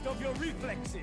of your reflexes.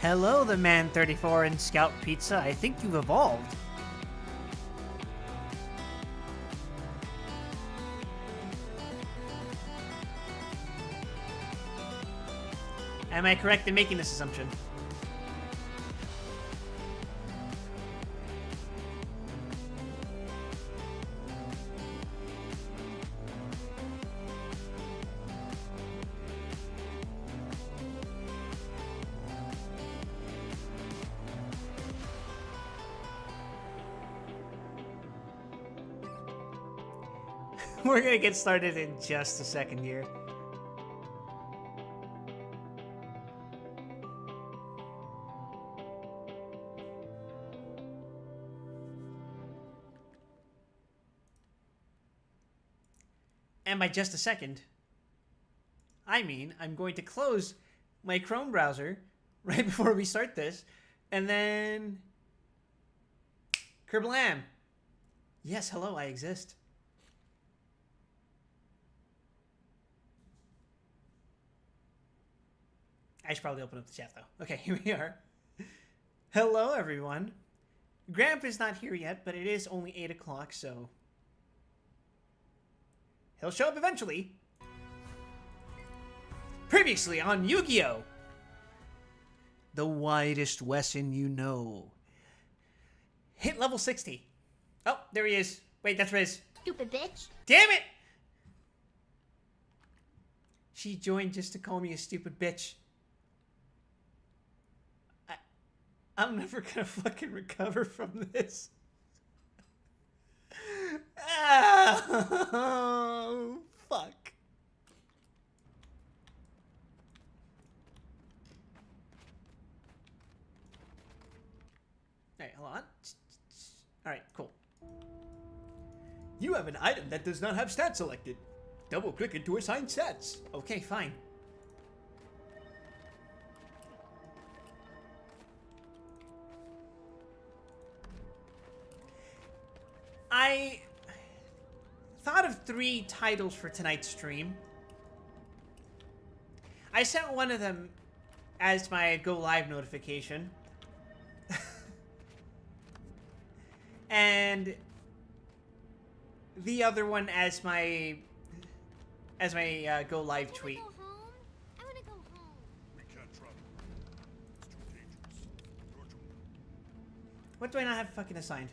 Hello, the Man 34 and Scout Pizza. I think you've evolved. Am I correct in making this assumption? We're gonna get started in just a second here. And by just a second, I mean I'm going to close my Chrome browser right before we start this, and then Kerblam. Yes, hello, I exist. I should probably open up the chat, though. Okay, here we are. Hello, everyone. Gramp is not here yet, but it is only 8 o'clock, so... he'll show up eventually. Previously on Yu-Gi-Oh! The widest Wesson you know. Hit level 60. Oh, there he is. Wait, that's Riz. Stupid bitch. Damn it! She joined just to call me a stupid bitch. I'm never gonna fucking recover from this. Oh, fuck. Alright, hold on. Alright, cool. You have an item that does not have stats selected. Double click it to assign stats. Okay, fine. I thought of 3 titles for tonight's stream. I sent one of them as my go live notification. And the other one as my go live tweet. Go home. I wanna go home. We can't travel. It's too dangerous. Georgia. What do I not have fucking assigned?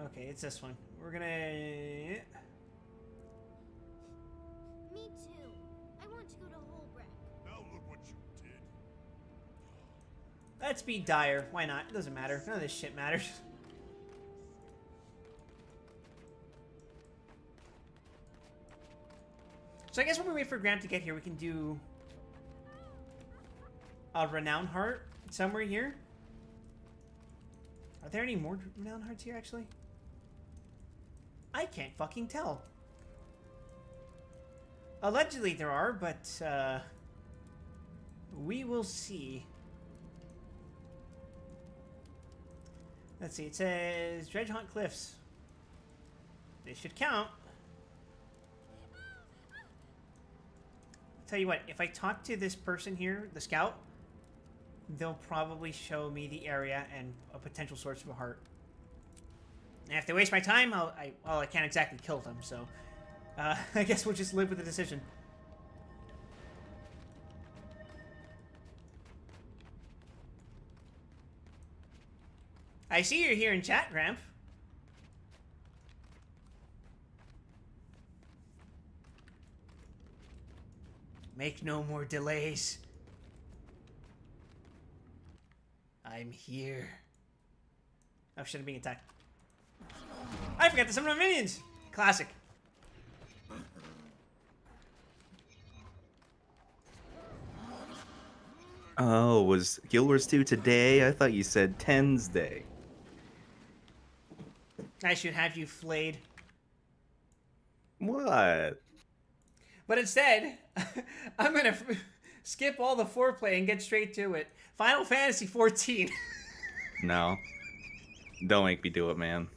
Okay, it's this one. We're gonna... Me too. I want to go to Holbrook. Now look what you did. Let's be dire. Why not? It doesn't matter. None of this shit matters. So I guess when we wait for Graham to get here, we can do a Renown Heart somewhere here. Are there any more Renown Hearts here, actually? I can't fucking tell. Allegedly there are, but we will see. Let's see, it says Dredgehaunt Cliffs. They should count. Tell you what, if I talk to this person here, the scout, they'll probably show me the area and a potential source of a heart. And if they waste my time, well, I can't exactly kill them, so I guess we'll just live with the decision. I see you're here in chat, Gramp. Make no more delays. I'm here. Oh shit, I'm being attacked. I forgot to summon my minions! Classic. Oh, was Guild Wars 2 today? I thought you said 10's day. I should have you flayed. What? But instead, I'm going to skip all the foreplay and get straight to it. Final Fantasy 14. No. Don't make me do it, man.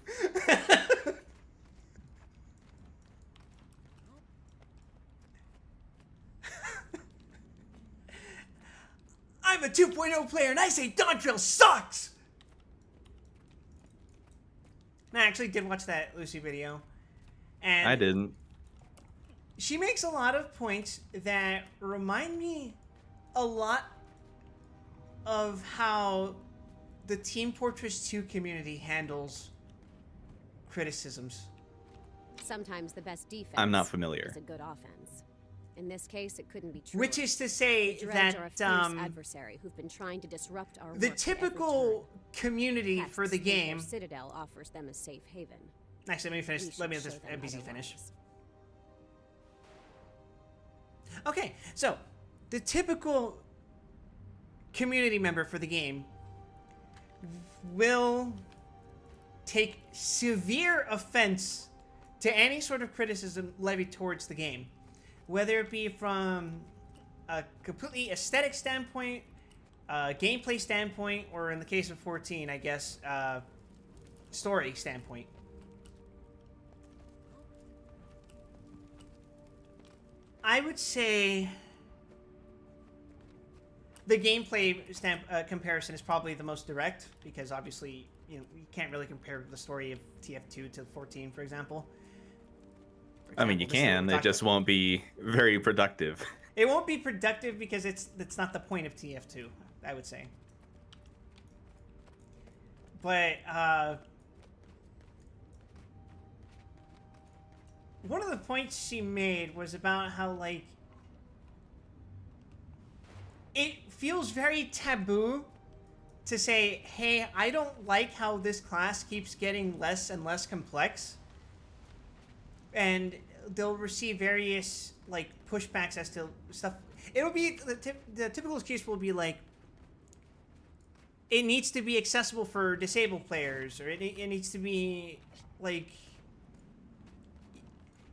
I'm a 2.0 player and I say Dawntrail sucks! I actually did watch that Lucy video. And I didn't. she makes a lot of points that remind me a lot of how the Team Fortress 2 community handles criticisms. Sometimes the best defense I'm not familiar. is a good offense. In this case, it couldn't be true. Which is to say Dredge that are a fierce adversary who've been trying to disrupt our the work at every typical turn. community for the Hex's nuclear game. Citadel offers them a safe haven. Actually, let me We finish. should Let me let show this them NPC finish. otherwise. Okay, so the typical community member for the game will take severe offense to any sort of criticism levied towards the game, whether it be from a completely aesthetic standpoint, gameplay standpoint, or in the case of 14, I guess, story standpoint. I would say the gameplay comparison is probably the most direct, because obviously, you know, you can't really compare the story of TF2 to 14, for example. I mean, you can. It just won't be very productive. It won't be productive because it's not the point of TF2, I would say. But one of the points she made was about how, like, it feels very taboo to say, hey, I don't like how this class keeps getting less and less complex. And they'll receive various, like, pushbacks as to stuff. It'll be, the typical excuse will be like, it needs to be accessible for disabled players, or it needs to be, like,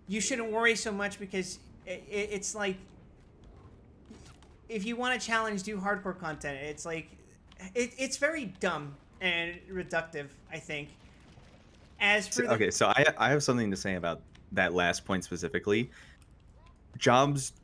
you shouldn't worry so much because it's like, if you want to challenge, do hardcore content. It's like, it's very dumb and reductive, I think. As for Okay, so I have something to say about that last point specifically. Jobs,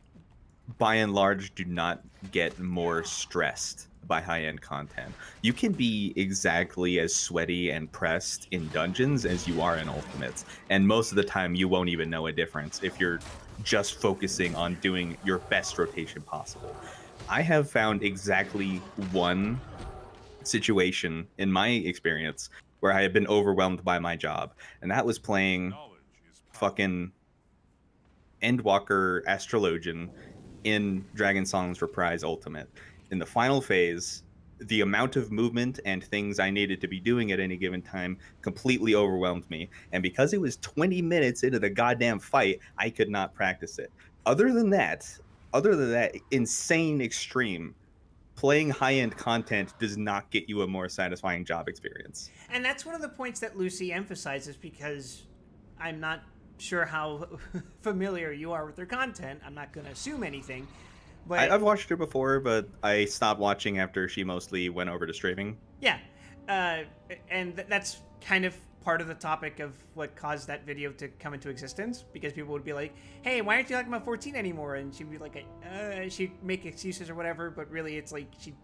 by and large, do not get more stressed by high-end content. You can be exactly as sweaty and pressed in dungeons as you are in ultimates, and most of the time you won't even know a difference if you're just focusing on doing your best rotation possible. I have found exactly one situation in my experience where I have been overwhelmed by my job, and that was playing Knowledge is power. fucking Endwalker Astrologian in Dragon Song's Reprise Ultimate. In the final phase, the amount of movement and things I needed to be doing at any given time completely overwhelmed me. And because it was 20 minutes into the goddamn fight, I could not practice it. Other than that insane extreme, playing high-end content does not get you a more satisfying job experience. And that's one of the points that Lucy emphasizes, because I'm not sure how familiar you are with her content. I'm not going to assume anything. But I've watched her before, but I stopped watching after she mostly went over to streaming. yeah, and that's kind of part of the topic of what caused that video to come into existence, because people would be like, hey, why aren't you talking about 14 anymore? And she'd be like, she'd make excuses or whatever, but really it's like she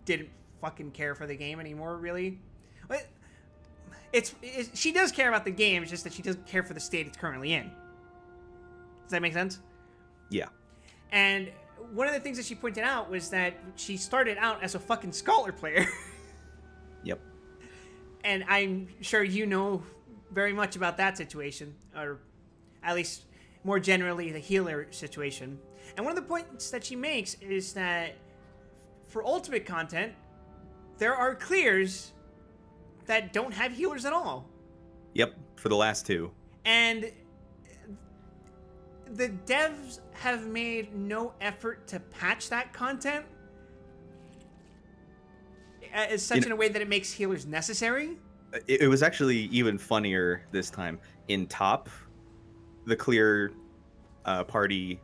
didn't fucking care for the game anymore, really. But she does care about the game, it's just that she doesn't care for the state it's currently in. Does that make sense? Yeah. And one of the things that she pointed out was that she started out as a fucking scholar player. Yep. And I'm sure you know very much about that situation, or at least more generally the healer situation. And one of the points that she makes is that for ultimate content, there are clears that don't have healers at all. Yep, for the last two. And the devs have made no effort to patch that content. as such in a way that it makes healers necessary. It was actually even funnier this time. In top, the clear party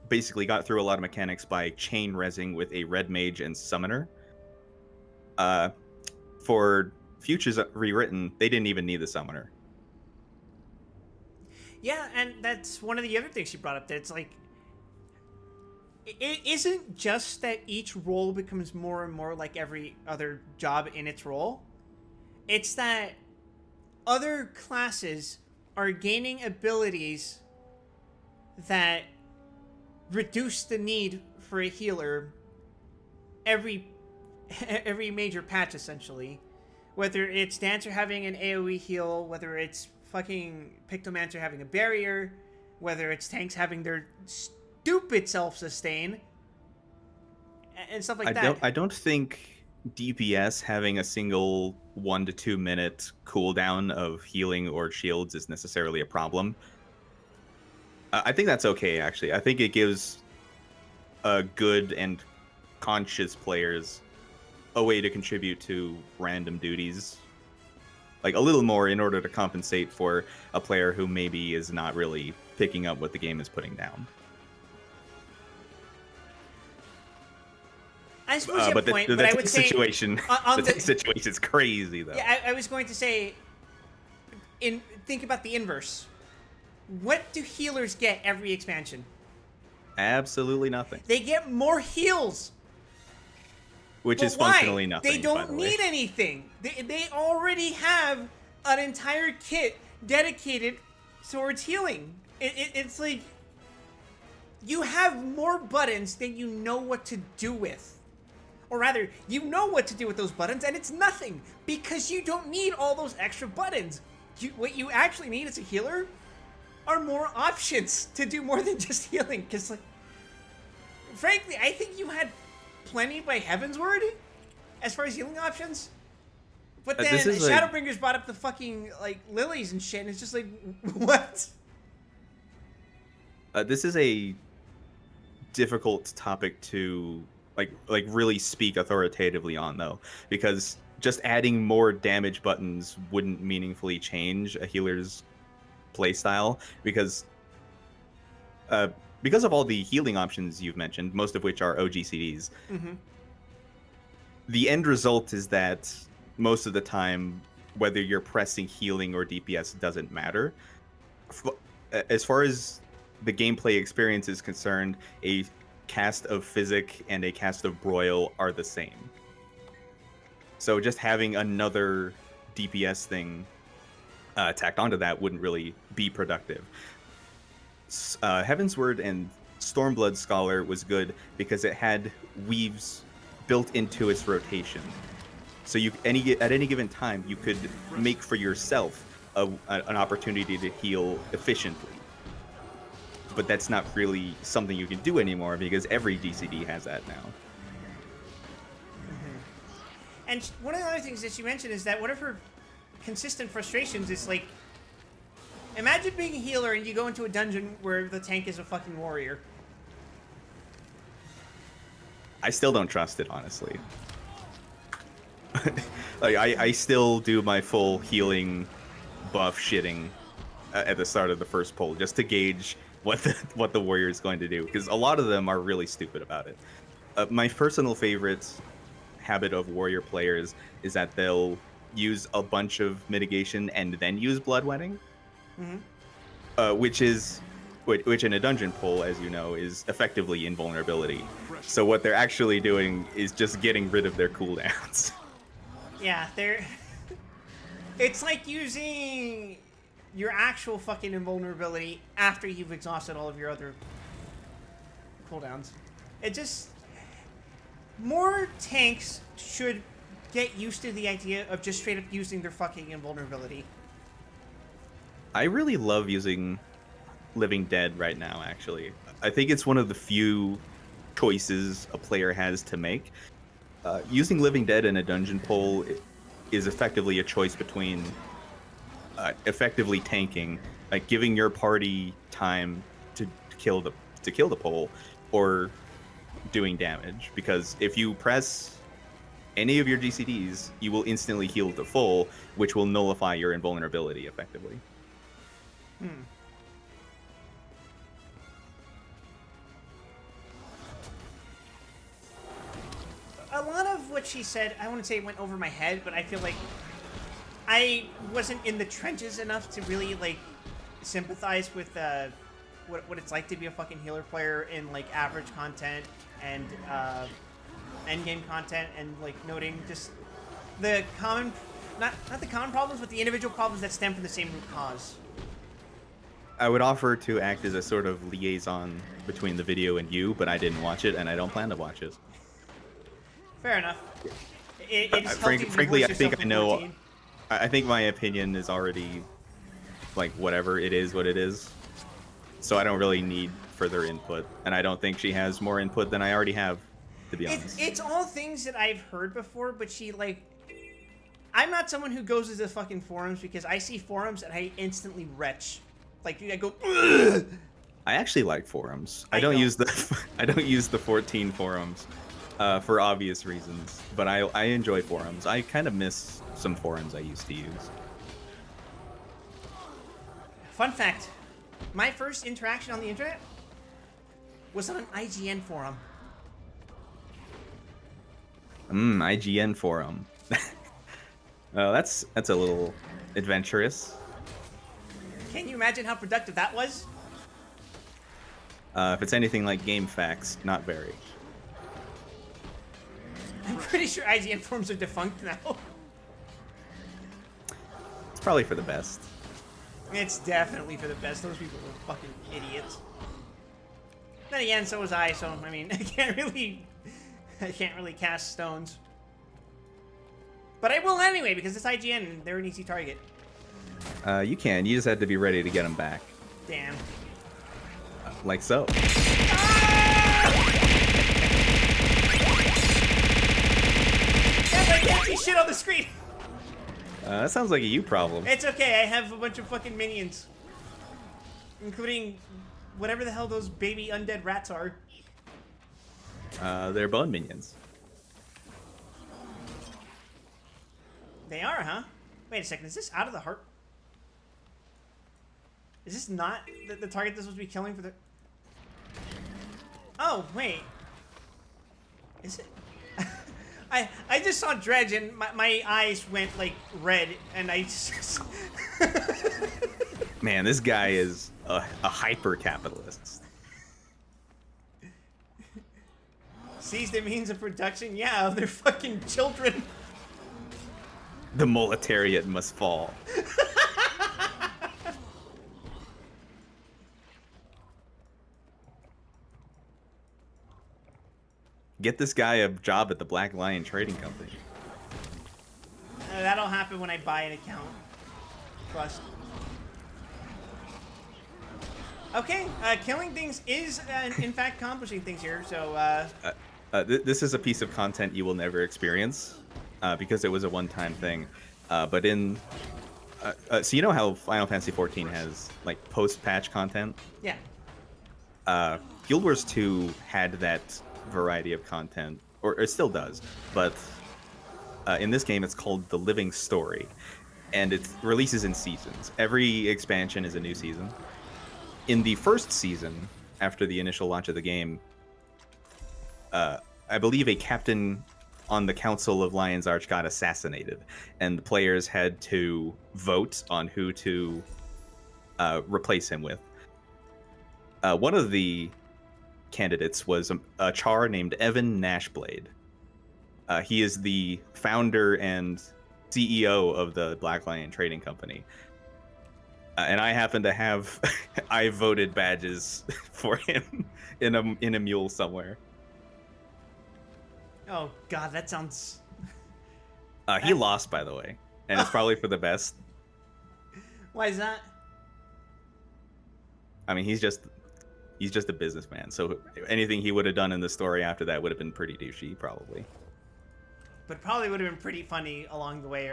basically got through a lot of mechanics by chain resing with a red mage and summoner. For Futures Rewritten, they didn't even need the summoner. Yeah, and that's one of the other things she brought up. That it's like, it isn't just that each role becomes more and more like every other job in its role. It's that other classes are gaining abilities that reduce the need for a healer every major patch, essentially. Whether it's Dancer having an AoE heal, whether it's fucking Pictomancer having a barrier, whether it's tanks having their stupid self-sustain, and stuff like that. I don't think DPS having a single 1 to 2 minute cooldown of healing or shields is necessarily a problem. I think that's okay, actually. I think it gives good and conscious players a way to contribute to random duties, like a little more, in order to compensate for a player who maybe is not really picking up what the game is putting down. I suppose you have a point, but I would say situation, the situation is crazy, though. Yeah, I was going to say, think about the inverse. What do healers get every expansion? Absolutely nothing. They get more heals. Which but is functionally why? nothing. They don't need anything. They already have an entire kit dedicated towards healing. It's like, you have more buttons than you know what to do with. Or rather, you know what to do with those buttons, and it's nothing, because you don't need all those extra buttons. What you actually need as a healer are more options to do more than just healing. Because, like, frankly, I think you had plenty by Heaven's Word as far as healing options. But then Shadowbringers brought up the fucking, like, lilies and shit, and it's just like, what? This is a difficult topic to like really speak authoritatively on, though, because just adding more damage buttons wouldn't meaningfully change a healer's playstyle, because of all the healing options you've mentioned, most of which are OGCDs. Mm-hmm. The end result is that most of the time, whether you're pressing healing or DPS doesn't matter. As far as the gameplay experience is concerned, a cast of Physic and a cast of Broil are the same. So just having another DPS thing tacked onto that wouldn't really be productive. Heaven's Word and Stormblood Scholar was good because it had weaves built into its rotation. So at any given time, you could make for yourself an opportunity to heal efficiently. But that's not really something you can do anymore, because every DCD has that now. Mm-hmm. And one of the other things that she mentioned is that one of her consistent frustrations is, like, imagine being a healer and you go into a dungeon where the tank is a fucking warrior. I still don't trust it, honestly. Like, I still do my full healing buff shitting at the start of the first pull, just to gauge what the warrior is going to do, because a lot of them are really stupid about it. My personal favorite habit of warrior players is that they'll use a bunch of mitigation and then use bloodwetting. Mm-hmm. Which in a dungeon pull, as you know, is effectively invulnerability. So what they're actually doing is just getting rid of their cooldowns. Yeah, it's like using your actual fucking invulnerability after you've exhausted all of your other cooldowns. It just... More tanks should get used to the idea of just straight up using their fucking invulnerability. I really love using Living Dead right now, actually. I think it's one of the few choices a player has to make. Using Living Dead in a dungeon pull is effectively a choice between effectively tanking, like giving your party time to kill the pull, or doing damage. Because if you press any of your GCDs, you will instantly heal to full, which will nullify your invulnerability effectively. A lot of what she said, I wouldn't say it went over my head, but I feel like I wasn't in the trenches enough to really like sympathize with what it's like to be a fucking healer player in like average content and endgame content, and like noting just the common, not the common problems, but the individual problems that stem from the same root cause. I would offer to act as a sort of liaison between the video and you, but I didn't watch it, and I don't plan to watch it. Fair enough. It's Frankly, I think I know. I think my opinion is already, like, whatever. It is what it is. So I don't really need further input, and I don't think she has more input than I already have, to be honest. It's all things that I've heard before, but she, like... I'm not someone who goes to the fucking forums because I see forums and I instantly retch. Like, I go... Ugh! I actually like forums. I don't use the 14 forums for obvious reasons, but I enjoy forums. I kind of miss some forums I used to use. Fun fact. My first interaction on the internet was on an IGN forum. IGN forum. That's a little adventurous. Can you imagine how productive that was? If it's anything like GameFAQs, not very. I'm pretty sure IGN forums are defunct now. It's probably for the best. It's definitely for the best. Those people were fucking idiots. Then again, so was I, so I mean, I can't really cast stones. But I will anyway, because it's IGN and they're an easy target. You can. You just had to be ready to get them back. Damn. Like so. Damn, I can't see shit on the screen. That sounds like a you problem. It's okay, I have a bunch of fucking minions. Including whatever the hell those baby undead rats are. They're bone minions. They are, huh? Wait a second, is this out of the heart? Is this not the target this supposed to be killing for the... Oh, wait. Is it? I just saw Dredge and my eyes went, like, red, and I just... Man, this guy is a hyper-capitalist. Seize the means of production? Yeah, of their fucking children. The proletariat must fall. Get this guy a job at the Black Lion Trading Company. That'll happen when I buy an account. Trust. Okay, killing things is, in fact, accomplishing things here, so, This is a piece of content you will never experience, because it was a one-time thing. But in... so you know how Final Fantasy XIV has, like, post-patch content? yeah. Guild Wars 2 had that variety of content, or it still does, but in this game it's called The Living Story, and it releases in seasons. Every expansion is a new season. In the first season, after the initial launch of the game, I believe a captain on the Council of Lion's Arch got assassinated, and the players had to vote on who to replace him with. One of the candidates was a char named Evan Nashblade. He is the founder and CEO of the Black Lion Trading Company. And I happen to have I voted badges for him in a mule somewhere. Oh, God, that sounds... He lost, by the way, and it's probably for the best. Why is that? I mean, he's just a businessman, so anything he would have done in the story after that would have been pretty douchey, probably. But probably would have been pretty funny along the way,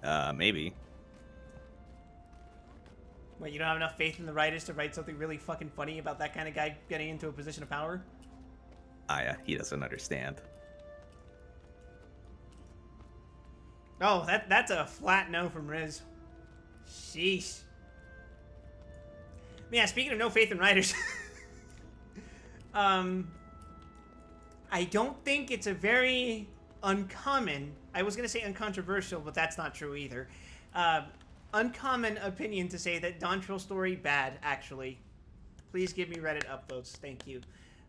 right? Maybe. Wait, you don't have enough faith in the writers to write something really fucking funny about that kind of guy getting into a position of power? Yeah, he doesn't understand. Oh, that's a flat no from Riz. Sheesh. Yeah, speaking of no faith in writers, I don't think it's a very uncommon, I was going to say uncontroversial, but that's not true either, uncommon opinion to say that Dawntrail story bad, actually. Please give me Reddit upvotes, thank you.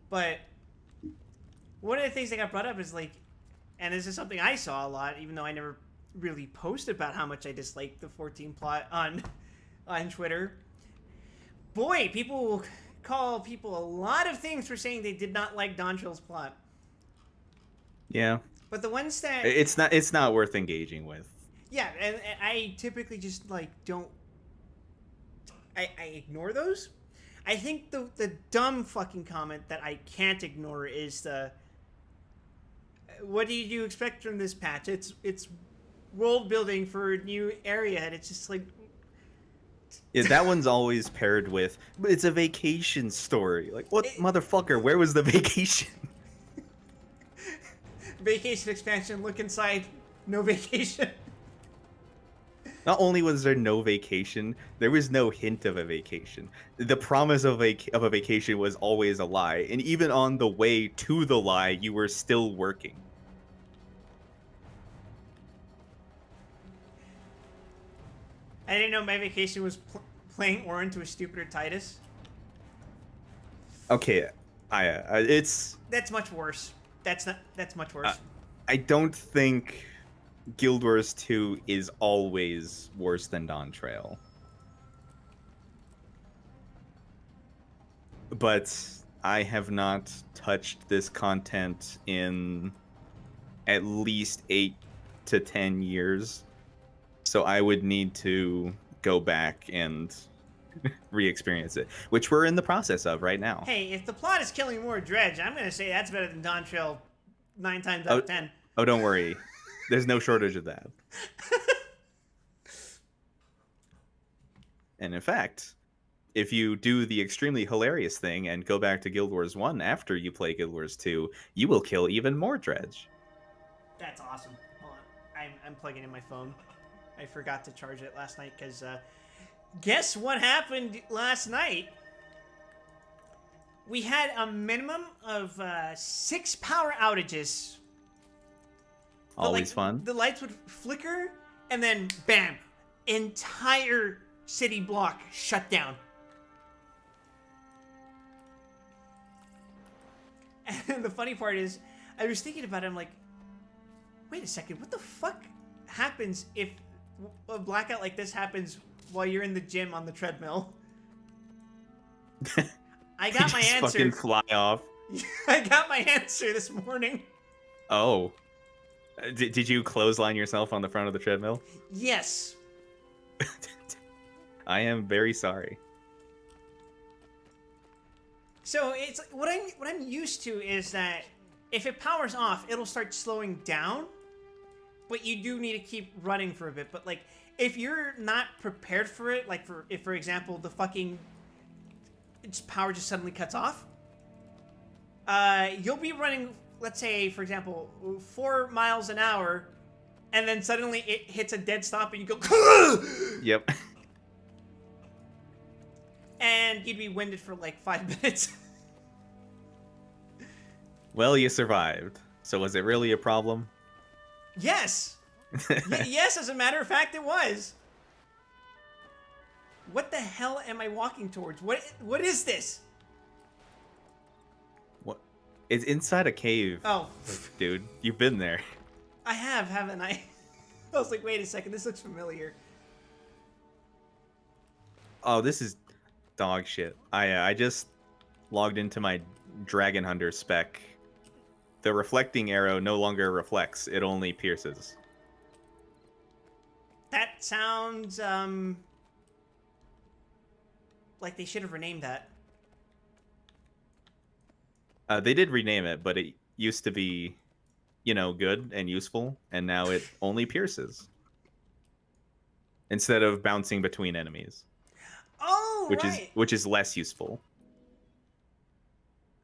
But one of the things that got brought up is like, and this is something I saw a lot, even though I never really posted about how much I disliked the 14 plot on Twitter. Boy, people will call people a lot of things for saying they did not like Dawntrail's plot. Yeah. But the ones that It's not worth engaging with. yeah, and I typically just like don't. I ignore those. I think the dumb fucking comment that I can't ignore is the. What do you expect from this patch? It's world building for a new area, and it's just like. Yeah, that one's always paired with, but it's a vacation story. Like, what, motherfucker? Where was the vacation? Vacation expansion. Look inside. No vacation. Not only was there no vacation, there was no hint of a vacation. The promise of a vacation was always a lie, and even on the way to the lie, you were still working. I didn't know my vacation was playing Orin to a stupider Titus. Okay, it's. That's much worse. That's much worse. I don't think Guild Wars 2 is always worse than Dawntrail. But I have not touched this content in at least 8 to 10 years. So I would need to go back and re-experience it, which we're in the process of right now. Hey, if the plot is killing more Dredge, I'm gonna say that's better than Dawntrail 9 times out of 10. Oh, don't worry. There's no shortage of that. And in fact, if you do the extremely hilarious thing and go back to Guild Wars 1 after you play Guild Wars 2, you will kill even more Dredge. That's awesome. Hold on. I'm plugging in my phone. I forgot to charge it last night because guess what happened last night? We had a minimum of 6 power outages. Always fun. The lights would flicker, and then bam, entire city block shut down. And the funny part is, I was thinking about it, I'm like, wait a second, what the fuck happens if a blackout like this happens while you're in the gym on the treadmill? I got my Just answer. fucking fly off. I got my answer this morning. Oh. Did you clothesline yourself on the front of the treadmill? Yes. I am very sorry. So it's what I'm used to is that if it powers off, it'll start slowing down, but you do need to keep running for a bit. But like, if you're not prepared for it, like if for example the fucking power just suddenly cuts off, you'll be running, let's say for example 4 miles an hour, and then suddenly it hits a dead stop and you go Yep. and you'd be winded for like 5 minutes. Well, you survived. So was it really a problem? Yes. Yes, as a matter of fact, it was. What the hell am I walking towards? What is this? What? It's inside a cave. Oh, Dude, you've been there. I have, haven't I? I was like, wait a second, this looks familiar. Oh, this is dog shit. I just logged into my Dragon Hunter spec. The reflecting arrow no longer reflects, it only pierces. That sounds, like they should have renamed that. They did rename it, but it used to be, you know, good and useful, and now it only pierces. Instead of bouncing between enemies. Oh, right. Which is less useful.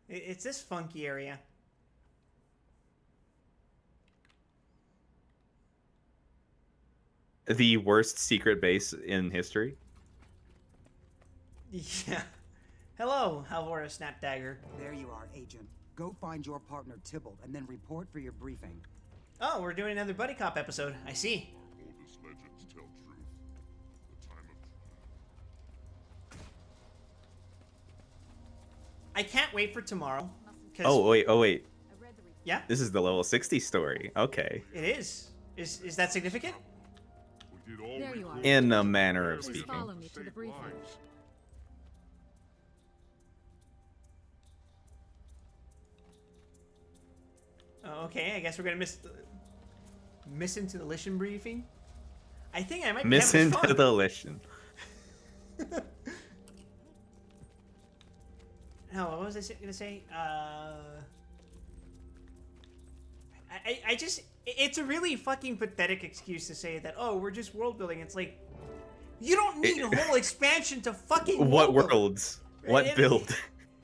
It's this funky area. the worst secret base in history. Yeah. Hello, Halvora Snapdagger. There you are, Agent. Go find your partner Tybalt and then report for your briefing. Oh, we're doing another Buddy Cop episode. I see. Oldest legends tell truth. The time of I can't wait for tomorrow. 'Cause Oh wait. yeah, This is the level 60 story. Okay. it is. Is that significant? we did all There we you are. could In to a manner of barely speaking. Follow me to the save briefing. lives. Oh, okay, I guess we're gonna miss into the Lishan briefing. I think I might be Miss having into fun. the Lishan. No, what was I gonna say? I just, it's a really fucking pathetic excuse to say that, oh, we're just world building. It's like, you don't need a whole expansion to fucking What world build. worlds? What Right? build?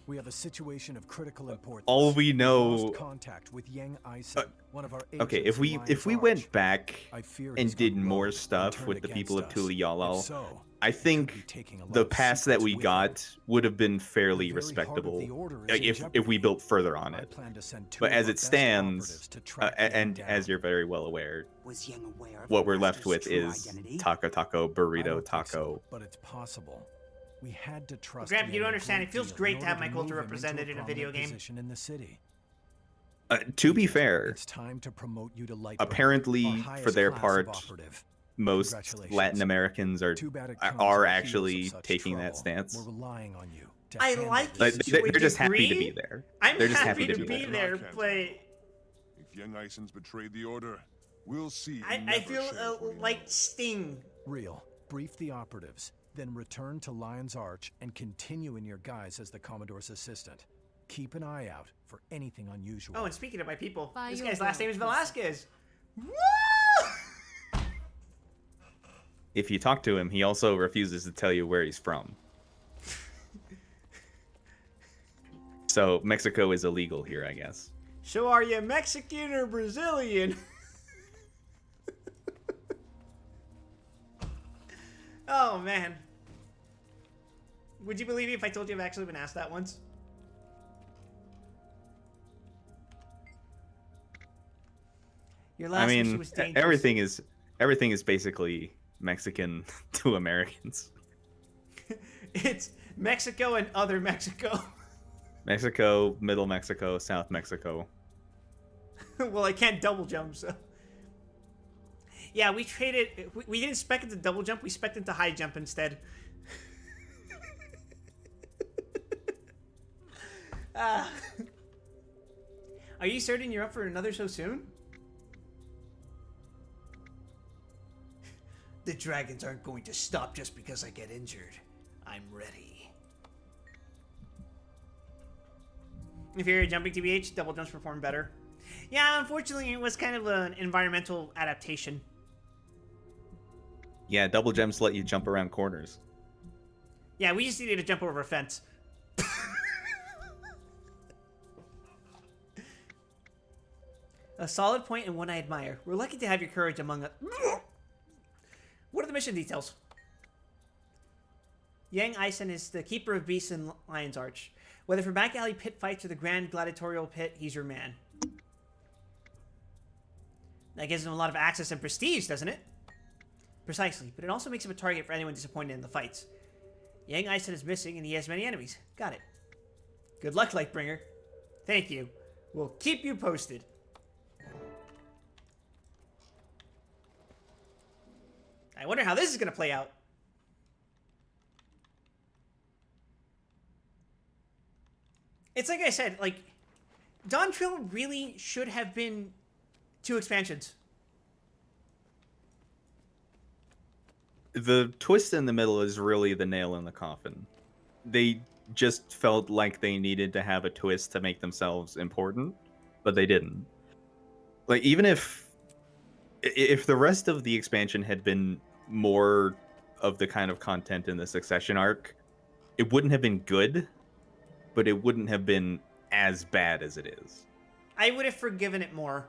We have a situation of critical importance. All we know. Lost contact with Yang Eisen, one of our Okay, agents if we in if we Lion's went Arch. back I fear and he's did gone more rogue and stuff turned with the people of against us. Tuli Yalal, If so, I we could think be taking a lot the of pass that secrets we with got would have been fairly The very heart of respectable the order is in if we jeopardy. built further on I it. plan to send two But of as our it best stands, operatives to track Yang and down. as you're very well aware, Was Yang aware of what the we're left master's with true is identity? taco taco I burrito don't think so, taco. but it's possible. We had to trust. Grandpa, you Yang don't a understand. great It feels deal in great to order have my culture move him into represented in a video prominent game. position in the city. To be fair, It's time to promote you to Lightbringer, apparently our for highest their class of part, operative. most Congratulations. Latin Americans are Too bad it comes are at heels of actually such taking that trouble. stance. We're relying on you. to I handle like this Like, it situation. to a they're just happy to be degree. there. I'm They're just happy happy to to be be there. there, but If Young Ison's betrayed the order, we'll see. he I never feel shares what he like knows. Sting. Real. Brief the operatives, then return to Lion's Arch and continue in your guise as the Commodore's assistant. Keep an eye out for anything unusual. Oh, and speaking of my people, By this your guy's last will, name is Princess. Velasquez. Woo! If you talk to him, he also refuses to tell you where he's from. So Mexico is illegal here, I guess. So are you Mexican or Brazilian? Oh man. Would you believe me if I told you I've actually been asked that once? Your last I mission mean, was dangerous. everything is basically Mexican to Americans. It's Mexico and other Mexico. Mexico, Middle Mexico, South Mexico. Well, I can't double jump, so. Yeah, we traded. We didn't spec it to double jump. We spec it to high jump instead. Ah. Are you certain you're up for another so soon? The dragons aren't going to stop just because I get injured. I'm ready. If you're jumping TBH, double jumps perform better. Yeah, unfortunately, it was kind of an environmental adaptation. Yeah, double gems let you jump around corners. Yeah, we just needed to jump over a fence. A solid point and one I admire. We're lucky to have your courage among us. What are the mission details? Yang Eisen is the keeper of beasts in Lion's Arch. Whether for back alley pit fights or the grand gladiatorial pit, he's your man. That gives him a lot of access and prestige, doesn't it? Precisely, but it also makes him a target for anyone disappointed in the fights. Yang Eisen is missing and he has many enemies. Got it. Good luck, Lightbringer. Thank you. We'll keep you posted. I wonder how this is going to play out. It's like I said, like, Dawn Trail really should have been 2 expansions. The twist in the middle is really the nail in the coffin. They just felt like they needed to have a twist to make themselves important, but they didn't. Like, even if the rest of the expansion had been more of the kind of content in the Succession arc, it wouldn't have been good, but it wouldn't have been as bad as it is. I would have forgiven it more.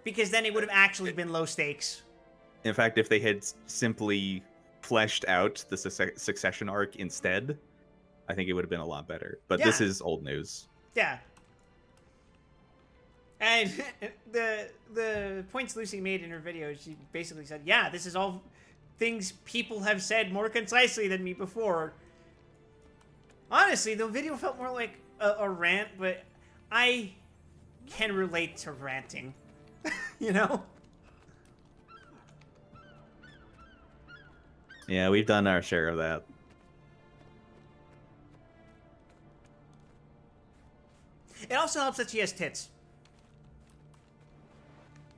Because then it would have actually been low stakes. In fact, if they had simply fleshed out the succession arc instead, I think it would have been a lot better. But this Yeah. is old news. Yeah. And the points Lucy made in her video, she basically said, yeah, this is all things people have said more concisely than me before. Honestly, the video felt more like a rant, but I can relate to ranting. You know? Yeah, we've done our share of that. It also helps that she has tits.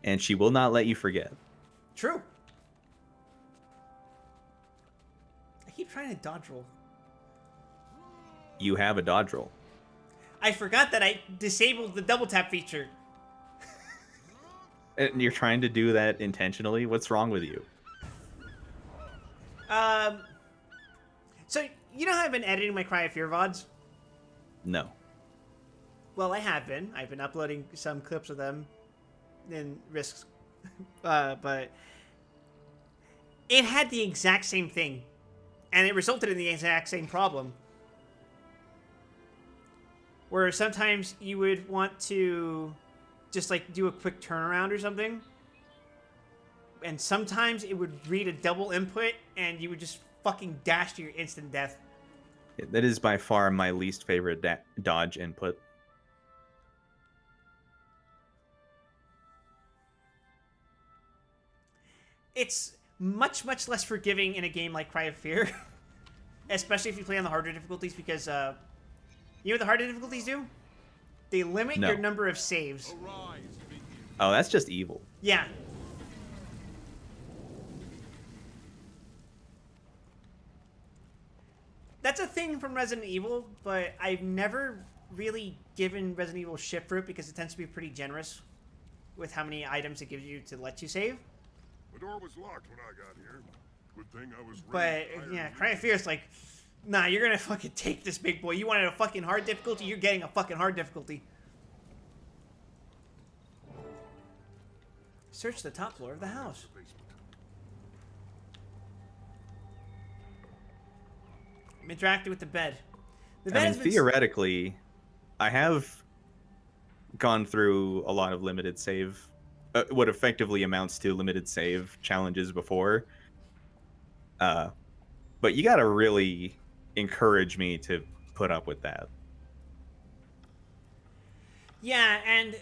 And she will not let you forget. True. I keep trying to dodge roll. You have a dodge roll. I forgot that I disabled the double tap feature. And you're trying to do that intentionally? What's wrong with you? So, you know how I've been editing my Cry of Fear VODs? No. Well, I have been. I've been uploading some clips of them in Risks. But it had the exact same thing. And it resulted in the exact same problem. Where sometimes you would want to just like do a quick turnaround or something. And sometimes it would read a double input and you would just fucking dash to your instant death. That is by far my least favorite dodge input. It's much, much less forgiving in a game like Cry of Fear. Especially if you play on the harder difficulties because, you know what the harder difficulties do? They limit No. your number of saves. Arise, begin. Oh, that's just evil. Yeah. That's a thing from Resident Evil, but I've never really given Resident Evil shit for it because it tends to be pretty generous with how many items it gives you to let you save. The door was locked when I got here. Good thing I was But, ready to yeah, fire Cry of Fear is like, nah, you're gonna fucking take this, big boy. You wanted a fucking hard difficulty? You're getting a fucking hard difficulty. Search the top floor of the house. the basement. Interacted with the bed. The I bed mean, has been theoretically, I have gone through a lot of limited save, what effectively amounts to limited save challenges before. But you gotta really encourage me to put up with that. Yeah, and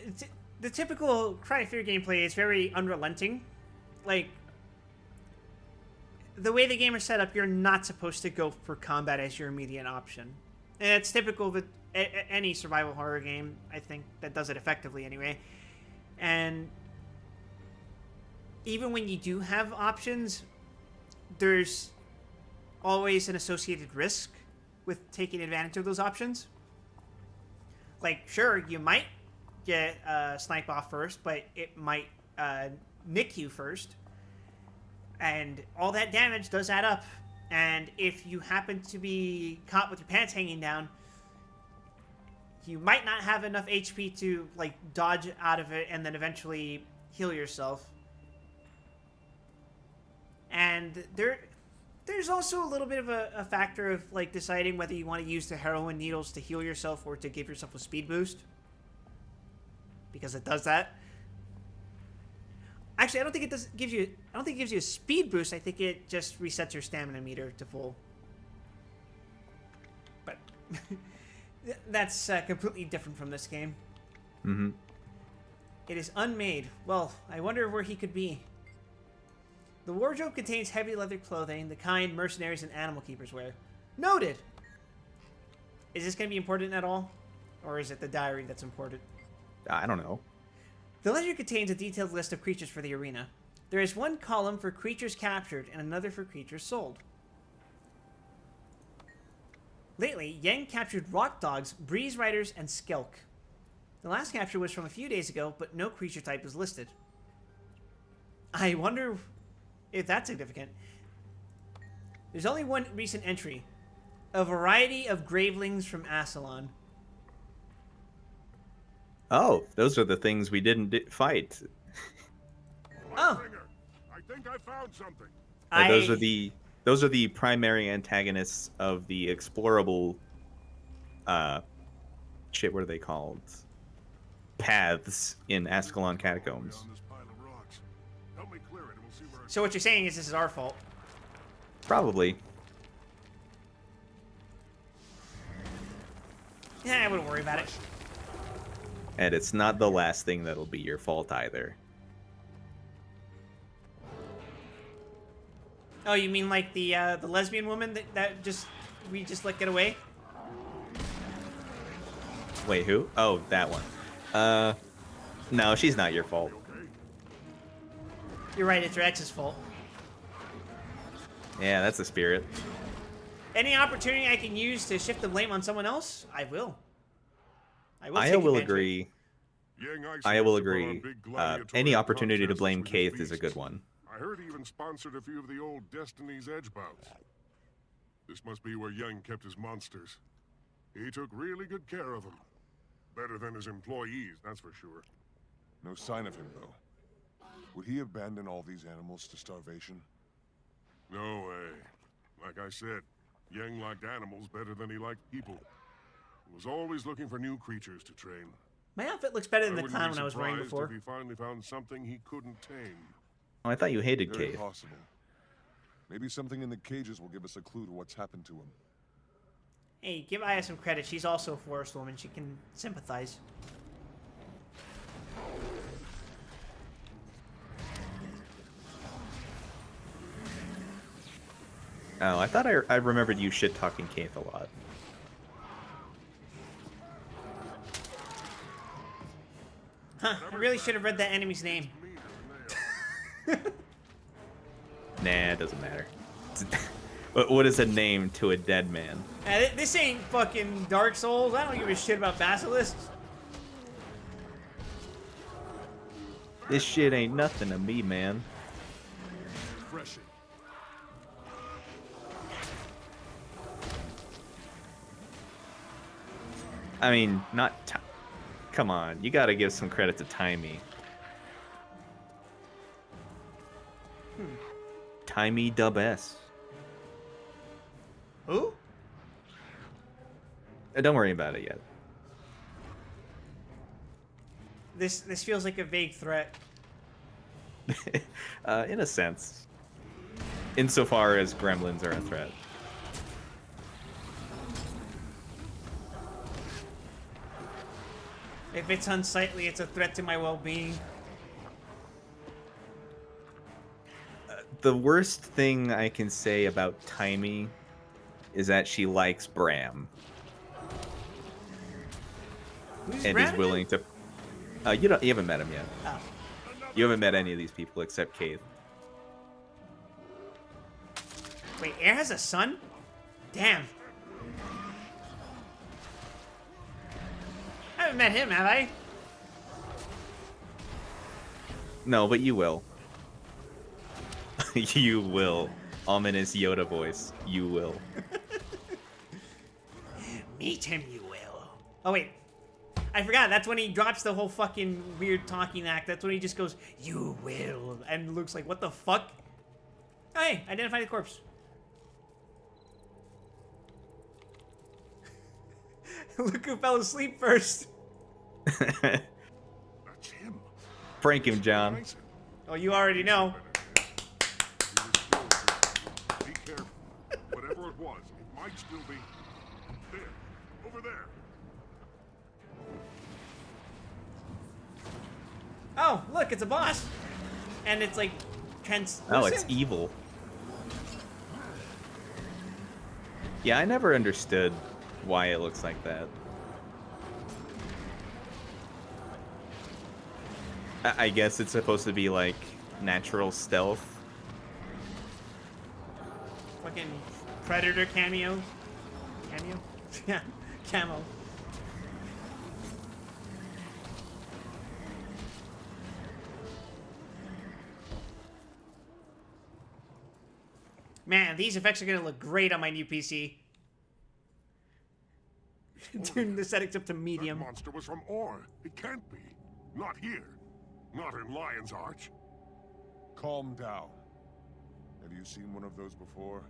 the typical Cry of Fear gameplay is very unrelenting. Like, the way the game is set up, you're not supposed to go for combat as your immediate option. And it's typical of any survival horror game, I think, that does it effectively anyway. And even when you do have options, there's always an associated risk with taking advantage of those options. Like, sure, you might get snipe off first, but it might nick you first. And all that damage does add up. And if you happen to be caught with your pants hanging down, you might not have enough HP to, like, dodge out of it and then eventually heal yourself. And there's also a little bit of a factor of, like, deciding whether you want to use the heroin needles to heal yourself or to give yourself a speed boost. Because it does that. Actually, I don't think it gives you a speed boost. I think it just resets your stamina meter to full. But that's completely different from this game. Mm-hmm. It is unmade. Well, I wonder where he could be. The wardrobe contains heavy leather clothing, the kind mercenaries and animal keepers wear. Noted! Is this going to be important at all? Or is it the diary that's important? I don't know. The ledger contains a detailed list of creatures for the arena. There is one column for creatures captured and another for creatures sold. Lately, Yang captured rock dogs, breeze riders, and skelk. The last capture was from a few days ago, but no creature type is listed. I wonder if that's significant. There's only one recent entry. A variety of gravelings from Asalon. Oh, those are the things we didn't fight. Oh. Lightbringer, I think I found something. Those are the primary antagonists of the explorable shit, what are they called? Paths in Ascalon Catacombs. On this pile of rocks. Help me clear it and we'll see where So what you're saying is this is our fault. Probably. Yeah, I wouldn't worry about it. And it's not the last thing that'll be your fault either. Oh, you mean like the lesbian woman that we just let get away? Wait, who? Oh, that one. No, she's not your fault. You're right, it's your ex's fault. Yeah, that's the spirit. Any opportunity I can use to shift the blame on someone else, I will. I take will advantage of it. agree. Yang Ice I will used to put on agree. big gladiatorial Any opportunity to contests blame with his Kaith is a beasts. good one. I heard he even sponsored a few of the old Destiny's Edge bouts. This must be where Yang kept his monsters. He took really good care of them. Better than his employees, that's for sure. No sign of him, though. Would he abandon all these animals to starvation? No way. Like I said, Yang liked animals better than he liked people. He was always looking for new creatures to train. My outfit looks better than I the wouldn't clown be one I was wearing surprised before. if he finally found something he couldn't tame. Oh, I thought you hated Very Kaith. possible. Maybe something in the cages will give us a clue to what's happened to him. Hey, give Aya some credit. She's also a forest woman. She can sympathize. Oh, I thought I remembered you shit-talking Kaith a lot. Huh, I really should have read that enemy's name. Nah, it doesn't matter. What is a name to a dead man? This ain't fucking Dark Souls. I don't give a shit about basilisks. This shit ain't nothing to me, man. Refreshing. I mean, come on, you gotta give some credit to Timey. Timey Dub S. Who? Don't worry about it yet. This feels like a vague threat. In a sense. Insofar as gremlins are a threat. If it's unsightly, it's a threat to my well-being. The worst thing I can say about Timey is that she likes Bram. Who's And Brandon? is willing to... you haven't met him yet. Oh. You haven't met any of these people except Kaith. Wait, Air has a son? Damn. I haven't met him, have I? No, but you will. You will. Ominous Yoda voice. You will. Meet him, you will. Oh, wait. I forgot. That's when he drops the whole fucking weird talking act. That's when he just goes, you will. And Luke's like, what the fuck? Oh, hey, identify the corpse. Luke who fell asleep first. That's him. Prank him, John. Nice. Oh, you already know. Be careful. Whatever it was, it might still be there. Over there. Oh, look, it's a boss. And it's like translucent. Oh, it's evil. Yeah, I never understood why it looks like that. I guess it's supposed to be like natural stealth. Fucking Predator cameo. Cameo? Yeah, camo. Man, these effects are gonna look great on my new PC. Tune the settings up to That medium. monster was from Or. It can't be. Not here. Not in Lion's Arch. Calm down. Have you seen one of those before?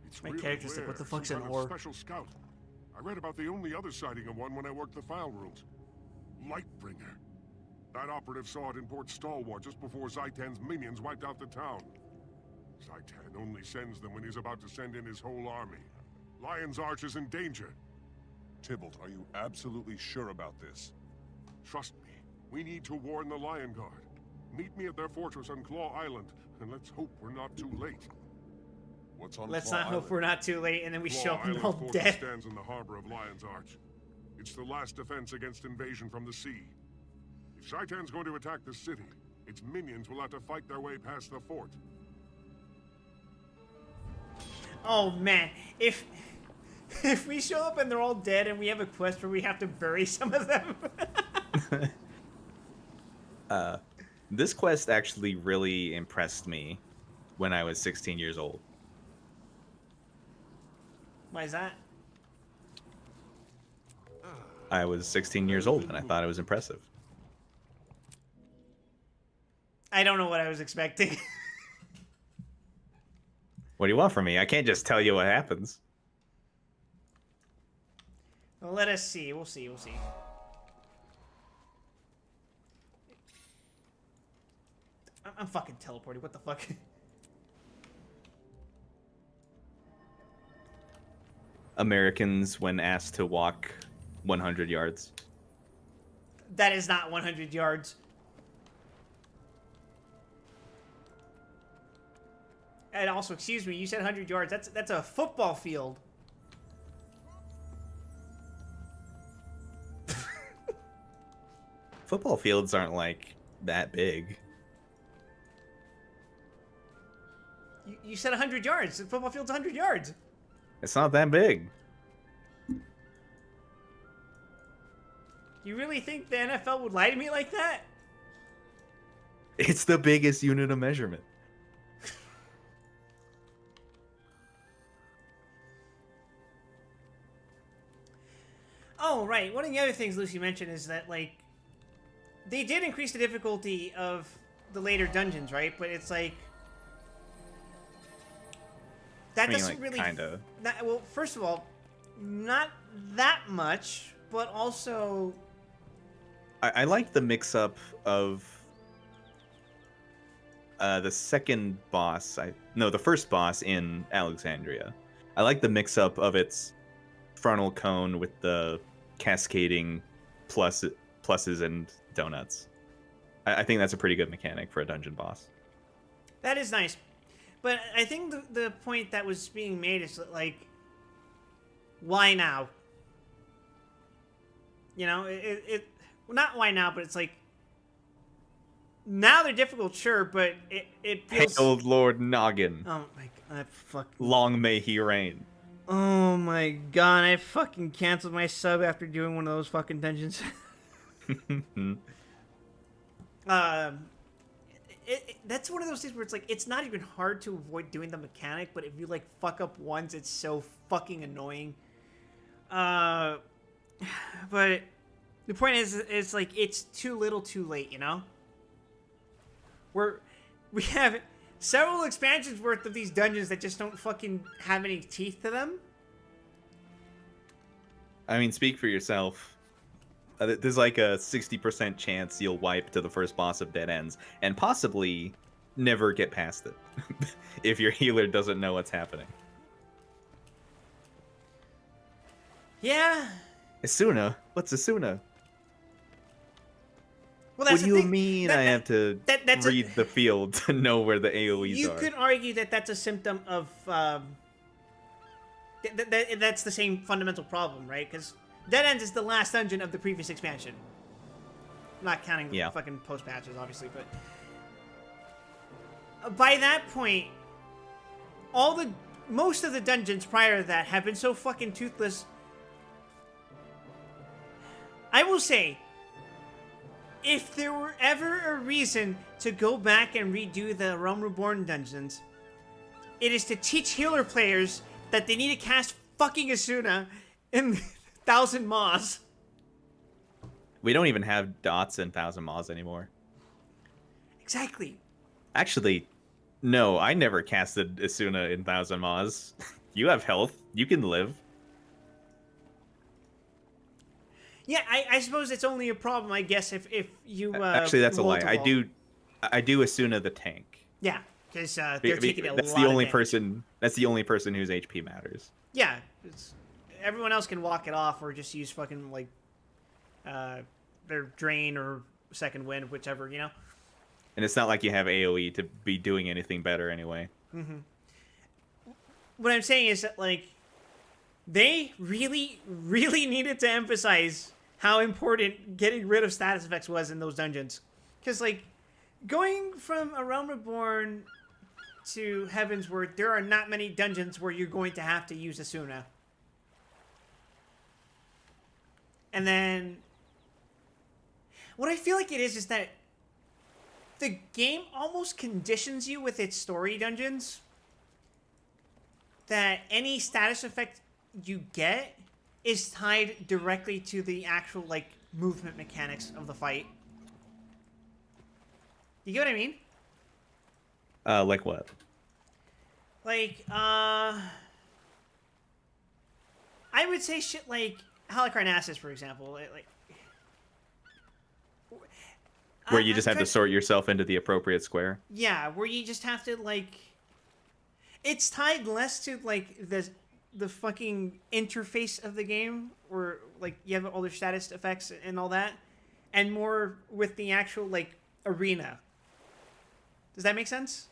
It's My really character's like, rare, what the fuck's some an kind of ore? special scout. I read about the only other sighting of one when I worked the file rooms. Lightbringer. That operative saw it in Port Stalwart just before Zaitan's minions wiped out the town. Zaitan only sends them when he's about to send in his whole army. Lion's Arch is in danger. Tybalt, are you absolutely sure about this? Trust me, we need to warn the Lion Guard. Meet me at their fortress on Claw Island, and let's hope we're not too late. What's on Let's Claw not hope Island? we're not too late, and then we show Claw up and they're all Island fortress dead. stands in the harbor of Lion's Arch. It's the last defense against invasion from the sea. If Zaitan's going to attack the city, its minions will have to fight their way past the fort. Oh man, if we show up and they're all dead and we have a quest where we have to bury some of them. This quest actually really impressed me when I was 16 years old. Why is that? I was 16 years old and I thought it was impressive. I don't know what I was expecting. What do you want from me? I can't just tell you what happens. Well, let us see. We'll see. We'll see. I'm fucking teleporting. What the fuck? Americans, when asked to walk 100 yards. That is not 100 yards. And also, excuse me, you said 100 yards. That's a football field. Football fields aren't like that big. You said 100 yards. The football field's 100 yards. It's not that big. You really think the NFL would lie to me like that? It's the biggest unit of measurement. Oh, right. One of the other things Lucy mentioned is that, like, they did increase the difficulty of the later dungeons, right? But it's like... That I mean, doesn't like, really... kinda. Well, first of all, not that much, but also... I like the mix-up of the second boss. The first boss in Alexandria. I like the mix-up of its frontal cone with the cascading pluses and donuts. I think that's a pretty good mechanic for a dungeon boss. That is nice. But I think the point that was being made is that, like, why now? You know, well, not why now, but it's like, now they're difficult, sure, but it feels... Hail Lord Noggin. Oh my god, fuck. Long may he reign. Oh my god, I fucking canceled my sub after doing one of those fucking dungeons. That's one of those things where it's like, it's not even hard to avoid doing the mechanic, but if you, like, fuck up once, it's so fucking annoying. But the point is, it's like, it's too little too late, you know? We have several expansions worth of these dungeons that just don't fucking have any teeth to them. I mean, speak for yourself. There's like a 60% chance you'll wipe to the first boss of Dead Ends, and possibly never get past it, if your healer doesn't know what's happening. Yeah. Asuna? What's Asuna? Well, that's What do the you thing. mean I have to that's read the field to know where the AoEs You are? could argue that that's a symptom of... that's the same fundamental problem, right? Because Dead Ends is the last dungeon of the previous expansion. Not counting the fucking post-patches, obviously, but... by that point, most of the dungeons prior to that have been so fucking toothless. I will say, if there were ever a reason to go back and redo the Realm Reborn dungeons, it is to teach healer players that they need to cast fucking Asuna in 1000 Maws. We don't even have dots in 1000 Maws anymore. Exactly. Actually, no, I never casted Asuna in Thousand Maws. You have health. You can live. Yeah, I suppose it's only a problem, I guess, if you. Actually, that's a roll lie. to I roll. do Asuna the tank. Yeah, because they're Be- taking a that's lot the of only damage. person. That's the only person whose HP matters. Yeah, everyone else can walk it off or just use fucking like their drain or second wind, whichever, you know. And it's not like you have AOE to be doing anything better anyway. What I'm saying is that like they really, really needed to emphasize how important getting rid of status effects was in those dungeons, because like going from A Realm Reborn to Heavensward, there are not many dungeons where you're going to have to use Asuna. And then what I feel like it is that the game almost conditions you with its story dungeons that any status effect you get is tied directly to the actual like movement mechanics of the fight. You get what I mean? Like what? Like, I would say shit like Halicarnassus, for example. Like, Where you just I'm have to trying- sort yourself into the appropriate square. Yeah, where you just have to like. It's tied less to like the fucking interface of the game, where like you have all their status effects and all that, and more with the actual like arena. Does that make sense?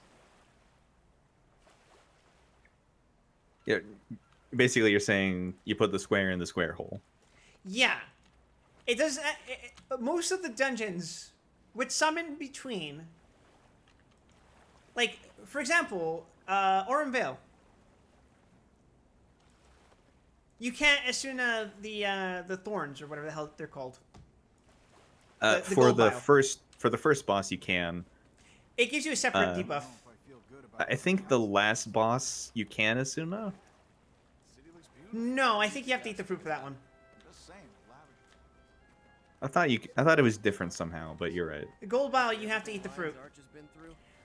Yeah. Basically, you're saying you put the square in the square hole. Yeah, it does. Most of the dungeons, with some in between, like for example, Aurum Vale. You can't Asuna the thorns or whatever the hell they're called. The For gold the vial. first boss, you can. It gives you a separate debuff. I think the last boss you can Asuna. No, I think you have to eat the fruit for that one. I thought it was different somehow, but you're right. The gold vial, you have to eat the fruit.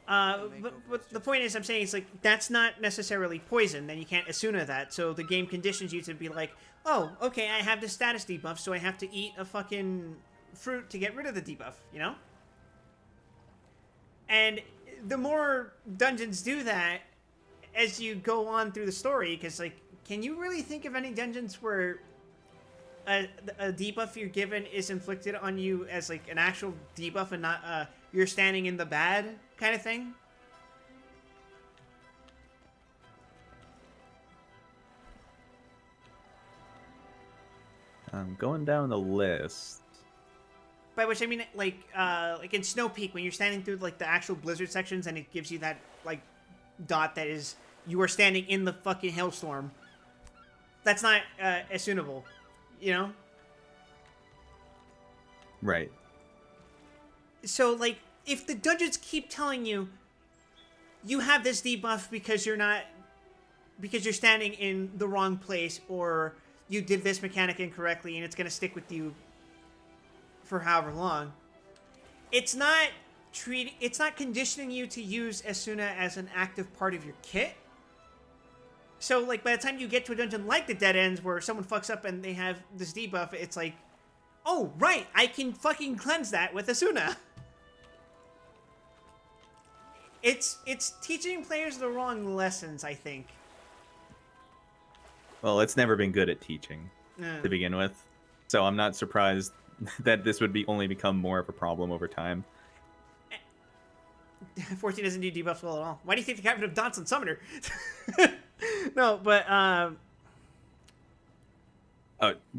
But the point is, I'm saying it's like that's not necessarily poison. Then you can't Asuna that. So the game conditions you to be like, oh, okay, I have the status debuff, so I have to eat a fucking fruit to get rid of the debuff. You know. And the more dungeons do that, as you go on through the story, because like, can you really think of any dungeons where a debuff you're given is inflicted on you as like an actual debuff and not you're standing in the bad kind of thing? I'm going down the list. By which I mean like in Snow Peak when you're standing through like the actual blizzard sections and it gives you that like dot that is you are standing in the fucking hailstorm. That's not Asunable, you know? Right. So like if the dungeons keep telling you you have this debuff because you're standing in the wrong place or you did this mechanic incorrectly and it's going to stick with you for however long, it's not conditioning you to use Asuna as an active part of your kit. So like by the time you get to a dungeon like the Dead Ends where someone fucks up and they have this debuff, it's like, oh right, I can fucking cleanse that with Asuna. It's teaching players the wrong lessons, I think. Well, it's never been good at teaching Uh, to begin with, so I'm not surprised that this would only become more of a problem over time. 14 doesn't do debuffs well at all. Why do you think they got rid of Dance on Summoner? No, but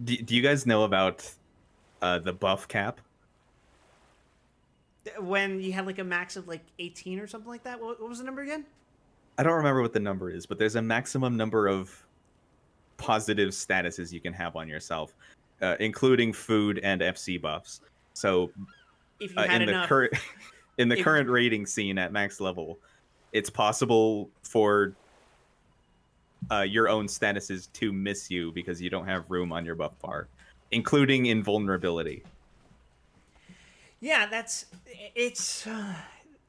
Do you guys know about the buff cap? when you had like a max of like 18 or something like that, what was the number again? I don't remember what the number is, but there's a maximum number of positive statuses you can have on yourself, including food and FC buffs. So If you had in the enough. current if- current rating scene at max level, it's possible for your own statuses to miss you because you don't have room on your buff bar, including invulnerability. Yeah,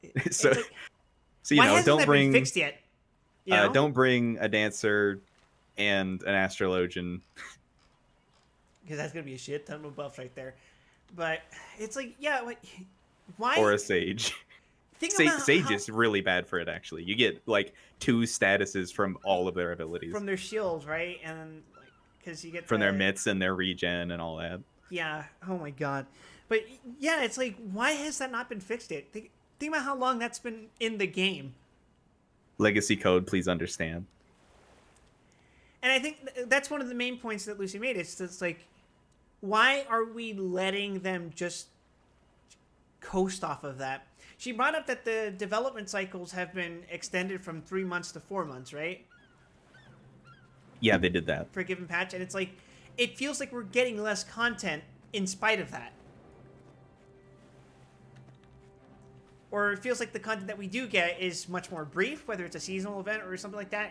So, It's like, so you why know, hasn't don't that bring been fixed yet? You know? don't bring a dancer and an astrologian. Because that's gonna be a shit ton of buffs right there. But it's like, yeah, like, why? Or a sage. Think about Sage how- is really bad for it, actually. You get like 2 statuses from all of their abilities. from their shields, right? And like, because you get From their the- mitts and their regen and all that. Yeah. Oh my god. But yeah, it's like, why has that not been fixed yet? Think about how long that's been in the game. Legacy code, please understand. And I think that's one of the main points that Lucy made. It's like, why are we letting them just coast off of that? She brought up that the development cycles have been extended from 3 months to 4 months, right? Yeah, they did that. For a given patch. And it's like, it feels like we're getting less content in spite of that. Or it feels like the content that we do get is much more brief, whether it's a seasonal event or something like that.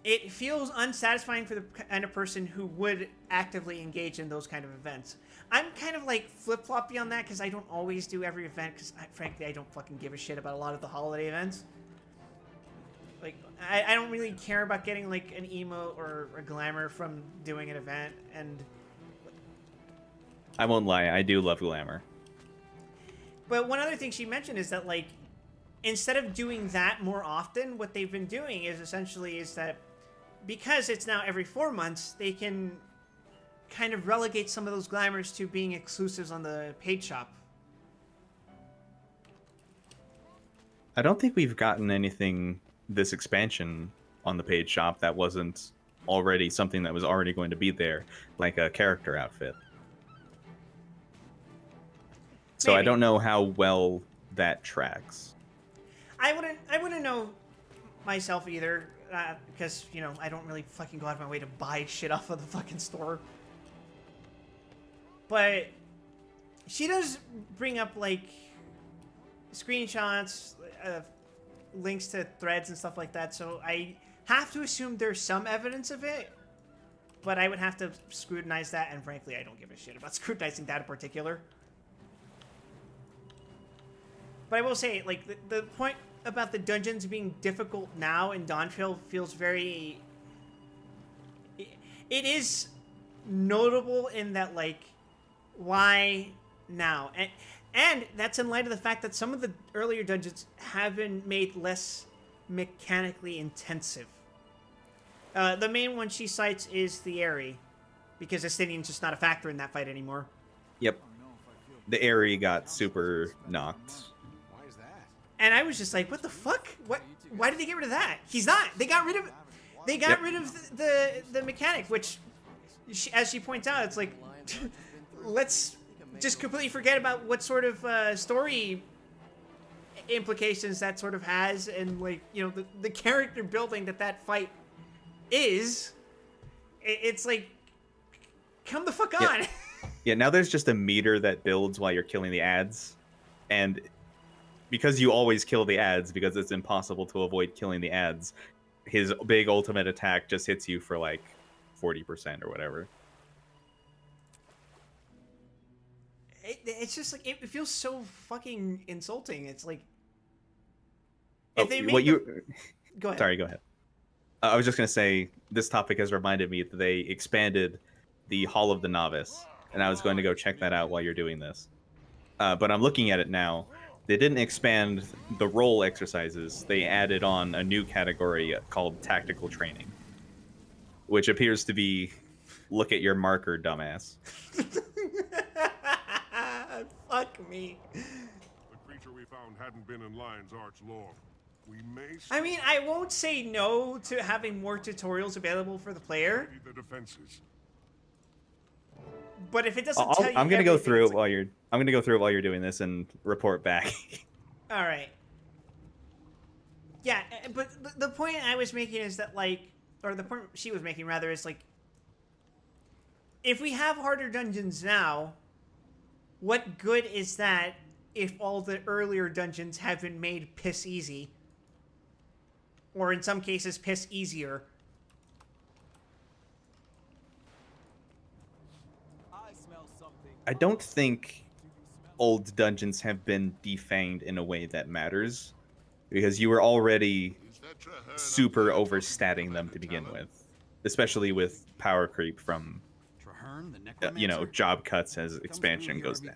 It feels unsatisfying for the kind of person who would actively engage in those kind of events. I'm kind of like flip-floppy on that because I don't always do every event because, frankly, I don't fucking give a shit about a lot of the holiday events. Like, I don't really care about getting, like, an emote or a glamour from doing an event, and... I won't lie, I do love glamour. But one other thing she mentioned is that, like, instead of doing that more often, what they've been doing is essentially is that because it's now every 4 months, they can kind of relegate some of those glamours to being exclusives on the paid shop. I don't think we've gotten anything this expansion on the paid shop that wasn't already something that was already going to be there, like a character outfit. So I Maybe. don't know how well that tracks. I wouldn't know myself either, because, you know, I don't really fucking go out of my way to buy shit off of the fucking store. But she does bring up, like, screenshots, links to threads and stuff like that, so I have to assume there's some evidence of it, but I would have to scrutinize that, and frankly, I don't give a shit about scrutinizing that in particular. But I will say, like, the point about the dungeons being difficult now in Dawntrail feels very... It is notable in that, like, why now? And that's in light of the fact that some of the earlier dungeons have been made less mechanically intensive. The main one she cites is the Aerie, because Estinian's just not a factor in that fight anymore. Yep. The Aerie got super knocked. And I was just like, what the fuck? What? Why did they get rid of that? He's not. They got rid of... They got rid of the mechanic, which, as she points out, it's like... let's just completely forget about what sort of story implications that sort of has, and, like, you know, the character building that fight is. It's like, come the fuck on. Yeah. Yeah, now there's just a meter that builds while you're killing the ads, and because you always kill the ads because it's impossible to avoid killing the ads, his big ultimate attack just hits you for like 40% or whatever. It's just like, it feels so fucking insulting. It's like, Oh, if they what make you? go ahead. Sorry, go ahead. I was just gonna say this topic has reminded me that they expanded the Hall of the Novice, and I was going to go check that out while you're doing this. But I'm looking at it now. They didn't expand the role exercises. They added on a new category called tactical training, which appears to be look at your marker, dumbass. Fuck me. The creature we found hadn't been in Lion's Arch long. We may I mean, I won't say no to having more tutorials available for the player, study the defenses. but if it doesn't tell you I'm gonna go everything, through it's it while you're. I'm gonna go through it while you're doing this and report back. all right. Yeah, but the point I was making is that, like, or the point she was making rather is like, if we have harder dungeons now, what good is that if all the earlier dungeons have been made piss easy? Or in some cases, piss easier. I don't think old dungeons have been defanged in a way that matters, because you were already super overstatting them to begin with, especially with power creep from you know, job cuts as expansion goes down,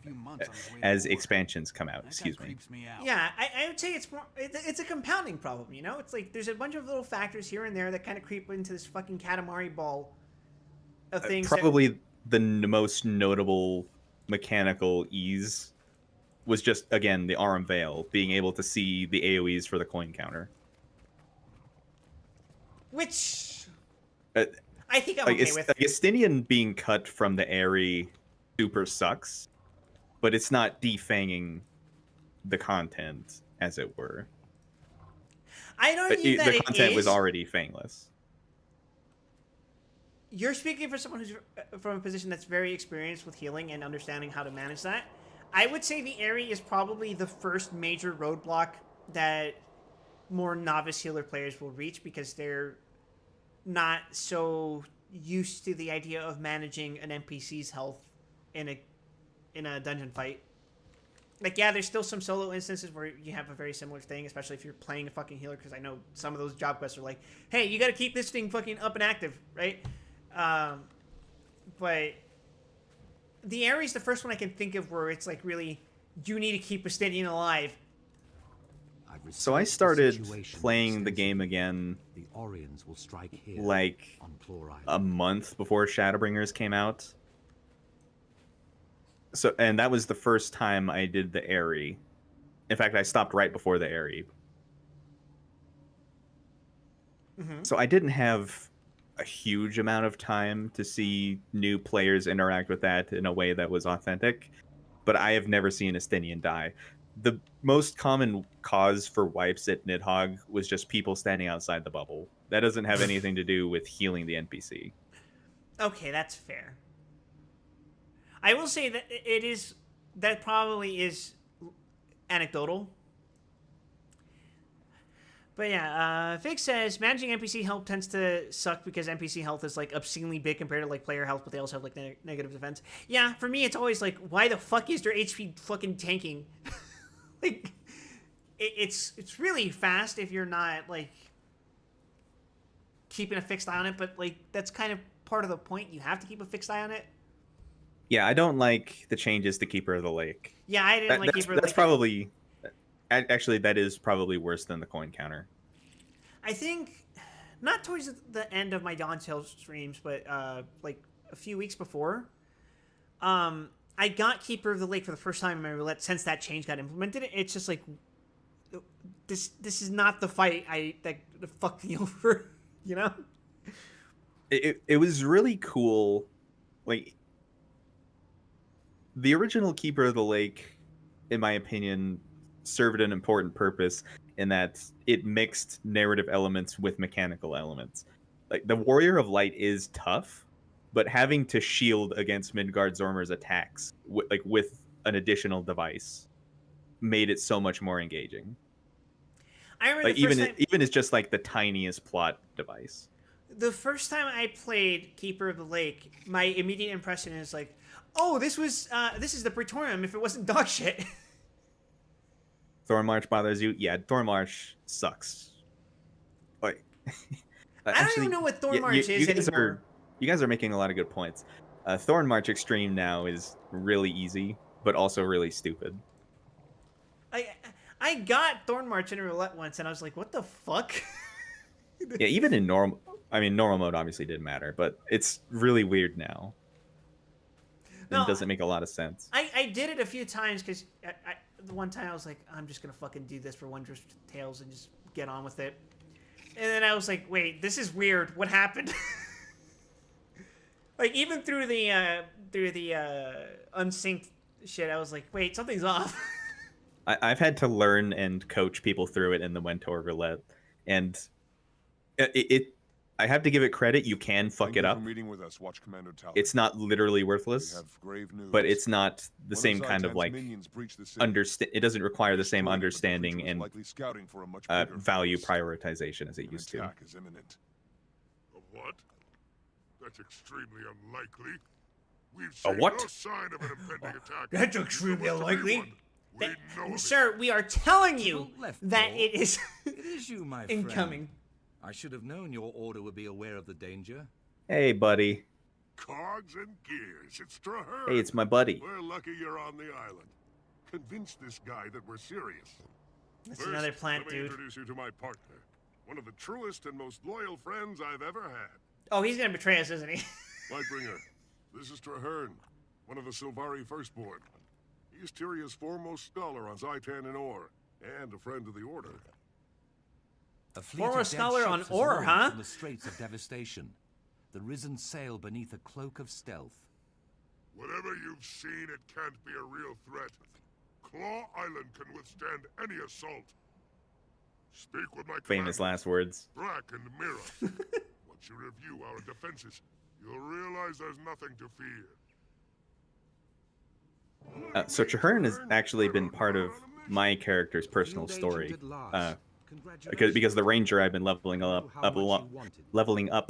as expansions come out. Excuse me. Yeah, I would say it's more. It's a compounding problem, you know. It's like there's a bunch of little factors here and there that kind of creep into this fucking Katamari ball of things. Probably the most notable mechanical ease was just, again, the Aurum Veil, being able to see the AoEs for the coin counter. Which I think I'm like, okay with. Estinian being cut from the Airy super sucks, but it's not defanging the content, as it were. I'd argue that the content was already fangless. You're speaking for someone who's from a position that's very experienced with healing and understanding how to manage that. I would say the Airy is probably the first major roadblock that more novice healer players will reach, because they're not so used to the idea of managing an NPC's health in a dungeon fight. Like, yeah, there's still some solo instances where you have a very similar thing, especially if you're playing a fucking healer, because I know some of those job quests are like, hey, you gotta keep this thing fucking up and active, right? But the Airy's the first one I can think of where it's like, really, you need to keep Estinian alive. So I started playing the game again the Orions will strike here like on Plor Island. a month before Shadowbringers came out. So, and that was the first time I did the Airy. In fact, I stopped right before the Airy. So I didn't have a huge amount of time to see new players interact with that in a way that was authentic, but I have never seen Estinian die. The most common cause for wipes at Nidhogg was just people standing outside the bubble. That doesn't have anything to do with healing the NPC. Okay, that's fair. I will say that that probably is anecdotal. But yeah, Fig says managing NPC health tends to suck because NPC health is like obscenely big compared to like player health, but they also have like negative defense. Yeah, for me it's always like, why the fuck is their HP fucking tanking? Like, it's really fast if you're not like keeping a fixed eye on it, but like that's kind of part of the point. You have to keep a fixed eye on it. Yeah, I don't like the changes to Keeper of the Lake. Yeah, I didn't like Keeper of the Lake. That's probably... Actually, that is probably worse than the coin counter. I think, not towards the end of my Dawn Tales streams, but like a few weeks before, I got Keeper of the Lake for the first time in my roulette since that change got implemented. It's just like, this is not the fight that fucked me over, you know? It was really cool. Like, the original Keeper of the Lake, in my opinion, served an important purpose in that it mixed narrative elements with mechanical elements. Like, the Warrior of Light is tough, but having to shield against Midgard Zormer's attacks with an additional device made it so much more engaging. I remember like, even as just like the tiniest plot device. The first time I played Keeper of the Lake, my immediate impression is like, oh, this is the Praetorium if it wasn't dog shit. Thornmarch bothers you? Yeah, Thornmarch sucks. Like, I don't even know what Thornmarch is anymore. You guys are making a lot of good points. Thornmarch Extreme now is really easy, but also really stupid. I got Thornmarch in a roulette once, and I was like, what the fuck? Yeah, even in normal mode obviously didn't matter, but it's really weird now. No, it doesn't make a lot of sense. I did it a few times because the one time I was like, I'm just going to fucking do this for Wondrous Tales and just get on with it. And then I was like, wait, this is weird. What happened? Like, even through the unsynced shit, I was like, wait, something's off. I've had to learn and coach people through it in the Wentor roulette, and I have to give it credit. You can fuck it up. Meeting with us. Watch Commando Tally. It's not literally worthless, but it's not the same kind of like it doesn't require the same understanding and value prioritization as it used to. Is imminent. A what? That's extremely unlikely. We've seen what? no sign of an impending attack. That's If extremely there was to be unlikely. one, we know of it. Sir, we are telling you Tybalt left that door. it is It is you, my friend. incoming. I should have known your order would be aware of the danger. Hey, buddy. Cogs and gears. It's Traherne. Hey, it's my buddy. We're lucky you're on the island. Convince this guy that we're serious. That's First, another plant, let me dude. introduce you to my partner. One of the truest and most loyal friends I've ever had. Oh, he's gonna betray us, isn't he? Lightbringer, this is Traherne, one of the Sylvari Firstborn. He's Tyria's foremost scholar on Zaitan and Or, and a friend of the Order. A fleet Former of dead scholar on ships has Ore, launched huh? From the Straits of Devastation. The risen sail beneath a cloak of stealth. Whatever you've seen, it can't be a real threat. Claw Island can withstand any assault. Speak with my Famous commanders, last words. Brack and Mira. Once you review our defenses, you'll realize there's nothing to fear. So Traherne has actually been part of my character's personal story. Because the ranger I've been leveling up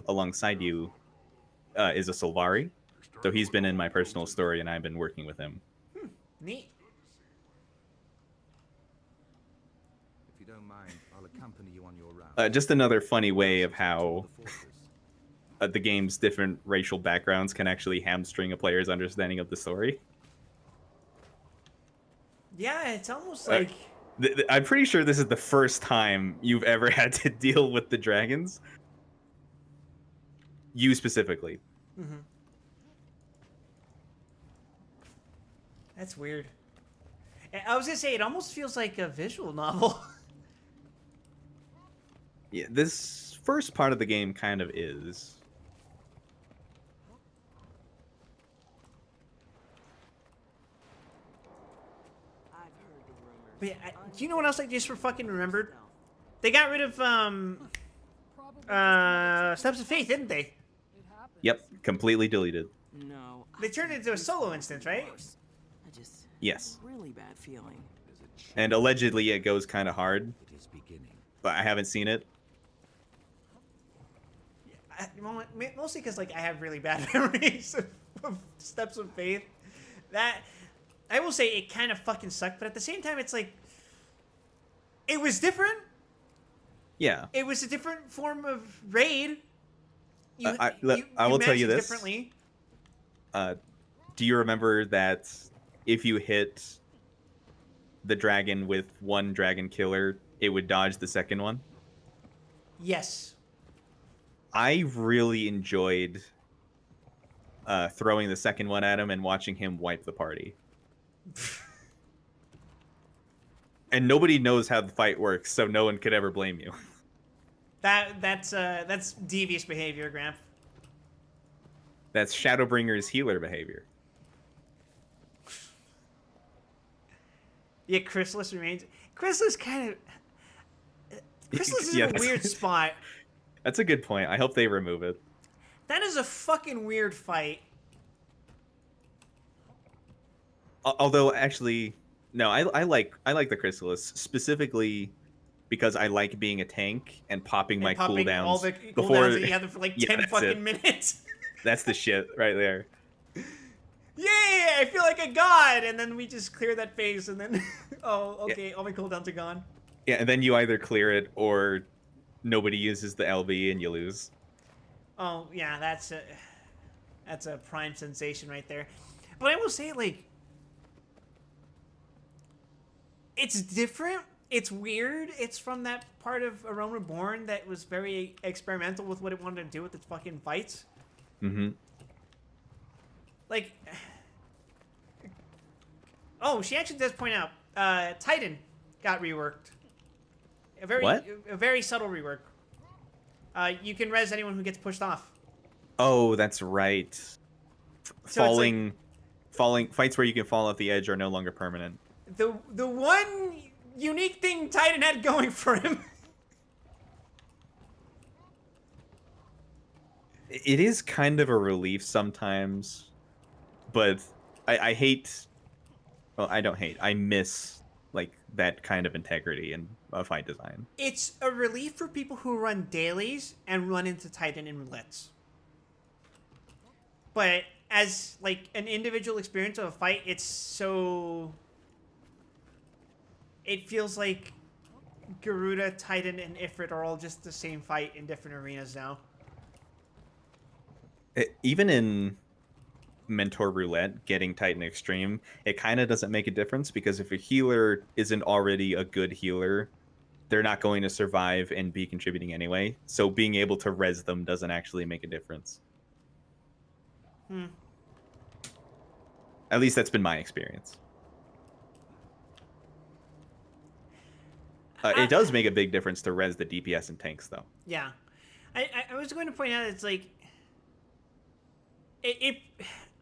alongside you is a Sylvari. So he's been in my personal story, and I've been working with him. Neat. If you don't mind, I'll accompany you on your route. Just another funny way of how the game's different racial backgrounds can actually hamstring a player's understanding of the story. Yeah, it's almost like I'm pretty sure this is the first time you've ever had to deal with the dragons. You specifically. mm-hmm. That's weird. I was gonna say it almost feels like a visual novel. Yeah, this first part of the game kind of is. But yeah, do you know what else I just fucking remembered? They got rid of Steps of Faith, didn't they? Yep, completely deleted. No. They turned it into a solo instance, right? I just Yes. really bad feeling. And allegedly it goes kind of hard, It is beginning. but I haven't seen it. Mostly because like I have really bad memories of Steps of Faith. That I will say it kind of fucking sucked, but at the same time it's like it was different. Yeah. It was a different form of raid. I will tell you managed it this. differently. Do you remember that if you hit the dragon with one dragon killer, it would dodge the second one? Yes. I really enjoyed throwing the second one at him and watching him wipe the party. And nobody knows how the fight works, so no one could ever blame you. That's devious behavior, Gramp. That's Shadowbringer's healer behavior. Yeah, Chrysalis remains. Chrysalis kind of. Chrysalis is Yeah, in a that's- weird spot. That's a good point. I hope they remove it. That is a fucking weird fight. Although, actually, no, I like the Chrysalis specifically because I like being a tank and popping my Popping cooldowns all the before. cooldowns that you have for like Yeah, 10 that's fucking it. minutes. That's the shit right there. Yay! I feel like a god, and then we just clear that phase, and then oh, okay, all my cooldowns are gone. Yeah, and then you either clear it or nobody uses the LB and you lose. Oh yeah, that's a prime sensation right there. But I will say, like, it's different. It's weird. It's from that part of A Realm Reborn that was very experimental with what it wanted to do with its fucking fights. Mm-hmm. Like, oh, she actually does point out, Titan got reworked. A very subtle rework. You can res anyone who gets pushed off. Oh, that's right. So Falling fights where you can fall off the edge are no longer permanent. The one unique thing Titan had going for him. It is kind of a relief sometimes, but I hate. Well, I don't hate. I miss like that kind of integrity in fight design. It's a relief for people who run dailies and run into Titan in roulettes. But as like an individual experience of a fight, it's so. It feels like Garuda, Titan, and Ifrit are all just the same fight in different arenas now. Even in Mentor Roulette, getting Titan Extreme, it kind of doesn't make a difference because if a healer isn't already a good healer, they're not going to survive and be contributing anyway. So being able to res them doesn't actually make a difference. At least that's been my experience. It does make a big difference to res the DPS and tanks, though. Yeah. I was going to point out it's like...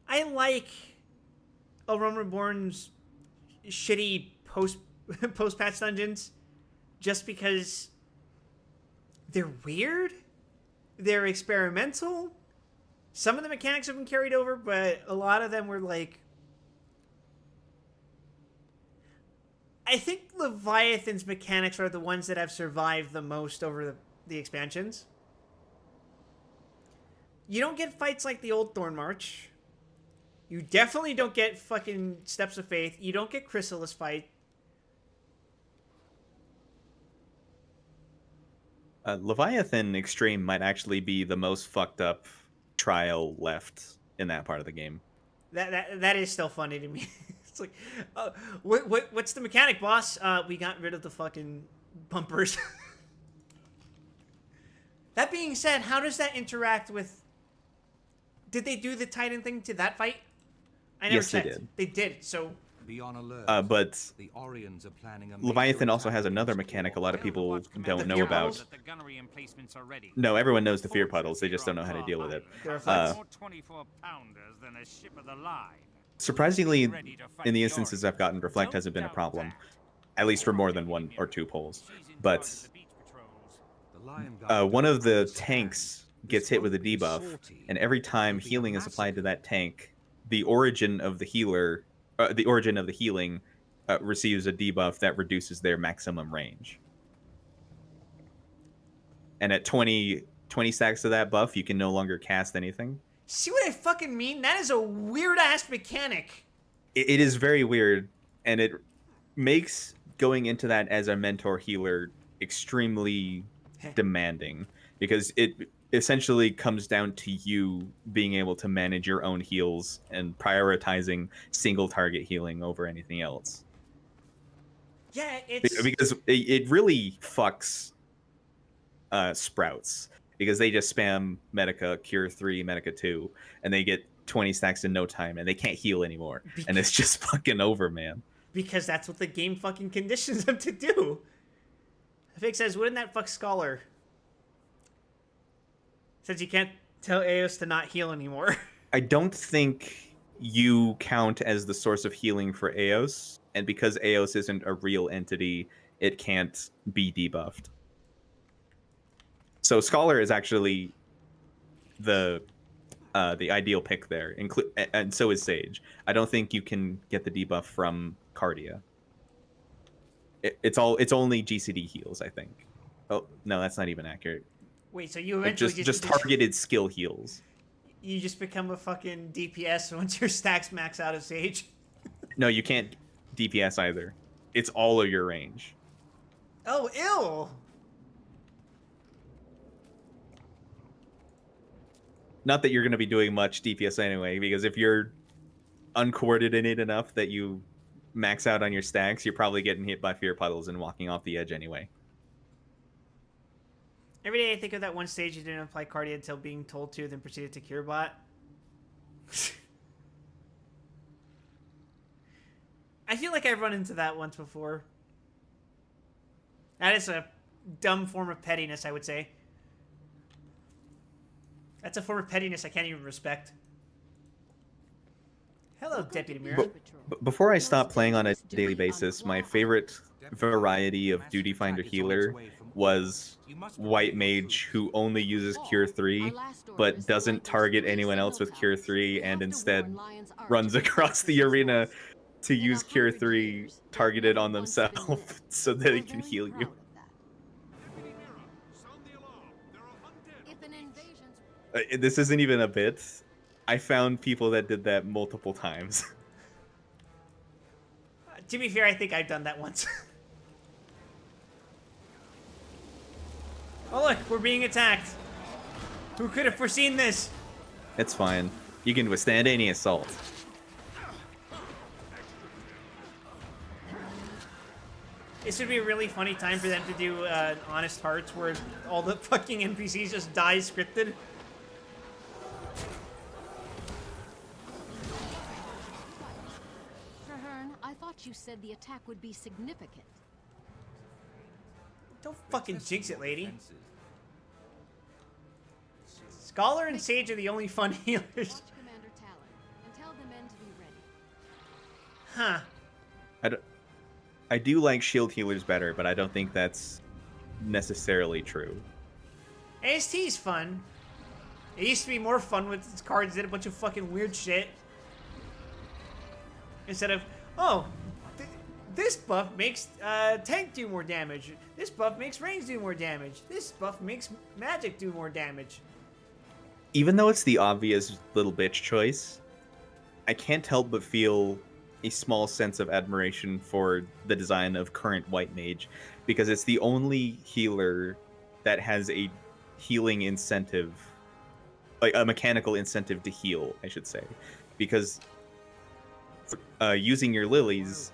I like A Realm Reborn's shitty post-patch dungeons just because they're weird, they're experimental. Some of the mechanics have been carried over, but a lot of them were like... I think Leviathan's mechanics are the ones that have survived the most over the expansions. You don't get fights like the old Thorn March. You definitely don't get fucking Steps of Faith. You don't get Chrysalis fight. Leviathan Extreme might actually be the most fucked up trial left in that part of the game. That is still funny to me. It's like, what's the mechanic, boss? We got rid of the fucking bumpers. That being said, how does that interact with... Did they do the Titan thing to that fight? I never Yes, checked. they did. They did, so... Be on alert. But the Orions are planning a Leviathan also has another mechanic a lot of people don't know about. The gunnery emplacements are ready. No, everyone knows the fear puddles. They just don't know how to deal with it. More 24-pounders than a ship of the line. Surprisingly, in the instances I've gotten, Reflect hasn't been a problem. At least for more than 1 or 2 pulls. But one of the tanks gets hit with a debuff, and every time healing is applied to that tank, the origin of the healer... the origin of the healing receives a debuff that reduces their maximum range. And at 20 stacks of that buff, you can no longer cast anything. See what I fucking mean? That is a weird-ass mechanic. It is very weird, and it makes going into that as a mentor healer extremely demanding, because it essentially comes down to you being able to manage your own heals and prioritizing single target healing over anything else. Yeah, it's... Because it really fucks Sprouts, because they just spam Medica, Cure 3, Medica 2, and they get 20 stacks in no time, and they can't heal anymore. And it's just fucking over, man. Because that's what the game fucking conditions them to do. Fig says, wouldn't that fuck Scholar? Says you can't tell Eos to not heal anymore. I don't think you count as the source of healing for Eos, and because Eos isn't a real entity, it can't be debuffed. So Scholar is actually the ideal pick there, and so is Sage. I don't think you can get the debuff from Cardia. It's only GCD heals, I think. Oh no, that's not even accurate. Wait, so you eventually just targeted skill heals. You just become a fucking DPS once your stacks max out of Sage? No, you can't DPS either. It's all of your range. Oh, ill! Not that you're going to be doing much DPS anyway, because if you're uncoordinated enough that you max out on your stacks, you're probably getting hit by fear puddles and walking off the edge anyway. Every day I think of that one stage you didn't apply Cardia until being told to, then proceeded to cure bot. I feel like I've run into that once before. That is a dumb form of pettiness, I would say. That's a form of pettiness I can't even respect. Hello, Deputy Mira. Before I stop playing on a daily basis, my favorite variety of Duty Finder healer was White Mage, who only uses Cure 3, but doesn't target anyone else with Cure 3, and instead runs across the arena to use Cure 3 targeted on themselves so that it can heal you. This isn't even a bit. I found people that did that multiple times. To be fair, I think I've done that once. Oh look, we're being attacked. Who could have foreseen this? It's fine. You can withstand any assault. This would be a really funny time for them to do Honest Hearts, where all the fucking NPCs just die scripted. Traherne, I thought you said the attack would be significant. Don't fucking jinx it, lady. Scholar and Sage are the only fun healers. Watch Commander Talon and tell the men to be ready. Huh. I do like shield healers better, but I don't think that's necessarily true. AST's fun. It used to be more fun with its cards that did a bunch of fucking weird shit. Instead of, oh, this buff makes tank do more damage. This buff makes range do more damage. This buff makes magic do more damage. Even though it's the obvious little bitch choice, I can't help but feel a small sense of admiration for the design of current White Mage, because it's the only healer that has a healing incentive, like a mechanical incentive to heal, I should say, because using your lilies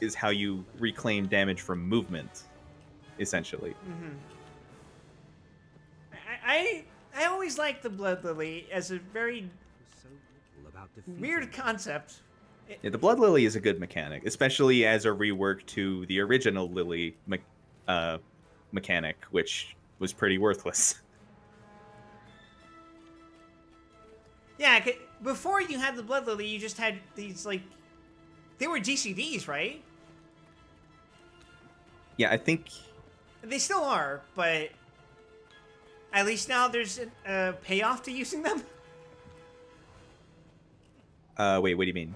is how you reclaim damage from movement, essentially. Mm-hmm. I always liked the Blood Lily as a very weird concept. Yeah, the Blood Lily is a good mechanic, especially as a rework to the original Lily mechanic, which was pretty worthless. Yeah, before you had the Blood Lily, you just had these, like, they were GCDs, right? Yeah, I think They still are, but at least now there's a payoff to using them. Wait, what do you mean?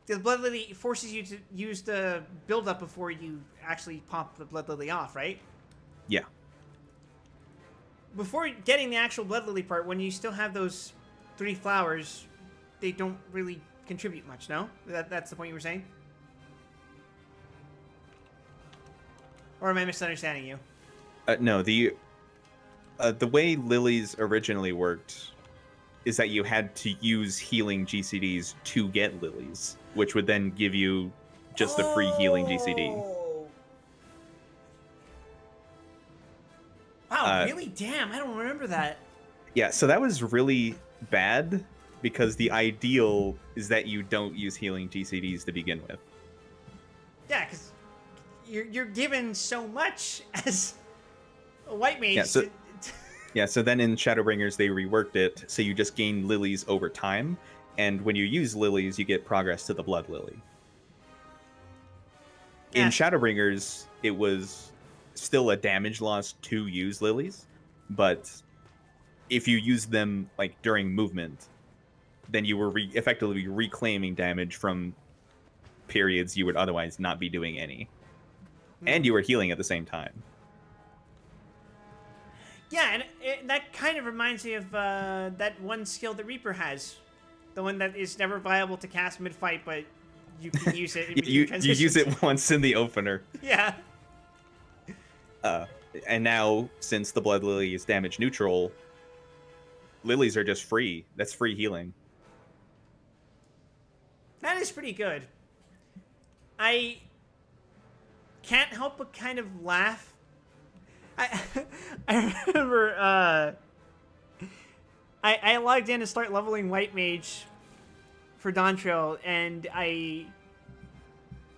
The Blood Lily forces you to use the build-up before you actually pop the Blood Lily off, right? Yeah. Before getting the actual Blood Lily part, when you still have those 3 flowers, they don't really contribute much, no? That's the point you were saying? Or am I misunderstanding you? No, the way lilies originally worked is that you had to use healing GCDs to get lilies, which would then give you just the free healing GCD. Wow, really? Damn, I don't remember that. Yeah, so that was really bad because the ideal is that you don't use healing GCDs to begin with. Yeah, because you're given so much as a White Mage. Yeah, so then in Shadowbringers they reworked it so you just gain lilies over time, and when you use lilies you get progress to the Blood Lily. In Shadowbringers it was still a damage loss to use lilies, but if you use them like during movement, then you were effectively reclaiming damage from periods you would otherwise not be doing any. And you were healing at the same time. Yeah, and that kind of reminds me of that one skill that Reaper has. The one that is never viable to cast mid-fight, but you can use it in between you transitions. use it once in the opener. Yeah. And now, since the Blood Lily is damage neutral, lilies are just free. That's free healing. That is pretty good. I can't help but kind of laugh. I remember I logged in to start leveling White Mage for Dawntrail, and I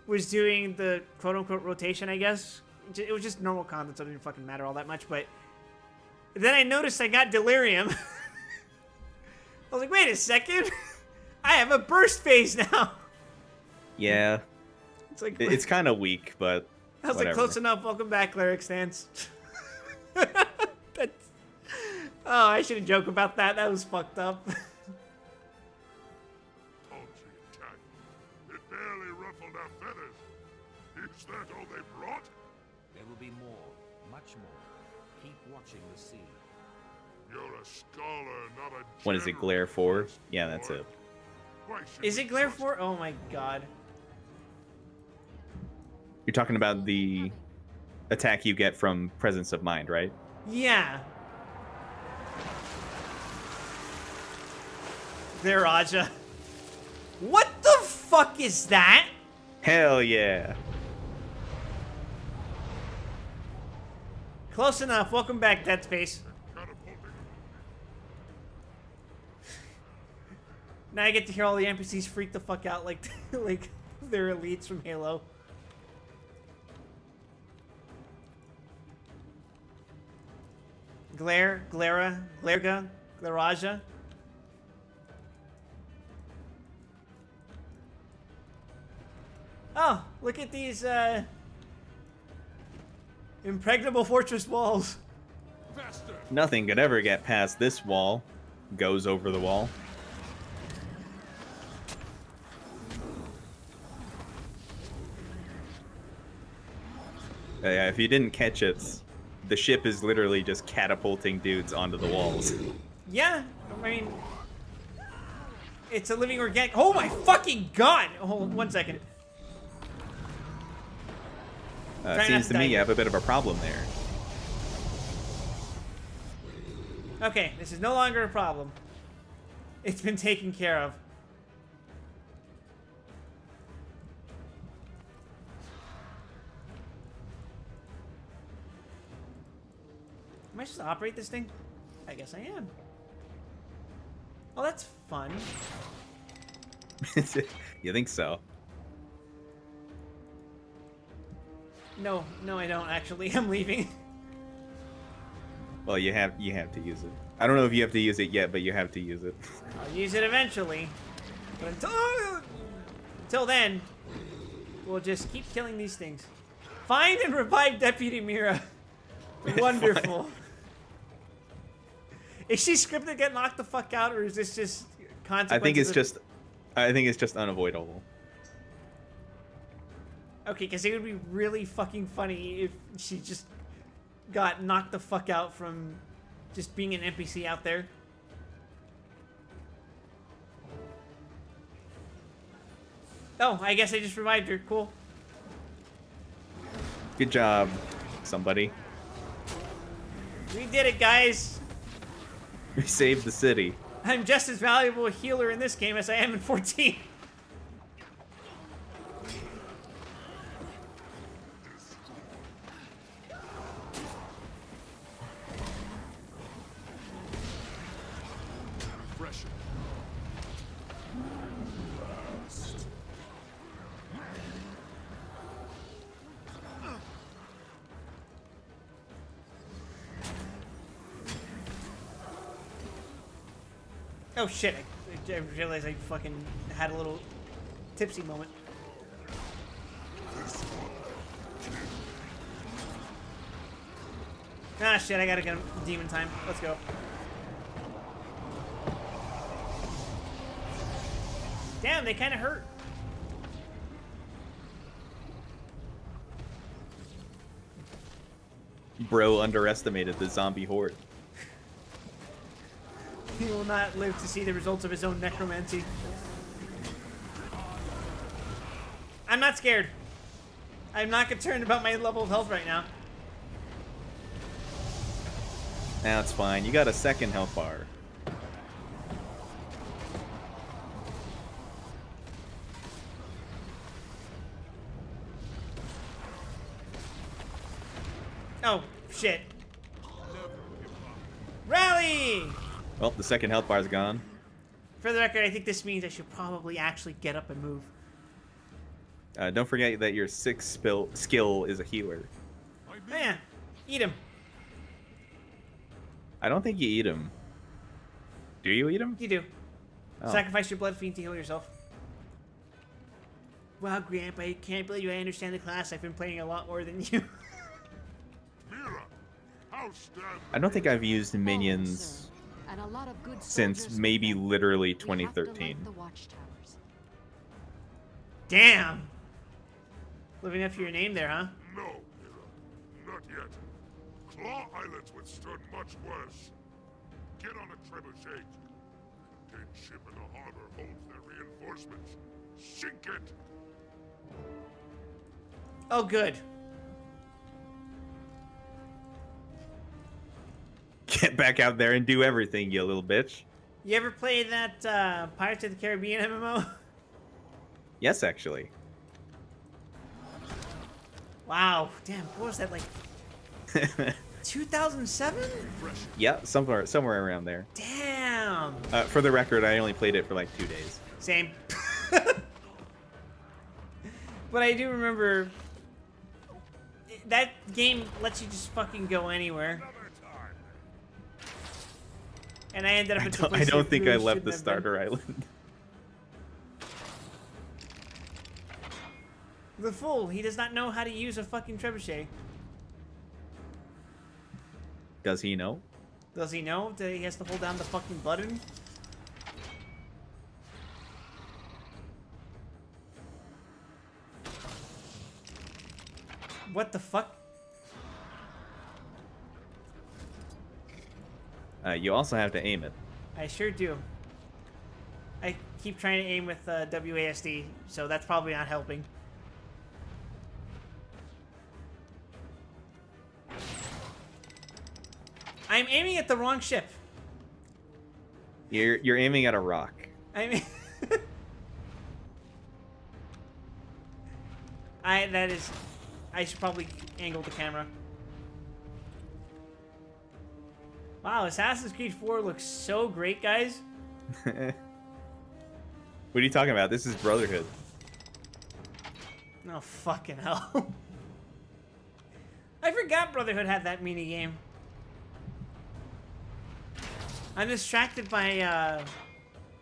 was doing the quote-unquote rotation, I guess. It was just normal content, so it didn't fucking matter all that much, but then I noticed I got Delirium. I was like, wait a second. I have a burst phase now. Yeah. It's like it's kind of weak, but I was whatever. like, close enough. Welcome back, Cleric Stance. Oh, I shouldn't joke about that. That was fucked up. Paltry attack. It barely ruffled our feathers. Is that all they brought? There will be more, much more. Keep watching the sea. You're a scholar, not a What is it, general, Glare 4? first Yeah, that's boy. it. Why should Is we it Glare trust 4? Oh my god. You're talking about the attack you get from Presence of Mind, right? Yeah. There, Raja. What the fuck is that? Hell yeah. Close enough. Welcome back, Dead Space. Now I get to hear all the NPCs freak the fuck out like like they're elites from Halo. Glare, Glera, Glarga, Glaraja. Oh, look at these impregnable fortress walls. Nothing could ever get past this wall. Goes over the wall. Yeah, if you didn't catch it, the ship is literally just catapulting dudes onto the walls. Yeah, I mean, it's a living organic. Oh my fucking god! Hold on 1 second. Try not Seems to die me you here. have a bit of a problem there. Okay, this is no longer a problem. It's been taken care of. Am I supposed to operate this thing? I guess I am. Oh, that's fun. You think so? No, no, I don't actually. I'm leaving. Well, you have to use it. I don't know if you have to use it yet, but you have to use it. I'll use it eventually. But until then, we'll just keep killing these things. Find and revive Deputy Mira. Wonderful. Is she scripted to get knocked the fuck out, or is this just consequences? I think it's just unavoidable. Okay, because it would be really fucking funny if she just got knocked the fuck out from just being an NPC out there. Oh, I guess I just revived her. Cool. Good job, somebody. We did it, guys. We saved the city. I'm just as valuable a healer in this game as I am in 14. Oh shit, I realized I fucking had a little tipsy moment. Ah shit, I gotta get him demon time. Let's go. Damn, they kinda hurt. Bro underestimated the zombie horde. He will not live to see the results of his own necromancy. I'm not scared. I'm not concerned about my level of health right now. Now it's fine. You got a second health bar. Oh, shit. Rally! Well, the second health bar's gone. For the record, I think this means I should probably actually get up and move. Don't forget that your sixth skill is a healer. Oh, yeah, eat him. I don't think you eat him. Do you eat him? You do. Oh. Sacrifice your blood fiend to heal yourself. Wow, Grandpa, I can't believe I understand the class. I've been playing a lot more than you. Mira, outstanding. I don't think I've used minions And a lot of good since soldiers maybe with them. literally We have to light 2013. the watchtowers. Damn. Living up to your name there, huh? No, Mira, not yet. Claw Islet withstood much worse. Get on a trebuchet. Dead ship in the harbor holds their reinforcements. Sink it! Oh, good. Get back out there and do everything, you little bitch. You ever play that Pirates of the Caribbean MMO? Yes, actually. Wow. Damn, what was that, like 2007? Yeah, somewhere around there. Damn. For the record, I only played it for like 2 days. Same. But I do remember that game lets you just fucking go anywhere. And I ended up at the place I don't that think really I left shouldn't the have been. starter island. The fool, he does not know how to use a fucking trebuchet. Does he know? Does he know that he has to hold down the fucking button? What the fuck? You also have to aim it. I sure do. I keep trying to aim with WASD, so that's probably not helping. I'm aiming at the wrong ship. You're aiming at a rock. I mean, I should probably angle the camera. Wow, Assassin's Creed 4 looks so great, guys. What are you talking about? This is Brotherhood. Oh, fucking hell. I forgot Brotherhood had that mini game. I'm distracted by,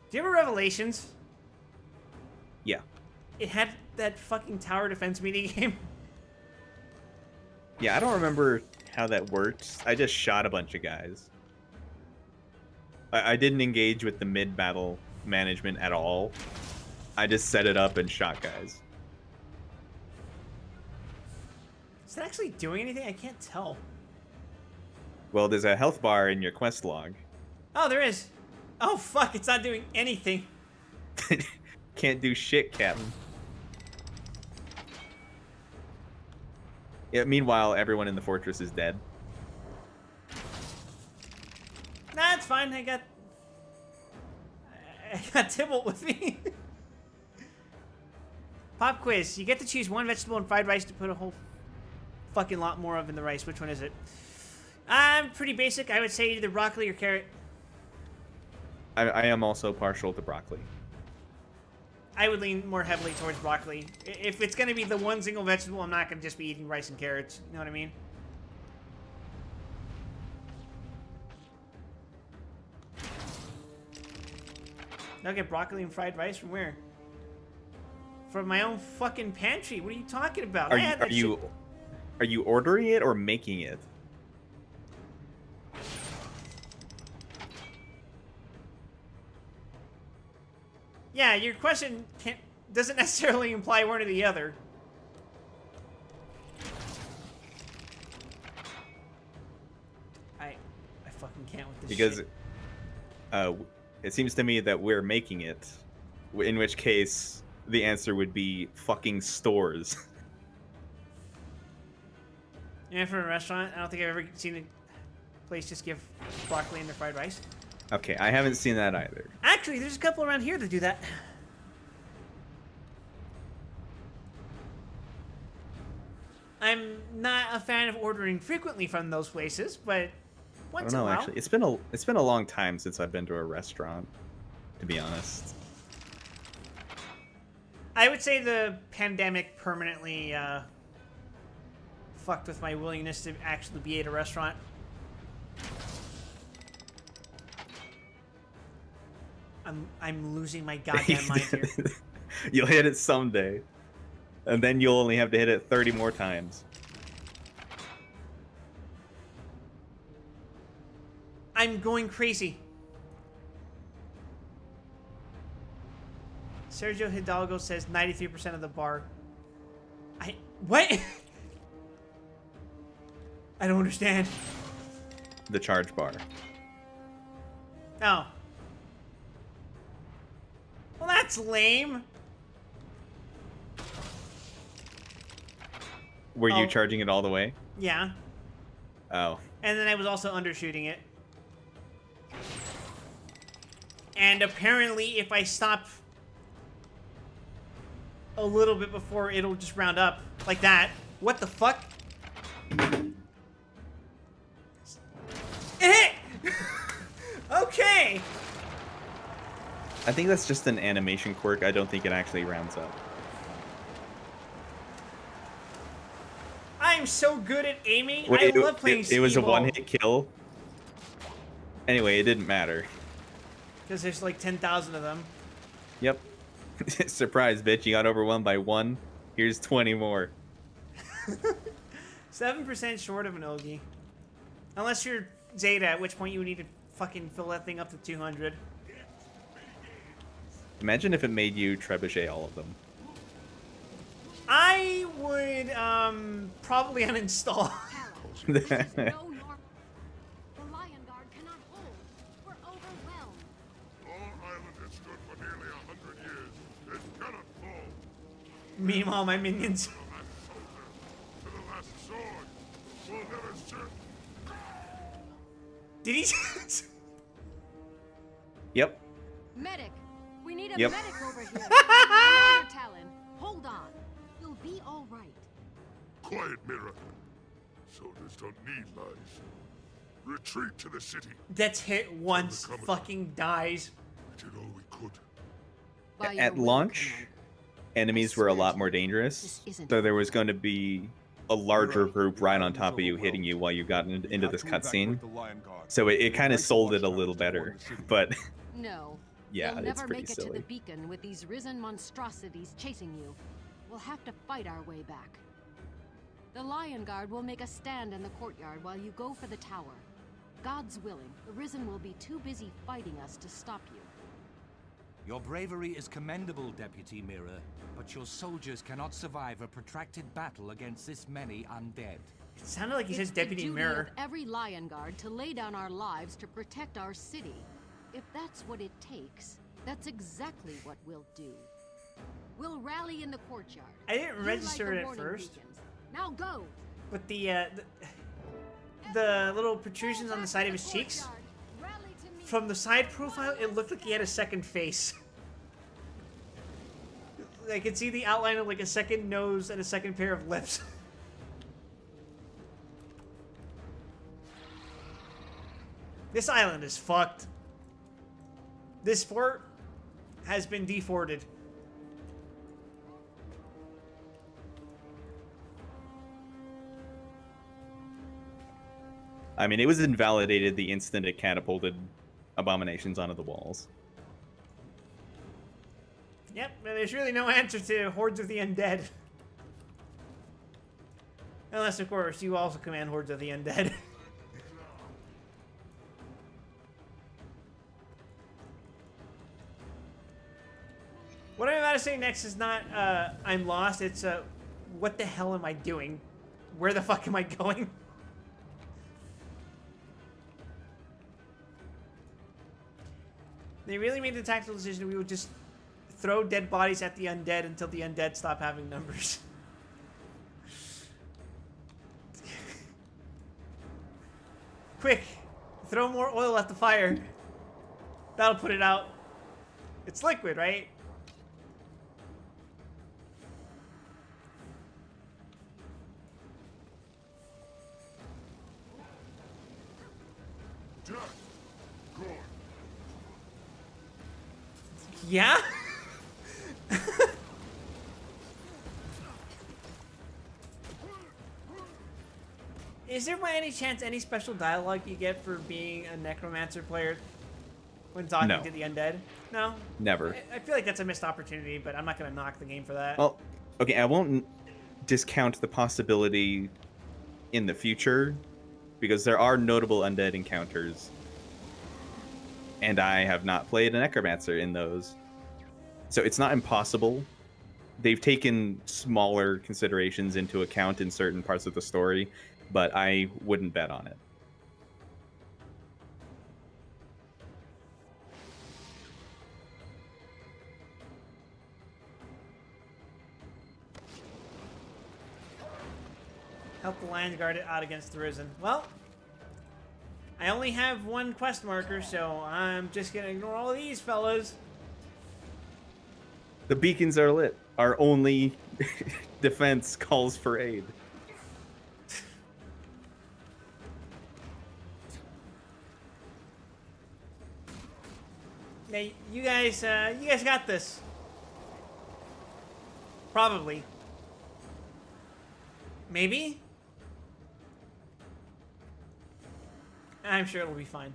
do you remember Revelations? Yeah. It had that fucking tower defense mini game. Yeah, I don't remember how that works. I just shot a bunch of guys. I didn't engage with the mid-battle management at all. I just set it up and shot guys. Is it actually doing anything? I can't tell. Well, there's a health bar in your quest log. Oh, there is. Oh, fuck, it's not doing anything. Can't do shit, Captain. Yeah, meanwhile, everyone in the fortress is dead. Nah, it's fine. I got Tybalt with me. Pop quiz. You get to choose one vegetable in fried rice to put a whole fucking lot more of in the rice. Which one is it? I'm pretty basic. I would say either broccoli or carrot. I am also partial to broccoli. I would lean more heavily towards broccoli. If it's going to be the one single vegetable, I'm not going to just be eating rice and carrots. You know what I mean? I'll get broccoli and fried rice from where? From my own fucking pantry. What are you talking about? Are you ordering it or making it? Yeah, your question doesn't necessarily imply one or the other. I fucking can't with this Because shit. It seems to me that we're making it, in which case the answer would be fucking stores. Yeah, from a restaurant, I don't think I've ever seen a place just give broccoli in their fried rice. Okay, I haven't seen that either. Actually, there's a couple around here that do that. I'm not a fan of ordering frequently from those places, but I once don't in a know, while. actually. It's been a long time since I've been to a restaurant, to be honest. I would say the pandemic permanently fucked with my willingness to actually be at a restaurant. I'm losing my goddamn mind here. You'll hit it someday, and then you'll only have to hit it 30 more times. I'm going crazy. Sergio Hidalgo says 93% of the bar. What? I don't understand. The charge bar. Oh. Well, that's lame. Were you Oh. charging it all the way? Yeah. Oh. And then I was also undershooting it. And apparently, if I stop a little bit before, it'll just round up like that. What the fuck? It hit! Okay. I think that's just an animation quirk. I don't think it actually rounds up. I'm so good at aiming. Wait, I love playing it was a skee-ball. one-hit kill. Anyway, it didn't matter. Because there's like 10,000 of them. Yep. Surprise, bitch. You got overwhelmed by one. Here's 20 more. 7% short of an Ogie. Unless you're Zeta, at which point you would need to fucking fill that thing up to 200. Imagine if it made you trebuchet all of them. I would, probably uninstall. No, Nor. The Lion Guard cannot hold. We're overwhelmed. Our island has stood for nearly 100 years. It cannot fall. Meanwhile, my minions. To the last sword. We'll never serve. Did he? Yep. Medic! We need a Yep. medic over here. Commander Talon, hold on. You'll be all right. Quiet, Mira. Soldiers don't need lies. Retreat to the city. That's hit once, fucking dies. We did all we could. By your At will, launch, Commander. enemies were a lot more dangerous. This isn't So there was going to be a larger group right on top of you hitting you while you got into this cutscene. So it kind of sold it a little better. But No. yeah, You'll it's never pretty make it silly. to the beacon with these risen monstrosities chasing you. We'll have to fight our way back. The Lion Guard will make a stand in the courtyard while you go for the tower. God's willing, the Risen will be too busy fighting us to stop you. Your bravery is commendable, Deputy Mira, but your soldiers cannot survive a protracted battle against this many undead. It sounded like he says It's the Deputy duty Mirror. of every Lion Guard to lay down our lives to protect our city. If that's what it takes, that's exactly what we'll do. We'll rally in the courtyard. I didn't You register light the it at warning first. beacons. Now go. But the little protrusions on the side of his cheeks, from the side profile, it looked like he had a second face. I could see the outline of like a second nose and a second pair of lips. This island is fucked. This fort has been deforted. I mean, it was invalidated the instant it catapulted abominations onto the walls. Yep, there's really no answer to Hordes of the Undead. Unless, of course, you also command Hordes of the Undead. What I'm about to say next is not, I'm lost, it's, what the hell am I doing? Where the fuck am I going? They really made the tactical decision we would just throw dead bodies at the undead until the undead stop having numbers. Quick! Throw more oil at the fire. That'll put it out. It's liquid, right? Death. Gore. Yeah? Is there by any chance any special dialogue you get for being a necromancer player when talking No. to the undead? No? Never. I feel like that's a missed opportunity, but I'm not going to knock the game for that. Well, okay, I won't discount the possibility in the future, because there are notable undead encounters, and I have not played a necromancer in those. So it's not impossible. They've taken smaller considerations into account in certain parts of the story, but I wouldn't bet on it. Help the Lions Guard out against the Risen. Well, I only have one quest marker, so I'm just gonna ignore all of these fellas. The beacons are lit. Our only defense calls for aid. Hey, you guys got this. Probably. Maybe? I'm sure it'll be fine.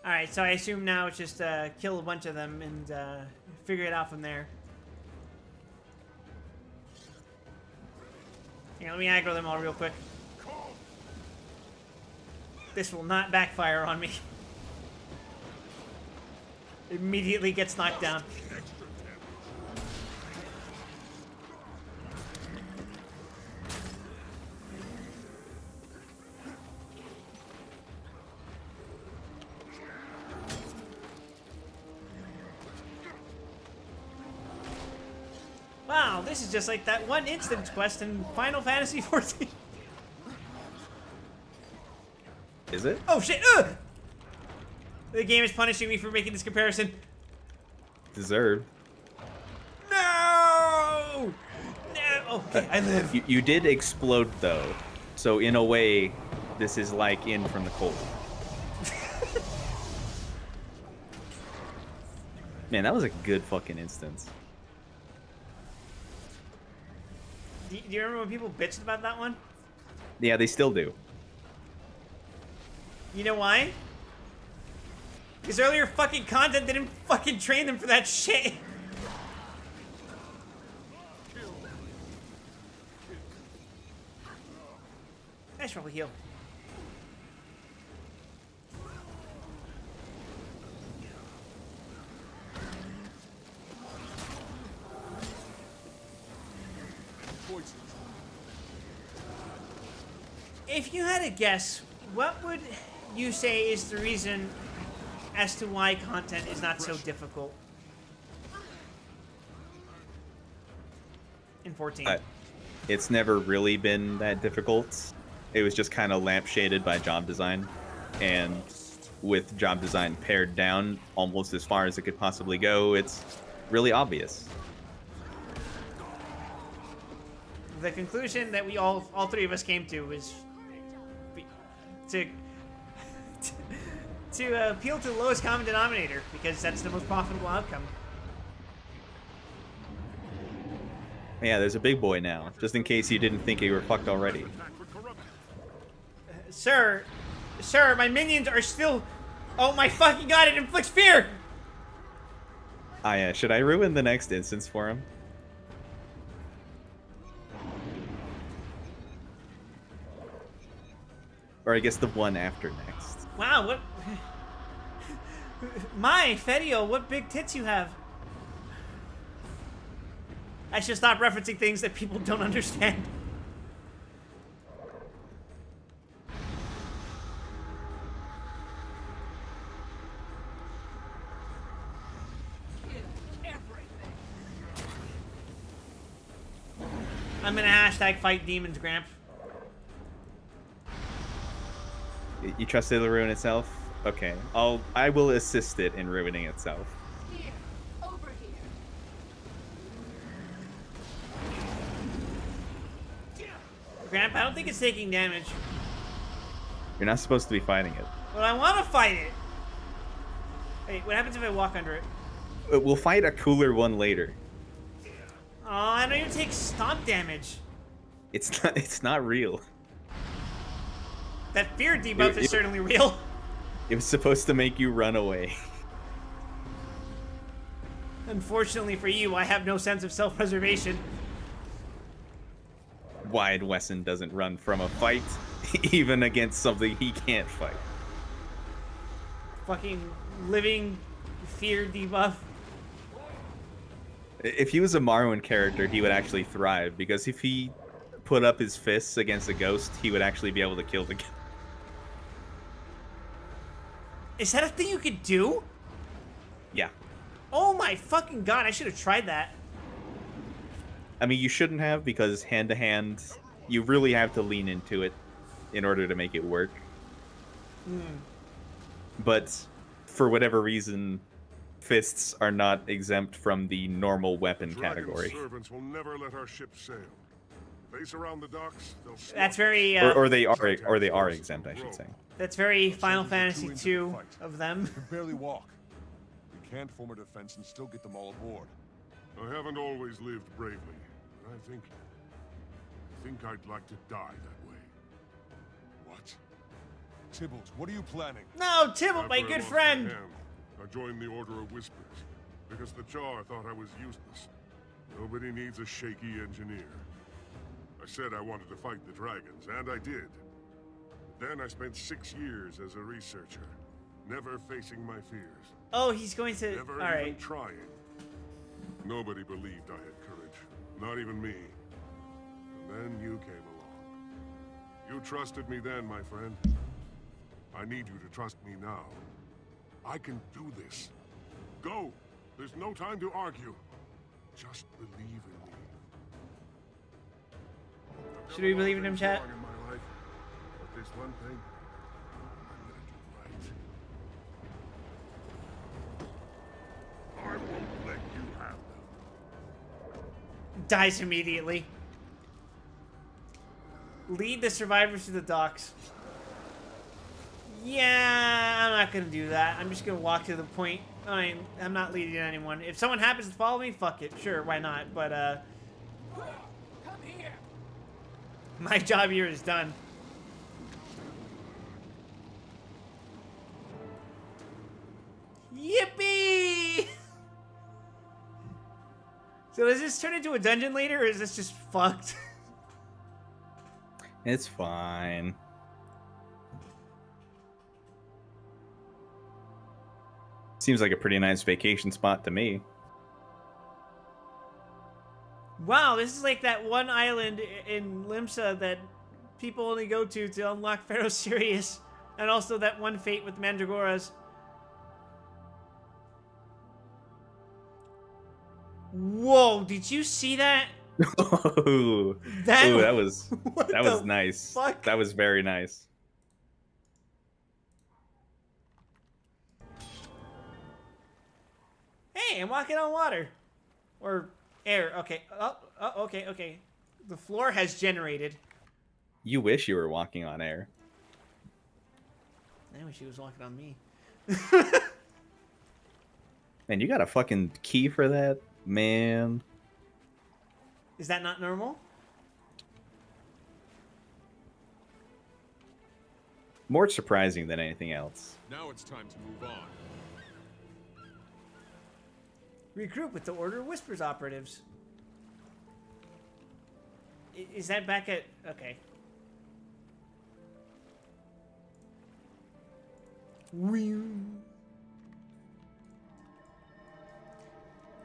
Alright, so I assume now it's just kill a bunch of them and figure it out from there. Here, let me aggro them all real quick. This will not backfire on me. Immediately gets knocked down. Wow, this is just like that one instance quest in Final Fantasy XIV. Is it? Oh shit! Ugh! The game is punishing me for making this comparison. Deserved. No! No! Okay, I live. You did explode though, so in a way, this is like in from the cold. Man, that was a good fucking instance. Do you remember when people bitched about that one? Yeah, they still do. You know why? Because earlier fucking content didn't fucking train them for that shit. I should probably heal. If you had to guess, what would you say is the reason as to why content is not so difficult in 14? It's never really been that difficult. It was just kind of lampshaded by job design, and with job design pared down almost as far as it could possibly go, it's really obvious. The conclusion that we all three of us came to was to appeal to the lowest common denominator, because that's the most profitable outcome. Yeah, there's a big boy now, just in case you didn't think you were fucked already. Sir, my minions are still... Oh my fucking god, it inflicts fear! Ah, yeah, should I ruin the next instance for him? Or I guess the one after next. Wow, what... My, Fedio, what big tits you have. I should stop referencing things that people don't understand. I'm gonna hashtag fight demons, Gramp. You trust it'll ruin itself? Okay, I will assist it in ruining itself. Here, over here. Gramp, I don't think it's taking damage. You're not supposed to be fighting it. But I want to fight it. Hey, what happens if I walk under it? We'll fight a cooler one later. Oh, I don't even take stomp damage. It's not real. That fear debuff is certainly real. It was supposed to make you run away. Unfortunately for you, I have no sense of self-preservation. Wyatt Wesson doesn't run from a fight, even against something he can't fight. Fucking living fear debuff. If he was a Morrowind character, he would actually thrive, because if he put up his fists against a ghost, he would actually be able to kill the ghost. Is that a thing you could do? Yeah. Oh my fucking god, I should have tried that. I mean, you shouldn't have, because hand to hand, you really have to lean into it in order to make it work. But for whatever reason, fists are not exempt from the normal weapon category. Dragon's servants will never let our ship sail. Face around the docks, they'll That's very. Or they are exempt, I should say. That's very Final Fantasy II of them. You can barely walk. We can't form a defense and still get them all aboard. I haven't always lived bravely, but I think I'd like to die that way. What? Tybalt, what are you planning? No, Tybalt, my After I good lost friend. hand, I joined the Order of Whispers because the Jar thought I was useless. Nobody needs a shaky engineer. I said I wanted to fight the dragons, and I did. Then I spent 6 years as a researcher, never facing my fears. Oh, he's going to. Never All even right. trying. Nobody believed I had courage, not even me. And then you came along. You trusted me then, my friend. I need you to trust me now. I can do this. Go! There's no time to argue. Just believe in me. Should we believe in him, chat? Wrong in my life, but this one thing, I'm gonna do right. I won't let you have them. Dies immediately. Lead the survivors to the docks. Yeah, I'm not gonna do that. I'm just gonna walk to the point. I'm not leading anyone. If someone happens to follow me, fuck it. Sure, why not? But Come here. my job here is done. Yippee! So does this turn into a dungeon later, or is this just fucked? It's fine. Seems like a pretty nice vacation spot to me. Wow, this is like that one island in Limsa that people only go to unlock Pharaoh Sirius, and also that one fate with Mandragoras. Whoa, did you see that? Oh, that was nice. Fuck? That was very nice. Hey, I'm walking on water. Or air. Okay. Oh, okay. The floor has generated. You wish you were walking on air. I wish he was walking on me. Man, you got a fucking key for that? Man. Is that not normal? More surprising than anything else. Now it's time to move on. Regroup with the Order of Whispers operatives. Is that back at... Okay.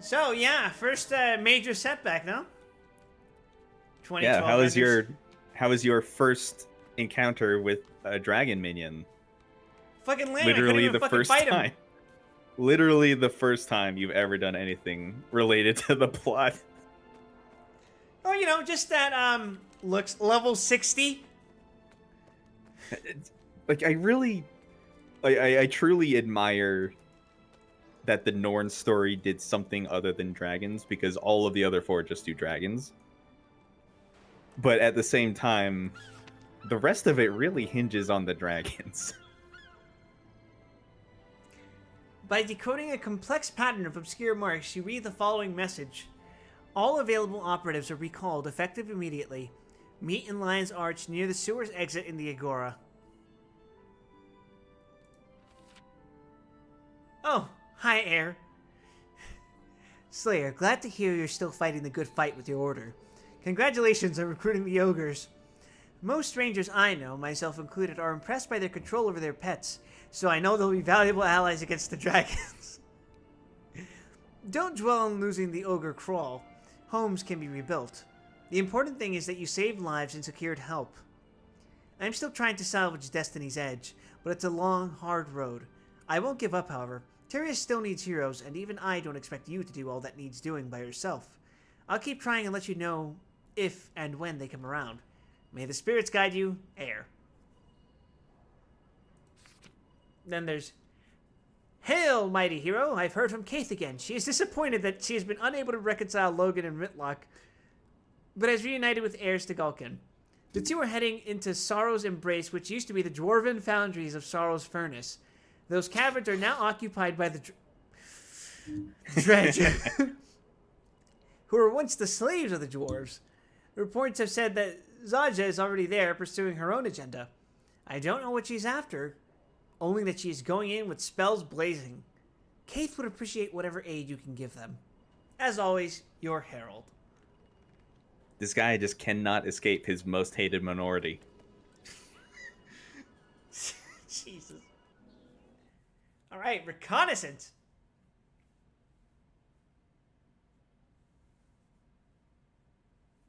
So, yeah, first major setback, no? 2012 Yeah, vendors. how was your first encounter with a dragon minion? Fucking lame. I couldn't Literally even the fucking first fight him. time. Literally the first time you've ever done anything related to the plot. Oh, you know, just that, looks level 60. Like, I truly admire that the Norn story did something other than dragons, because all of the other four just do dragons. But at the same time, the rest of it really hinges on the dragons. By decoding a complex pattern of obscure marks, you read the following message. All available operatives are recalled, effective immediately. Meet in Lion's Arch near the sewers exit in the Agora. Oh, hi, Air. Slayer, glad to hear you're still fighting the good fight with your order. Congratulations on recruiting the ogres. Most strangers I know, myself included, are impressed by their control over their pets, so I know they'll be valuable allies against the dragons. Don't dwell on losing the ogre crawl. Homes can be rebuilt. The important thing is that you saved lives and secured help. I'm still trying to salvage Destiny's Edge, but it's a long, hard road. I won't give up, however. Tyrius still needs heroes, and even I don't expect you to do all that needs doing by yourself. I'll keep trying and let you know if and when they come around. May the spirits guide you, Air. Then there's... Hail, mighty hero! I've heard from Kaith again. She is disappointed that she has been unable to reconcile Logan and Ritlock, but has reunited with Air Stegulkin. The two are heading into Sorrow's Embrace, which used to be the dwarven foundries of Sorrow's Furnace. Those caverns are now occupied by the Dredge, who were once the slaves of the dwarves. Reports have said that Zaja is already there, pursuing her own agenda. I don't know what she's after, only that she is going in with spells blazing. Kaith would appreciate whatever aid you can give them. As always, your Herald. This guy just cannot escape his most hated minority. Jesus. All right, reconnaissance.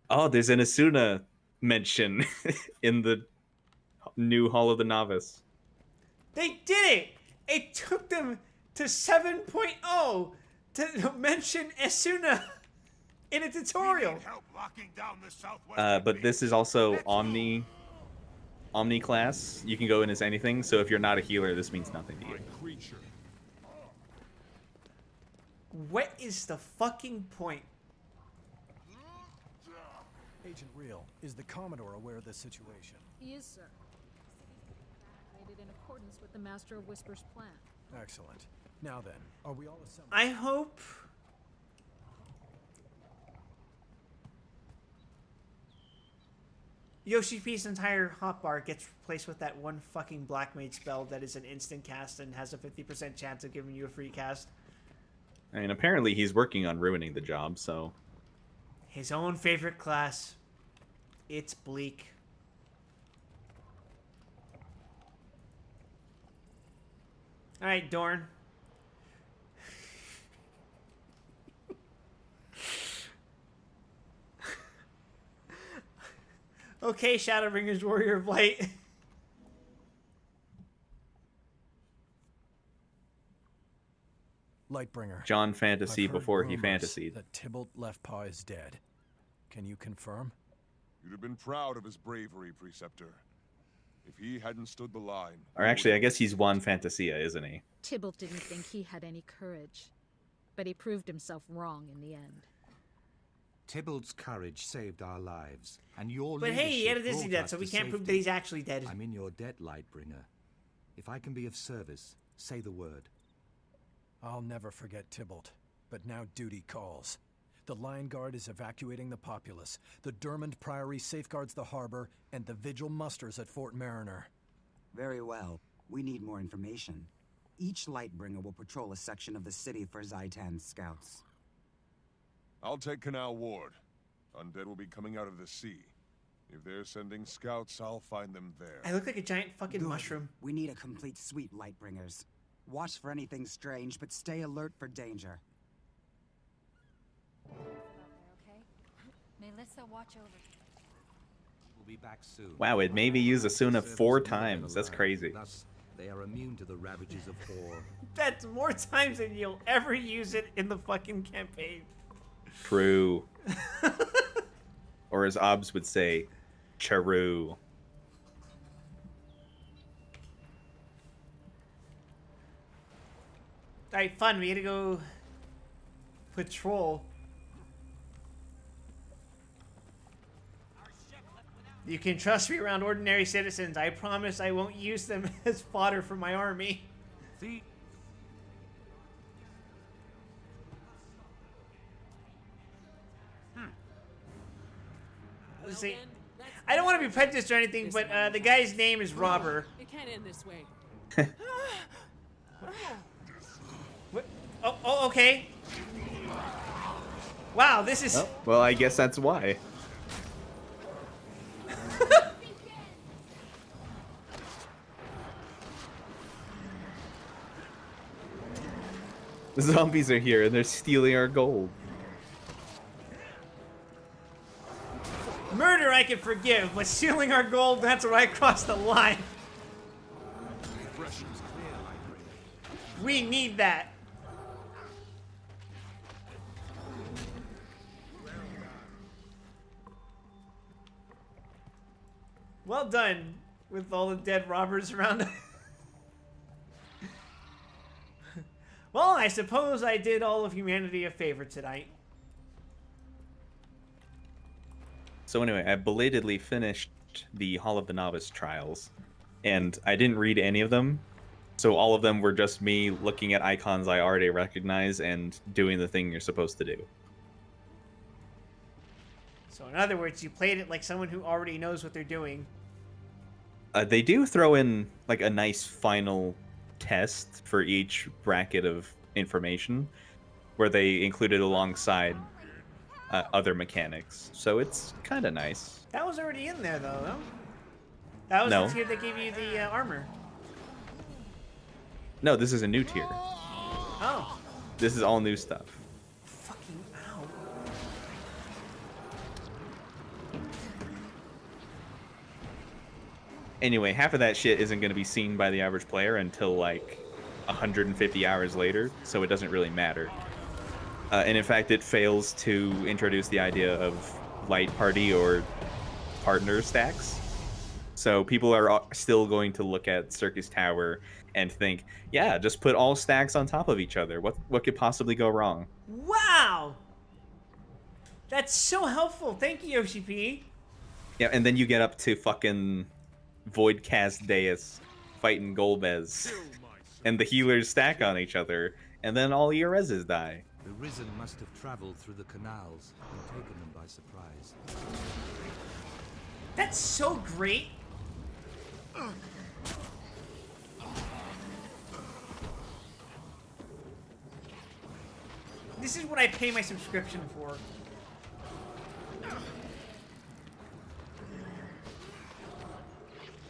Oh, there's an Asuna mention in the new Hall of the Novice. They did it! It took them to 7.0 to mention Asuna in a tutorial. But this is also Omni class. You can go in as anything, so if you're not a healer, this means nothing to you. What is the fucking point? Agent Real, is the Commodore aware of this situation? He is, sir. Made it in accordance with the Master of Whispers' plan. Excellent. Now then, are we all assembled? I hope... Yoshi P's entire hotbar gets replaced with that one fucking Black Mage spell that is an instant cast and has a 50% chance of giving you a free cast. I mean, apparently he's working on ruining the job, so... His own favorite class. It's bleak. Alright, Dorn. Okay, Shadowbringers, Warrior of Light. Lightbringer. John Fantasy I've heard before he rumors fantasied. that Tybalt Leftpaw is dead. Can you confirm? You'd have been proud of his bravery, Preceptor. If he hadn't stood the line... Or actually, I guess he's Juan Fantasia, isn't he? Tybalt didn't think he had any courage, but he proved himself wrong in the end. Tybalt's courage saved our lives, and your But hey, he had a leadership Disney brought death, us so we to can't prove that safety. he's actually dead. I'm in your debt, Lightbringer. If I can be of service, say the word. I'll never forget Tybalt, but now duty calls. The Lion Guard is evacuating the populace. The Dermond Priory safeguards the harbor, and the Vigil musters at Fort Mariner. Very well. We need more information. Each Lightbringer will patrol a section of the city for Zaitan's scouts. I'll take Canal Ward. Undead will be coming out of the sea. If they're sending scouts, I'll find them there. I look like a giant fucking Good. mushroom. We need a complete sweep, Lightbringers. Watch for anything strange, but stay alert for danger. Okay? Melissa, watch over. We'll be back soon. Wow, it made me use Asuna Service 4 will never times. That's lag. crazy. Thus, they are immune to the ravages of war. That's more times than you'll ever use it in the fucking campaign. True. Or as Obs would say, Charu. Alright, fun. We gotta go patrol. You can trust me around ordinary citizens. I promise I won't use them as fodder for my army. See? Let's see. I don't want to be prejudiced or anything, but the guy's name is Robber. It can't end this way. What? Oh, okay. Wow, this is... Oh, well, I guess that's why. The zombies are here and they're stealing our gold. Murder I can forgive, but stealing our gold, that's where I cross the line. We need that. Well done with all the dead robbers around. Well, I suppose I did all of humanity a favor tonight. So anyway, I belatedly finished the Hall of the Novice trials, and I didn't read any of them. So all of them were just me looking at icons I already recognize and doing the thing you're supposed to do. So in other words, you played it like someone who already knows what they're doing. They do throw in like a nice final test for each bracket of information, where they include it alongside other mechanics. So it's kind of nice. That was already in there, though, no? That was No. the tier that gave you the armor. No, this is a new tier. Oh. This is all new stuff. Fucking ow. Anyway, half of that shit isn't going to be seen by the average player until like 150 hours later, so it doesn't really matter. And in fact, it fails to introduce the idea of light party or partner stacks. So people are still going to look at Circus Tower and think, yeah, just put all stacks on top of each other. What could possibly go wrong? Wow! That's so helpful. Thank you, Yoshi P. Yeah, and then you get up to fucking Voidcast Deus fighting Golbez, and the healers stack on each other, and then all your reses die. The Risen must have traveled through the canals and taken them by surprise. That's so great. This is what I pay my subscription for.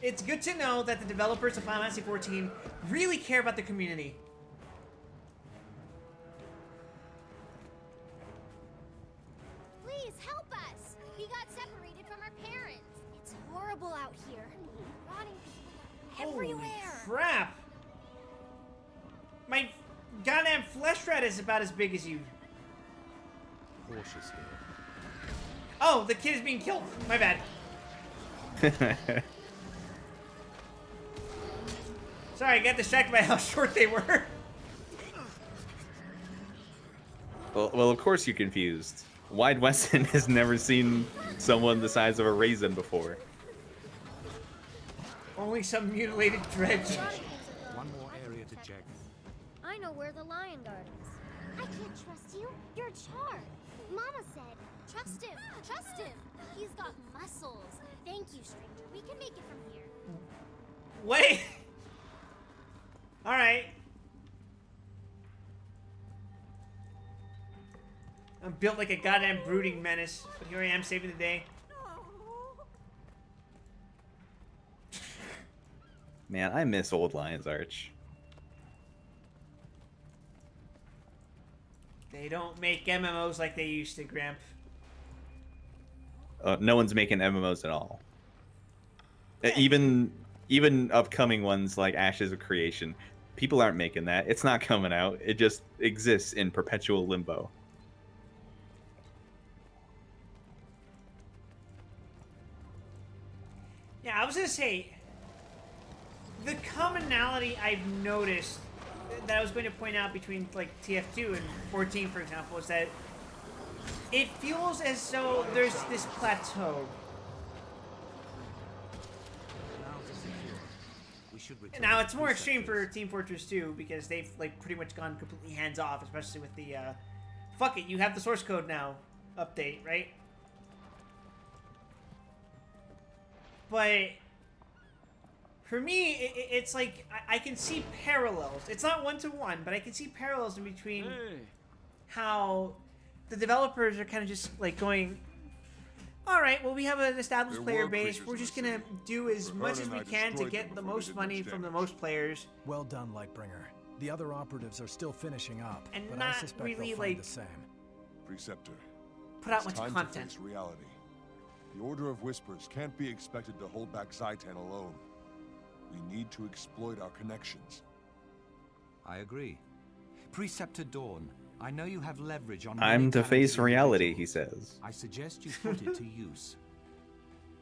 It's good to know that the developers of Final Fantasy XIV really care about the community. Please help us! We got separated from our parents. It's horrible out here. Rotting people everywhere. Holy crap! My goddamn flesh rat is about as big as you. Cautious here. Oh, the kid is being killed. My bad. Sorry, I got distracted by how short they were. Well, of course you're confused. Wide Weston has never seen someone the size of a raisin before. Only some mutilated dredge. One more area to check. I know where the lion guard is. I can't trust you. You're charred. Mama said, trust him. Trust him. He's got muscles. Thank you, stranger. We can make it from here. Wait. All right. I'm built like a goddamn brooding menace, but here I am saving the day. Man, I miss old Lion's Arch. They don't make MMOs like they used to, Gramp. No one's making MMOs at all. Even upcoming ones like Ashes of Creation, people aren't making that. It's not coming out. It just exists in perpetual limbo. Yeah, I was gonna say, the commonality I've noticed that I was going to point out between like TF2 and 14, for example, is that it feels as though there's this plateau. Now it's more extreme for Team Fortress 2 because they've like pretty much gone completely hands off, especially with the fuck it, you have the source code now update, right? But for me, it's like I can see parallels. It's not one-to-one, but I can see parallels in between how the developers are kind of just like going, all right, well, we have an established player base. We're just going to do as much as we can to get the most money from the most players. Well done, Lightbringer. The other operatives are still finishing up, and but not I suspect really they'll find like the same. Preceptor, put out it's much time content. To face reality. The Order of Whispers can't be expected to hold back Zhaitan alone. We need to exploit our connections. I agree. Preceptor Dawn, I know you have leverage on... Time many to face talented reality, individuals. he says. I suggest you put it to use.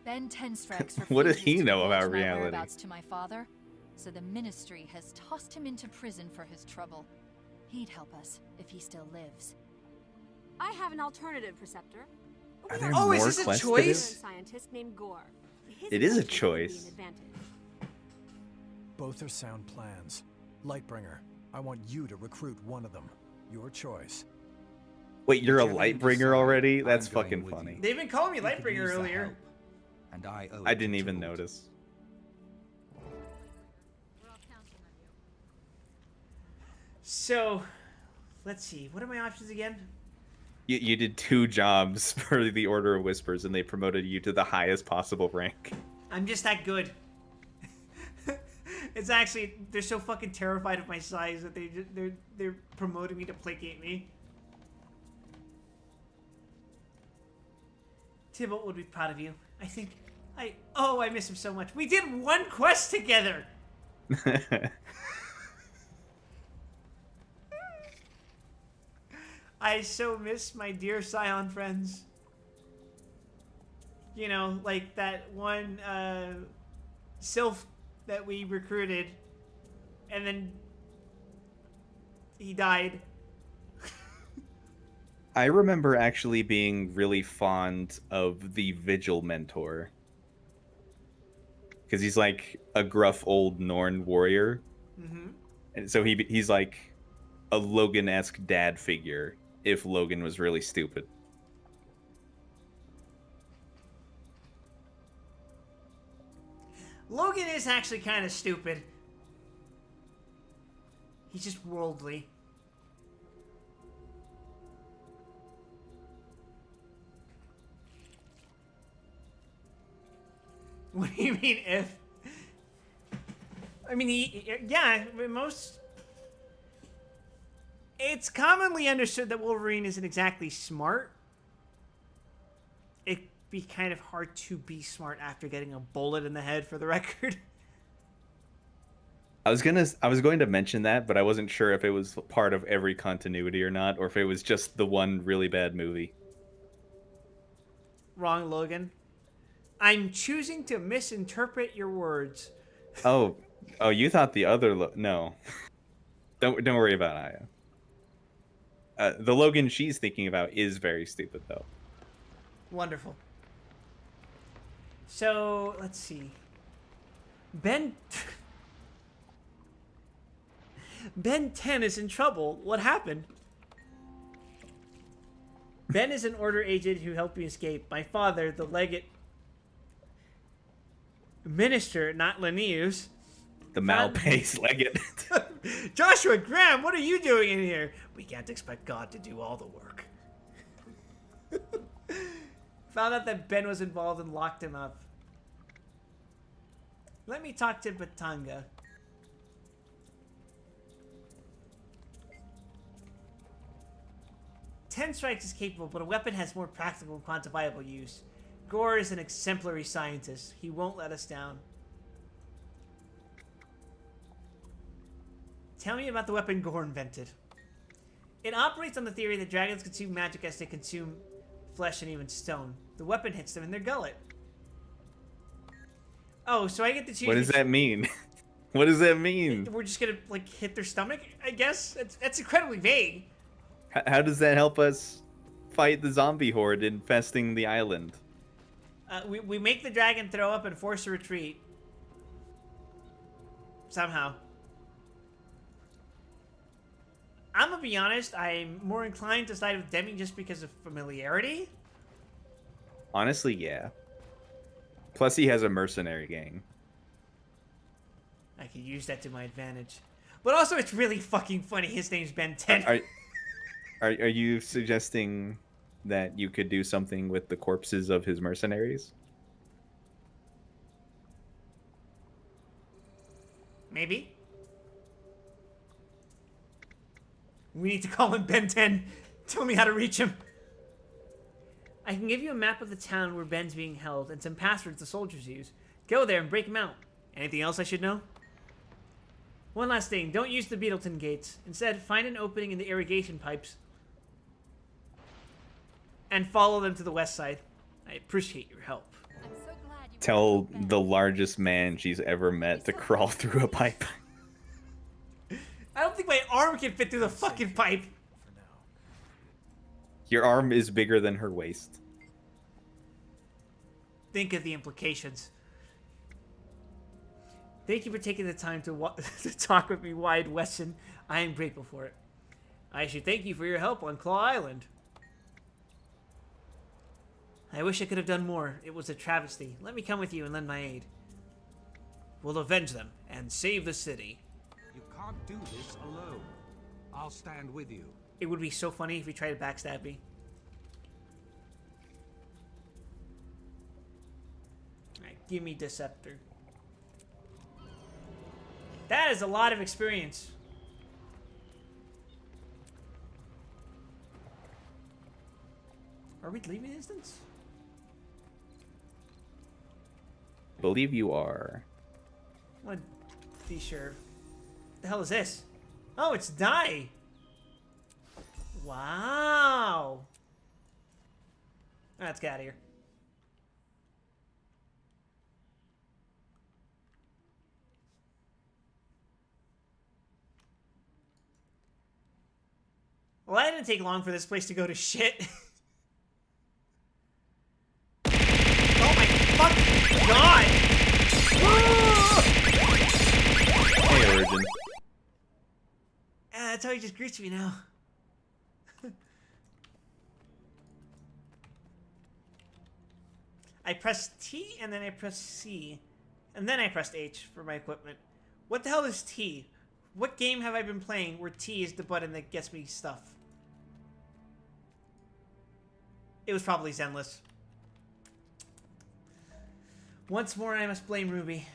Ben Tenstrex What does refuses he to know divulge about my reality? whereabouts to my father, so the Ministry has tossed him into prison for his trouble. He'd help us if he still lives. I have an alternative, Preceptor. Are there Oh, more is this a quests to choice? this? Scientist named Gore. His It is a invention would be choice. an advantage. Both are sound plans. Lightbringer, I want you to recruit one of them. Your choice. Wait, you're a Whichever you Lightbringer decide, already? I'm That's going fucking with funny. you. They've been calling me You could Lightbringer use the earlier. help, and I owe I it to didn't even Tybalt. notice. So, let's see. What are my options again? You did 2 jobs for the Order of Whispers, and they promoted you to the highest possible rank. I'm just that good. It's actually, they're so fucking terrified of my size that they're promoting me to placate me. Tybalt would be proud of you. I think I miss him so much. We did one quest together. I so miss my dear Scion friends. You know, like that one Sylph that we recruited, and then he died. I remember actually being really fond of the Vigil mentor. Because he's like a gruff old Norn warrior. Mm-hmm. And so he's like a Logan-esque dad figure if Logan was really stupid. Logan is actually kind of stupid. He's just worldly. What do you mean if? I mean, most... It's commonly understood that Wolverine isn't exactly smart. It'd be kind of hard to be smart after getting a bullet in the head, for the record. I was going to mention that, but I wasn't sure if it was part of every continuity or not, or if it was just the one really bad movie. Wrong, Logan. I'm choosing to misinterpret your words. Oh, you thought the other no. Don't worry about Aya. The Logan she's thinking about is very stupid, though. Wonderful. So, let's see. Ben 10 is in trouble. What happened? Ben is an Order agent who helped me escape. My father, the legate minister, not Linnaeus. The Malpace legate. Joshua Graham, what are you doing in here? We can't expect God to do all the work. Found out that Ben was involved and locked him up. Let me talk to Batanga. Ten Strikes is capable, but a weapon has more practical and quantifiable use. Gore is an exemplary scientist. He won't let us down. Tell me about the weapon Gore invented. It operates on the theory that dragons consume magic as they consume flesh and even stone. The weapon hits them in their gullet. Oh, so I get to choose... What does that mean? What does that mean? We're just gonna, like, hit their stomach, I guess? That's incredibly vague. How does that help us fight the zombie horde infesting the island? We make the dragon throw up and force a retreat. Somehow. I'm gonna be honest, I'm more inclined to side with Demi just because of familiarity. Honestly, yeah. Plus, he has a mercenary gang. I could use that to my advantage. But also, it's really fucking funny. His name's Ben 10. Are you suggesting that you could do something with the corpses of his mercenaries? Maybe. We need to call him Ben 10. Tell me how to reach him. I can give you a map of the town where Ben's being held and some passwords the soldiers use. Go there and break him out. Anything else I should know? One last thing. Don't use the Beetleton gates. Instead, find an opening in the irrigation pipes and follow them to the west side. I appreciate your help. I'm so glad Tell the largest man she's ever met to crawl through a pipe. I don't think my arm can fit through the fucking pipe. Your arm is bigger than her waist. Think of the implications. Thank you for taking the time to to talk with me, Wyatt Weston. I am grateful for it. I should thank you for your help on Claw Island. I wish I could have done more. It was a travesty. Let me come with you and lend my aid. We'll avenge them and save the city. You can't do this alone. I'll stand with you. It would be so funny if you tried to backstab me. Alright, give me Deceptor. That is a lot of experience. Are we leaving the instance? I believe you are. I want to be sure. What the hell is this? Oh, it's dye. Wow. Let's get out of here. Well, that didn't take long for this place to go to shit. Oh my fucking god! Hey, Origin. That's how he just greets me now. I pressed T and then I pressed C. And then I pressed H for my equipment. What the hell is T? What game have I been playing where T is the button that gets me stuff? It was probably Zenless. Once more, I must blame Ruby.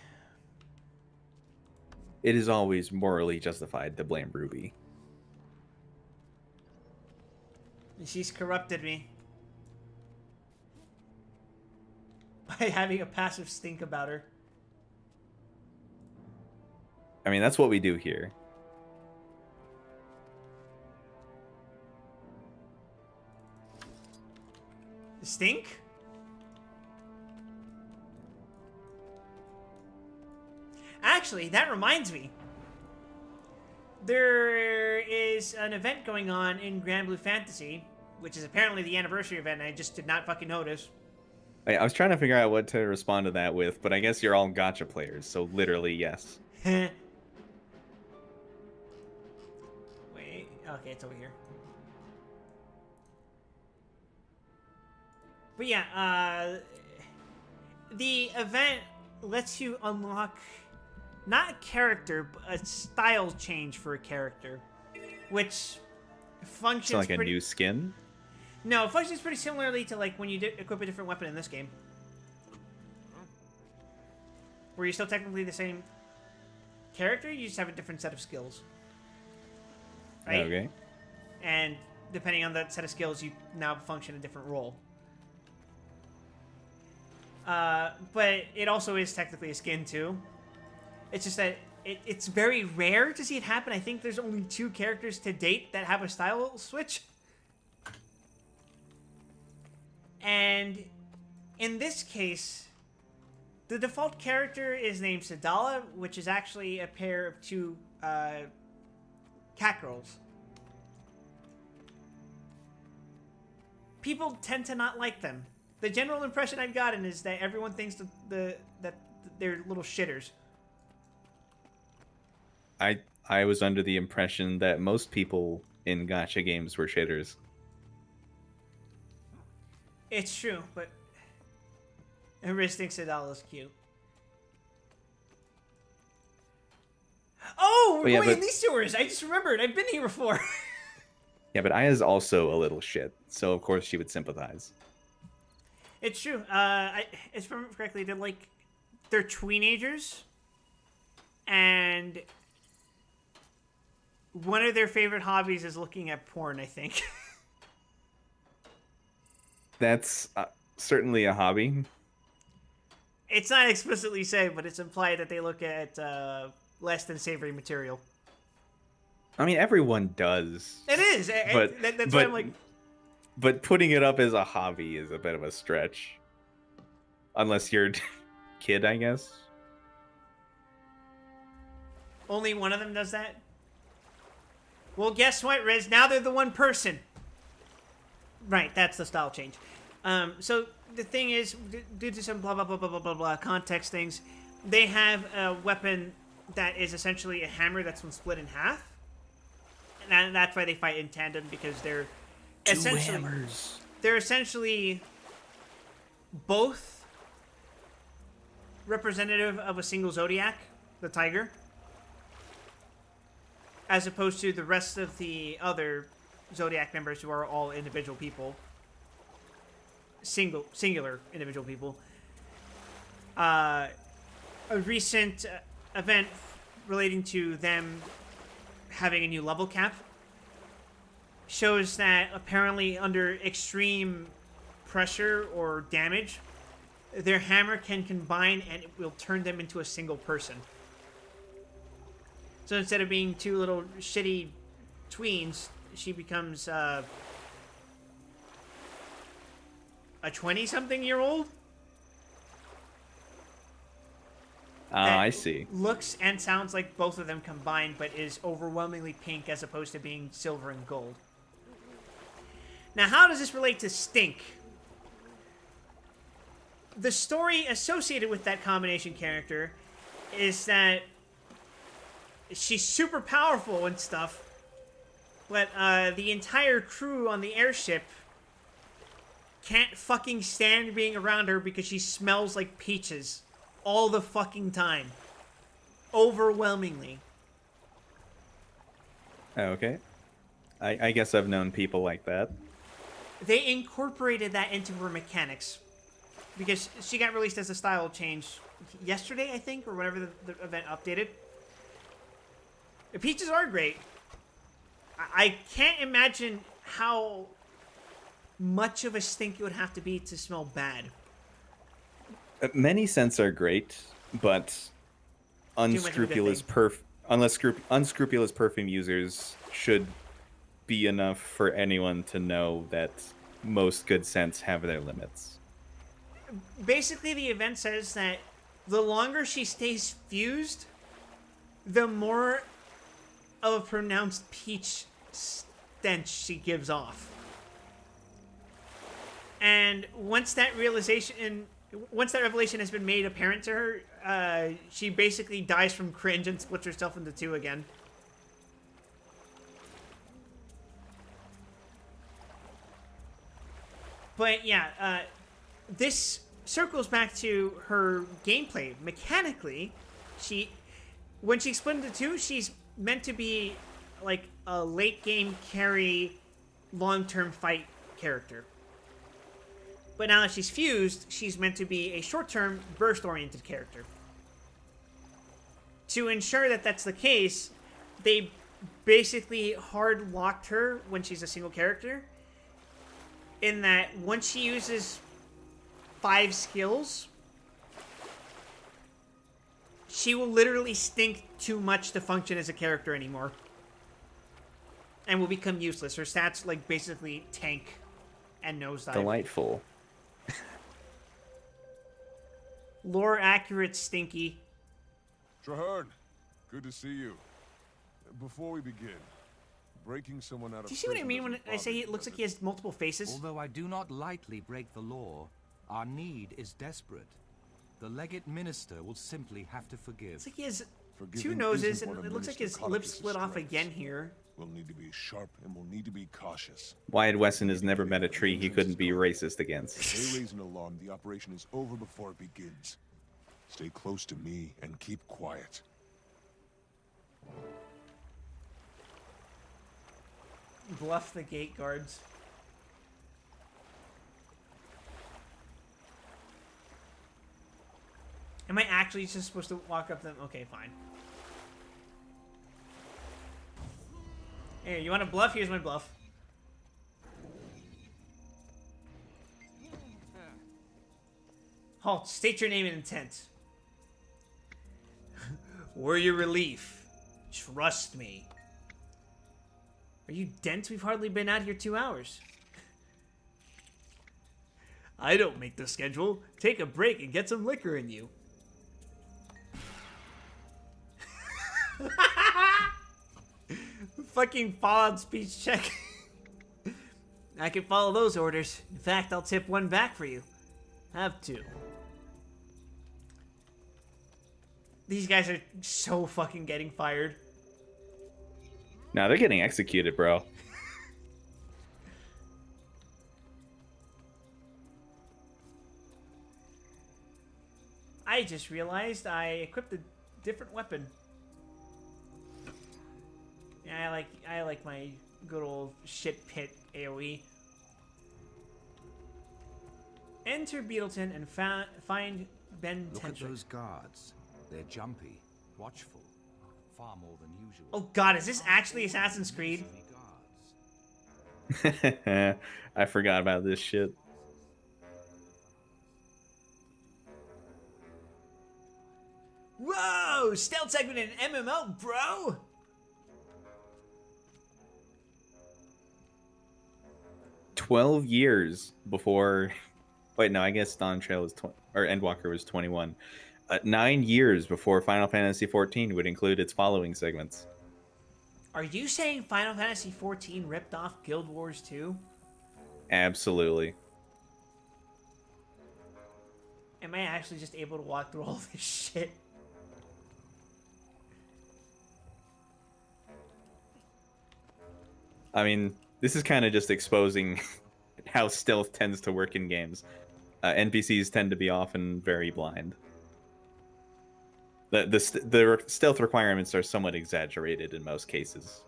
It is always morally justified to blame Ruby. She's corrupted me. By having a passive stink about her. I mean, that's what we do here. Stink? Actually, that reminds me. There is an event going on in Grand Blue Fantasy, which is apparently the anniversary event, and I just did not fucking notice. I was trying to figure out what to respond to that with, but I guess you're all gacha players, so literally, yes. Wait, okay, it's over here. But yeah, the event lets you unlock not a character, but a style change for a character, which functions So like a new skin? No, it functions pretty similarly to like when you equip a different weapon in this game. Where you're still technically the same character, you just have a different set of skills. Right? Okay. And depending on that set of skills, you now function a different role. But it also is technically a skin too. It's just that it's very rare to see it happen. I think there's only 2 characters to date that have a style switch. And in this case, the default character is named Sadala, which is actually a pair of 2 cat girls. People tend to not like them. The general impression I've gotten is that everyone thinks that they're little shitters. I was under the impression that most people in gacha games were shitters. It's true, but Riz thinks Sadala's cute. Oh, we're going in these sewers. I just remembered. I've been here before. Yeah, but Aya's also a little shit, so of course she would sympathize. It's true. If I remember correctly, they're teenagers, and one of their favorite hobbies is looking at porn, I think. That's certainly a hobby. It's not explicitly said, but it's implied that they look at less than savory material. I mean, everyone does. It is. That's why I'm like... But putting it up as a hobby is a bit of a stretch. Unless you're kid, I guess. Only one of them does that? Well, guess what, Riz? Now they're the one person. Right, that's the style change. So the thing is, due to some blah, blah, blah, blah, blah, blah, blah, context things, they have a weapon that is essentially a hammer that's been split in half. And that's why they fight in tandem, because they're essentially... hammers. They're essentially both representative of a single zodiac, the tiger, as opposed to the rest of the other zodiac members who are all individual people, singular individual people. A recent event relating to them having a new level cap shows that apparently under extreme pressure or damage, their hammer can combine and it will turn them into a single person. So instead of being two little shitty tweens, she becomes a 20-something-year-old. I see. Looks and sounds like both of them combined, but is overwhelmingly pink as opposed to being silver and gold. Now, how does this relate to Stink? The story associated with that combination character is that she's super powerful and stuff, but the entire crew on the airship can't fucking stand being around her because she smells like peaches all the fucking time. Overwhelmingly. Okay. I guess I've known people like that. They incorporated that into her mechanics because she got released as a style change yesterday, I think, or whenever the event updated. The peaches are great. I can't imagine how much of a stink it would have to be to smell bad. Many scents are great, but unscrupulous unscrupulous perfume users should be enough for anyone to know that most good scents have their limits. Basically, the event says that the longer she stays fused, the more of a pronounced peach stench she gives off. And once that revelation has been made apparent to her, she basically dies from cringe and splits herself into two again. But yeah, this circles back to her gameplay. Mechanically, when she split into two, she's meant to be like a late game carry, long-term fight character. But now that she's fused, she's meant to be a short-term, burst-oriented character. To ensure that that's the case, they basically hard-locked her when she's a single character, in that once she uses 5 skills, she will literally stink too much to function as a character anymore. And will become useless. Her stats, like, basically tank and nosedive. Delightful. Lore accurate stinky. Traherne, good to see you. Before we begin, breaking someone out of Do you see what I mean when I say it looks like he has multiple faces? Although I do not lightly break the law, our need is desperate. The legate minister will simply have to forgive. It's like he has two noses, and it looks like his lips split off again here. We'll need to be sharp, and we'll need to be cautious. Wyatt Weston has never met a tree he couldn't be racist against. If they raise an alarm, the operation is over before it begins. Stay close to me and keep quiet. Bluff the gate guards. Am I actually just supposed to walk up to them? Okay, fine. Here, you want a bluff? Here's my bluff. Halt. State your name and intent. Or your relief. Trust me. Are you dense? We've hardly been out here 2 hours. I don't make the schedule. Take a break and get some liquor in you. Fucking Fallout speech check. I can follow those orders. In fact, I'll tip one back for you. Have to. These guys are so fucking getting fired. Nah, they're getting executed, bro. I just realized I equipped a different weapon. Yeah, I like my good old shit pit AoE. Enter Beetleton and find Ben Look Tentric. at those guards. They're jumpy, watchful, far more than usual. Oh god, is this actually Assassin's Creed? I forgot about this shit. Whoa! Stealth segment in MMO, bro! "12 years before..." Wait, no, I guess Dawn Trail was 20, or Endwalker was 21. 9 years before Final Fantasy XIV would include its following segments. Are you saying Final Fantasy XIV ripped off Guild Wars 2? Absolutely. Am I actually just able to walk through all this shit? I mean, this is kind of just exposing how stealth tends to work in games. NPCs tend to be often very blind. The stealth requirements are somewhat exaggerated in most cases.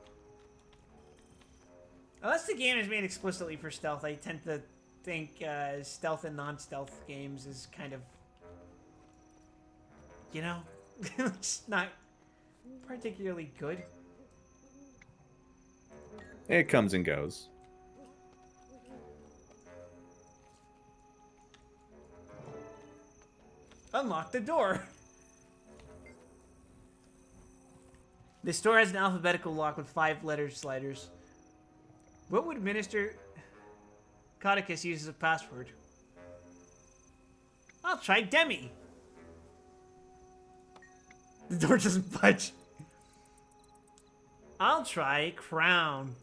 Unless the game is made explicitly for stealth, I tend to think stealth and non-stealth games is kind of, you know, it's not particularly good. It comes and goes. Unlock the door. This door has an alphabetical lock with 5-letter sliders. What would Minister Codicus use as a password? I'll try Demi. The door doesn't budge. I'll try Crown.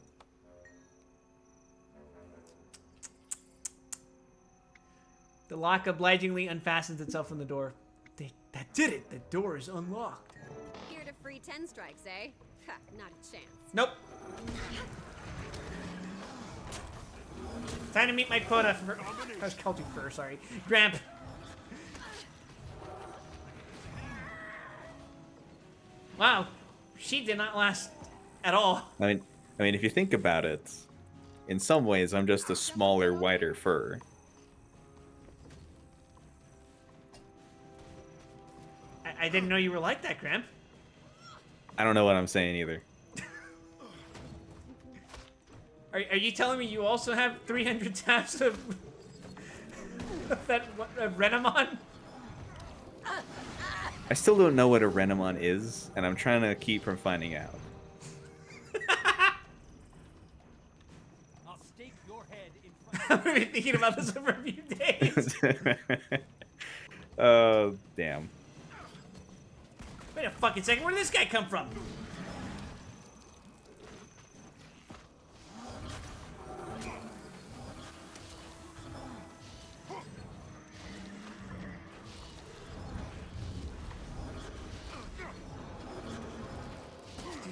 The lock obligingly unfastens itself from the door. That did it. The door is unlocked. Here to free 10 strikes, eh? Ha, not a chance. Nope. Time to meet my quota for... That was Celtic Fur, sorry. Gramp. Wow. She did not last at all. I mean, if you think about it, in some ways, I'm just a smaller, whiter fur. I didn't know you were like that, Gramp. I don't know what I'm saying either. Are you telling me you also have 300 taps of of Renamon? I still don't know what a Renamon is, and I'm trying to keep from finding out. I'll stake your head in I've been thinking about this over a few days. Oh, damn. Wait a fucking second, where did this guy come from?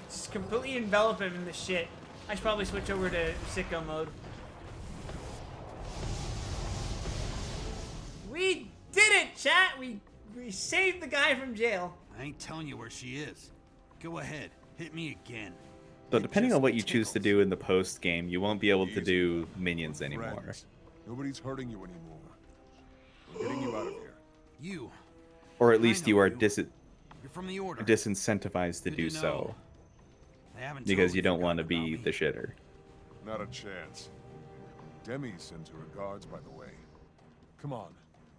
Just completely envelop him in the shit. I should probably switch over to sicko mode. We did it, chat! We saved the guy from jail. I ain't telling you where she is. Go ahead, hit me again. So depending on what you choose to do in the post game, you won't be able to do minions anymore. Friends, nobody's hurting you anymore. We're getting you out of here. You. Or at least you are You're from the Order. disincentivized to Good do to know. so. I haven't Because totally you don't want to forgotten be about the shitter. Not a chance. Demi sends her regards, by the way. Come on,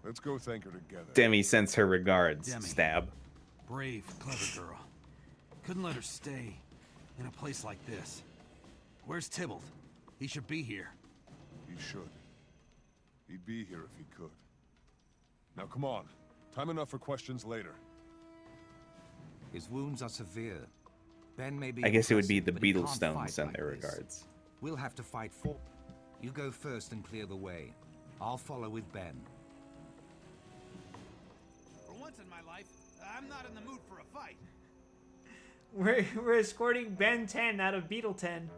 let's go thank her together. Demi sends her regards. Demi. Stab. Brave, clever girl. Couldn't let her stay in a place like this. Where's Tybalt? He should be here. He should. He'd be here if he could. Now come on. Time enough for questions later. His wounds are severe. Ben may be I guess it would be impressive, the but he can't Beetlestones fight send like their this. regards. We'll have to fight for. You go first and clear the way. I'll follow with Ben. For once in my life, I'm not in the mood for a fight. We're escorting Ben 10 out of Beetle 10.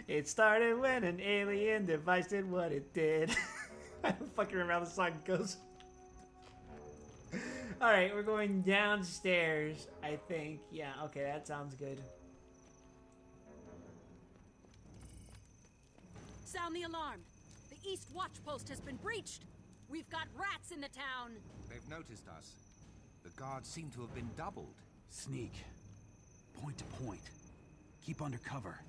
It started when an alien device did what it did. I don't fucking remember how the song goes. Alright, we're going downstairs, I think. Yeah, okay, that sounds good. Sound the alarm. The East Watch Post has been breached. We've got rats in the town. They've noticed us. The guards seem to have been doubled. Sneak. Point to point. Keep under cover.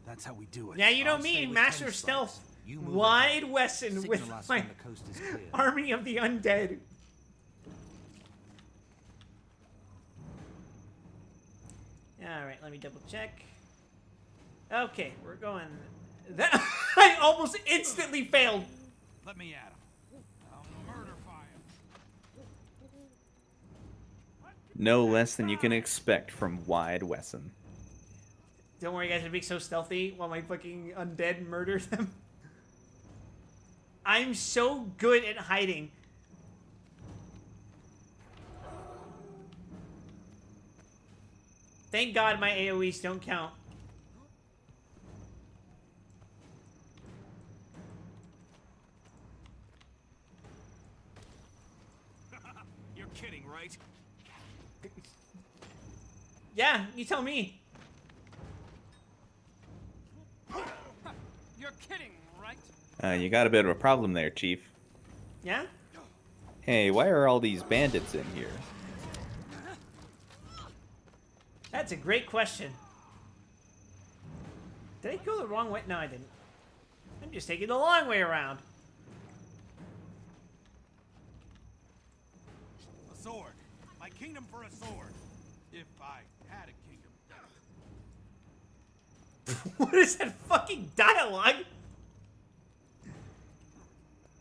That's how we do it. Now you know I'll me, stay with Master 10 of Stealth, strikes. You move Wide ahead. Wesson Signal with us my when the coast is clear. Army of the Undead. Alright, let me double check. Okay, we're going... That I almost instantly failed. Let me at him. I'll murder fire. No less than you can expect from Wide Wesson. Don't worry, guys, I'm being so stealthy while my fucking undead murder them. I'm so good at hiding. Thank God my AoEs don't count. You're kidding, right? Yeah, you tell me. You're kidding, right? You got a bit of a problem there, Chief. Yeah? Hey, why are all these bandits in here? That's a great question. Did I go the wrong way? No, I didn't. I'm just taking the long way around. A sword. My kingdom for a sword. If I had a kingdom. What is that fucking dialogue?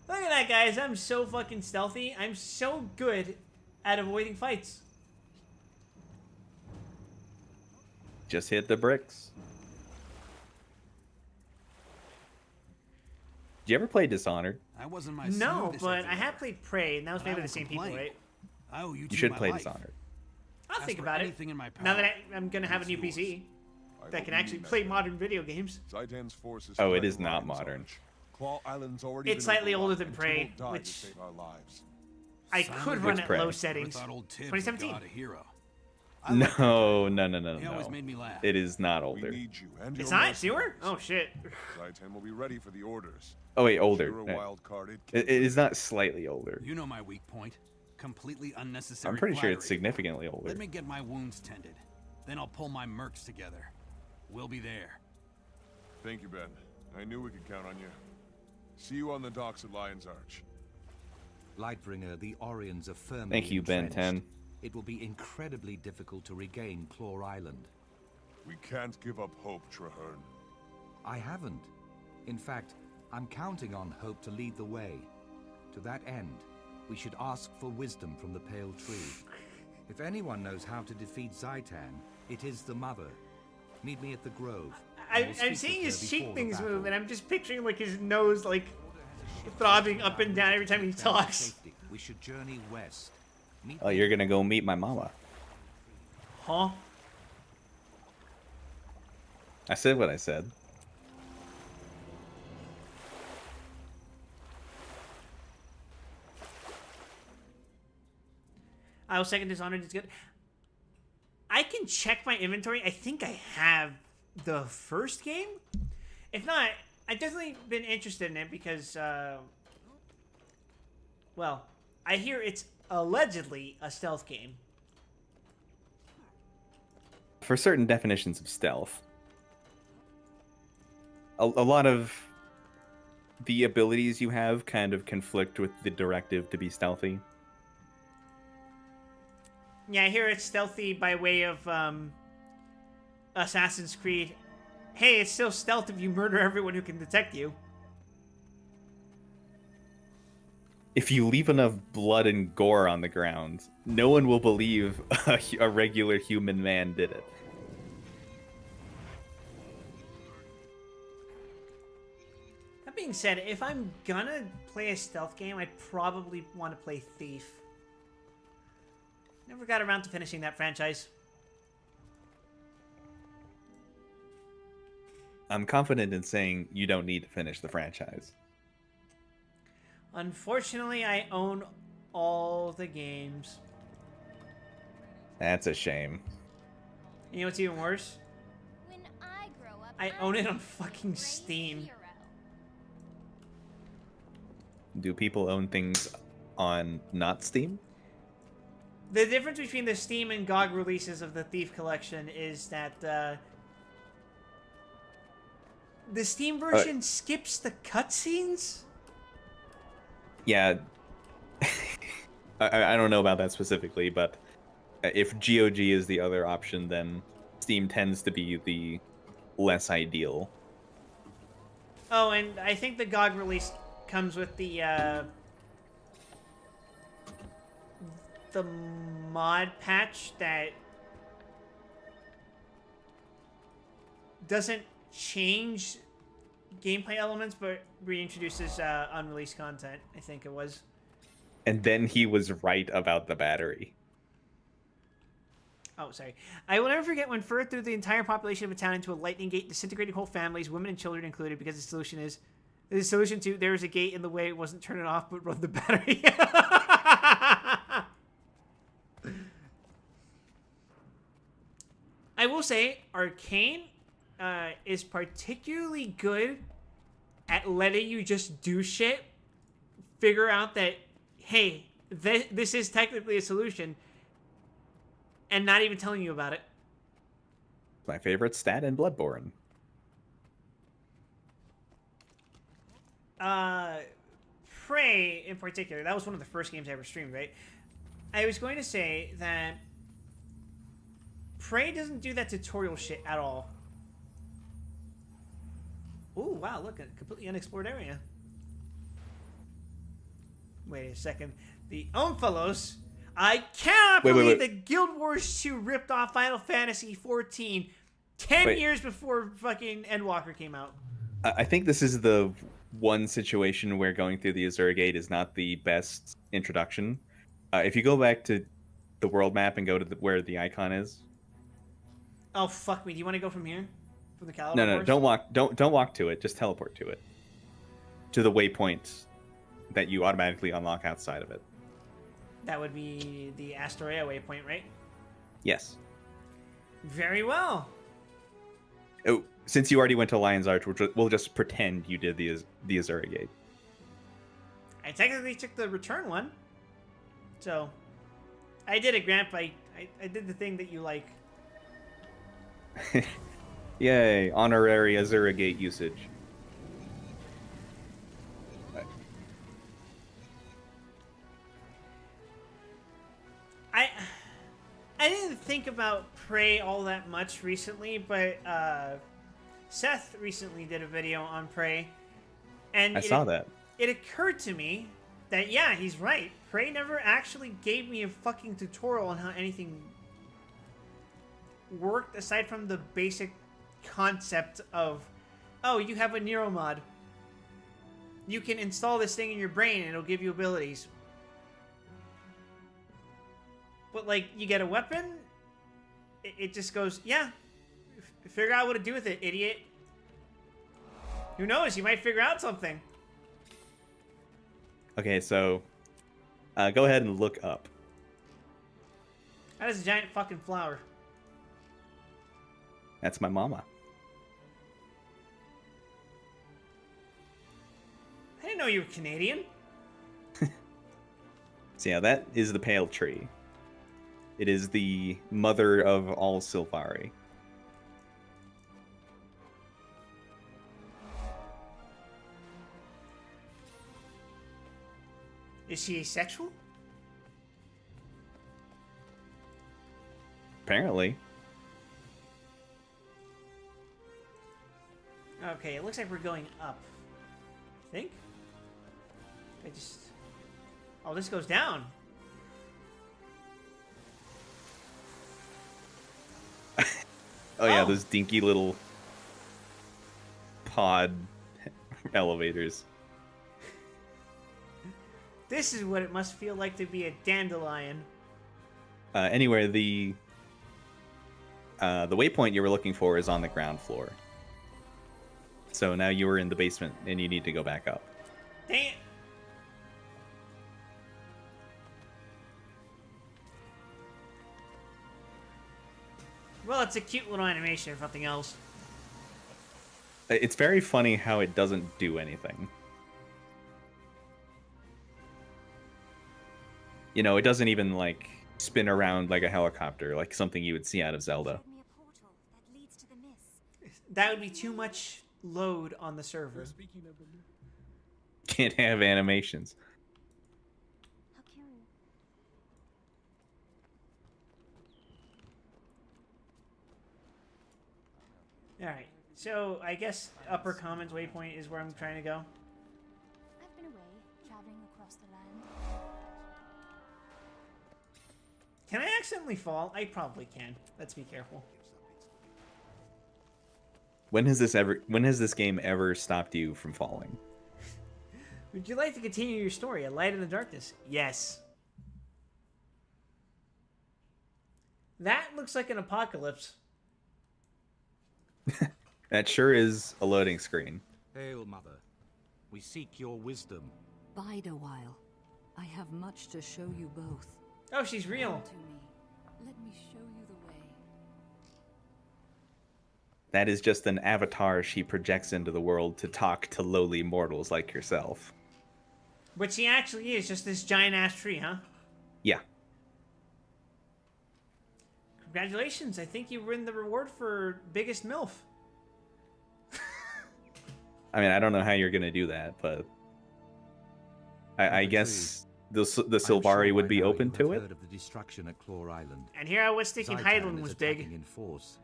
Look at that, guys. I'm so fucking stealthy. I'm so good at avoiding fights. Just hit the bricks. Did you ever play Dishonored? I wasn't my No, smoothest but of I have played Prey, and that was But made I by the won't same people, complain. right? I owe you You two should my play life. Dishonored. I'll Ask think for about it. anything in my Now that power. I'm gonna have a new It's PC yours. I that hope can you actually mean that, play Ben. modern video games. Zaitan's forces Oh, it fled is not Lion's modern. Arch. Claw Island's already It's been slightly older overrun, than and Prey, Tybalt died which- to save our lives. I Son could of a run Which at Prey? low I settings. thought old Tibbs 2017. was a hero. No. He always made me laugh. It is not We older. need you and It's your not? It's newer? mercenaries. Oh, shit. Zaitan will be ready for the orders. Oh wait, older. You're a No. wild card. It is not slightly older. You know my weak point. Completely unnecessary I'm pretty sure it's flattery. significantly older. Let me get my wounds tended. Then I'll pull my mercs together. We'll be there. Thank you, Ben. I knew we could count on you. See you on the docks at Lion's Arch. Lightbringer, the Orions are firmly Thank you, Ben entrenched. 10. It will be incredibly difficult to regain Claw Island. We can't give up hope, Traherne. I haven't. In fact, I'm counting on Hope to lead the way. To that end, we should ask for wisdom from the Pale Tree. If anyone knows how to defeat Zaitan, it is the Mother. Meet me at the Grove. and we'll I'm speak seeing with his her cheek before the things battle. move, and I'm just picturing like his nose like throbbing up and down every time he Then for talks. safety, we should journey west. Meet Oh, you're gonna go meet my mama. Huh? I said what I said. I will second Dishonored is good. I can check my inventory. I think I have the first game. If not, I've definitely been interested in it because, well, I hear it's allegedly a stealth game. For certain definitions of stealth, a lot of the abilities you have kind of conflict with the directive to be stealthy. Yeah, I hear it's stealthy by way of Assassin's Creed. Hey, it's still stealth if you murder everyone who can detect you. if you leave enough blood and gore on the ground, no one will believe a regular human man did it. That being said, if I'm gonna play a stealth game, I'd probably want to play Thief. Never got around to finishing that franchise. I'm confident in saying you don't need to finish the franchise. Unfortunately, I own all the games. That's a shame. You know what's even worse? When I grow up, I own it on fucking Steam. Do people own things on not Steam? The difference between the Steam and GOG releases of the Thief Collection is that the Steam version skips the cutscenes? Yeah. I don't know about that specifically, but if GOG is the other option, then Steam tends to be the less ideal. Oh, and I think the GOG release comes with the mod patch that doesn't change gameplay elements, but reintroduces unreleased content, I think it was. And then he was right about the battery. Oh, sorry. I will never forget when Fur threw the entire population of a town into a lightning gate, disintegrating whole families, women and children included, because the solution to there was a gate in the way, it wasn't turn it off, but run the battery. I will say, Arcane is particularly good at letting you just do shit, figure out that, hey, this is technically a solution, and not even telling you about it. My favorite stat in Bloodborne. Prey, in particular, that was one of the first games I ever streamed, right? I was going to say that Prey doesn't do that tutorial shit at all. Ooh, wow, look, a completely unexplored area. Wait a second. The Omphalos. I cannot believe that Guild Wars 2 ripped off Final Fantasy 14 10 years before fucking Endwalker came out. I think this is the one situation where going through the Azura Gate is not the best introduction. If you go back to the world map and go to where the icon is. Oh, fuck me. Do you want to go from here? From the Caliber No, Force? don't walk to it. Just teleport to it. To the waypoint that you automatically unlock outside of it. That would be the Astoria waypoint, right? Yes. Very well. Oh, since you already went to Lion's Arch, we'll just pretend you did the Azura Gate. I technically took the return one. So, I did it, Gramp. I did the thing that you like. Yay, honorary Azura Gate usage. I didn't think about Prey all that much recently, but Seth recently did a video on Prey, and I saw that. It occurred to me that, yeah, he's right. Prey never actually gave me a fucking tutorial on how anything worked aside from the basic concept of, oh, you have a Nero mod. You can install this thing in your brain and it'll give you abilities. But, like, you get a weapon, it just goes, yeah, figure out what to do with it, idiot. Who knows? You might figure out something. Okay, so go ahead and look up. That is a giant fucking flower. That's my mama. I didn't know you were Canadian. So yeah, that is the Pale Tree. It is the mother of all Sylvari. Is she asexual? Apparently. Okay, it looks like we're going up. I think? Oh, this goes down. Oh yeah, Oh. those dinky little pod elevators. This is what it must feel like to be a dandelion. Anyway, the waypoint you were looking for is on the ground floor. So now you were in the basement and you need to go back up. Dang it. Well, it's a cute little animation, if nothing else. It's very funny how it doesn't do anything. You know, it doesn't even, like, spin around like a helicopter, like something you would see out of Zelda. That would be too much load on the server. Can't have animations. Alright, so I guess Upper Commons waypoint is where I'm trying to go. I've been away, traveling across the land. Can I accidentally fall? I probably can. Let's be careful. When has this game ever stopped you from falling? Would you like to continue your story? A Light in the Darkness? Yes. That looks like an apocalypse. That sure is a loading screen. Hail, Mother. We seek your wisdom. Bide a while. I have much to show you both. Oh, she's real. Come to me. Let me show you the way. That is just an avatar she projects into the world to talk to lowly mortals like yourself. But she actually is just this giant ass tree, huh? Yeah. Congratulations, I think you win the reward for biggest MILF. I mean, I don't know how you're gonna do that, but I guess the Sylvari would be open to it. Heard of the destruction at Claw Island. And here I was thinking Zhaitan Hydaelyn is was attacking big. in force.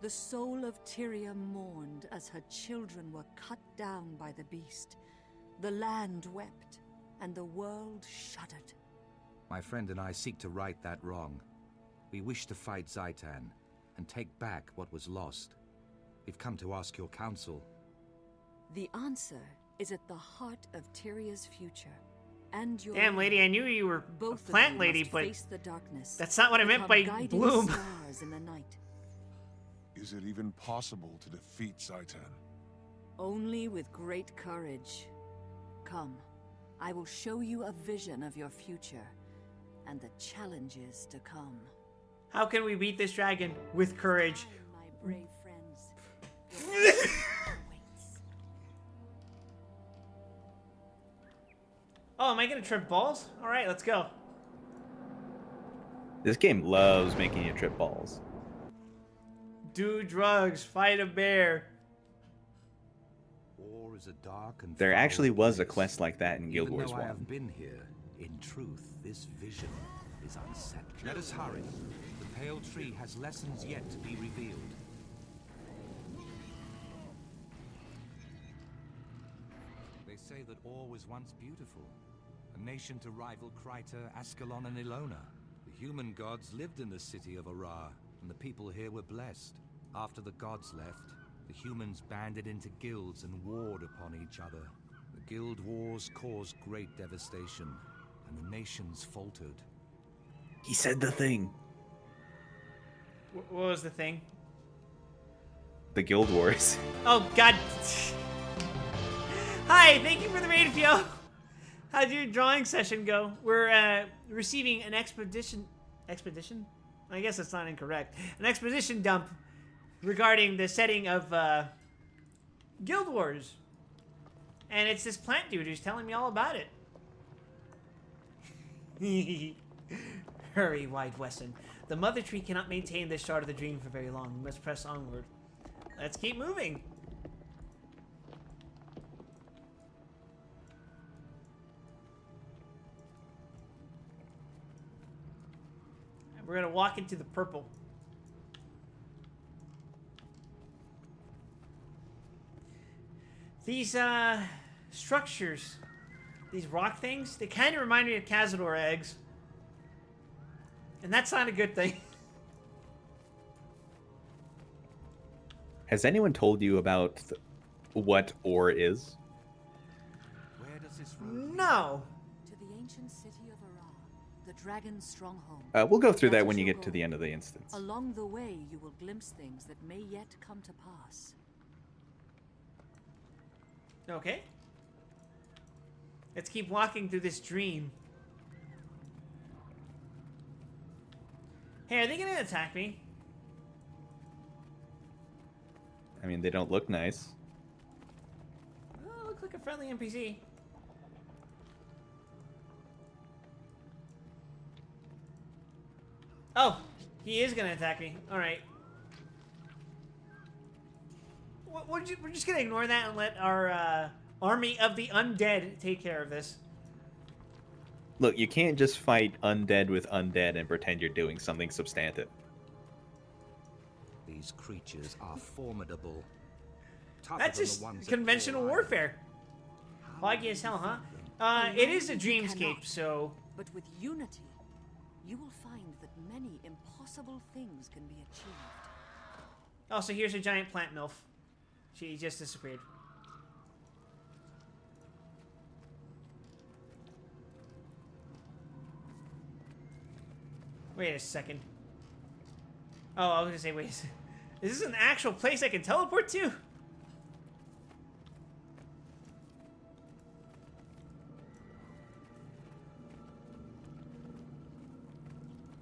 The soul of Tyria mourned as her children were cut down by the beast. The land wept, and the world shuddered. My friend and I seek to right that wrong. We wish to fight Zhaitan and take back what was lost. We've come to ask your counsel. The answer is at the heart of Tyria's future. And your Damn, lady, I knew you were both a plant of you lady, must but face the darkness, that's not what I meant become by guiding bloom. stars in the night. Is it even possible to defeat Zhaitan? Only with great courage. Come, I will show you a vision of your future and the challenges to come. How can we beat this dragon? With courage. My brave friends. Oh, am I gonna trip balls? Alright, let's go. This game loves making you trip balls. Do drugs, fight a bear. War is a dark and There foul actually was a place. quest like that in Guild Even Wars though I 1. have been here, in truth, this vision is unsettling. Let us hurry. The Pale Tree has lessons yet to be revealed. They say that Or was once beautiful. A nation to rival Kryta, Ascalon, and Ilona. The human gods lived in the city of Arar, and the people here were blessed. After the gods left, the humans banded into guilds and warred upon each other. The guild wars caused great devastation, and the nations faltered. He said the thing. What was the thing? The Guild Wars. Oh, God. Hi, thank you for the raid, Fio. How'd your drawing session go? We're receiving an expedition... Expedition? I guess that's not incorrect. An exposition dump regarding the setting of Guild Wars. And it's this plant dude who's telling me all about it. Hurry, Wide Wesson. The Mother Tree cannot maintain this shard of the dream for very long. We must press onward. Let's keep moving. We're gonna walk into the purple. These structures, these rock things, they kind of remind me of Cazador eggs. And that's not a good thing. Has anyone told you about what ore is? Where does this road No. To the ancient city of Ara, the dragon's stronghold. We'll go through that That when is you your get to goal. the end of the instance. Along the way, you will glimpse things that may yet come to pass. Okay. Let's keep walking through this dream. Hey, are they gonna attack me? I mean, they don't look nice. Oh, looks like a friendly NPC. Oh, he is gonna attack me. All right. We're just gonna ignore that and let our army of the undead take care of this. Look, you can't just fight undead with undead and pretend you're doing something substantive. These creatures are formidable. Tougher That's than the just ones at conventional Tor warfare. Foggy as hell, huh? It is a dreamscape, so... But with unity, you will find that many impossible things can be achieved. Oh, so here's a giant plant MILF. She just disappeared. Wait a second. Oh, I was gonna say, wait a second. Is this an actual place I can teleport to?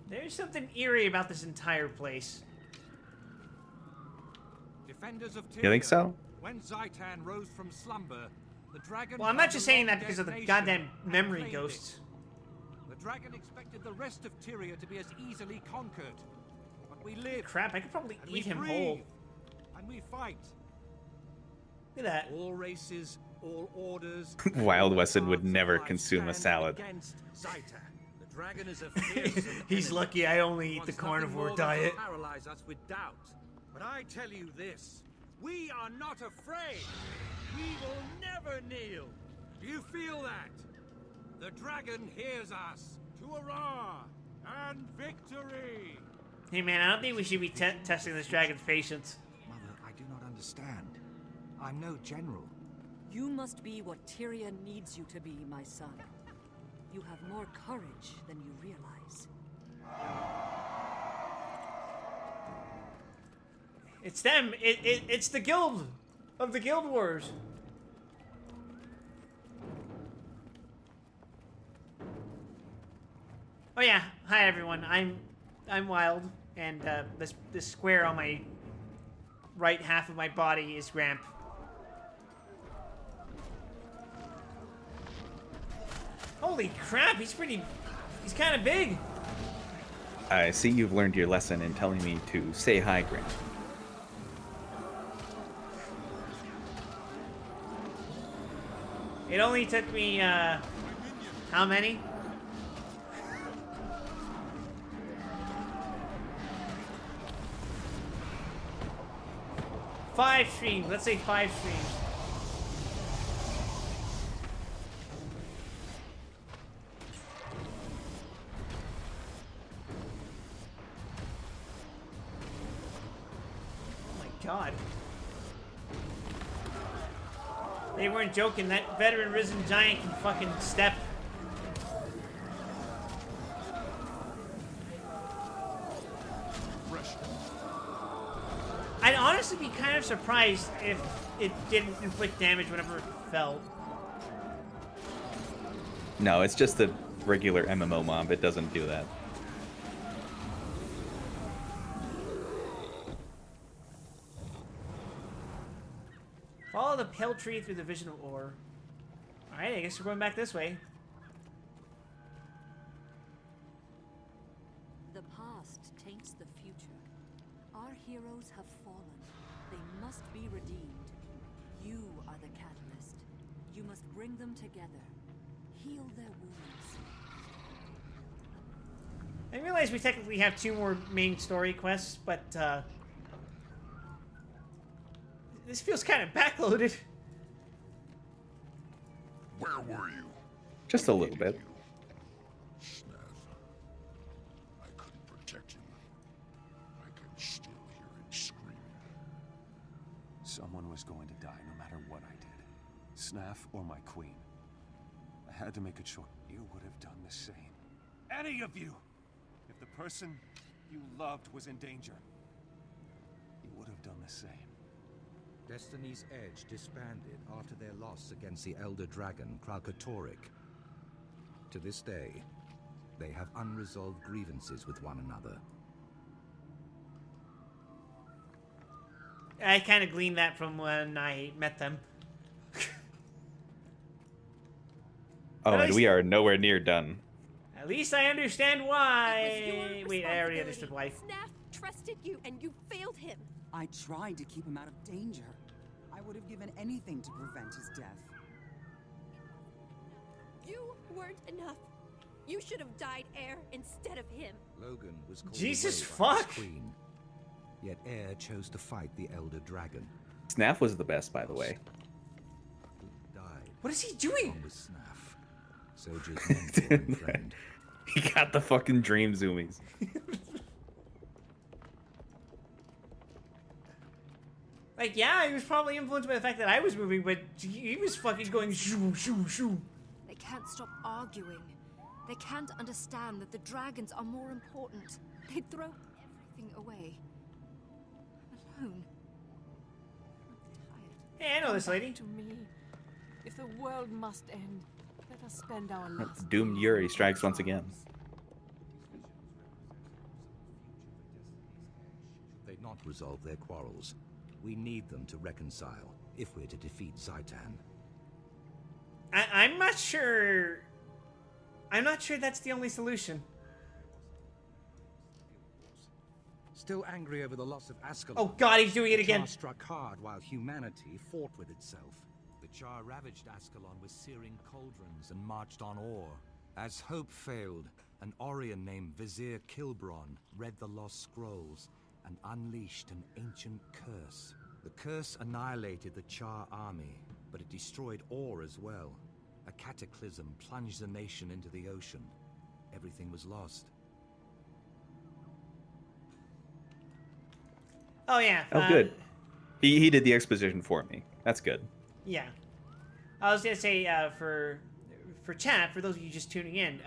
There's something eerie about this entire place. Defenders of You think so? When Zaitan rose from slumber, the dragon. Well, I'm not just saying that because of the goddamn memory ghosts. The dragon expected the rest of Tyria to be as easily conquered. But we live. Crap, I could probably and eat we him breathe, whole. And we fight. Look at that. All races, all orders. Wild all Wesson would paths of never life consume a stand salad. against Zaitan. The dragon is a fearsome He's enemy. lucky I only eat Wants the nothing carnivore more than to diet. paralyze us with doubt. But I tell you this, we are not afraid. We will never kneel. Do you feel that? The dragon hears us. To Ara and victory. Hey man, I don't think we should be testing this dragon's patience. Mother, I do not understand. I'm no general. You must be what Tyria needs you to be, my son. You have more courage than you realize. It's them. It's the guild of the Guild Wars. Oh yeah, hi everyone. I'm Wild, and this square on my right half of my body is Gramp. Holy crap, he's kind of big. I see you've learned your lesson in telling me to say hi, Grant. It only took me, how many? Five streams. Let's say 5 streams. Oh my god. They weren't joking. That veteran risen giant can fucking step. I'd honestly be kind of surprised if it didn't inflict damage whenever it fell. No, it's just a regular MMO mob. It doesn't do that. Follow the pale tree through the vision of ore. Alright, I guess we're going back this way. The past taints the future. Our heroes have fallen. They must be redeemed. You are the catalyst. You must bring them together. Heal their wounds. I realize we technically have 2 more main story quests, but this feels kind of backloaded. Where were you? Just a little bit. Snaff, I couldn't protect him. I can still hear him screaming. Someone was going to die no matter what I did. Snaff or my queen. I had to make a choice. You would have done the same. Any of you! If the person you loved was in danger, you would have done the same. Destiny's Edge disbanded after their loss against the Elder Dragon, Kralkatorrik. To this day, they have unresolved grievances with one another. I kind of gleaned that from when I met them. Oh, and we are nowhere near done. At least I understand why. Wait, I already understood why. Snaff trusted you, and you failed him. I tried to keep him out of danger. I would have given anything to prevent his death. You weren't enough. You should have died Heir instead of him. Logan was called Jesus away by fuck. his queen. Yet Heir chose to fight the Elder Dragon. Snaff was the best, by the way. Died. What is he doing? Along with Snaff. Soldier's mentor and friend. He got the fucking dream zoomies. Like, yeah, he was probably influenced by the fact that I was moving, but he was fucking going shoo, shoo, shoo. They can't stop arguing. They can't understand that the dragons are more important. They'd throw everything away. I'm alone. Hey, I know this lady. To me, if the world must end, let us spend our last Doomed Yuri strikes once again. They'd not resolve their quarrels. We need them to reconcile if we're to defeat Zaitan. I'm not sure. I'm not sure that's the only solution. Still angry over the loss of Ascalon. Oh God, he's doing it the again. Char struck hard while humanity fought with itself. The Char ravaged Ascalon with searing cauldrons and marched on ore. As hope failed, an Orion named Vizier Kilbron read the lost scrolls and unleashed an ancient curse. The curse annihilated the Char army, but it destroyed ore as well. A cataclysm plunged the nation into the ocean. Everything was lost. Oh yeah. Oh, good. He did the exposition for me. That's good. Yeah. I was gonna say for chat, for those of you just tuning in,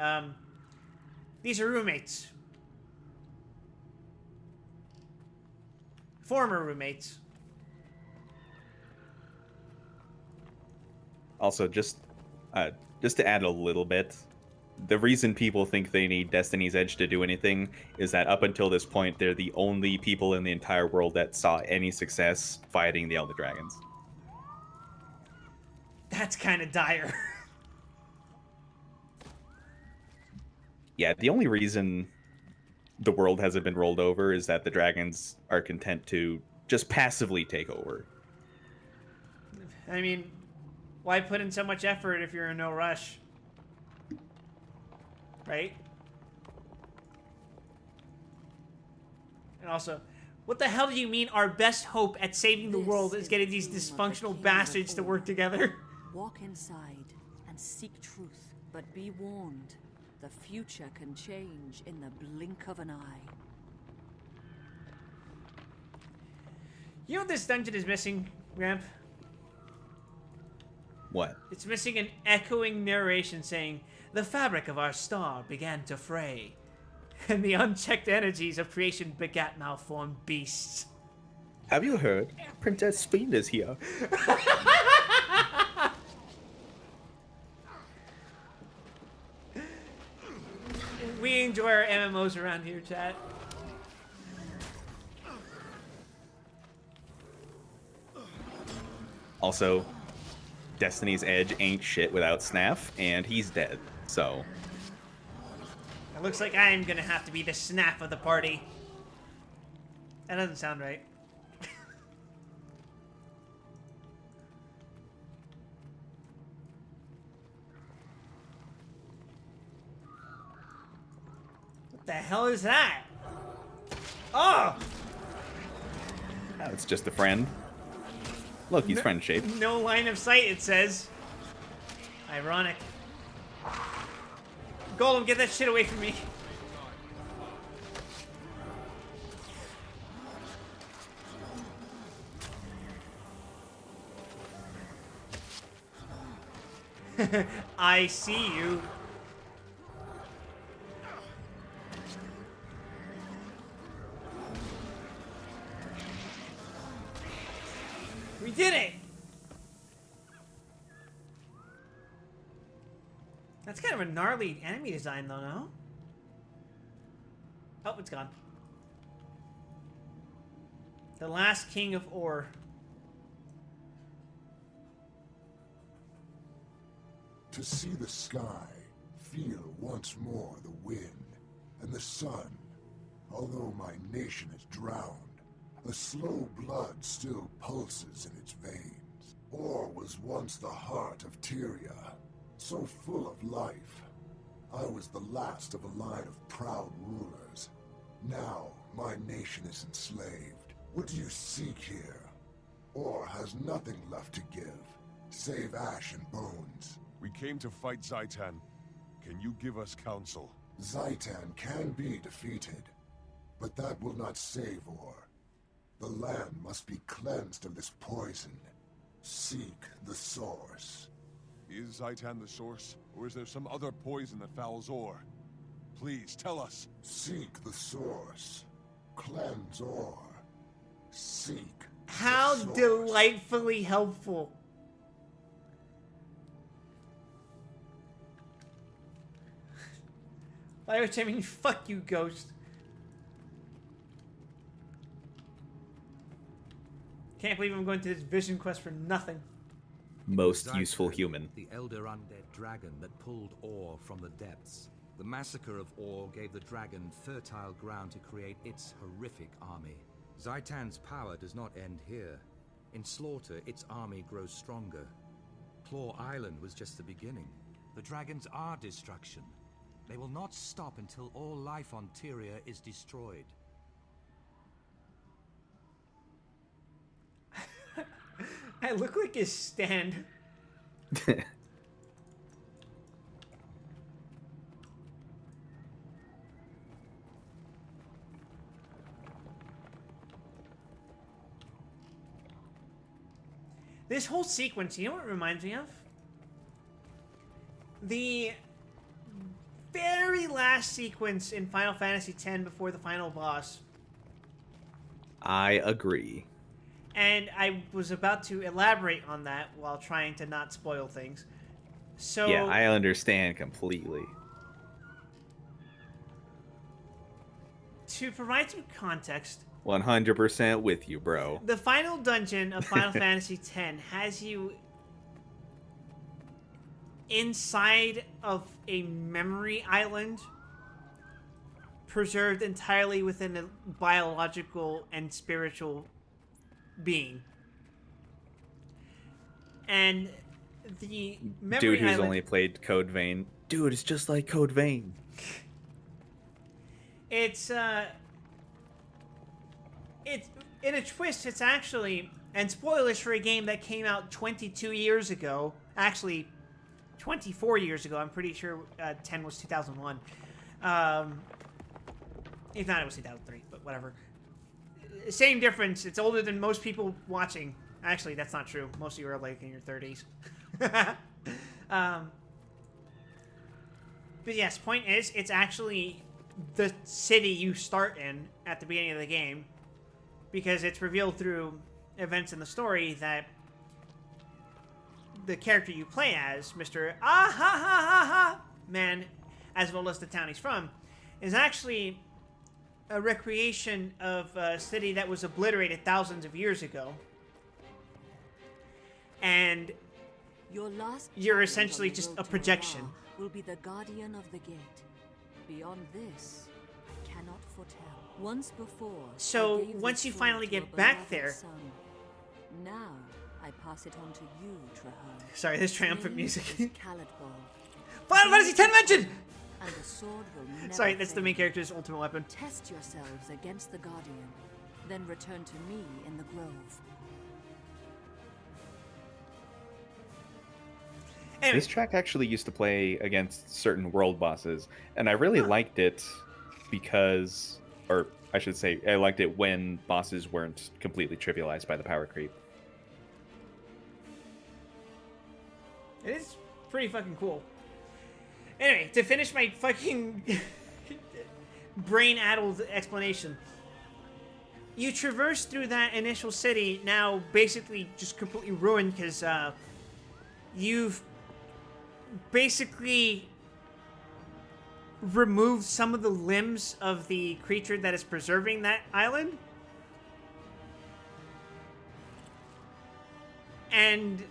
these are roommates. Former roommates. Also, just to add a little bit, the reason people think they need Destiny's Edge to do anything is that up until this point, they're the only people in the entire world that saw any success fighting the Elder Dragons. That's kind of dire. Yeah, the only reason the world hasn't been rolled over is that the dragons are content to just passively take over. I mean, why put in so much effort if you're in no rush? Right? And also, what the hell do you mean our best hope at saving the world is getting these dysfunctional bastards to work together? Walk inside and seek truth, but be warned. The future can change in the blink of an eye. You know what this dungeon is missing, Ramp? What? It's missing an echoing narration saying, "The fabric of our star began to fray, and the unchecked energies of creation begat malformed beasts." Have you heard? Princess Speed is here. We enjoy our MMOs around here, chat. Also, Destiny's Edge ain't shit without Snaff, and he's dead, so... It looks like I'm gonna have to be the Snaff of the party. That doesn't sound right. What the hell is that? Oh! Oh, it's just a friend. Look, he's friend shaped. No line of sight, it says. Ironic. Golem, get that shit away from me. I see you. We did it! That's kind of a gnarly enemy design, though, no? Oh, it's gone. The last king of Ur. To see the sky, feel once more the wind and the sun. Although my nation is drowned, a slow blood still pulses in its veins. Ur was once the heart of Tyria, so full of life. I was the last of a line of proud rulers. Now my nation is enslaved. What do you seek here? Ur has nothing left to give, save ash and bones. We came to fight Zhaitan. Can you give us counsel? Zhaitan can be defeated, but that will not save Ur. The land must be cleansed of this poison. Seek the source. Is Zhaitan the source, or is there some other poison that fouls Ur? Please, tell us. Seek the source. Cleanse Ur. Seek How the source. delightfully helpful. By which I mean, fuck you, Ghost. Can't believe I'm going to this vision quest for nothing. Most useful human. The elder undead dragon that pulled Ur from the depths. The massacre of Ur gave the dragon fertile ground to create its horrific army. Zhaitan's power does not end here. In slaughter, its army grows stronger. Claw Island was just the beginning. The dragons are destruction. They will not stop until all life on Tyria is destroyed. I look like his stand. This whole sequence, you know what it reminds me of? The very last sequence in Final Fantasy X before the final boss. I agree. And I was about to elaborate on that while trying to not spoil things. So Yeah, I understand completely. to provide some context, 100% with you, bro. the final dungeon of Final Fantasy X has you inside of a memory island preserved entirely within a biological and spiritual being. And the memory Dude who's island, only played Code Vein. Dude, it's just like Code Vein. it's in a twist, it's actually, and spoilers for a game that came out 22 years ago, actually 24 years ago. I'm pretty sure 10 was 2001. If not, it was 2003, but whatever. Same difference. It's older than most people watching. Actually, that's not true. Most of you are like in your 30s. But yes, point is, it's actually the city you start in at the beginning of the game, because it's revealed through events in the story that the character you play as, Mr. Man, as well as the town he's from, is actually a recreation of a city that was obliterated thousands of years ago. And you're essentially just a projection. Will be the guardian of the gate. Beyond this, I cannot foretell. Once before, So I gave once this you sword finally to get a back beloved there- son. Now I pass it on to you, Trahearne. Sorry, this triumphant Name music. is Calitbul. Final Fantasy X mentioned! And the sword will never Sorry, that's the fail. main character's ultimate weapon. Test yourselves against the Guardian, then return to me in the grove. Anyway. This track actually used to play against certain world bosses, and I really liked it because, or I should say, I liked it when bosses weren't completely trivialized by the power creep. It is pretty fucking cool. Anyway, to finish my fucking brain-addled explanation, you traverse through that initial city, now basically just completely ruined because you've basically removed some of the limbs of the creature that is preserving that island. And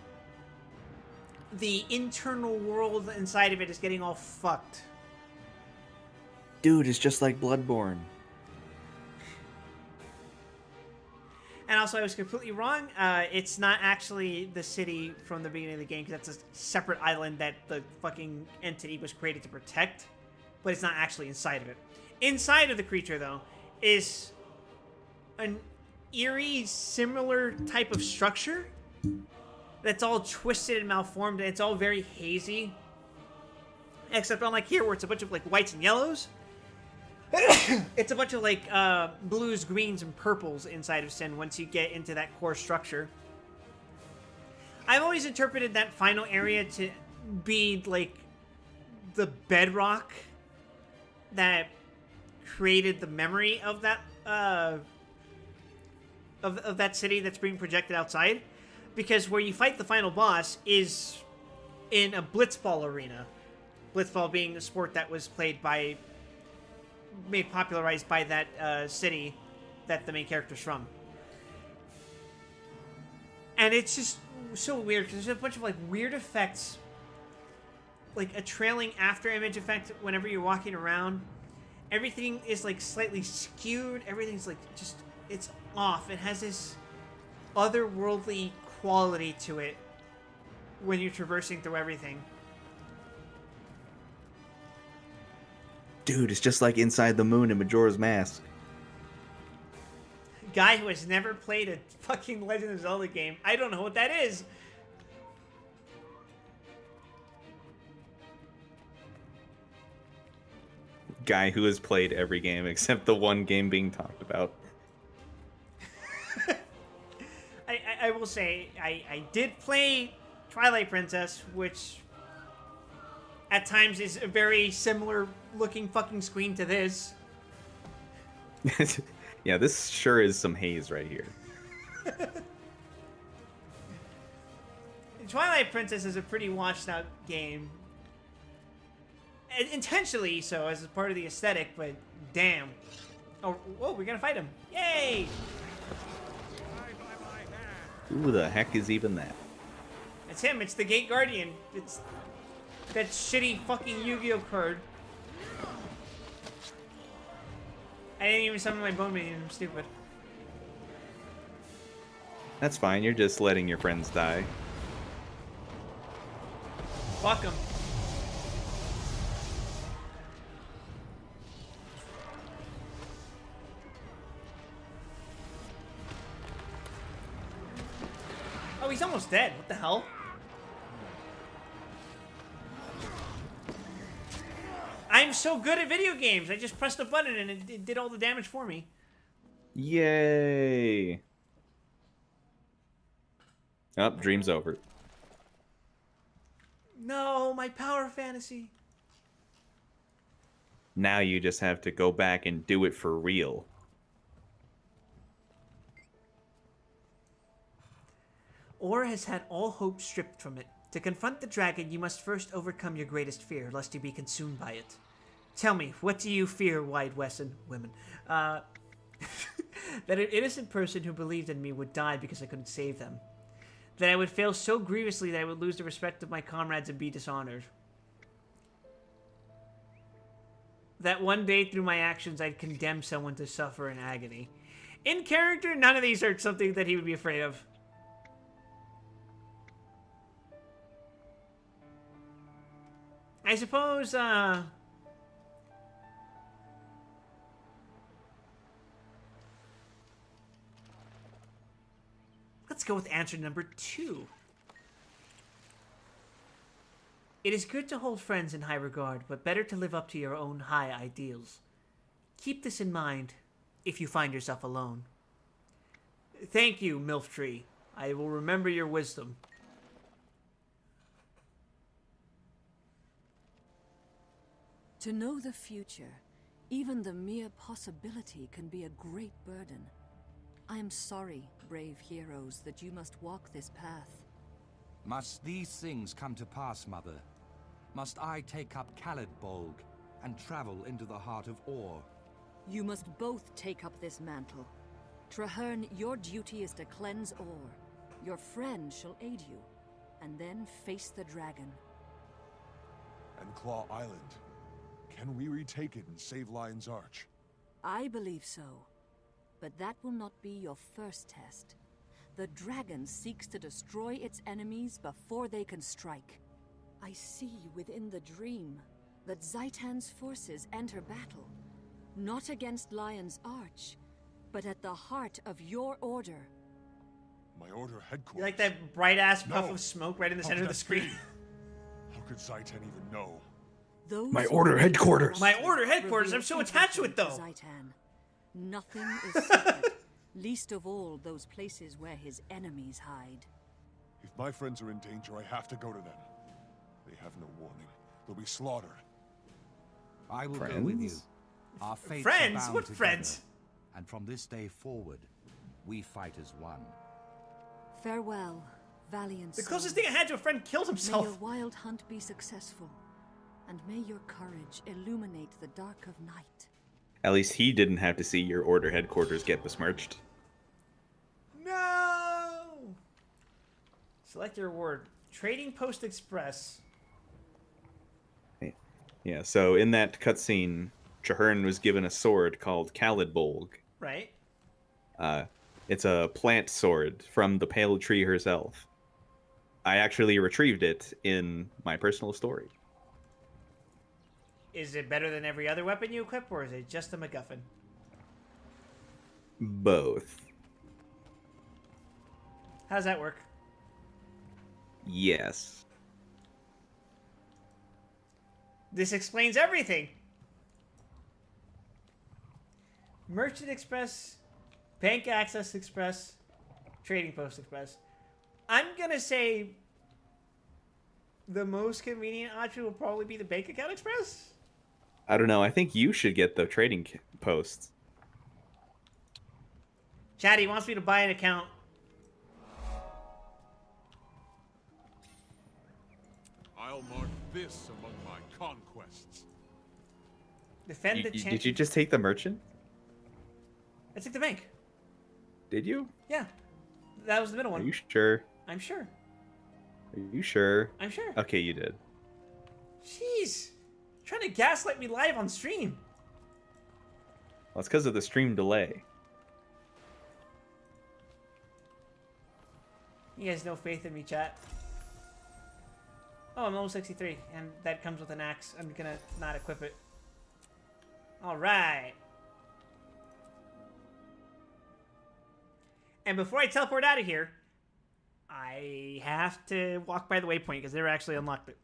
the internal world inside of it is getting all fucked. Dude, it's just like Bloodborne. And also, I was completely wrong. It's not actually the city from the beginning of the game, because that's a separate island that the fucking entity was created to protect. But it's not actually inside of it. Inside of the creature, though, is an eerie, similar type of structure that's all twisted and malformed, and it's all very hazy. Except unlike here, where it's a bunch of like whites and yellows, it's a bunch of like blues, greens, and purples inside of Sin once you get into that core structure. I've always interpreted that final area to be like the bedrock that created the memory of that of that city that's being projected outside. Because where you fight the final boss is in a blitzball arena. Blitzball being a sport that was played by, made popularized by that city that the main character's from. And it's just so weird because there's a bunch of like weird effects, like a trailing after image effect whenever you're walking around. Everything is like slightly skewed. Everything's like just, it's off. It has this otherworldly quality to it when you're traversing through everything. Dude, it's just like Inside the Moon in Majora's Mask. Guy who has never played a fucking Legend of Zelda game. I don't know what that is. Guy who has played every game except the one game being talked about. I will say, I did play Twilight Princess, which at times is a very similar looking fucking screen to this. Yeah, this sure is some haze right here. Twilight Princess is a pretty washed out game. Intentionally so, as a part of the aesthetic, but damn. Oh, whoa, we're gonna fight him. Yay! Who the heck is even that? It's him, it's the Gate Guardian. It's that shitty fucking Yu-Gi-Oh card. I didn't even summon my Bone Minion, I'm stupid. That's fine, you're just letting your friends die. Fuck him. Oh, he's almost dead. What the hell? I'm so good at video games. I just pressed a button and it did all the damage for me. Yay! Oh, dream's over. No, my power fantasy. Now you just have to go back and do it for real. Or has had all hope stripped from it. To confront the dragon, you must first overcome your greatest fear, lest you be consumed by it. Tell me, what do you fear, Wide Wesson? Women. That an innocent person who believed in me would die because I couldn't save them. That I would fail so grievously that I would lose the respect of my comrades and be dishonored. That one day through my actions I'd condemn someone to suffer in agony. In character, none of these are something that he would be afraid of. I suppose, let's go with answer number 2. It is good to hold friends in high regard, but better to live up to your own high ideals. Keep this in mind if you find yourself alone. Thank you, Milf Tree. I will remember your wisdom. To know the future, even the mere possibility can be a great burden. I am sorry, brave heroes, that you must walk this path. Must these things come to pass, Mother? Must I take up Khalid Bolg and travel into the heart of Or? You must both take up this mantle. Traherne, your duty is to cleanse Or. Your friend shall aid you, and then face the dragon. And Claw Island. Can we retake it and save Lion's Arch? I believe so. But that will not be your first test. The dragon seeks to destroy its enemies before they can strike. I see within the dream that Zaitan's forces enter battle, not against Lion's Arch, but at the heart of your order. My order headquarters? You like that bright-ass puff No. of smoke right in the How center could of the that be? screen? How could Zaitan even know? Those My order headquarters. My order headquarters. I'm so reveal attached to it, though. Zaitan. Nothing is secret, least of all those places where his enemies hide. If my friends are in danger, I have to go to them. They have no warning. They'll be slaughtered. I will go with you. Our fates Friends? are bound What together, friends? And from this day forward, we fight as one. Farewell, valiant The soul. closest thing I had to a friend killed May himself. your wild hunt be successful, and may your courage illuminate the dark of night. At least he didn't have to see your order headquarters get besmirched. No! Select your reward. Trading Post Express. Yeah, so in that cutscene, Traherne was given a sword called Khalid Bolg. Right? It's a plant sword from the Pale Tree herself. I actually retrieved it in my personal story. Is it better than every other weapon you equip, or is it just a MacGuffin? Both. How does that work? Yes. This explains everything. Merchant Express, Bank Access Express, Trading Post Express. I'm gonna say the most convenient option will probably be the Bank Account Express. I don't know. I think you should get the trading posts. Chatty wants me to buy an account. I'll mark this among my conquests. Defend the champion. Did you just take the merchant? I took the bank. Did you? Yeah. That was the middle Are one. you sure? I'm sure. Are you sure? I'm sure. Okay, you did. Jeez. Trying to gaslight me live on stream. Well, it's because of the stream delay. You guys no faith in me, chat. Oh, I'm level 63, and that comes with an axe. I'm gonna not equip it. Alright. And before I teleport out of here, I have to walk by the waypoint, because they're actually unlocked it.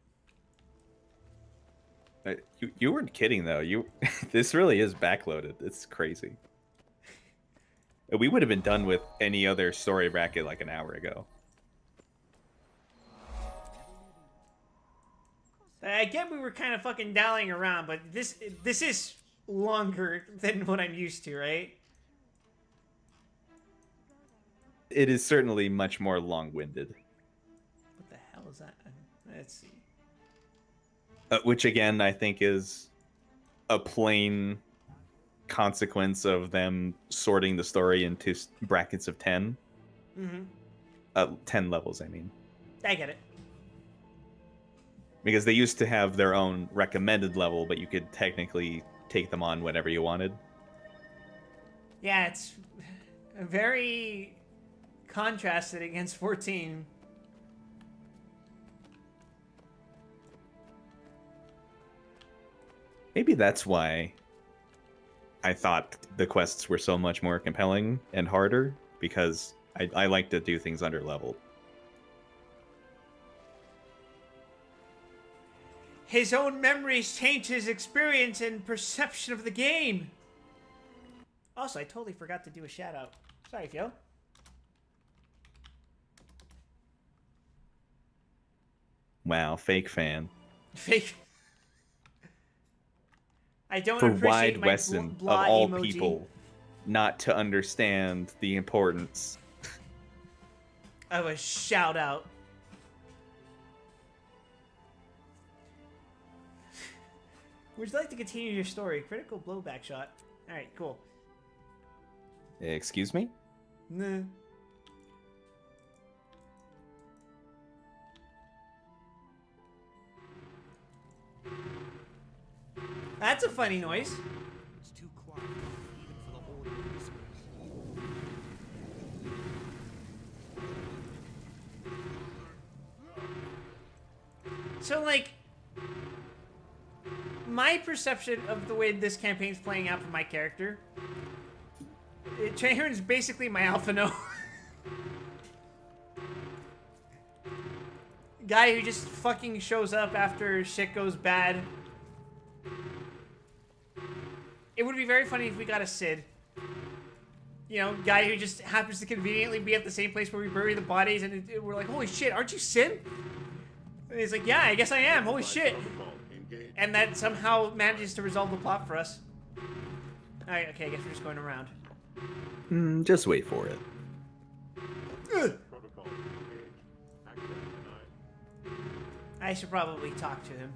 You weren't kidding though. This really is backloaded. It's crazy. We would have been done with any other story bracket like an hour ago. Again, we were kind of fucking dallying around, but this is longer than what I'm used to, right? It is certainly much more long-winded. What the hell is that? Let's see. Which again, I think is a plain consequence of them sorting the story into brackets of 10. Mm-hmm. 10 levels, I mean. I get it. Because they used to have their own recommended level, but you could technically take them on whenever you wanted. Yeah, it's very contrasted against 14. Maybe that's why I thought the quests were so much more compelling and harder, because I like to do things under level. His own memories change his experience and perception of the game. Also, I totally forgot to do a shout out. Sorry, Phil. Wow, fake fan. Fake. I don't For appreciate Wide my Weston, of blah all emoji. people, not to understand the importance. Of a shout out. Would you like to continue your story? Critical blowback shot. Alright, cool. Excuse me? Nah. That's a funny noise. It's too quiet, even for the horde of whispers. So, like, my perception of the way this campaign's playing out for my character, Trahern's basically my alpha no. Guy who just fucking shows up after shit goes bad. It would be very funny if we got a Sid. You know, guy who just happens to conveniently be at the same place where we bury the bodies, and we're like, holy shit, aren't you Sid? And he's like, yeah, I guess I am, holy shit. And that somehow manages to resolve the plot for us. Alright, okay, I guess we're just going around. Just wait for it. I should probably talk to him.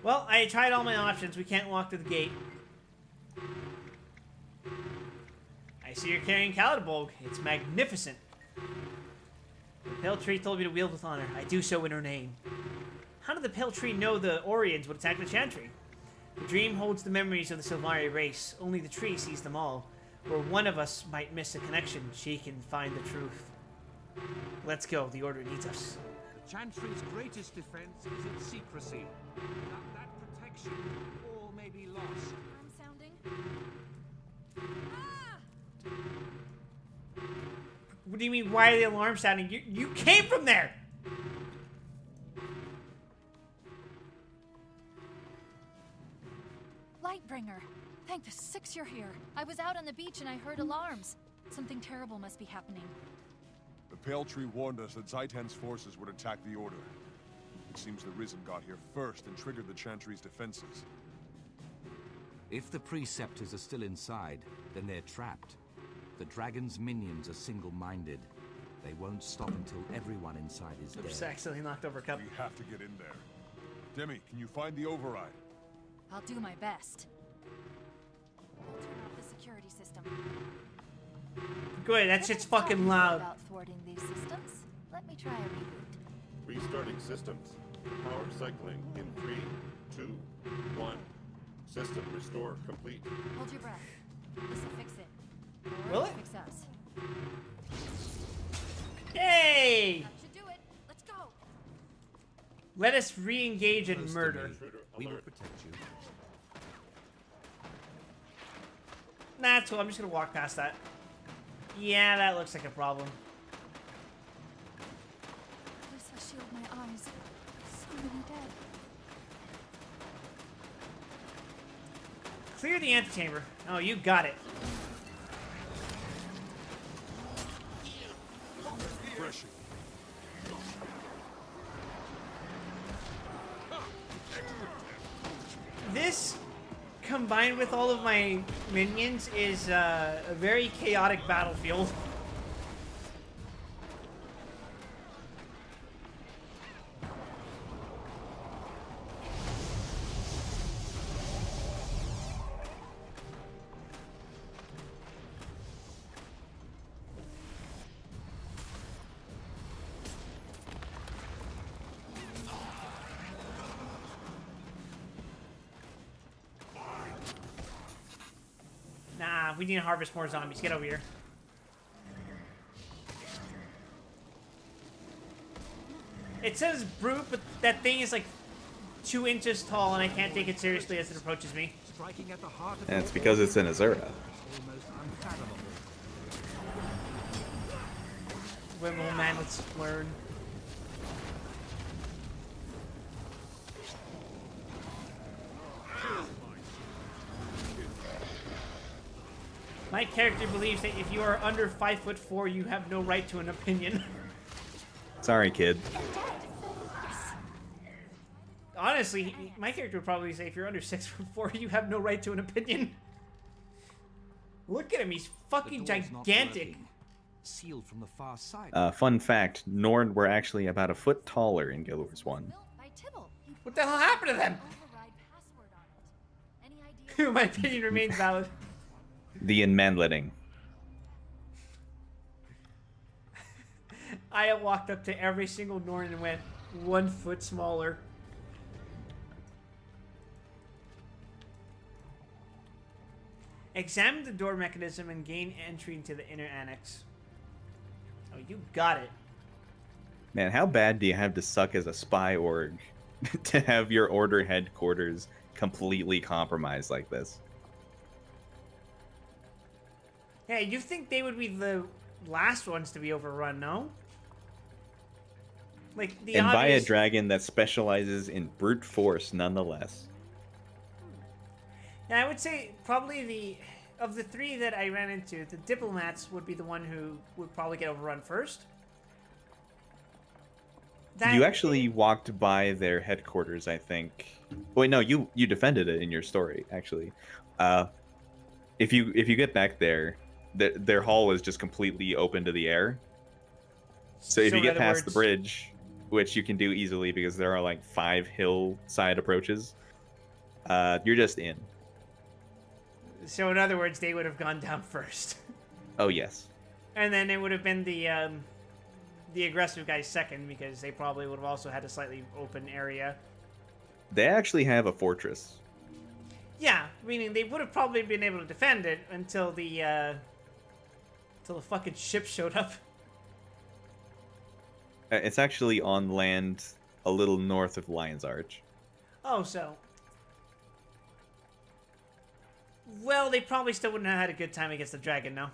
Well, I tried all my options. We can't walk to the gate. I see you're carrying Calabolg. It's magnificent. The Pale Tree told me to wield with honor. I do so in her name. How did the Pale Tree know the Orions would attack the Chantry? The dream holds the memories of the Sylvari race. Only the tree sees them all. Where one of us might miss a connection, she can find the truth. Let's go. The Order needs us. The Chantry's greatest defense is its secrecy. Without that protection, all may be lost. I'm sounding. What do you mean, why are the alarms sounding? You came from there! Lightbringer, thank the six you're here. I was out on the beach and I heard alarms. Something terrible must be happening. The Pale Tree warned us that Zaitan's forces would attack the Order. It seems the Risen got here first and triggered the Chantry's defenses. If the Preceptors are still inside, then they're trapped. The Dragon's minions are single-minded. They won't stop until everyone inside is dead. Oops, I accidentally knocked over a cup. We have to get in there. Demi, can you find the override? I'll do my best. I'll turn off the security system. Good, that shit's fucking loud. About thwarting these systems. Let me try a reboot. Restarting systems. Power cycling in 3, 2, 1. System restore complete. Hold your breath. This'll fix it. Or Will it? Fix us. Yay! That should do it. Let's go. Let us re-engage in Close to murder. me. We will protect you. Nah, that's cool. I'm just gonna walk past that. Yeah, that looks like a problem. This will shield my eyes. So many dead. Clear the antechamber. Oh, you got it. Pressure. This, combined with all of my minions, is a very chaotic battlefield. Nah, we need to harvest more zombies. Get over here. It says brute, but that thing is like 2 inches tall, and I can't take it seriously as it approaches me. Striking at the heart of And it's because it's in Azura. almost unfathomable. Well, man, let's learn. character believes that if you are under 5'4", you have no right to an opinion. Sorry, kid. Honestly, my character would probably say if you're under 6'4", you have no right to an opinion. Look at him, he's fucking gigantic. Sealed from the far side. Fun fact, Nord were actually about a foot taller in Guild Wars 1. What the hell happened to them? My opinion remains valid. The Enmanletting. I walked up to every single Norn and went 1 foot smaller. Examine the door mechanism and gain entry into the inner annex. Oh, you got it. Man, how bad do you have to suck as a spy org to have your order headquarters completely compromised like this? Yeah, you think they would be the last ones to be overrun, no? Like the And by a obvious... dragon that specializes in brute force nonetheless. Yeah, I would say probably of the three that I ran into, the diplomats would be the one who would probably get overrun first. You actually walked by their headquarters, I think. Wait, no, you defended it in your story, actually. If you get back there, their hall is just completely open to the air. So if you get past the bridge, which you can do easily because there are like 5 hillside approaches, you're just in. So in other words, they would have gone down first. Oh yes. And then it would have been the aggressive guys second, because they probably would have also had a slightly open area. They actually have a fortress. Yeah, meaning they would have probably been able to defend it until the fucking ship showed up. It's actually on land a little north of Lion's Arch. Oh, so. Well, they probably still wouldn't have had a good time against the dragon, no?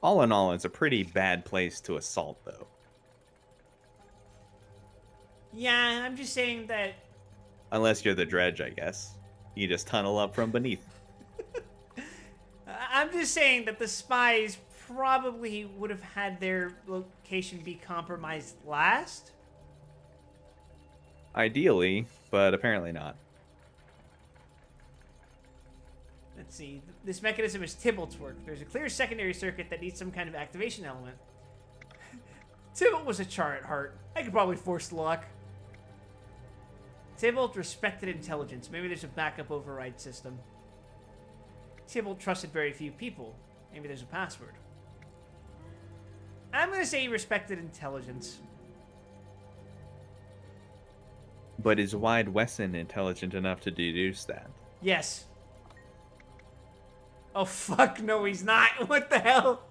All in all, it's a pretty bad place to assault, though. Yeah, I'm just saying that... Unless you're the dredge, I guess. You just tunnel up from beneath. I'm just saying that the spies probably would have had their location be compromised last. Ideally, but apparently not. Let's see. This mechanism is Tybalt's work. There's a clear secondary circuit that needs some kind of activation element. Tybalt was a char at heart. I could probably force the lock. Tybalt respected intelligence. Maybe there's a backup override system. Tybalt trusted very few people. Maybe there's a password. I'm going to say he respected intelligence. But is Wide Wesson intelligent enough to deduce that? Yes. Oh, fuck, no, he's not. What the hell?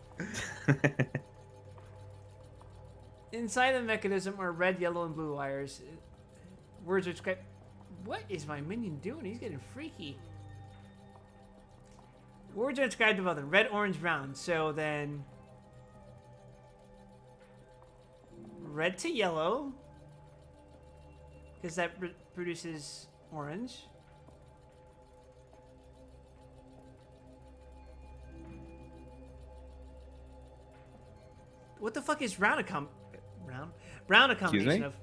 Inside the mechanism are red, yellow, and blue wires. Words are described. What is my minion doing? He's getting freaky. Words are described above them. Red, orange, brown. So then... red to yellow. Because that produces orange. What the fuck is brown a combination of?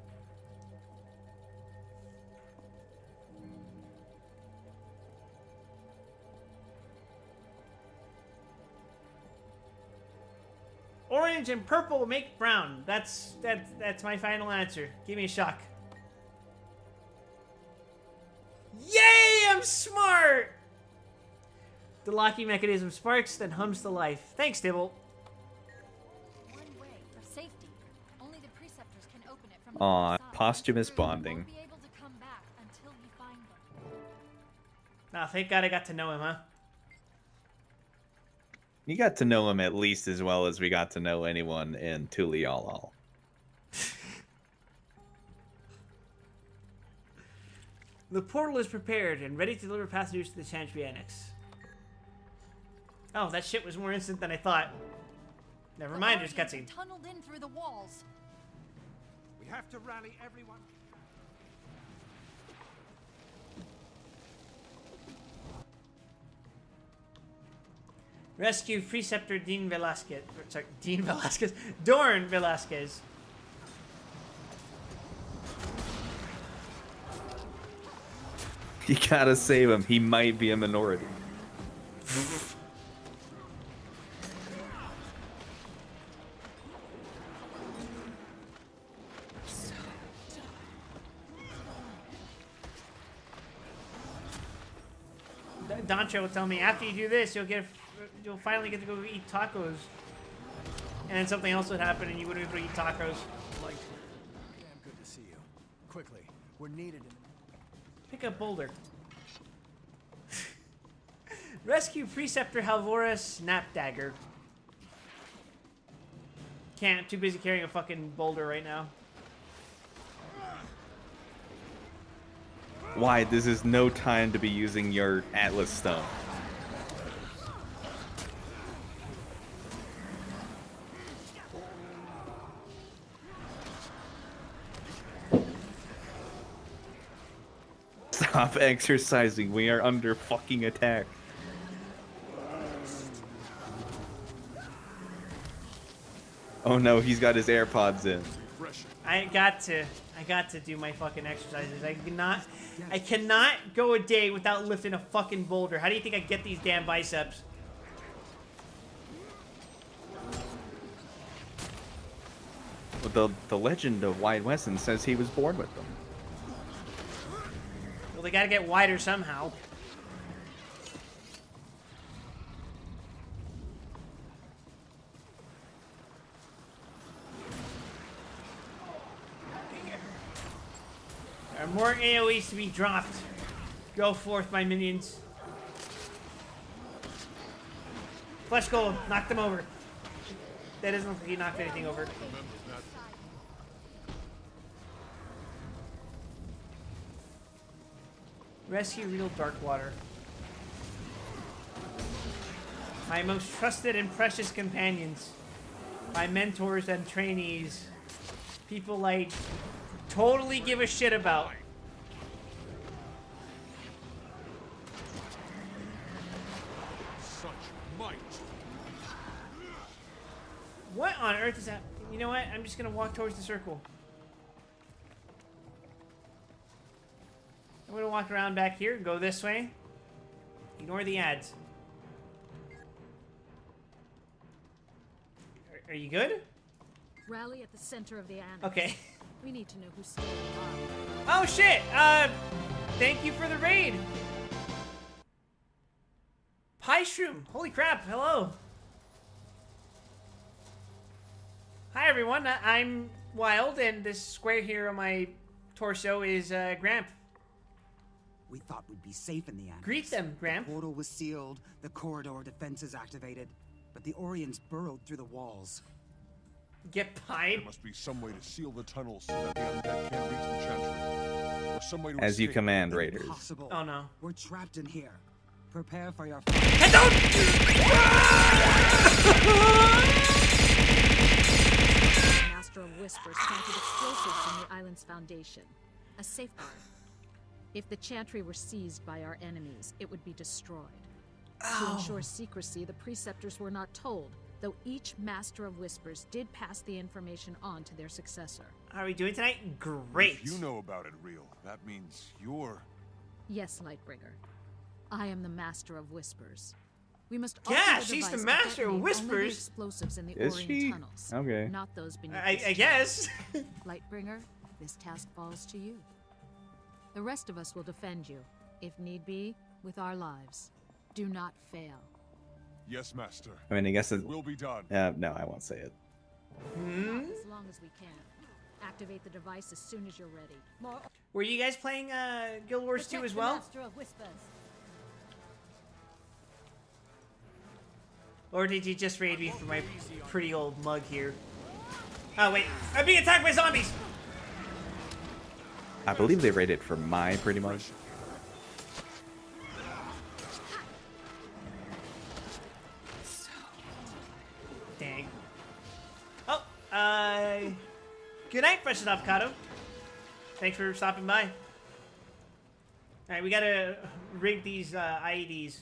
Orange and purple make brown. That's my final answer. Give me a shock. Yay! I'm smart. The locking mechanism sparks, then hums to life. Thanks, Tybalt. Aw, posthumous bonding. Oh, thank God I got to know him, huh? You got to know him at least as well as we got to know anyone in Tulialal. The portal is prepared and ready to deliver passengers to the Chantry Annex. Oh, that shit was more instant than I thought. Never mind, there's cutscene. Tunneled in through the walls. We have to rally everyone. Rescue Preceptor Dean Velasquez. Sorry, Dean Velasquez. Dorn Velasquez. You gotta save him. He might be a minority. Doncho will tell me after you do this, you'll finally get to go eat tacos, and then something else would happen, and you wouldn't be able to eat tacos. Like, damn good to see you. Quickly, we're needed in. Pick up boulder. Rescue Preceptor Halvora Snapdagger. Can't. Too busy carrying a fucking boulder right now. Why? This is no time to be using your Atlas Stone. Stop exercising. We are under fucking attack. Oh no, he's got his AirPods in. I got to do my fucking exercises. I cannot go a day without lifting a fucking boulder. How do you think I get these damn biceps? Well, the legend of Wyatt Wesson says he was born with them. Well, they gotta get wider somehow. There are more AoEs to be dropped. Go forth, my minions. Flesh Golem, knock them over. That doesn't look like he knocked anything over. Rescue Real Darkwater. My most trusted and precious companions. My mentors and trainees. People I totally give a shit about. Such might. What on earth is that? You know what? I'm just gonna walk towards the circle. I'm gonna walk around back here, go this way. Ignore the ads. Are you good? Rally at the center of the animals. Okay. We need to know who's still alive. Oh shit! Thank you for the raid. Pie Shroom. Holy crap! Hello. Hi everyone. I'm Wild, and this square here on my torso is Gramp. We thought we'd be safe in the Andes. Greet them, Gramp. The portal was sealed, the corridor defenses activated, but the Orions burrowed through the walls. Get pied. There must be some way to seal the tunnels so that the undead can't reach the Chantry. Or some way to As you escape. command, Raiders. Impossible. Oh no. We're trapped in here. Prepare for your... Head down! Master of Whispers planted explosives in the island's foundation. A safeguard. If the Chantry were seized by our enemies, it would be destroyed. To ensure secrecy, the Preceptors were not told, though each Master of Whispers did pass the information on to their successor. How are we doing tonight? Great. If you know about it, Real, that means you're... Yes, Lightbringer. I am the Master of Whispers. We must Yeah, alter the she's the device to Master of detonate only the Whispers. explosives in the Is Orient she? tunnels. Okay. Not those beneath I the guess. Lightbringer, this task falls to you. The rest of us will defend you, if need be, with our lives. Do not fail. Yes, Master. I mean, I guess it will be done. No, I won't say it. As long as we can. Activate the device as soon as you're ready. More Were you guys playing Guild Wars 2 as well? Master of Whispers. Or did you just raid me for my pretty old mug here? Oh wait, I'm being attacked by zombies! I believe they rated for my pretty much. Dang. Oh, good night, Fresh Avocado. Thanks for stopping by. Alright, we gotta rig these IEDs.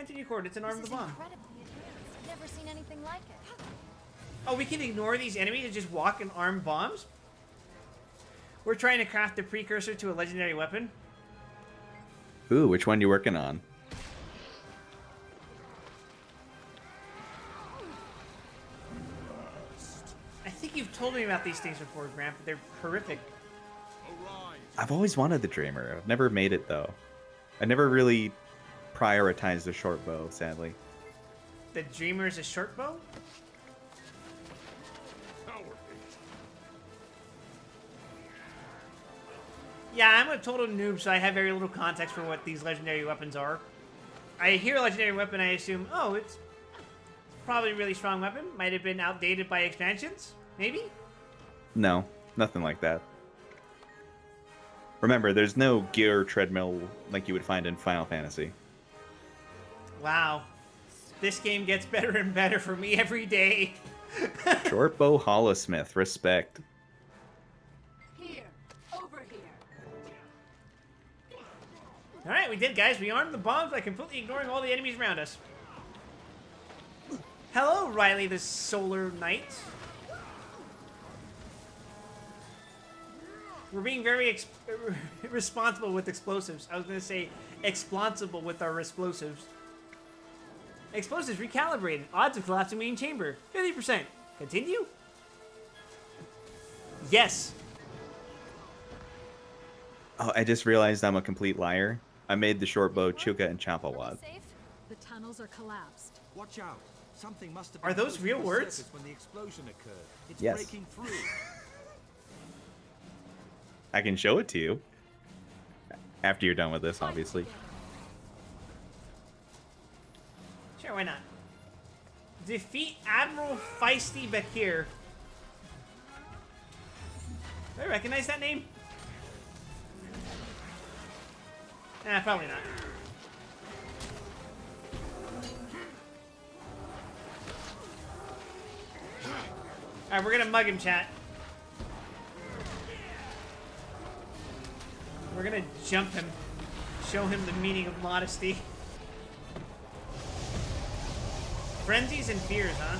Enter new coordinates and arm This the is bomb. incredibly advanced. I've never seen anything like it. Oh, we can ignore these enemies and just walk and arm bombs? We're trying to craft the precursor to a legendary weapon. Ooh, which one you working on? I think you've told me about these things before, Grant, but they're horrific. I've always wanted the Dreamer. I've never made it though. I never really prioritized the short bow, sadly. The Dreamer is a short bow? Yeah, I'm a total noob, so I have very little context for what these legendary weapons are. I hear legendary weapon, I assume, oh, it's probably a really strong weapon. Might have been outdated by expansions, maybe? No, nothing like that. Remember, there's no gear treadmill like you would find in Final Fantasy. Wow. This game gets better and better for me every day. Short bow Holosmith, respect. Here, over here. Alright, we did, guys. We armed the bombs by completely ignoring all the enemies around us. Hello, Riley the Solar Knight. We're being very responsible with explosives. I was going to say explosible with our explosives. Explosives recalibrated. Odds of collapsing main chamber. 50%. Continue? Yes. Oh, I just realized I'm a complete liar. I made the short bow Chuka and Champawad. The tunnels are collapsed. Watch out. Something must have Are been those close to real the words? surface when the explosion occurred. It's Yes. breaking through. I can show it to you. After you're done with this, obviously. Sure, why not? Defeat Admiral Feisty Bakir. Do I recognize that name? Nah, probably not. Alright, we're gonna mug him, chat. We're gonna jump him. Show him the meaning of modesty. Frenzies and fears, huh?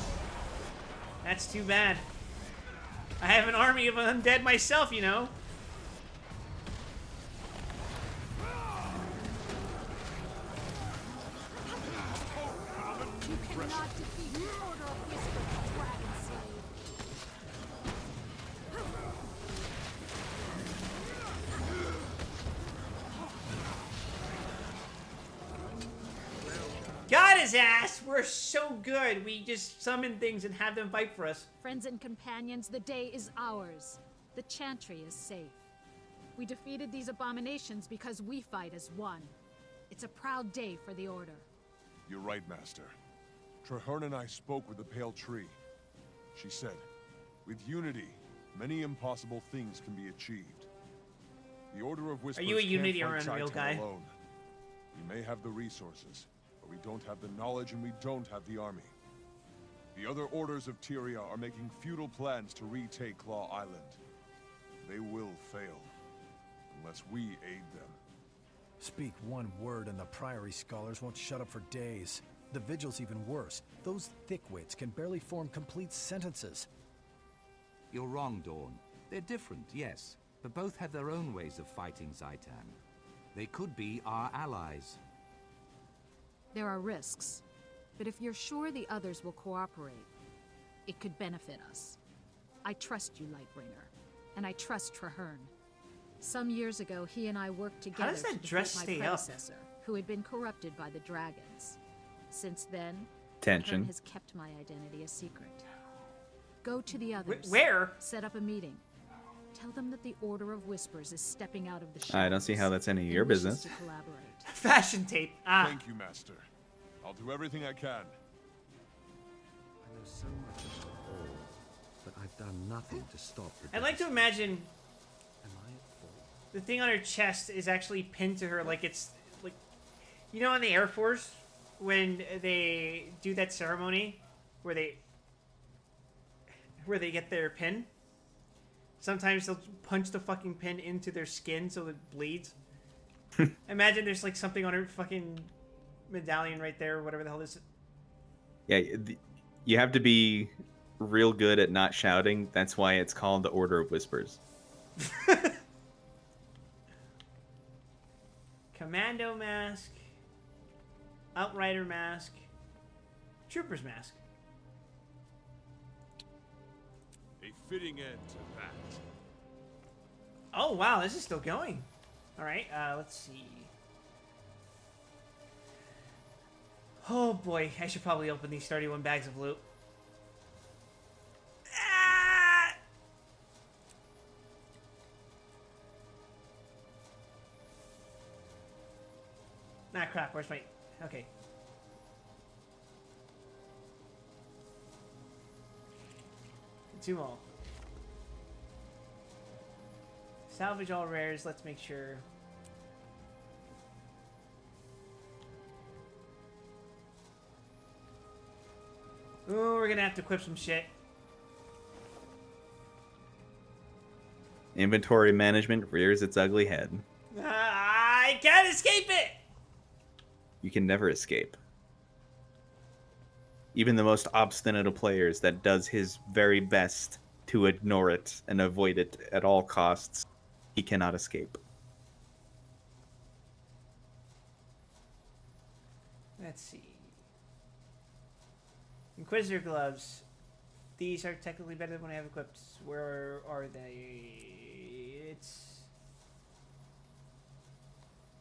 That's too bad. I have an army of undead myself, you know. You cannot defeat the Order of Whispers, Dragon Slave. Got his ass! We're so good. We just summon things and have them fight for us. Friends and companions, the day is ours. The Chantry is safe. We defeated these abominations because we fight as one. It's a proud day for the Order. You're right, Master. Traherne and I spoke with the Pale Tree. She said, with unity, many impossible things can be achieved. The Order of Whispers you a can't Unity or fight Unreal Zhaitan guy? alone. We may have the resources, but we don't have the knowledge and we don't have the army. The other orders of Tyria are making futile plans to retake Claw Island. They will fail, unless we aid them. Speak one word and the Priory scholars won't shut up for days. The Vigil's even worse. Those thickwits can barely form complete sentences. You're wrong, Dawn. They're different, yes, but both have their own ways of fighting Zhaitan. They could be our allies. There are risks, but if you're sure the others will cooperate, it could benefit us. I trust you, Lightbringer, and I trust Traherne. Some years ago, he and I worked together does that to defeat dress my stay up? predecessor, who had been corrupted by the dragons. Since then, Tension. Traherne has kept my identity a secret. Go to the others. Where? Set up a meeting. Tell them that the Order of Whispers is stepping out of the shadows. I don't see how that's any of and your wishes business. to collaborate. Fashion tape. Ah. Thank you, Master. I'll do everything I can. I know so much about all, but I've done nothing to stop the I'd like to imagine Am I at fault? the thing on her chest is actually pinned to her like it's like, you know, in the Air Force when they do that ceremony where they get their pin. Sometimes they'll punch the fucking pin into their skin so it bleeds. Imagine there's like something on her fucking medallion right there, or whatever the hell this is. Yeah, you have to be real good at not shouting. That's why it's called the Order of Whispers. Commando mask. Outrider mask. Trooper's mask. A fitting end to that. Oh, wow, this is still going. Alright, let's see. Oh boy, I should probably open these 31 bags of loot. Ah! Ah, crap, where's my... Okay. Two more. Salvage all rares, let's make sure. Ooh, we're gonna have to equip some shit. Inventory management rears its ugly head. I can't escape it! You can never escape. Even the most obstinate of players that does his very best to ignore it and avoid it at all costs, he cannot escape. Let's see. Inquisitor gloves. These are technically better than what I have equipped. Where are they? It's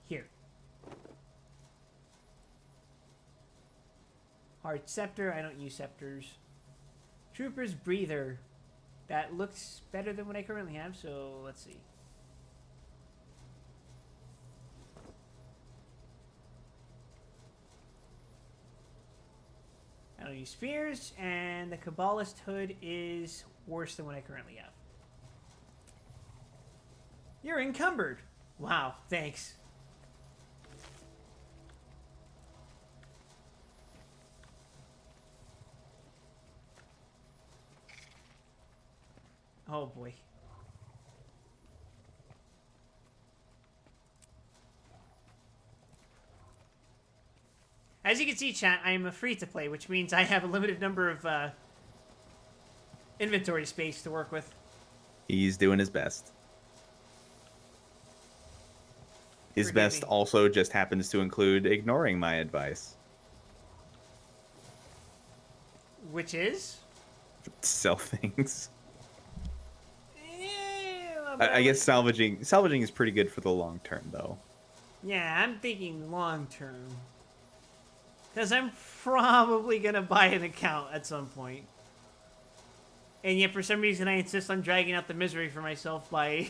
here. Hard scepter. I don't use scepters. Trooper's breather. That looks better than what I currently have, so let's see. I don't use spears, and the Kabbalist hood is worse than what I currently have. You're encumbered. Wow, thanks. Oh boy. As you can see, chat, I am a free-to-play, which means I have a limited number of inventory space to work with. He's doing his best. His Forgive best me. also just happens to include ignoring my advice. Which is? Sell things. Yeah, I guess salvaging is pretty good for the long term, though. Yeah, I'm thinking long-term. Because I'm probably going to buy an account at some point. And yet, for some reason, I insist on dragging out the misery for myself by...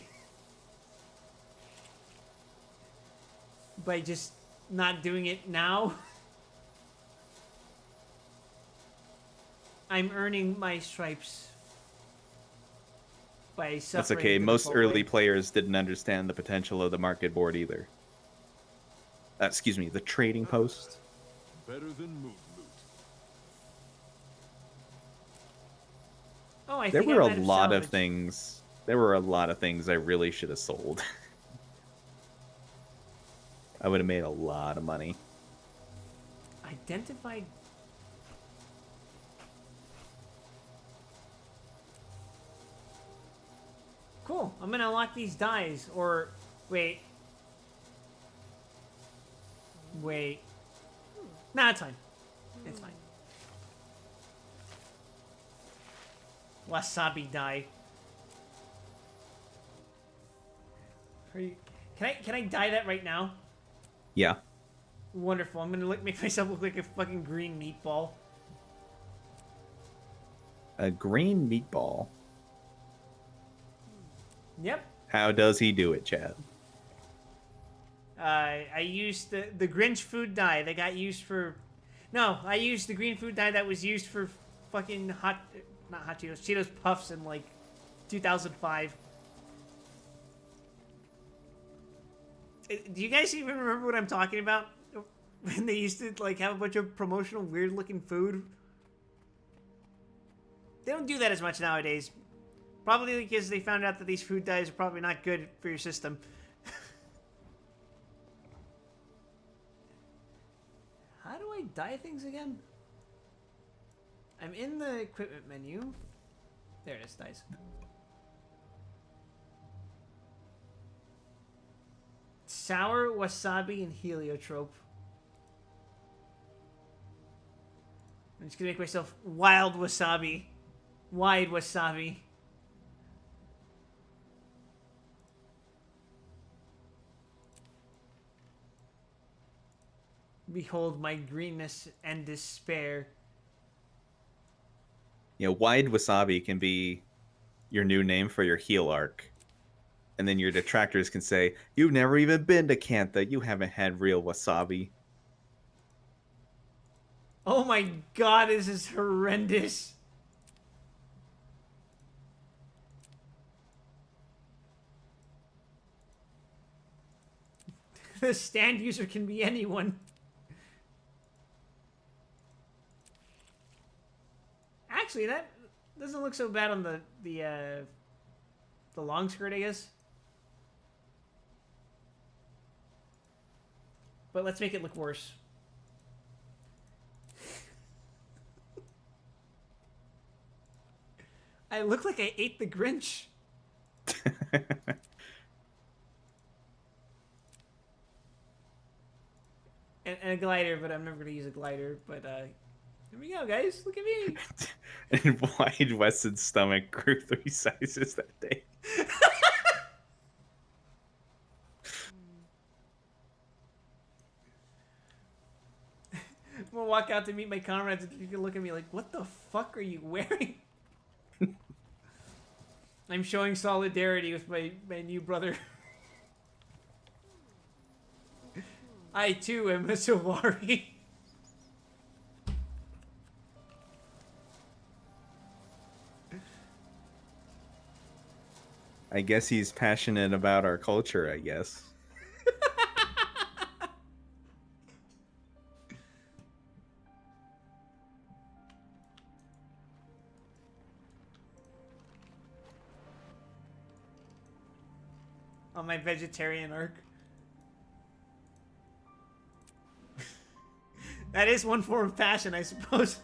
by just not doing it now. I'm earning my stripes by suffering. That's okay. the Most default early way. players didn't understand the potential of the market board either. Excuse me, the trading post. Better than moon loot. Oh, I There think were I a might have lot of salvaged. things. There were a lot of things I really should have sold. I would have made a lot of money. Identified. Cool. I'm gonna unlock these dies, or wait. Wait. Nah, it's fine. It's fine. Wasabi die. Can I dye that right now? Yeah. Wonderful. I'm gonna make myself look like a fucking green meatball. A green meatball. Yep. How does he do it, Chad? I used the Grinch food dye that got used for... No, I used the green food dye that was used for fucking not Hot Cheetos, Cheetos Puffs in like 2005. Do you guys even remember what I'm talking about? When they used to like have a bunch of promotional weird looking food? They don't do that as much nowadays. Probably because they found out that these food dyes are probably not good for your system. How do I dye things again? I'm in the equipment menu. There it is, dice. Sour, wasabi, and heliotrope. I'm just gonna make myself wild wasabi. Wide wasabi. Behold my greenness and despair. You know, wide wasabi can be your new name for your heel arc. And then your detractors can say, you've never even been to Kantha. You haven't had real wasabi. Oh my god, this is horrendous. The stand user can be anyone. Actually, that doesn't look so bad on the long skirt, I guess. But let's make it look worse. I look like I ate the Grinch. and a glider, but I'm never going to use a glider. But here we go, guys. Look at me. And Wide Weston's stomach grew 3 sizes that day. I'm gonna walk out to meet my comrades and you can look at me like, what the fuck are you wearing? I'm showing solidarity with my new brother. I too am a Sylvari. I guess he's passionate about our culture, I guess. On my vegetarian arc. That is one form of passion, I suppose.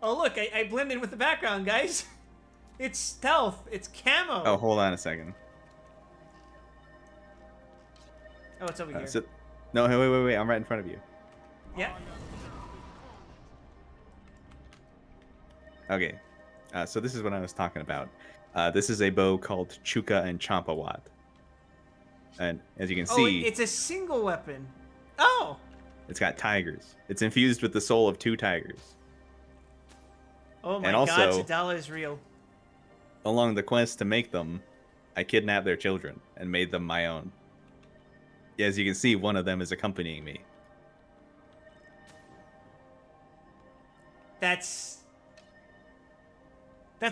Oh look, I blend in with the background, guys. It's stealth. It's camo. Oh, hold on a second. Oh, it's over here. No, wait. I'm right in front of you. Yeah. Okay. So this is what I was talking about. This is a bow called Chuka and Champawat. And as you can see... Oh, it's a single weapon. Oh! It's got tigers. It's infused with the soul of 2 tigers. Oh my and also, god, Sadala is real. Along the quest to make them, I kidnapped their children and made them my own. As you can see, one of them is accompanying me. That's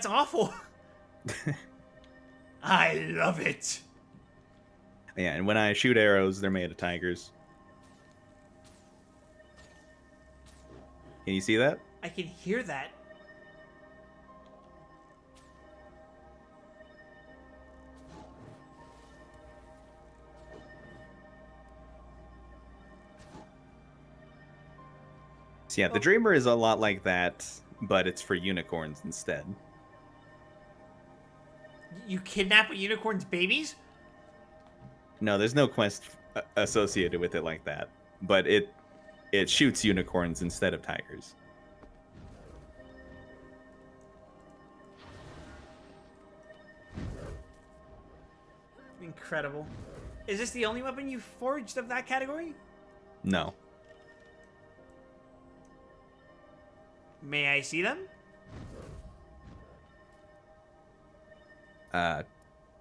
awful. I love it. Yeah, and when I shoot arrows, they're made of tigers. Can you see that? I can hear that. So yeah, the Dreamer is a lot like that, but it's for unicorns instead. You kidnap a unicorn's babies? No, there's no quest associated with it like that, but it shoots unicorns instead of tigers. Incredible. Is this the only weapon you forged of that category? No. May I see them?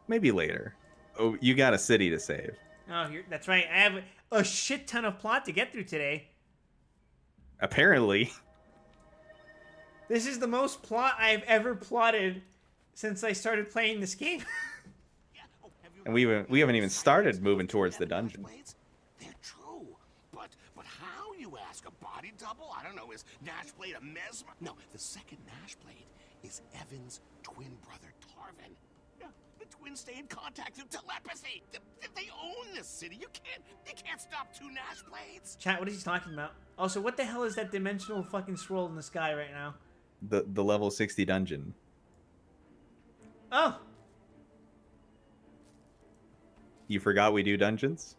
Maybe later. Oh, you got a city to save. Oh, that's right. I have a shit ton of plot to get through today. Apparently. This is the most plot I've ever plotted since I started playing this game. And we haven't even started moving towards the dungeon. They're true. But how, you ask? A body double? I don't know. Is Nashblade a mesmer? No, the second Nashblade is Evan's twin brother, Tarvin. Yeah, the twins stay in contact through telepathy. They own this city. You can't stop two Nash blades. Chat, what is he talking about? Also, what the hell is that dimensional fucking swirl in the sky right now? The level 60 dungeon. Oh. You forgot we do dungeons?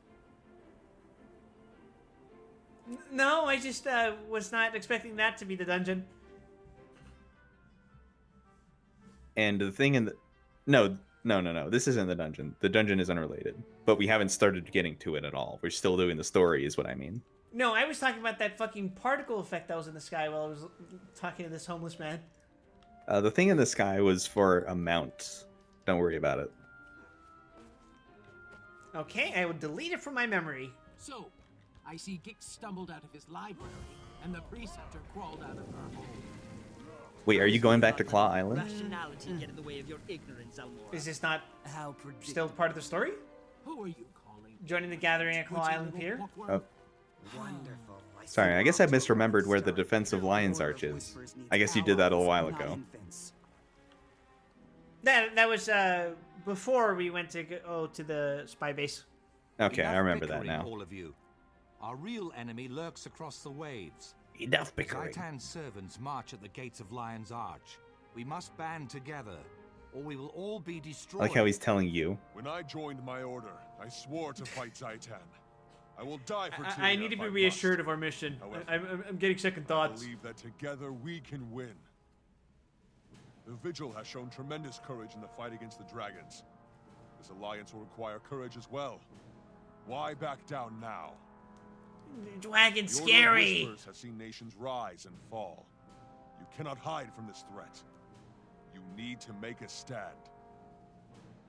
No, I just was not expecting that to be the dungeon. And the thing in the... No. This isn't the dungeon. The dungeon is unrelated. But we haven't started getting to it at all. We're still doing the story, is what I mean. No, I was talking about that fucking particle effect that was in the sky while I was talking to this homeless man. The thing in the sky was for a mount. Don't worry about it. Okay, I will delete it from my memory. So, I see Gix stumbled out of his library, and the preceptor crawled out of her home. Wait, are you going back to Claw Island? Rationality get in the way of your ignorance, Almora. Is this not How still part of the story? Who are you calling? Joining the gathering at Claw Island Pier? Oh. Wonderful. Sorry, I guess I misremembered where the defensive Lion's Arch is. I guess you did that a while ago. That was before we went to go to the spy base. Okay, I Enough remember that bickering, now. all of you. Our real enemy lurks across the waves. Enough bickering. Zaitan's servants march at the gates of Lion's Arch. We must band together, or we will all be I destroyed. like how he's telling you. When I joined my order, I swore to fight Zaitan. I will die for Tyria I need to if be I reassured must. of our mission. However, I'm getting second I thoughts. believe that together we can win. The Vigil has shown tremendous courage in the fight against the dragons. This alliance will require courage as well. Why back down now? Dragon's The Order of scary. Whispers has seen nations rise and fall. You cannot hide from this threat. You need to make a stand.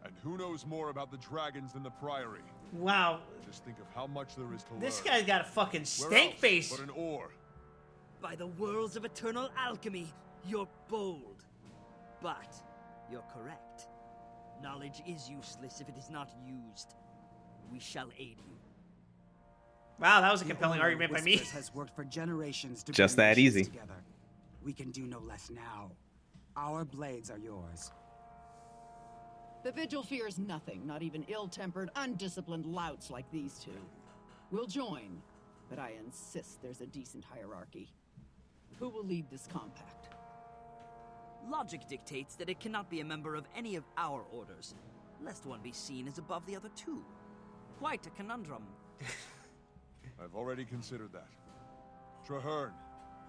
And who knows more about the dragons than the Priory? Wow. Just think of how much there is to learn. This guy's got a fucking Where stank else face. but an ore? By the worlds of eternal alchemy, you're bold. But you're correct. Knowledge is useless if it is not used. We shall aid you. Wow, that was a The compelling Order of argument by me. Whispers has worked for generations to Just bring that nations easy. Together. We can do no less now. Our blades are yours. The Vigil fears nothing, not even ill-tempered, undisciplined louts like these two. We'll join, but I insist there's a decent hierarchy. Who will lead this compact? Logic dictates that it cannot be a member of any of our orders, lest one be seen as above the other two. Quite a conundrum. I've already considered that. Traherne,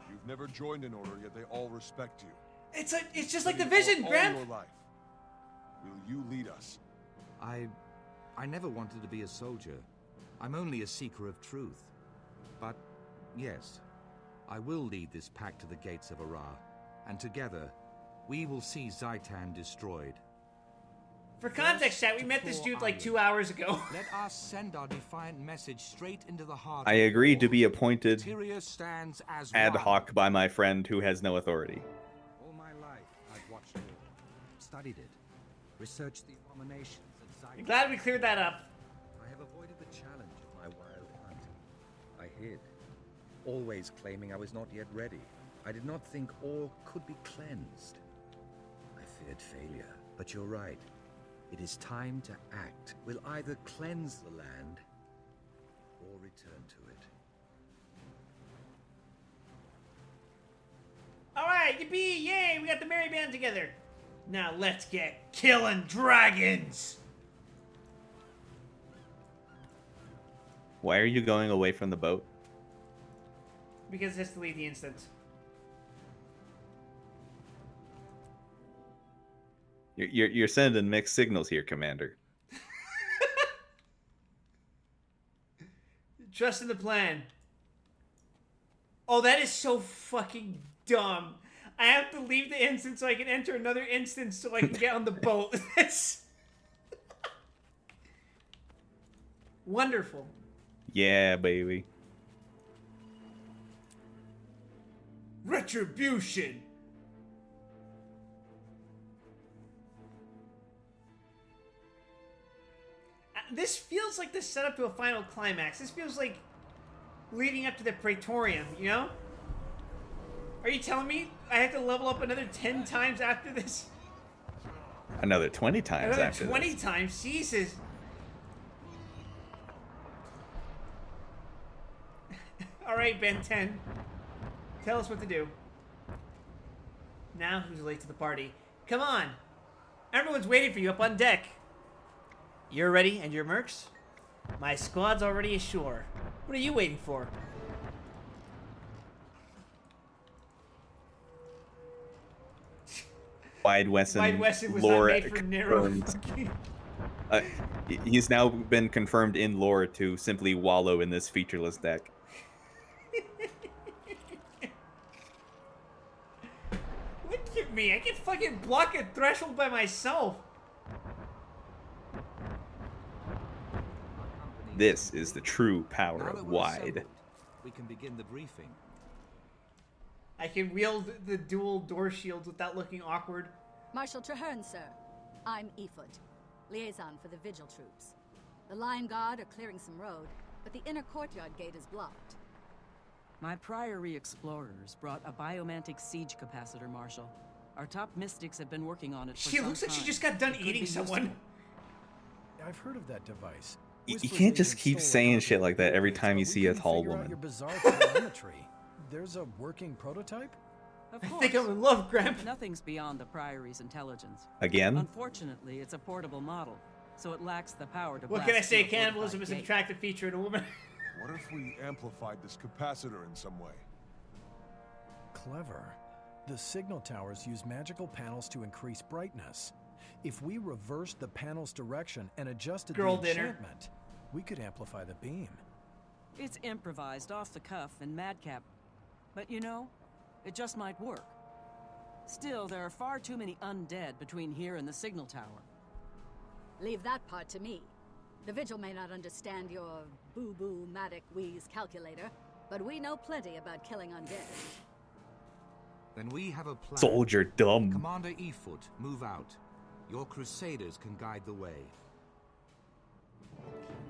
you've never joined an order, yet they all respect you. It's just like the Studied Vision, all Graham. your life. Will you lead us? I never wanted to be a soldier. I'm only a seeker of truth. But, yes, I will lead this pack to the gates of Arah, and together, we will see Zaitan destroyed. For context, chat, we met this dude like 2 hours ago. Let us send our defiant message straight into the heart I of the agreed to war. be appointed Tyria stands as ad one. hoc by my friend who has no authority. All my life, I've watched it, studied it, researched the abominations of Zaitan. I'm glad we cleared that up. I have avoided the challenge of my wild hunt. I hid, always claiming I was not yet ready. I did not think all could be cleansed. I feared failure, but you're right. It is time to act. We'll either cleanse the land or return to it. Alright, yippee, yay, we got the merry band together. Now let's get killing dragons. Why are you going away from the boat? Because it has to leave the instance. You're sending mixed signals here, Commander. Trust in the plan. Oh, that is so fucking dumb. I have to leave the instance so I can enter another instance so I can get on the boat. That's wonderful. Yeah, baby. Retribution. This feels like the setup to a final climax. This feels like leading up to the Praetorium, you know? Are you telling me I have to level up another 10 times after this? Another 20 times Another after 20 this. times? Jesus. Alright, Ben 10. Tell us what to do. Now who's late to the party? Come on! Everyone's waiting for you up on deck. You're ready and your mercs? My squad's already ashore. What are you waiting for? Wide Wesson, Wide Wesson was lore not made for narrow. confirmed. He's now been confirmed in lore to simply wallow in this featureless deck. Look at me. I can fucking block a threshold by myself. This is the true power Now of that we're Wide. assembled, we can begin the briefing. I can wield the dual door shields without looking awkward. Marshal Traherne, sir. I'm Ephod, liaison for the Vigil troops. The Lion Guard are clearing some road, but the inner courtyard gate is blocked. My Priory explorers brought a biomantic siege capacitor, Marshal. Our top mystics have been working on it for She some looks like she time. just got done It could eating be useful. someone. I've heard of that device. You Whispers can't just agents keep stole saying it shit like that every but time you we see a couldn't tall figure out woman. Your bizarre telemetry. There's a working prototype? Of I course. think I'm in love, Gramp. Nothing's beyond the Priory's intelligence. Again? Unfortunately, it's a portable model, so it lacks the power to What blast can I say? through a Cannibalism is an fortified attractive feature in a woman. What if we amplified this capacitor in some way? Clever. The signal towers use magical panels to increase brightness. If we reversed the panel's direction and adjusted Girl the dinner. enchantment, we could amplify the beam. It's improvised, off the cuff, and madcap. But you know, it just might work. Still, there are far too many undead between here and the signal tower. Leave that part to me. The Vigil may not understand your boo-boo matic wheeze calculator, but we know plenty about killing undead. Then we have a plan. Soldier dumb. Commander Ephod, move out. Your crusaders can guide the way.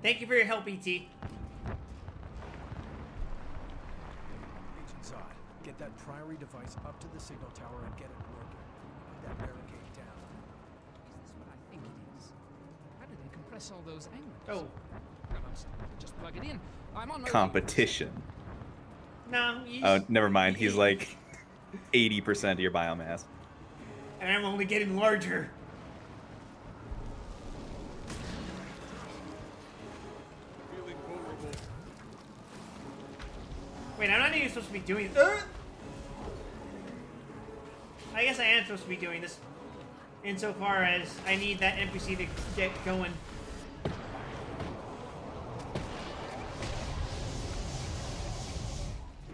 Thank you for your help, ET. Agent Zod, get that Priory device up to the signal tower and get it working. Put that barricade down. Is this what I think it is? How did they compress all those angles? Oh. Well, just plug it in. I'm on my way. Competition. No, Oh, never mind. He's like 80% of your biomass. And I'm only getting larger. Feeling vulnerable. Wait, I'm not even supposed to be doing. I guess I am supposed to be doing this, insofar as I need that NPC to get going.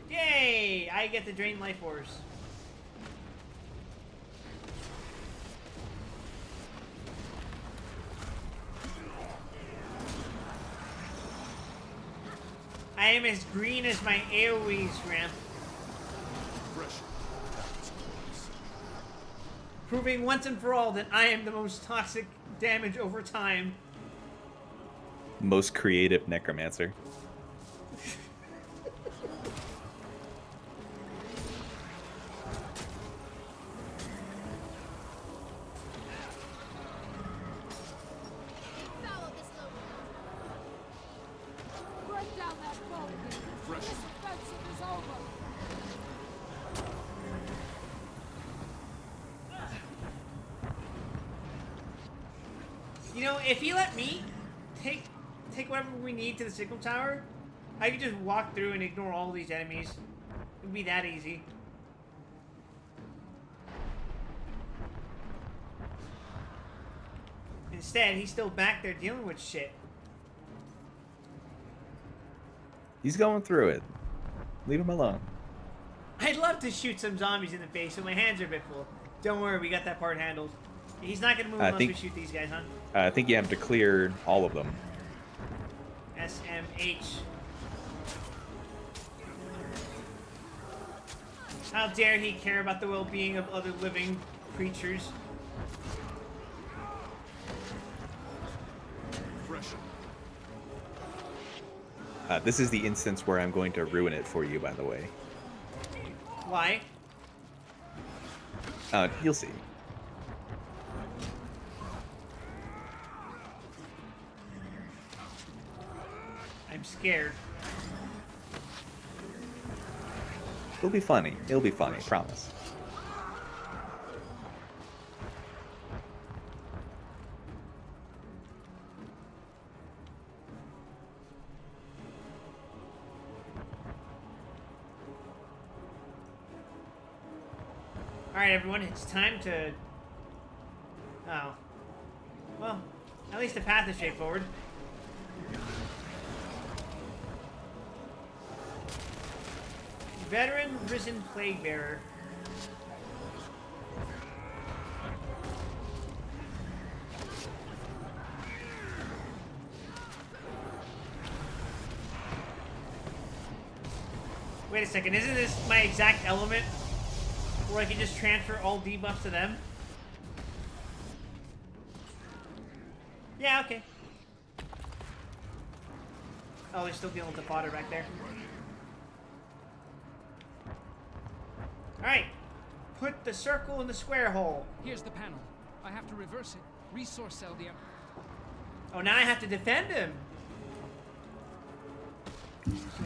Yay! I get to drain life force. I am as green as my AoE's, Gramp. Proving once and for all that I am the most toxic damage over time. Most creative necromancer. Break down that boat. This offensive is over. You know, if you let me take whatever we need to the signal tower, I could just walk through and ignore all these enemies. It'd be that easy. Instead, he's still back there dealing with shit. He's going through it. Leave him alone. I'd love to shoot some zombies in the face, but my hands are a bit full. Don't worry, we got that part handled. He's not gonna move I unless think- we shoot these guys, huh? I think you have to clear all of them. SMH. How dare he care about the well-being of other living creatures? This is the instance where I'm going to ruin it for you, by the way. Why? You'll see. I'm scared. It'll be funny. It'll be funny, promise. Alright, everyone, it's time to... Oh. Well, at least the path is straightforward. Veteran Risen Plague Bearer. Wait a second, isn't this my exact element? Where I can just transfer all debuffs to them? Yeah, okay. Oh, they're still dealing with the fodder back there. Alright. Put the circle in the square hole. Here's the panel. I have to reverse it. Resource cell the... Oh, now I have to defend him.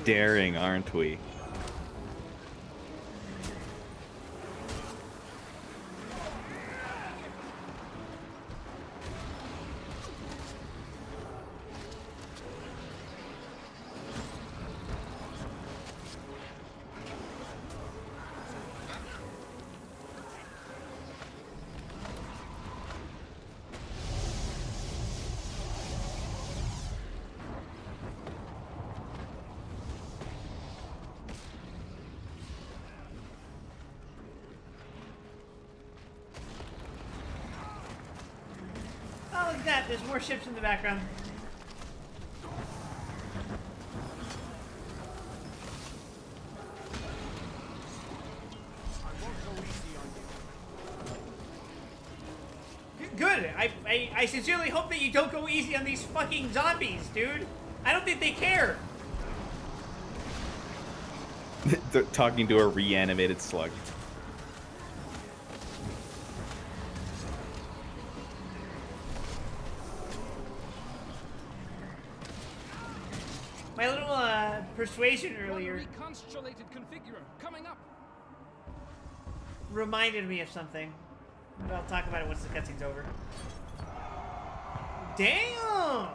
Daring, aren't we? Oh, look at that. There's more ships in the background. Good. I sincerely hope that you don't go easy on these fucking zombies, dude. I don't think they care. They're talking to a reanimated slug. My little persuasion earlier Reconstellated configurer coming up. reminded me of something. But I'll talk about it once the cutscene's over. Damn!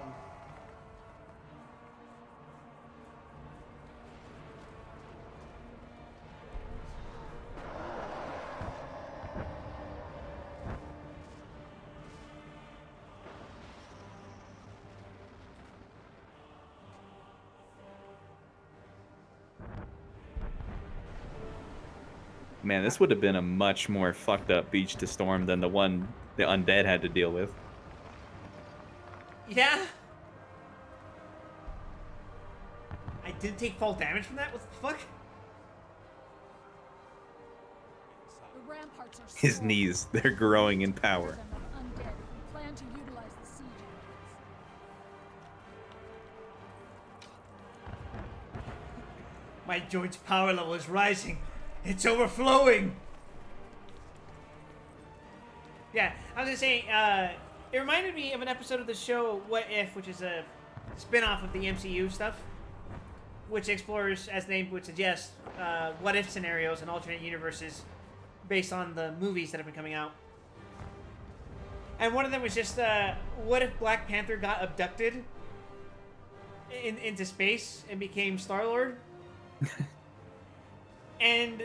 Man, this would have been a much more fucked up beach to storm than the one the undead had to deal with. Yeah? I didn't take fall damage from that? What the fuck? The ramparts are His strong. knees, they're growing in power. Undead. We plan to utilize the siege My joint's power level is rising. It's overflowing. Yeah, I was gonna say, it reminded me of an episode of the show What If, which is a spin-off of the MCU stuff, which explores, as the name would suggest, what if scenarios and alternate universes based on the movies that have been coming out. And one of them was just, what if Black Panther got abducted into space and became Star-Lord? And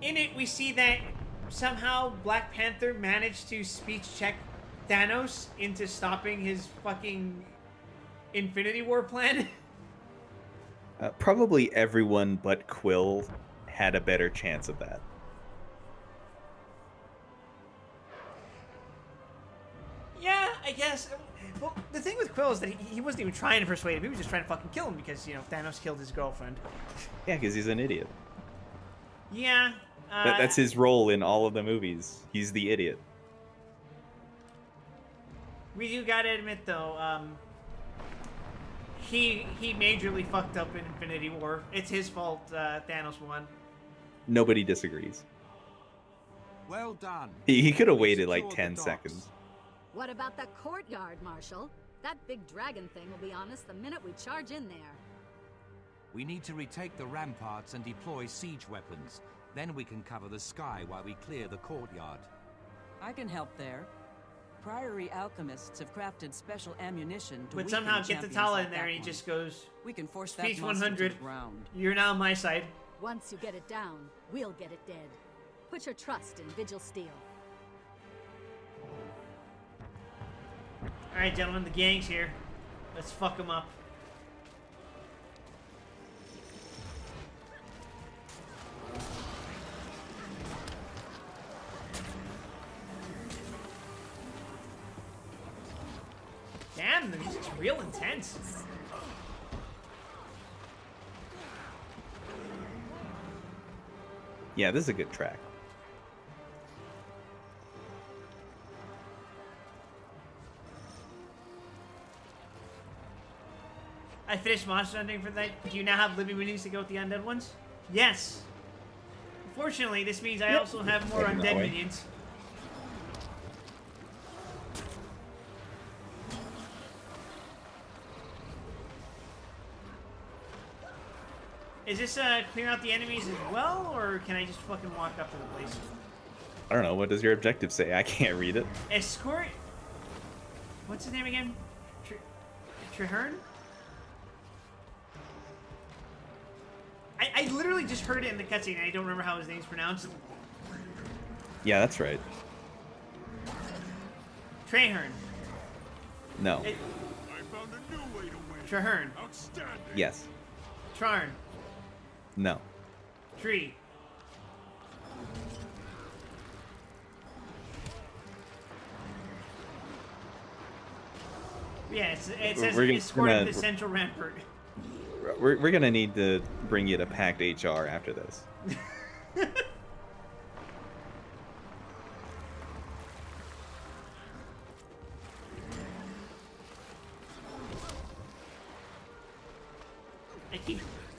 in it, we see that somehow Black Panther managed to speech check Thanos into stopping his fucking Infinity War plan. Probably everyone but Quill had a better chance of that. Yeah, I guess. Well, the thing with Quill is that he wasn't even trying to persuade him. He was just trying to fucking kill him because, you know, Thanos killed his girlfriend. Yeah, because he's an idiot. Yeah. That's his role in all of the movies. He's the idiot. We do gotta admit, though, he majorly fucked up in Infinity War. It's his fault Thanos won. Nobody disagrees. Well done. He could have waited like 10 seconds. What about the courtyard, Marshal? That big dragon thing will be on us the minute we charge in there. We need to retake the ramparts and deploy siege weapons. Then we can cover the sky while we clear the courtyard. I can help there. Priory alchemists have crafted special ammunition to But weaken somehow get the champions Tala like in there that and he one. just goes, We can force that speech monster to 100. the ground. You're now on my side. Once you get it down, we'll get it dead. Put your trust in Vigil Steel. Alright, gentlemen, the gang's here. Let's fuck them up. Damn, the music's real intense. Yeah, this is a good track. I finished monster hunting for that. Do you now have living minis to go with the undead ones? Yes. Fortunately, this means I also have more Heading that undead way. minions. Is this clear out the enemies as well, or can I just fucking walk up to the place? I don't know. What does your objective say? I can't read it. Escort. What's his name again? Treherne? I literally just heard it in the cutscene and I don't remember how his name's pronounced. Yeah, that's right. Treherne. No. It, I found a new way to win. Treherne. Outstanding. Yes. Trarn. No. Tree. Yeah, it says We're escort gonna- the central rampart. We're gonna need to bring you to Pact HR after this.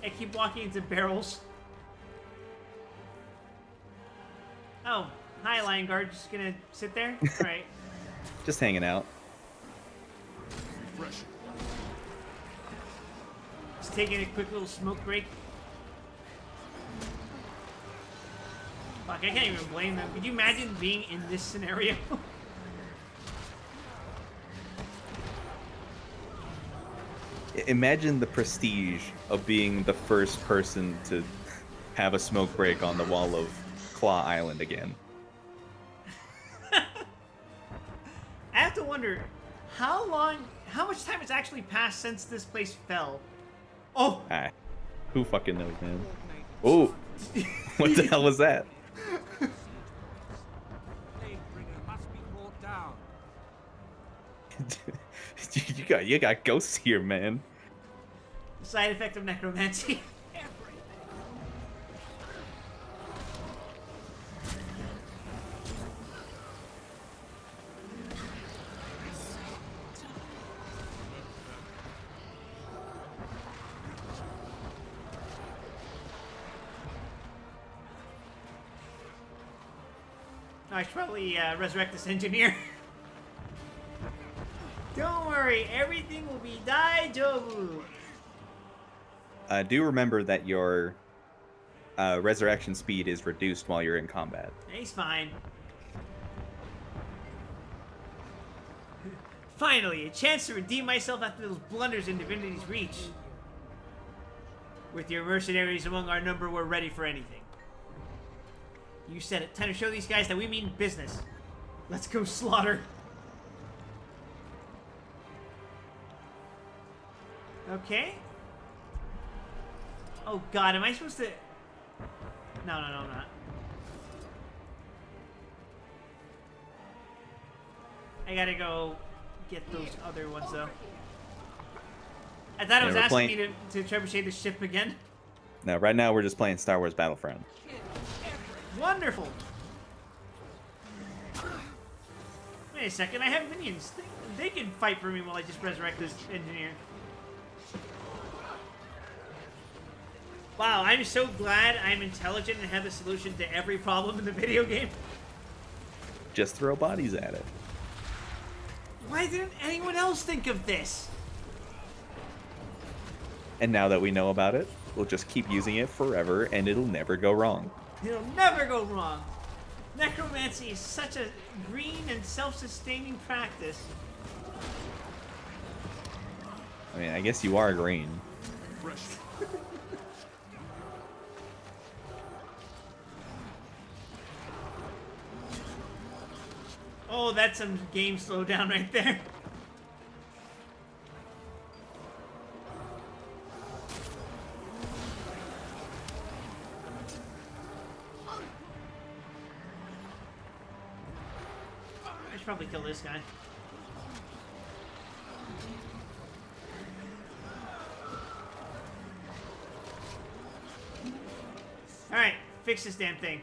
I keep walking into barrels. Oh, hi, Lion Guard. Just gonna sit there? Alright. Just hanging out. Fresh. Just taking a quick little smoke break. Fuck, I can't even blame them. Could you imagine being in this scenario? Imagine the prestige of being the first person to have a smoke break on the wall of Claw Island again. I have to wonder, how much time has actually passed since this place fell? Oh! Ah, who fucking knows, man? Oh! What the hell was that? Plaguebringer must be brought down. you got ghosts here, man. Side effect of necromancy. I should probably resurrect this engineer. Don't worry, everything will be daijobu. Do remember that your resurrection speed is reduced while you're in combat. He's fine. Finally, a chance to redeem myself after those blunders in Divinity's Reach. With your mercenaries among our number, we're ready for anything. You said it. Time to show these guys that we mean business. Let's go slaughter. Okay. Oh god, am I supposed to... No, I'm not. I gotta go get those other ones, though. I thought it was we're asking playing- me to trebuchet the ship again. No, right now we're just playing Star Wars Battlefront. Wonderful! Wait a second, I have minions. They can fight for me while I just resurrect this engineer. Wow, I'm so glad I'm intelligent and have a solution to every problem in the video game. Just throw bodies at it. Why didn't anyone else think of this? And now that we know about it, we'll just keep using it forever and it'll never go wrong. It'll never go wrong. Necromancy is such a green and self-sustaining practice. I mean, I guess you are green. Oh, that's some game slowdown right there. I should probably kill this guy. Alright, fix this damn thing.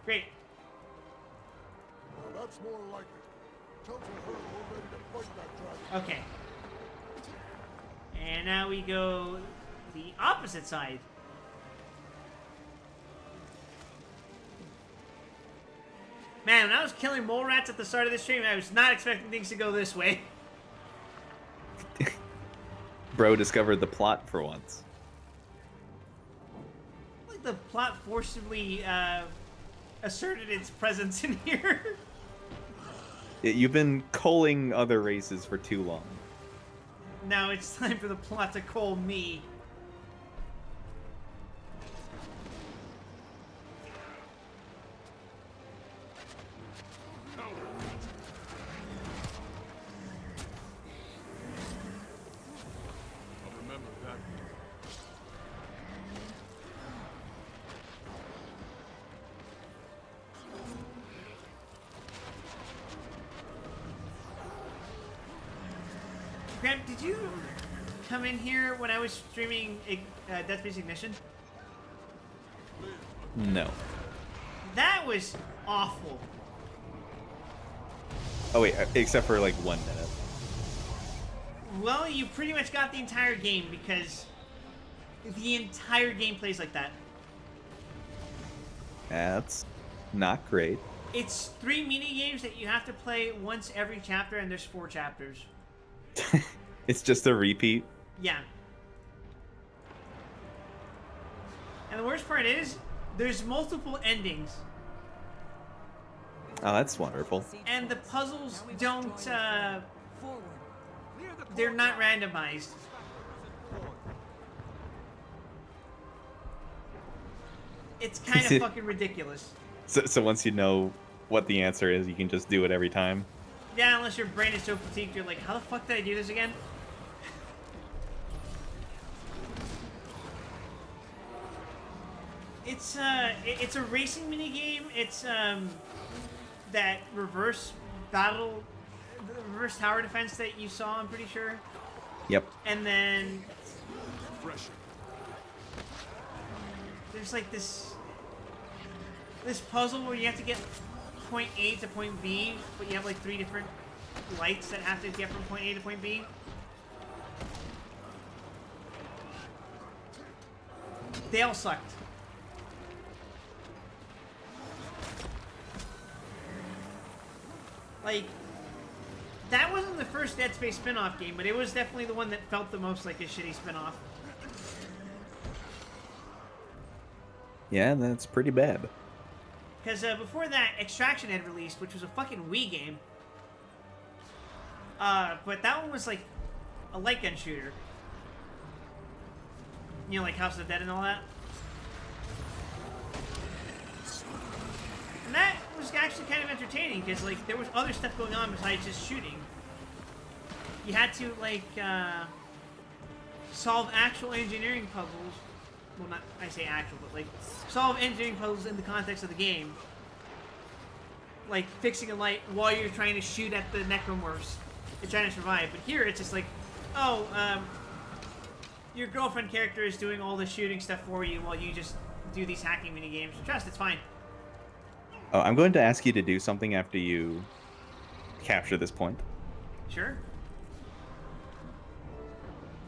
Great. Well, that's more like it. Tell her we're ready to fight that dragon. Okay. And now we go the opposite side. Man, when I was killing mole rats at the start of the stream, I was not expecting things to go this way. Bro discovered the plot for once. Like the plot forcibly asserted its presence in here. You've been culling other races for too long. Now it's time for the plot to call me. I'll remember that. Graham, did you come in here when I was streaming Death Space Ignition? No. That was awful. Oh wait, except for like 1 minute. Well, you pretty much got the entire game because the entire game plays like that. That's not great. It's 3 mini games that you have to play once every chapter, and there's 4 chapters. It's just a repeat. Yeah. And the worst part is, there's multiple endings. Oh, that's wonderful. And the puzzles don't, they're not randomized. It's kind of fucking ridiculous. So once you know what the answer is, you can just do it every time. Yeah, unless your brain is so fatigued, you're like, how the fuck did I do this again? It's a racing mini game. It's that reverse battle, reverse tower defense that you saw. I'm pretty sure. Yep. And then there's like this puzzle where you have to get point A to point B, but you have like 3 different lights that have to get from point A to point B. They all sucked. Like, that wasn't the first Dead Space spin-off game, but it was definitely the one that felt the most like a shitty spin-off. Yeah, that's pretty bad. Because before that, Extraction had released, which was a fucking Wii game. But that one was like a light gun shooter. You know, like House of the Dead and all that. And that was actually kind of entertaining, because like there was other stuff going on besides just shooting. You had to like solve actual engineering puzzles. Well, not I say actual, but like solve engineering puzzles in the context of the game. Like fixing a light while you're trying to shoot at the necromorphs and trying to survive. But here it's just like, oh, your girlfriend character is doing all the shooting stuff for you while you just do these hacking mini games. Trust, it's fine. Oh, I'm going to ask you to do something after you capture this point. Sure.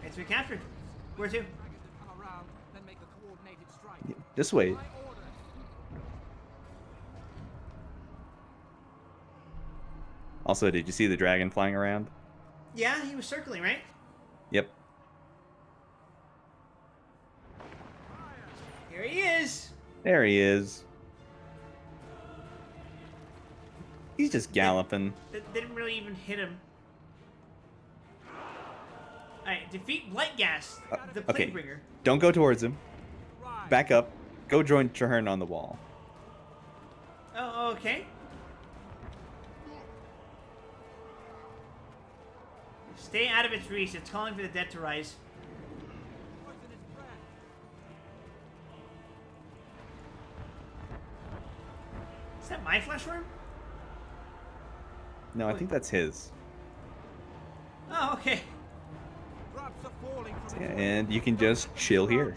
It's been captured. Where to? Come around, then make a coordinated strike. This way. Also, did you see the dragon flying around? Yeah, he was circling, right? Yep. Here he is. There he is. He's just galloping. That didn't really even hit him. Alright, defeat Blight Gas, the Okay. Plaguebringer. Don't go towards him. Back up. Go join Traherne on the wall. Oh, okay. Stay out of its reach. It's calling for the dead to rise. Is that my flesh worm? No, I think that's his. Oh, okay. Yeah, and you can just chill here.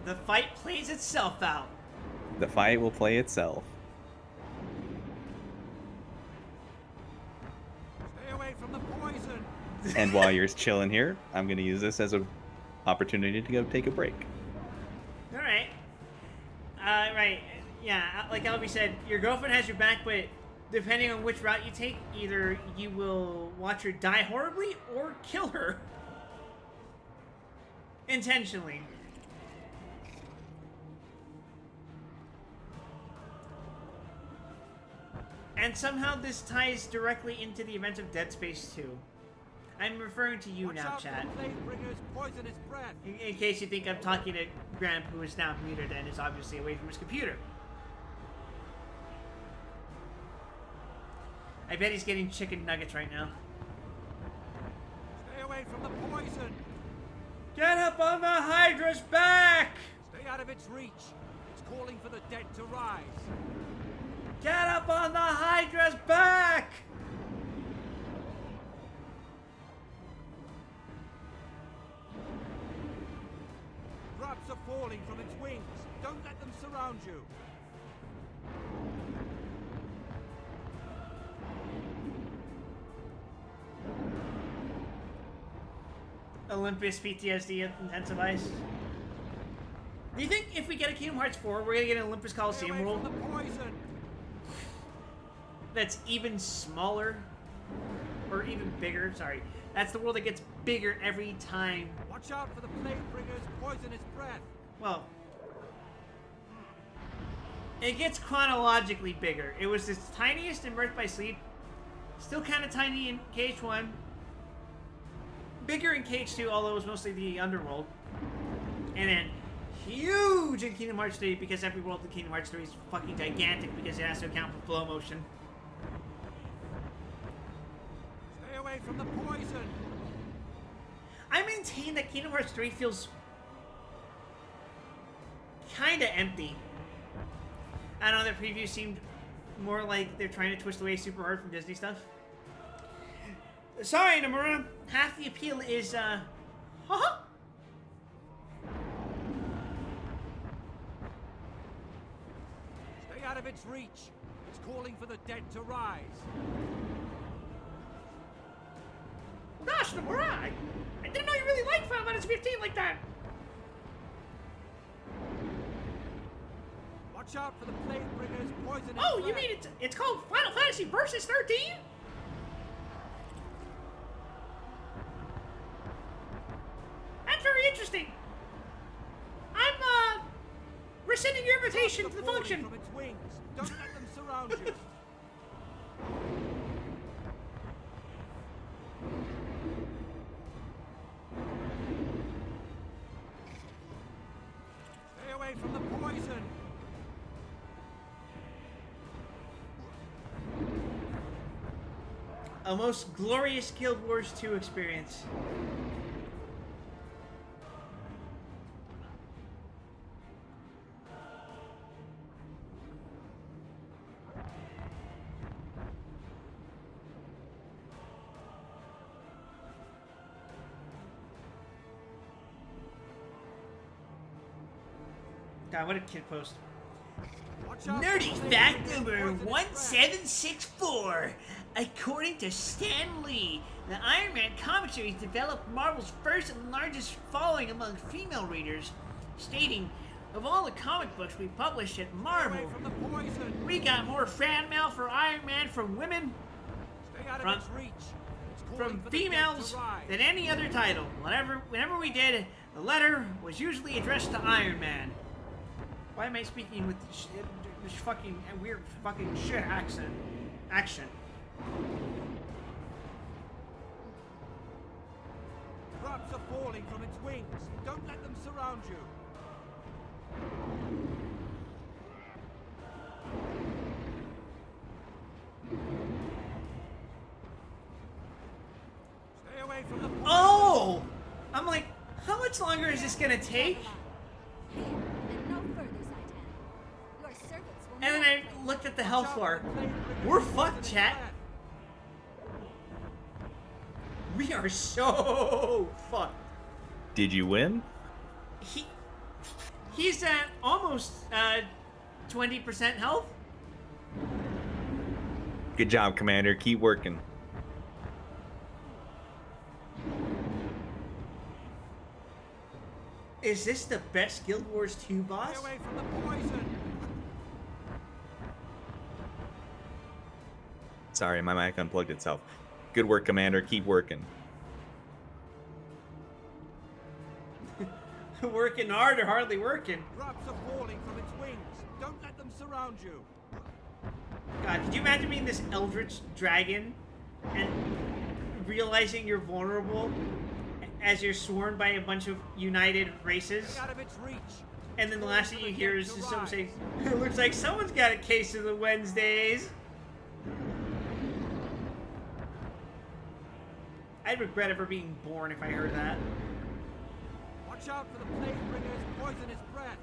The fight plays itself out. The fight will play itself. Stay away from the poison. And while you're chilling here, I'm going to use this as an opportunity to go take a break. All right. Right. Yeah, like Albie said, your girlfriend has your back, but depending on which route you take, either you will watch her die horribly or kill her. Intentionally. And somehow this ties directly into the event of Dead Space 2. I'm referring to you now, chat. In case you think I'm talking to Gramp, who is now muted and is obviously away from his computer. I bet he's getting chicken nuggets right now. Stay away from the poison. Get up on the Hydra's back! Stay out of its reach. It's calling for the dead to rise. Get up on the Hydra's back! Drops are falling from its wings. Don't let them surround you. Olympus PTSD intensifies. Do you think if we get a Kingdom Hearts 4, we're gonna get an Olympus Coliseum world that's even smaller? Or even bigger, sorry. That's the world that gets bigger every time. Watch out for the Plaguebringer's poisonous breath. Well, it gets chronologically bigger. It was its tiniest in Birth by Sleep. Still kind of tiny in KH1. Bigger in KH2, although it was mostly the underworld. And then huge in Kingdom Hearts 3 because every world in Kingdom Hearts 3 is fucking gigantic because it has to account for flow motion. Stay away from the poison. I maintain that Kingdom Hearts 3 feels kinda empty. I know the preview seemed more like they're trying to twist away super hard from Disney stuff. Sorry, Nomura. Half the appeal is, haha. Stay out of its reach. It's calling for the dead to rise. Gosh, Nomura, I didn't know you really liked Final Fantasy 15 like that. Watch out for the Plaguebringer's poisonous Oh, you breath. mean it's called Final Fantasy Versus 13? That's very interesting. I'm, rescinding your invitation to the function. From its wings. Don't let them surround you. Stay away from the poison. A most glorious Guild Wars 2 experience. God, what a kid post. Nerdy fact number 1764. According to Stan Lee, The Iron Man comic series developed Marvel's first and largest following among female readers, stating, "Of all the comic books we published at Marvel, we got more fan mail for Iron Man from women, from females, than any other title. Whenever we did, the letter was usually addressed to Iron Man." Why am I speaking with this fucking weird fucking shit accent? Crops are falling from its wings. Don't let them surround you. Stay away from the poison. Oh! I'm like, how much longer is this gonna take? And then I looked at the health bar. We're fucked, chat. We are so fucked. Did you win? He's at almost 20% health. Good job, Commander. Keep working. Is this the best Guild Wars 2 boss? Stay away from the poison. Sorry, my mic unplugged itself. Good work, Commander. Keep working. Working hard or hardly working? Drops are falling from its wings. Don't let them surround you. God, could you imagine being this eldritch dragon and realizing you're vulnerable as you're sworn by a bunch of united races? Out of its reach. And then the last thing you hear is just someone saying, "It looks like someone's got a case of the Wednesdays." I'd regret ever being born if I heard that. Watch out for the plague bringer's poisonous breath.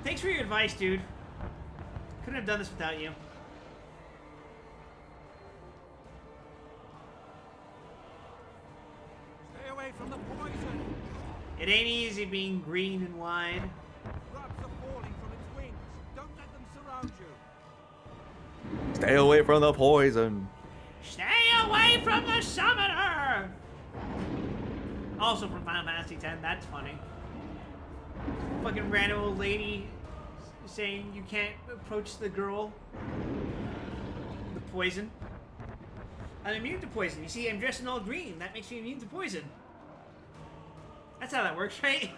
Thanks for your advice, dude. Couldn't have done this without you. Stay away from the poison. It ain't easy being green and wide. Drops are falling from its wings. Don't let them surround you. Stay away from the poison. Stay away from the summoner! Also from Final Fantasy X, that's funny. Fucking random old lady saying you can't approach the girl. The poison. I'm immune to poison. You see, I'm dressed in all green. That makes me immune to poison. That's how that works, right?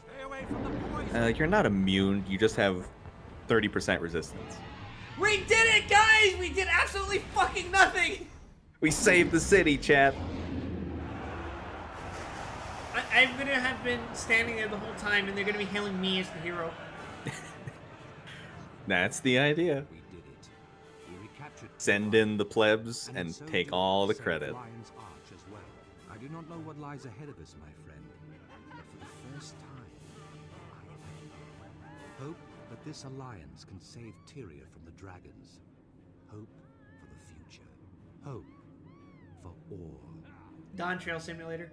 Stay away from the poison. You're not immune. You just have 30% resistance. We did it, guys! We did absolutely fucking nothing! We saved the city, chat. I'm gonna have been standing there the whole time, and they're gonna be hailing me as the hero. That's the idea. We did it. We recaptured Send in the plebs and so take did all the St. credit. Lion's Arch as well. I do not know what lies ahead of us, my friend. But for the first time, I hope that this alliance can save Tyria from the dragons. Hope for the future. Hope for all. Dawn Trail Simulator.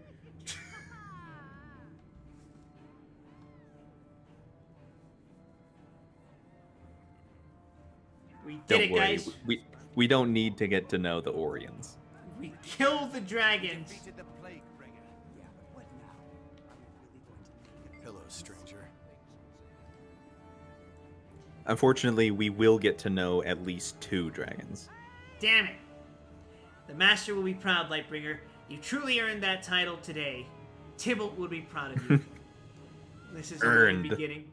We did Don't it, worry. guys. We don't need to get to know the Orions. We killed the dragons. The plague bringer. Yeah, but what now? Are we really going to take it? Hello, stranger. Unfortunately, we will get to know at least 2 dragons. Damn it. The Master will be proud, Lightbringer. You truly earned that title today. Tybalt would be proud of you. This is only Earned. the beginning.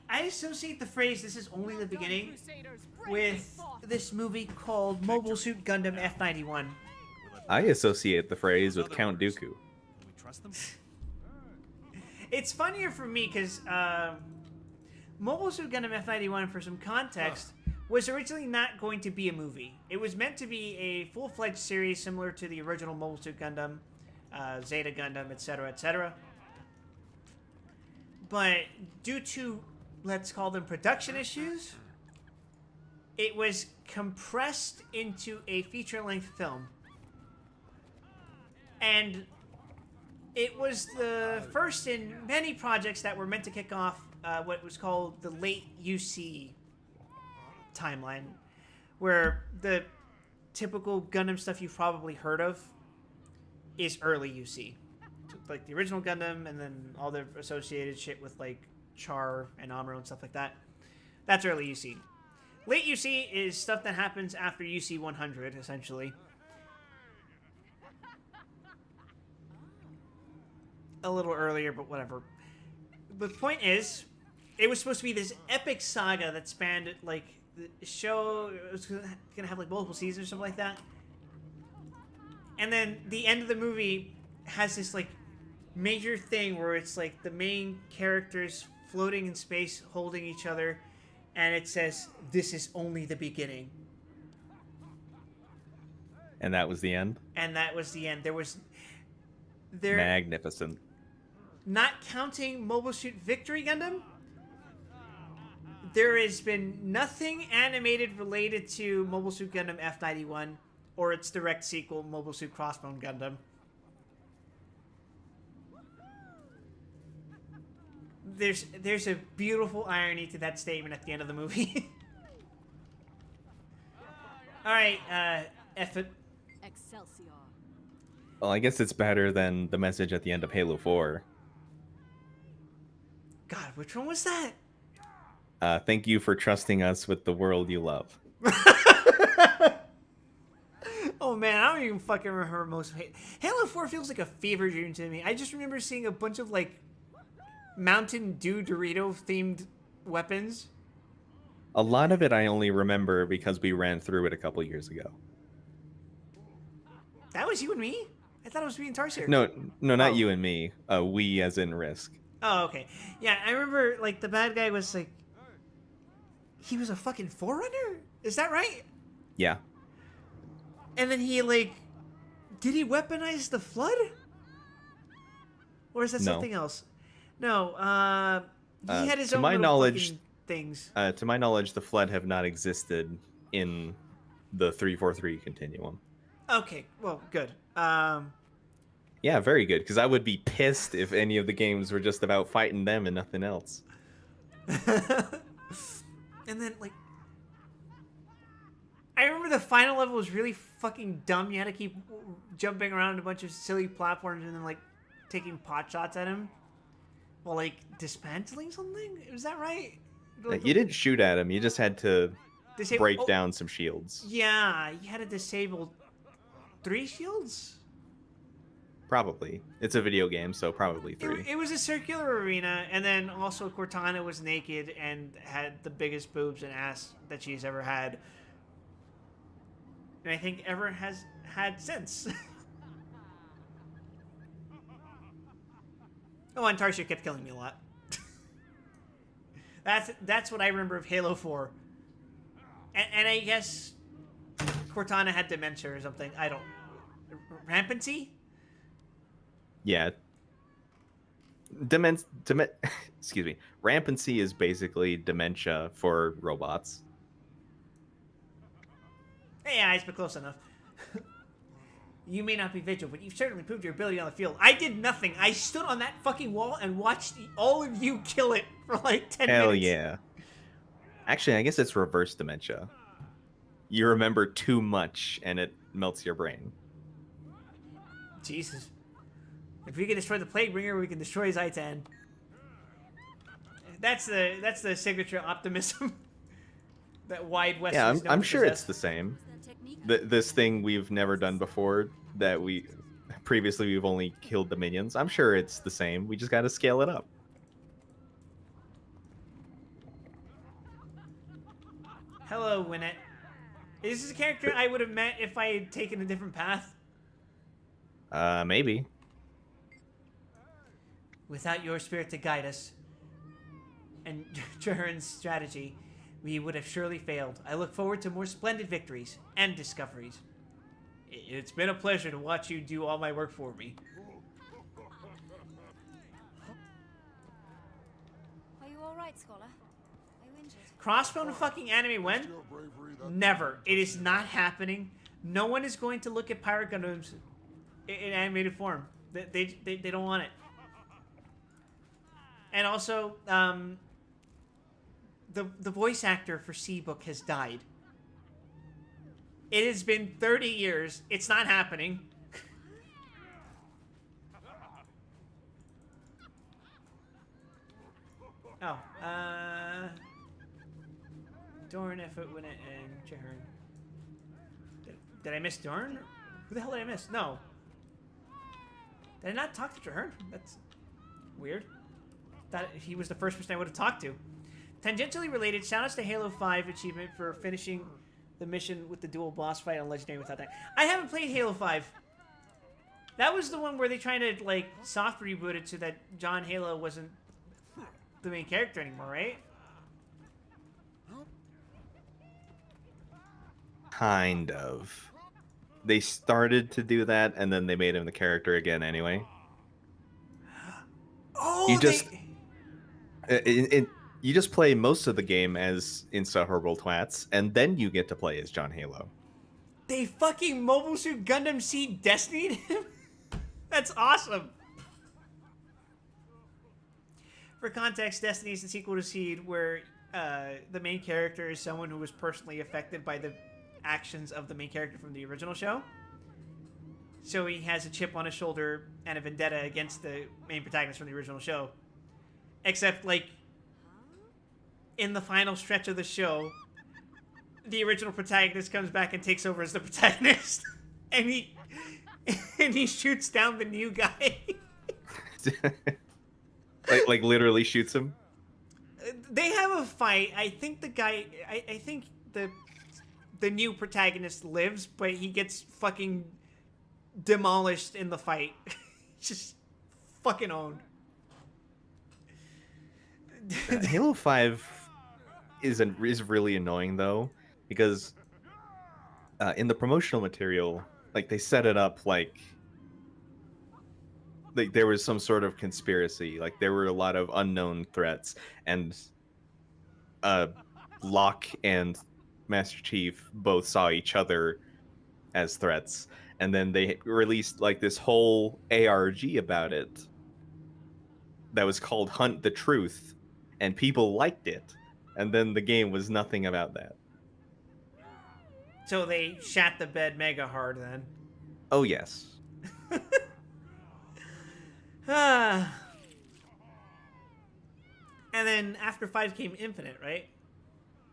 I associate the phrase "this is only the beginning" with this movie called Mobile Suit Gundam F91. I associate the phrase with Count Dooku. It's funnier for me because Mobile Suit Gundam F91, for some context, was originally not going to be a movie. It was meant to be a full-fledged series similar to the original Mobile Suit Gundam, Zeta Gundam, etc., etc. But due to, let's call them production issues, it was compressed into a feature-length film. And It was the first in many projects that were meant to kick off what was called the late UC timeline, where the typical Gundam stuff you've probably heard of is early UC. So, like the original Gundam, and then all the associated shit with like Char and Amuro and stuff like that. That's early UC. Late UC is stuff that happens after UC 100, essentially. A little earlier, but whatever. The point is, it was supposed to be this epic saga that spanned, like, the show. It was gonna have, like, multiple seasons or something like that. And then the end of the movie has this, like, major thing where it's, like, the main characters floating in space, holding each other, and it says, "This is only the beginning." And that was the end? And that was the end. Magnificent. Not counting Mobile Suit Victory Gundam, there has been nothing animated related to Mobile Suit Gundam F91 or its direct sequel, Mobile Suit Crossbone Gundam. There's a beautiful irony to that statement at the end of the movie. All right, F it. Excelsior. Well, I guess it's better than the message at the end of Halo 4. God, which one was that? Thank you for trusting us with the world you love. Oh man, I don't even fucking remember most of Halo 4 feels like a fever dream to me. I just remember seeing a bunch of like Mountain Dew Dorito themed weapons. A lot of it I only remember because we ran through it a couple years ago. That was you and me? I thought it was me and Tarsier. No, not you and me. We as in Risk. Oh, okay. Yeah, I remember, like, the bad guy was, like... He was a fucking Forerunner? Is that right? Yeah. And then he, like... Did he weaponize the Flood? Or is that something else? No, he had his own little fucking things. To my knowledge, the Flood have not existed in the 343 continuum. Okay, well, good. Yeah, very good, because I would be pissed if any of the games were just about fighting them and nothing else. And then, like... I remember the final level was really fucking dumb. You had to keep jumping around a bunch of silly platforms and then, like, taking pot shots at him while, like, dismantling something? Was that right? Like, You didn't shoot at him, you just had to break oh, down some shields. Yeah, you had to disable 3 shields? Probably. It's a video game, so probably 3. It was a circular arena, and then also Cortana was naked and had the biggest boobs and ass that she's ever had. And I think ever has had since. Oh, and Tarsier kept killing me a lot. That's what I remember of Halo 4. And I guess Cortana had dementia or something. I don't... Rampancy? Yeah. Excuse me. Rampancy is basically dementia for robots. Hey, eyes, but close enough. You may not be Vigil, but you've certainly proved your ability on the field. I did nothing. I stood on that fucking wall and watched all of you kill it for like 10 minutes. Hell yeah. Actually, I guess it's reverse dementia. You remember too much and it melts your brain. Jesus. If we can destroy the Plaguebringer, we can destroy Zaitan. That's the signature optimism that Wide West. Yeah, I'm sure it's the same. This thing we've never done before that previously we've only killed the minions. I'm sure it's the same. We just got to scale it up. Hello, Winnet. Is this a character I would have met if I had taken a different path? Maybe. Without your spirit to guide us and Jahern's strategy, we would have surely failed. I look forward to more splendid victories and discoveries. It's been a pleasure to watch you do all my work for me. Are you alright, Scholar? Are you injured? Crossbone fucking anime when? Never. It is not happening. No one is going to look at Pirate Gundams in animated form. They don't want it. And also, the voice actor for Seabook has died. It has been 30 years. It's not happening. Oh, Dorn, Effort, Winnet, and Jehern. Did I miss Dorn? Who the hell did I miss? No. Did I not talk to Jehern? That's weird. Thought he was the first person I would have talked to. Tangentially related, shoutouts to Halo 5 achievement for finishing the mission with the dual boss fight on Legendary without that. I haven't played Halo 5. That was the one where they tried to, like, soft reboot it so that John Halo wasn't the main character anymore, right? Kind of. They started to do that, and then they made him the character again anyway. Oh, you just you just play most of the game as Insufferable Twats, and then you get to play as John Halo. They fucking Mobile Suit Gundam Seed Destiny'd him? That's awesome. For context, Destiny is the sequel to Seed, where the main character is someone who was personally affected by the actions of the main character from the original show. So he has a chip on his shoulder and a vendetta against the main protagonist from the original show. Except, like, in the final stretch of the show, the original protagonist comes back and takes over as the protagonist. and he shoots down the new guy. like literally shoots him? They have a fight. I think the guy... I think the new protagonist lives, but he gets fucking demolished in the fight. Just fucking owned. Halo 5 is really annoying, though, because in the promotional material, like, they set it up like there was some sort of conspiracy. Like, there were a lot of unknown threats, and Locke and Master Chief both saw each other as threats, and then they released like this whole ARG about it that was called Hunt the Truth, and people liked it, and then the game was nothing about that. So they shat the bed mega hard then. Oh yes. And then after 5 came Infinite, right?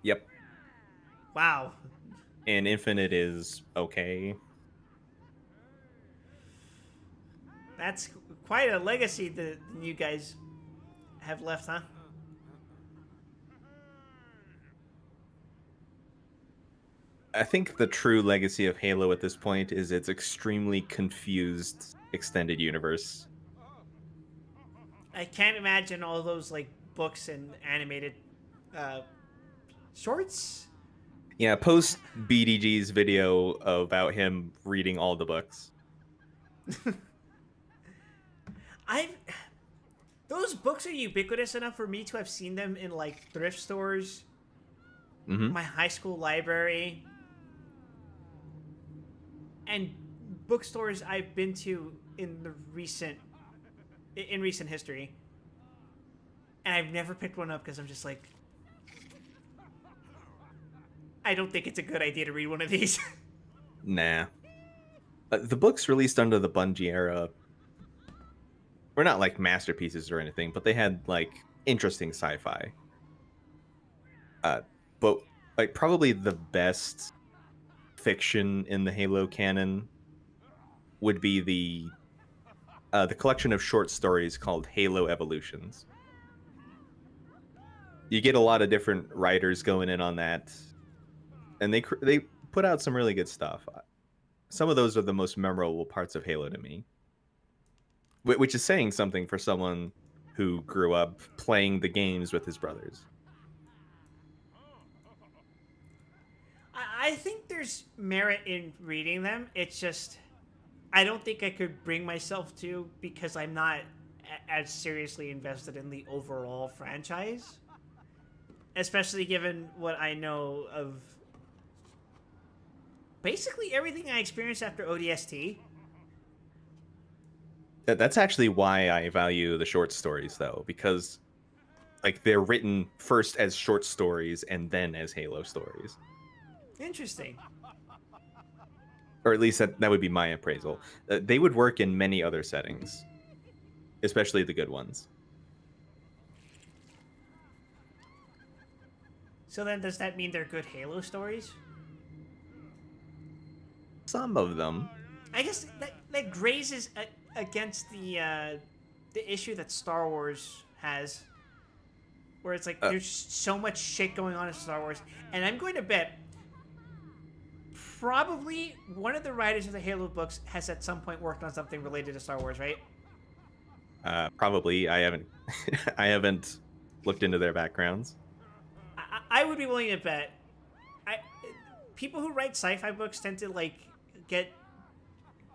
Yep. Wow. And Infinite is okay. That's quite a legacy that you guys have left, huh? I think the true legacy of Halo at this point is its extremely confused extended universe. I can't imagine all those, like, books and animated shorts. Yeah, post BDG's video about him reading all the books. Those books are ubiquitous enough for me to have seen them in, like, thrift stores, my high school library, and bookstores I've been to in recent history. And I've never picked one up because I'm just like, I don't think it's a good idea to read one of these. Nah. The books released under the Bungie era were not like masterpieces or anything, but they had like interesting sci-fi. But like probably the best fiction in the Halo canon would be the collection of short stories called Halo Evolutions. You get a lot of different writers going in on that, and they put out some really good stuff. Some of those are the most memorable parts of Halo to me, which is saying something for someone who grew up playing the games with his brothers. I think there's merit in reading them. It's just, I don't think I could bring myself to, because I'm not as seriously invested in the overall franchise. Especially given what I know of basically everything I experienced after ODST. That's actually why I value the short stories, though, because like they're written first as short stories and then as Halo stories. Interesting. Or at least that would be my appraisal. They would work in many other settings, especially the good ones. So then, does that mean they're good Halo stories? Some of them. I guess that grazes against the issue that Star Wars has, where it's like there's so much shit going on in Star Wars, and I'm going to bet probably one of the writers of the Halo books has at some point worked on something related to Star Wars, right? Probably. I haven't I haven't looked into their backgrounds. I would be willing to bet. People who write sci-fi books tend to like get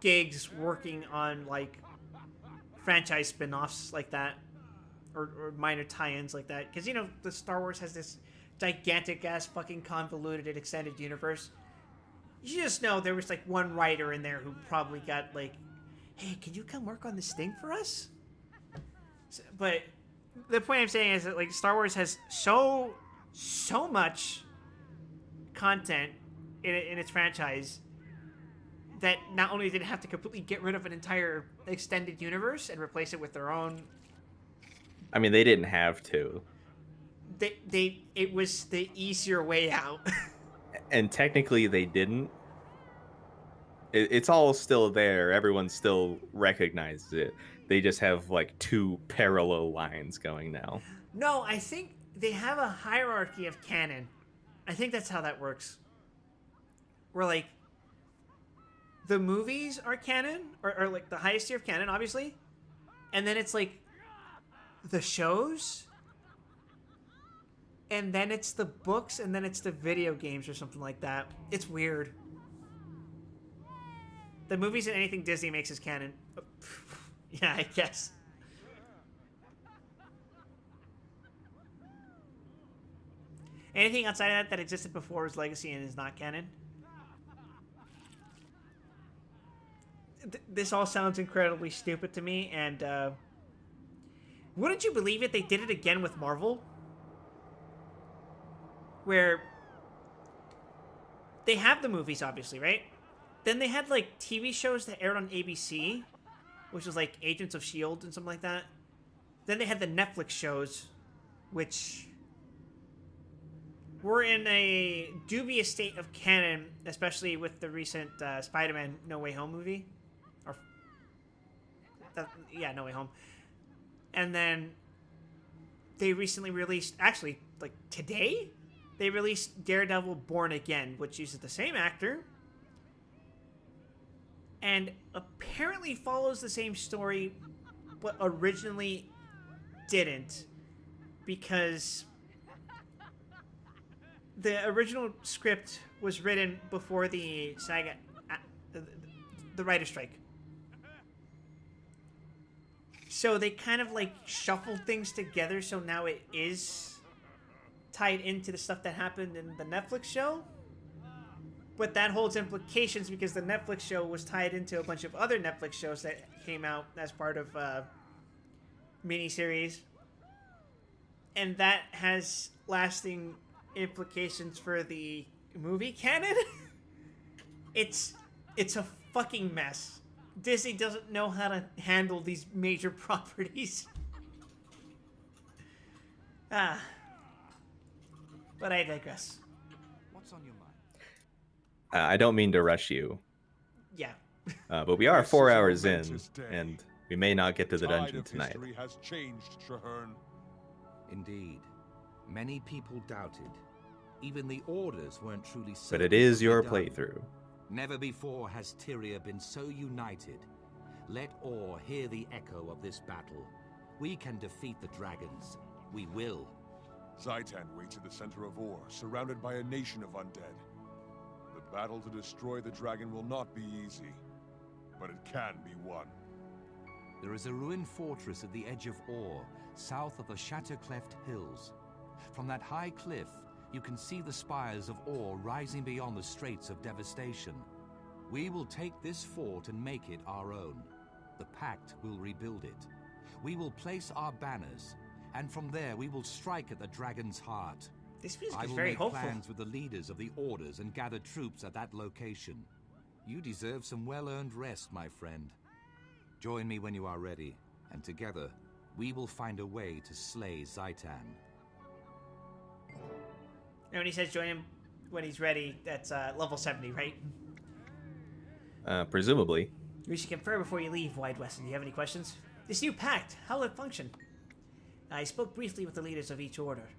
gigs working on like franchise spin-offs like that, or minor tie-ins like that, because you know the Star Wars has this gigantic ass fucking convoluted extended universe. You just know there was like one writer in there who probably got like, hey, can you come work on this thing for us? But the point I'm saying is that like Star Wars has so much content in its franchise that not only did it have to completely get rid of an entire extended universe and replace it with their own. I mean, they didn't have to. It was the easier way out. And technically they didn't. It's all still there. Everyone still recognizes it. They just have like two parallel lines going now. No, I think they have a hierarchy of canon. I think that's how that works. Where like the movies are canon, or like the highest tier of canon, obviously. And then it's like the shows, and then it's the books, and then it's the video games or something like that. It's weird. The movies and anything Disney makes is canon. Yeah, I guess. Anything outside of that existed before is legacy and is not canon. This all sounds incredibly stupid to me, and wouldn't you believe it? They did it again with Marvel, where they have the movies, obviously, right? Then they had like TV shows that aired on ABC, which was like Agents of S.H.I.E.L.D. and something like that. Then they had the Netflix shows, which were in a dubious state of canon, especially with the recent Spider-Man No Way Home movie. No Way Home. And then they recently released, actually, like today, they released Daredevil Born Again, which uses the same actor and apparently follows the same story, but originally didn't, because the original script was written before the SAG, the writer's strike. So they kind of like shuffled things together, so now it is tied into the stuff that happened in the Netflix show. But that holds implications because the Netflix show was tied into a bunch of other Netflix shows that came out as part of miniseries. And that has lasting implications for the movie canon. It's a fucking mess. Disney doesn't know how to handle these major properties. But I digress. What's on your mind? I don't mean to rush you. Yeah. But we are 4 hours in, and we may not get to the dungeon tonight. History has changed, Trahearne. Indeed. Many people doubted. Even the orders weren't truly certain. But it is your what they'd done. playthrough. Never before has Tyria been so united. Let Orr hear the echo of this battle. We can defeat the dragons. We will. Zhaitan waits at the center of Orr, surrounded by a nation of undead. The battle to destroy the dragon will not be easy, but it can be won. There is a ruined fortress at the edge of Orr, south of the Shattercleft Hills. From that high cliff, you can see the spires of Orr rising beyond the Straits of Devastation. We will take this fort and make it our own. the Pact will rebuild it. We will place our banners, and from there we will strike at the dragon's heart. This music I is will very make hopeful. plans with the leaders of the orders and gather troops at that location. You deserve some well-earned rest, my friend. Join me when you are ready, and together we will find a way to slay Zaitan. And when he says join him when he's ready, that's level 70, right? Presumably. We should confer before you leave, Wide Weston. Do you have any questions? This new pact, how will it function? I spoke briefly with the leaders of each order,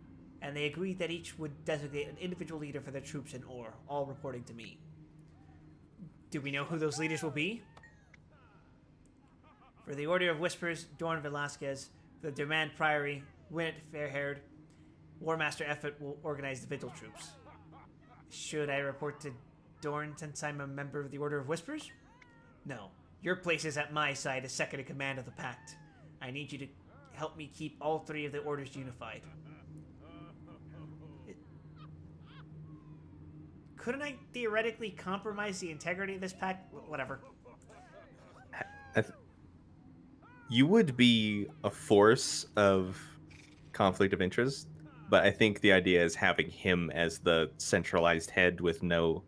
and they agreed that each would designate an individual leader for their troops in Or, all reporting to me. Do we know who those leaders will be? For the Order of Whispers, Dorn Velasquez. For the Demand Priory, Winnet Fairhaired. War Master Effort will organize the Vigil troops. Should I report to Dorn since I'm a member of the Order of Whispers? No. Your place is at my side as second in command of the Pact. I need you to help me keep all three of the orders unified. Couldn't I theoretically compromise the integrity of this pact? Whatever. You would be a force of conflict of interest, but I think the idea is having him as the centralized head with no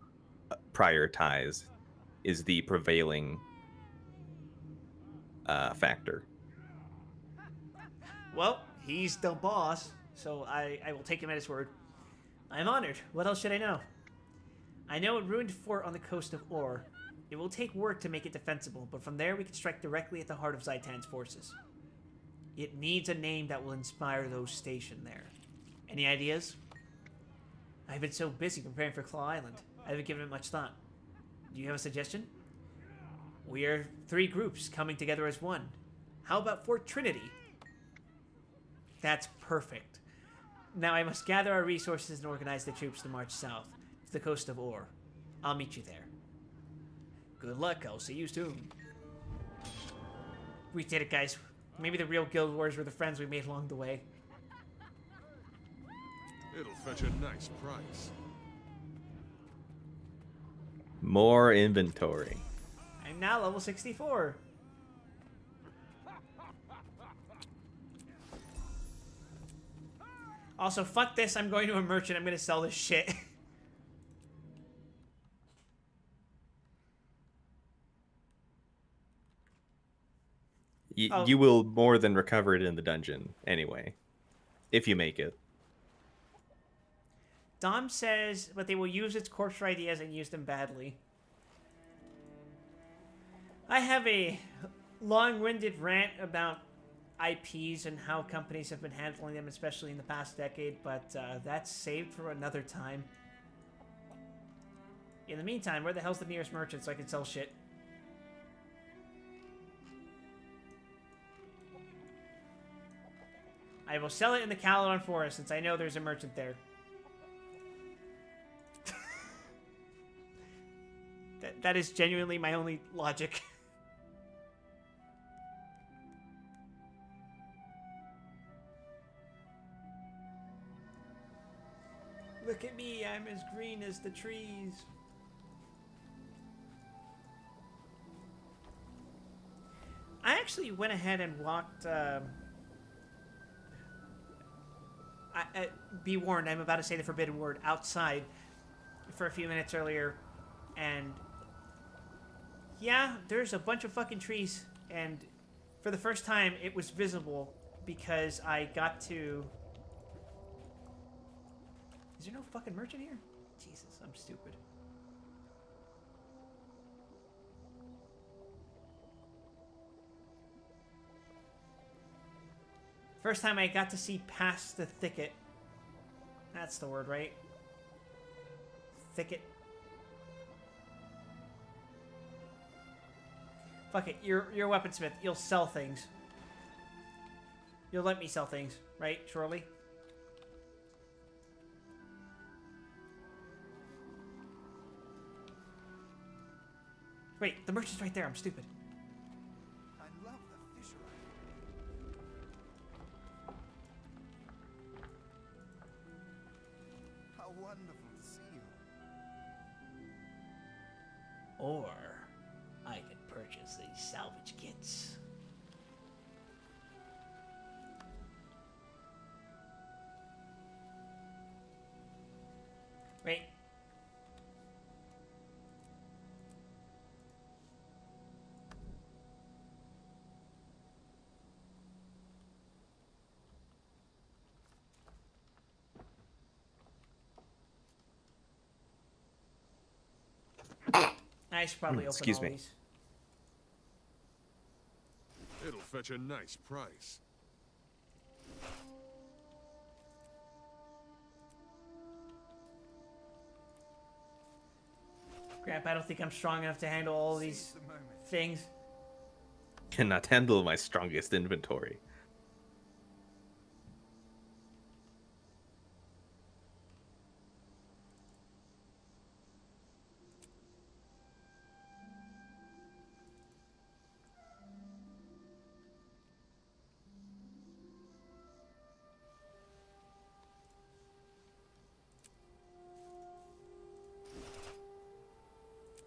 prior ties is the prevailing factor. Well, he's the boss, so I will take him at his word. I'm honored. What else should I know? I know a ruined fort on the coast of Or. It will take work to make it defensible, but from there we can strike directly at the heart of Zaitan's forces. It needs a name that will inspire those stationed there. Any ideas? I've been so busy preparing for Claw Island, I haven't given it much thought. Do you have a suggestion? We are 3 groups coming together as one. How about Fort Trinity? That's perfect. Now I must gather our resources and organize the troops to march south to the coast of Or. I'll meet you there. Good luck, I'll see you soon. We did it, guys. Maybe the real Guild Wars were the friends we made along the way. It'll fetch a nice price. More inventory. I'm now level 64. Also, fuck this. I'm going to a merchant. I'm going to sell this shit. You will more than recover it in the dungeon anyway, if you make it. Dom says, but they will use its corpse ideas and use them badly. I have a long-winded rant about IPs and how companies have been handling them, especially in the past decade, but that's saved for another time. In the meantime, where the hell's the nearest merchant so I can sell shit? I will sell it in the Caledon Forest since I know there's a merchant there. That is genuinely my only logic. Look at me, I'm as green as the trees. I actually went ahead and walked... be warned, I'm about to say the forbidden word, outside for a few minutes earlier, and yeah, there's a bunch of fucking trees, and for the first time it was visible because I got to... Is there no fucking merchant here? Jesus, I'm stupid. First time I got to see past the thicket. That's the word, right? Thicket. Fuck it, you're a weaponsmith. You'll sell things. You'll let me sell things, right, Shirley? Wait, the merchant's right there. I'm stupid. I love the fisher. How wonderful to see you. Or I could purchase these salvage kits. Wait. I should probably open Excuse all me. these. It'll fetch a nice price. Crap, I don't think I'm strong enough to handle all these things. Cannot handle my strongest inventory.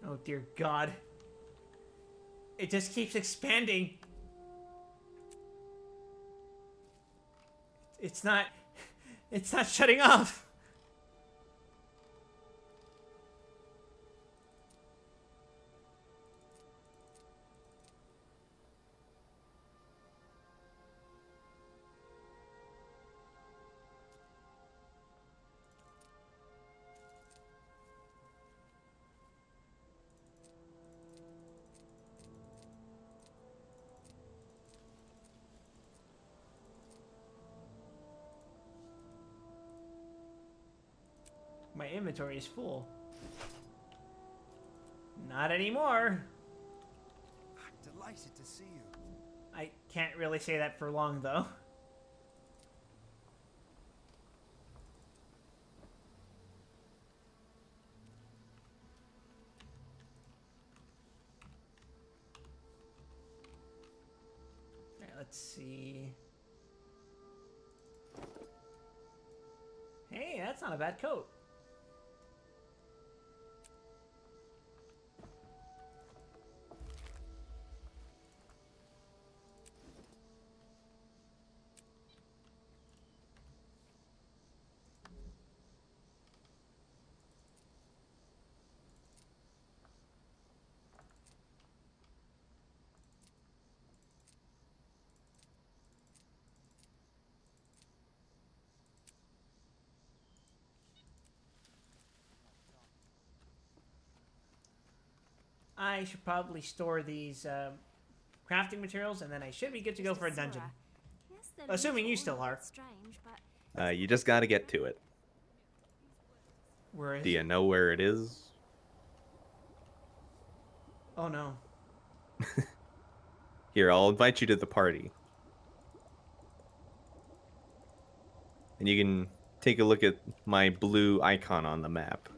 Oh dear God. It just keeps expanding. It's not shutting off. My inventory is full. Not anymore. I'm delighted to see you. I can't really say that for long, though. Alright, let's see. Hey, that's not a bad coat. I should probably store these crafting materials, and then I should be good to go for a dungeon. Assuming you still are. You just gotta get to it. Where is Do you know where it is? Oh no. Here, I'll invite you to the party. And you can take a look at my blue icon on the map.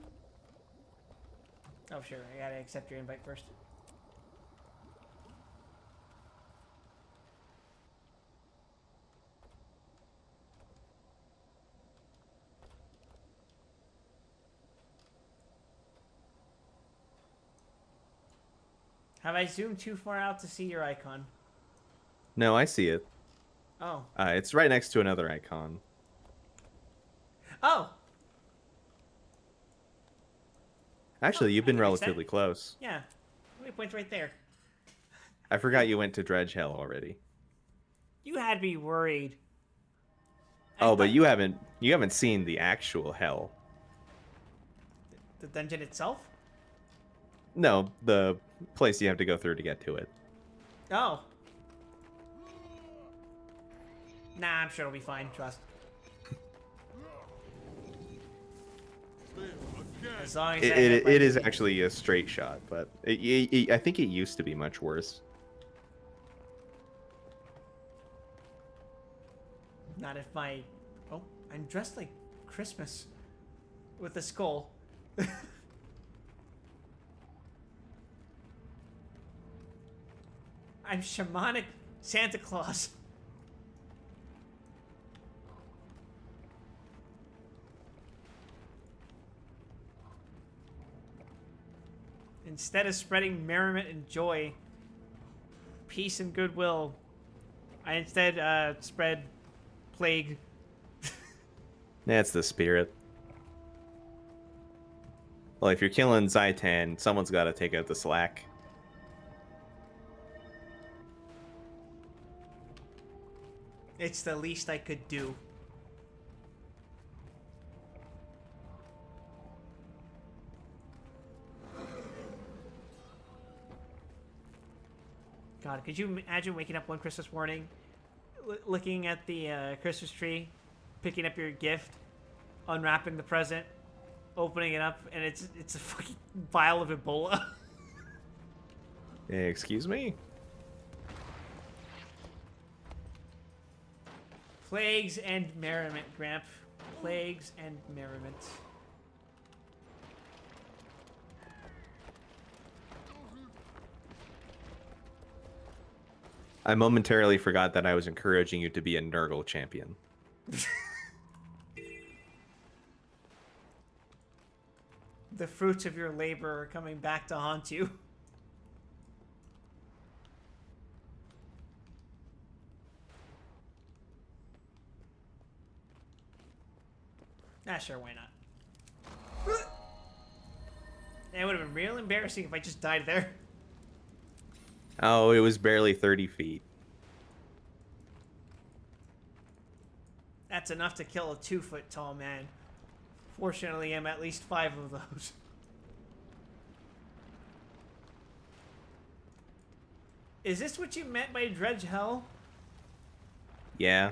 Oh sure, I gotta accept your invite first. Have I zoomed too far out to see your icon? No, I see it. Oh. It's right next to another icon. Oh! Actually, you've been I can fix that. relatively close. Yeah. Waypoint's right there. I forgot you went to Dredge Hell already. You had me worried. Oh, but you haven't seen the actual hell. The dungeon itself? No, the place you have to go through to get to it. Oh. Nah, I'm sure it'll be fine. Trust. As long as It is actually a straight shot, but I think it used to be much worse. Not if my... Oh, I'm dressed like Christmas. With a skull. I'm shamanic Santa Claus. Instead of spreading merriment and joy, peace and goodwill. I instead spread plague. That's the spirit. Well, if you're killing Zaitan, someone's got to take out the slack. It's the least I could do. God, could you imagine waking up one Christmas morning, looking at the Christmas tree, picking up your gift, unwrapping the present, opening it up, and it's a fucking vial of Ebola? Excuse me? Plagues and merriment, Gramp. Plagues and merriment. I momentarily forgot that I was encouraging you to be a Nurgle champion. The fruits of your labor are coming back to haunt you. Sure, why not? It would have been real embarrassing if I just died there. Oh, it was barely 30 feet. That's enough to kill a 2-foot tall man. Fortunately, I'm at least 5 of those. Is this what you meant by dredge hell? Yeah.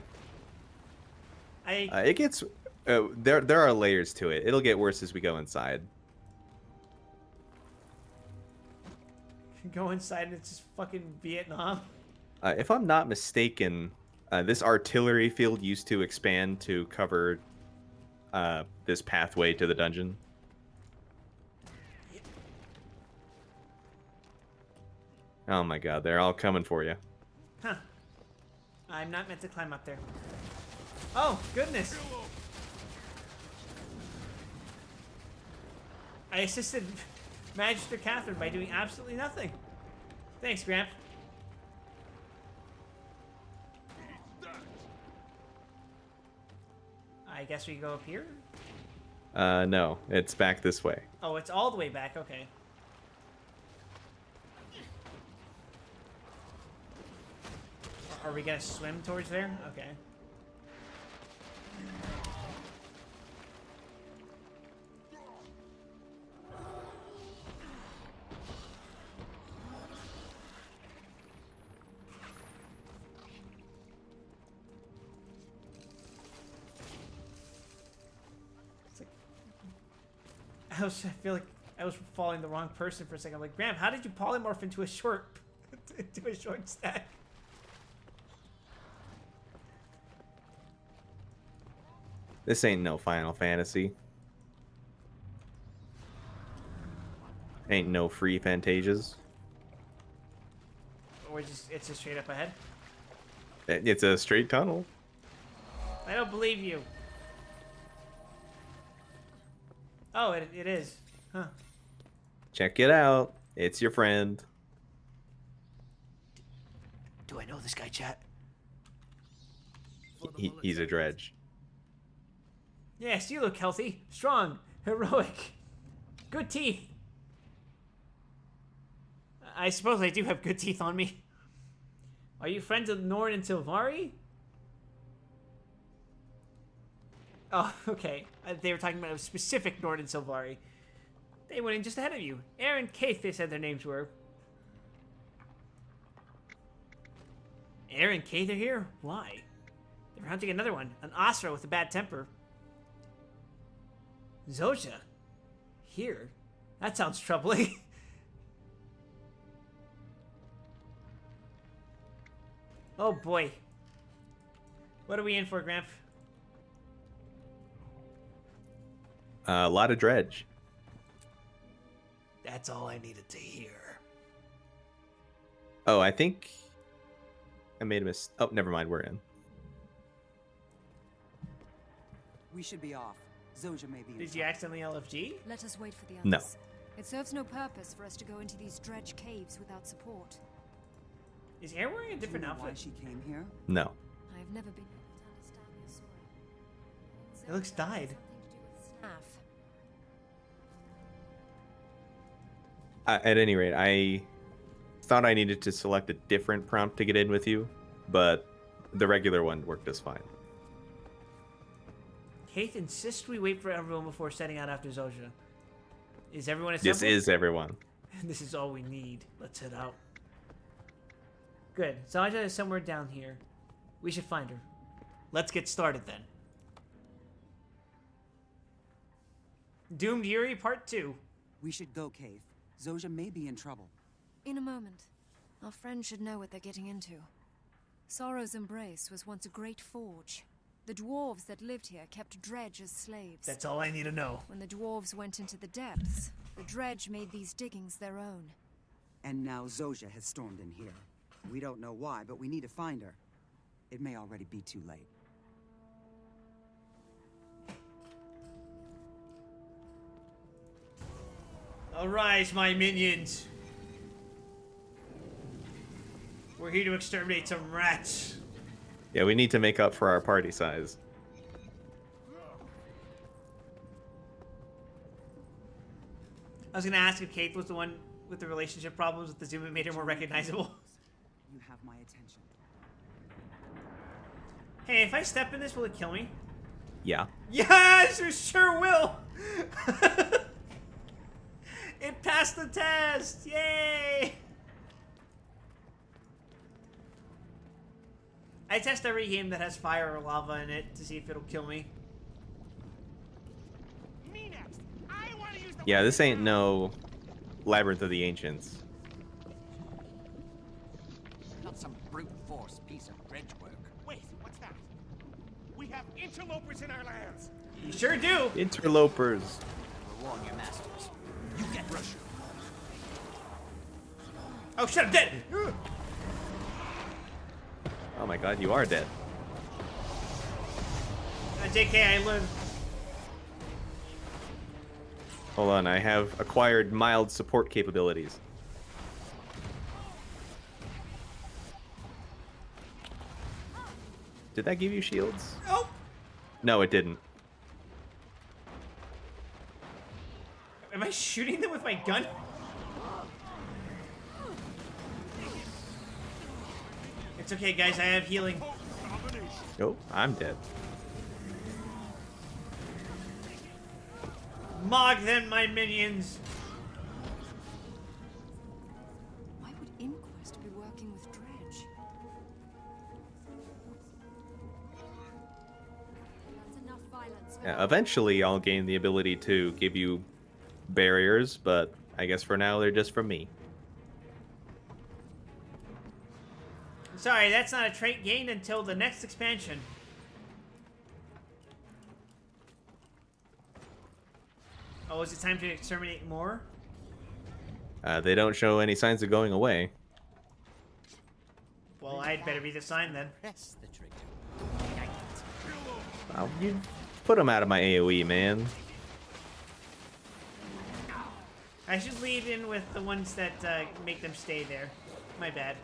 It gets... there are layers to it. It'll get worse as we go inside. Go inside and it's just fucking Vietnam. If I'm not mistaken, this artillery field used to expand to cover this pathway to the dungeon. Oh my god, they're all coming for you. Huh. I'm not meant to climb up there. Oh, goodness. I assisted Magister Catherine by doing absolutely nothing. Thanks, Gramp. I guess we go up here? No, it's back this way. Oh, it's all the way back, okay. Are we gonna swim towards there? Okay. I feel like I was following the wrong person for a second. I'm like, Graham, how did you polymorph into a short stack? This ain't no Final Fantasy. Ain't no free Fantasias. Or it's just straight up ahead? It's a straight tunnel. I don't believe you. Oh, it is. Huh. Check it out. It's your friend. Do I know this guy, chat? He's a dredge. Yes, you look healthy, strong, heroic. Good teeth. I suppose I do have good teeth on me. Are you friends of Norn and Silvari? Oh, okay. They were talking about a specific Norn and Silvari. They went in just ahead of you. Aaron Kaith, they said their names were. Aaron Kaith are here? Why? They're hunting another one. An Asra with a bad temper. Zoja? Here? That sounds troubling. Oh boy. What are we in for, Gramp? A lot of dredge. That's all I needed to hear. Oh, I think I made a mistake. Oh, never mind. We're in. We should be off. Zoja may be. Did you accidentally LFG? Let us wait for the others. No. It serves no purpose for us to go into these dredge caves without support. Is Air wearing a different Do you know outfit? why she came here? No. I've never been able to understand your story. It looks dyed. Staff. At any rate, I thought I needed to select a different prompt to get in with you, but the regular one worked just fine. Keith insists we wait for everyone before setting out after Zosha. Is everyone assembled? This is everyone. This is all we need. Let's head out. Good. Zosha is somewhere down here. We should find her. Let's get started then. Doomed Yuri Part 2. We should go, Cave. Zosha may be in trouble. In a moment. Our friends should know what they're getting into. Sorrow's Embrace was once a great forge. The dwarves that lived here kept Dredge as slaves. That's all I need to know. When the dwarves went into the depths, the Dredge made these diggings their own. And now Zosha has stormed in here. We don't know why, but we need to find her. It may already be too late. Arise, my minions. We're here to exterminate some rats. Yeah, we need to make up for our party size. I was gonna ask if Kate was the one with the relationship problems with the zoom and made her more recognizable. You have my attention. Hey, if I step in this, will it kill me? Yeah. Yes, it sure will. It passed the test. Yay! I test every game that has fire or lava in it to see if it'll kill me. Me next. I want to use the Yeah, this ain't no Labyrinth of the Ancients. Not some brute force piece of dredge work. Wait, what's that? We have interlopers in our lands. You sure do. Interlopers. We'll warn your masters. You get Russia. Oh shit, I'm dead. Oh my god, you are dead. JK, I live. Hold on, I have acquired mild support capabilities. Did that give you shields? Oh. No, it didn't. Am I shooting them with my gun? It's okay, guys. I have healing. Oh, I'm dead. Mog them, my minions. Why would Inquest be working with Dredge? That's enough violence. Yeah, eventually, I'll gain the ability to give you barriers, but I guess for now they're just for me. Sorry, that's not a trait gained until the next expansion. Oh, is it time to exterminate more? They don't show any signs of going away. Well, I'd better be the sign then. Press the trigger. Oh, you put them out of my AoE, man. I should lead in with the ones that make them stay there. My bad.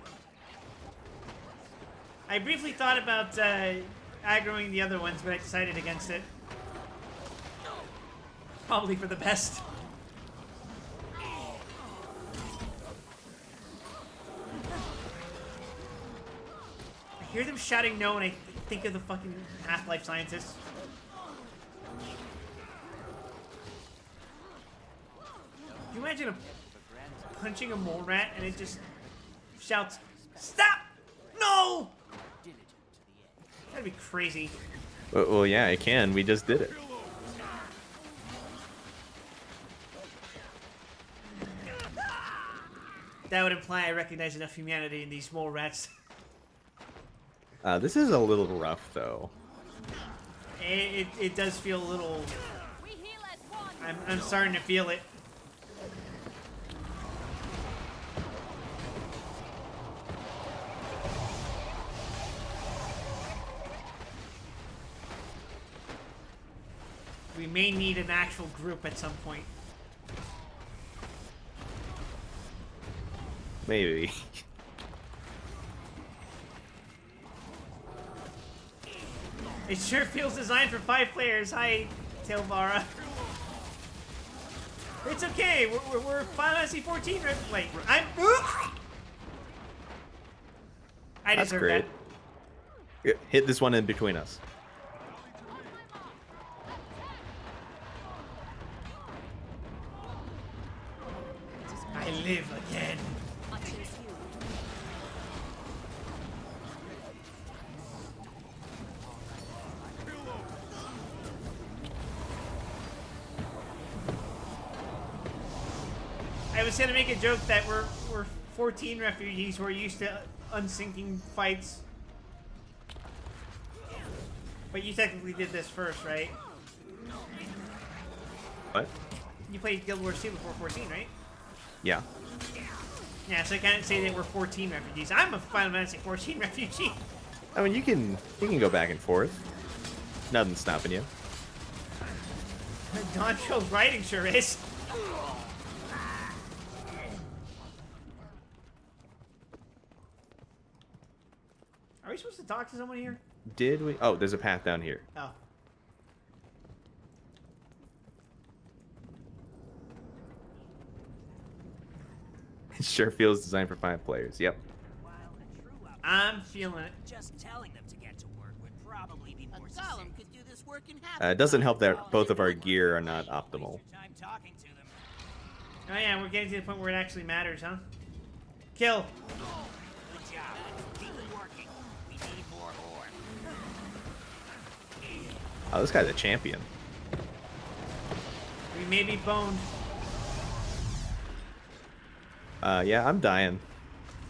I briefly thought about aggroing the other ones, but I decided against it. Probably for the best. I hear them shouting no, and I think of the fucking Half-Life scientists. Can you imagine punching a mole rat and it just shouts, "Stop! No!" That'd be crazy. Well, yeah, I can. We just did it. That would imply I recognize enough humanity in these mole rats. This is a little rough, though. It does feel a little... I'm starting to feel it. We may need an actual group at some point. Maybe. It sure feels designed for 5 players. Hi, Tailvara. It's okay. We're Final Fantasy 14. Wait, I'm. I That's deserve great. that. Hit this one in between us. I live again. I was gonna make a joke that we're 14 refugees who are used to unsinking fights. But you technically did this first, right? What? You played Guild Wars 2 before 14, right? Yeah. Yeah, so I can't say that we're 14 refugees. I'm a Final Fantasy 14 refugee. I mean, you can go back and forth. Nothing's stopping you. Don Show's writing sure is. Are we supposed to talk to someone here? Did we? Oh, there's a path down here. Oh. It sure feels designed for 5 players. Yep. I'm feeling it. Just telling them to get to work would probably be more Golem could do this work in half. It doesn't help that both of our gear are not optimal. time talking to them. Oh yeah, we're getting to the point where it actually matters, huh? Kill. Good job. Keep it working. We need more ore. Oh, this guy's a champion. We may be boned. Yeah, I'm dying.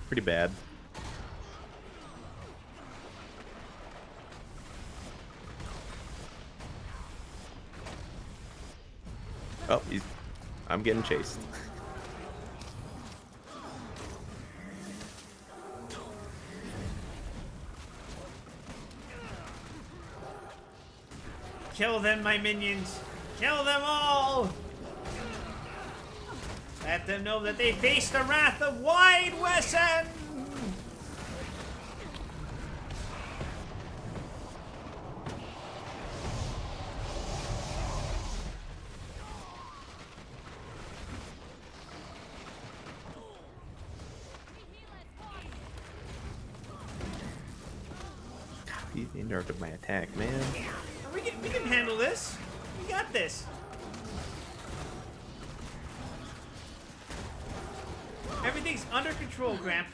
Pretty bad. Oh, I'm getting chased. Kill them, my minions. Kill them all. Let them know that they face the wrath of Wide Wesson. He interrupted my attack, man. We can handle this. We got this. Everything's under control, Gramp.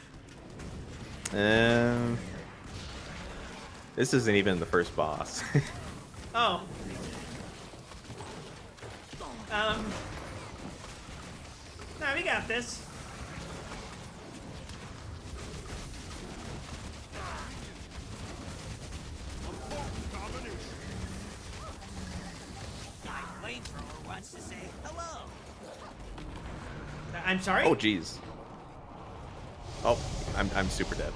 This isn't even the first boss. Oh. No, we got this. My flamethrower wants to say hello. I'm sorry? Oh, jeez. Oh, I'm super dead.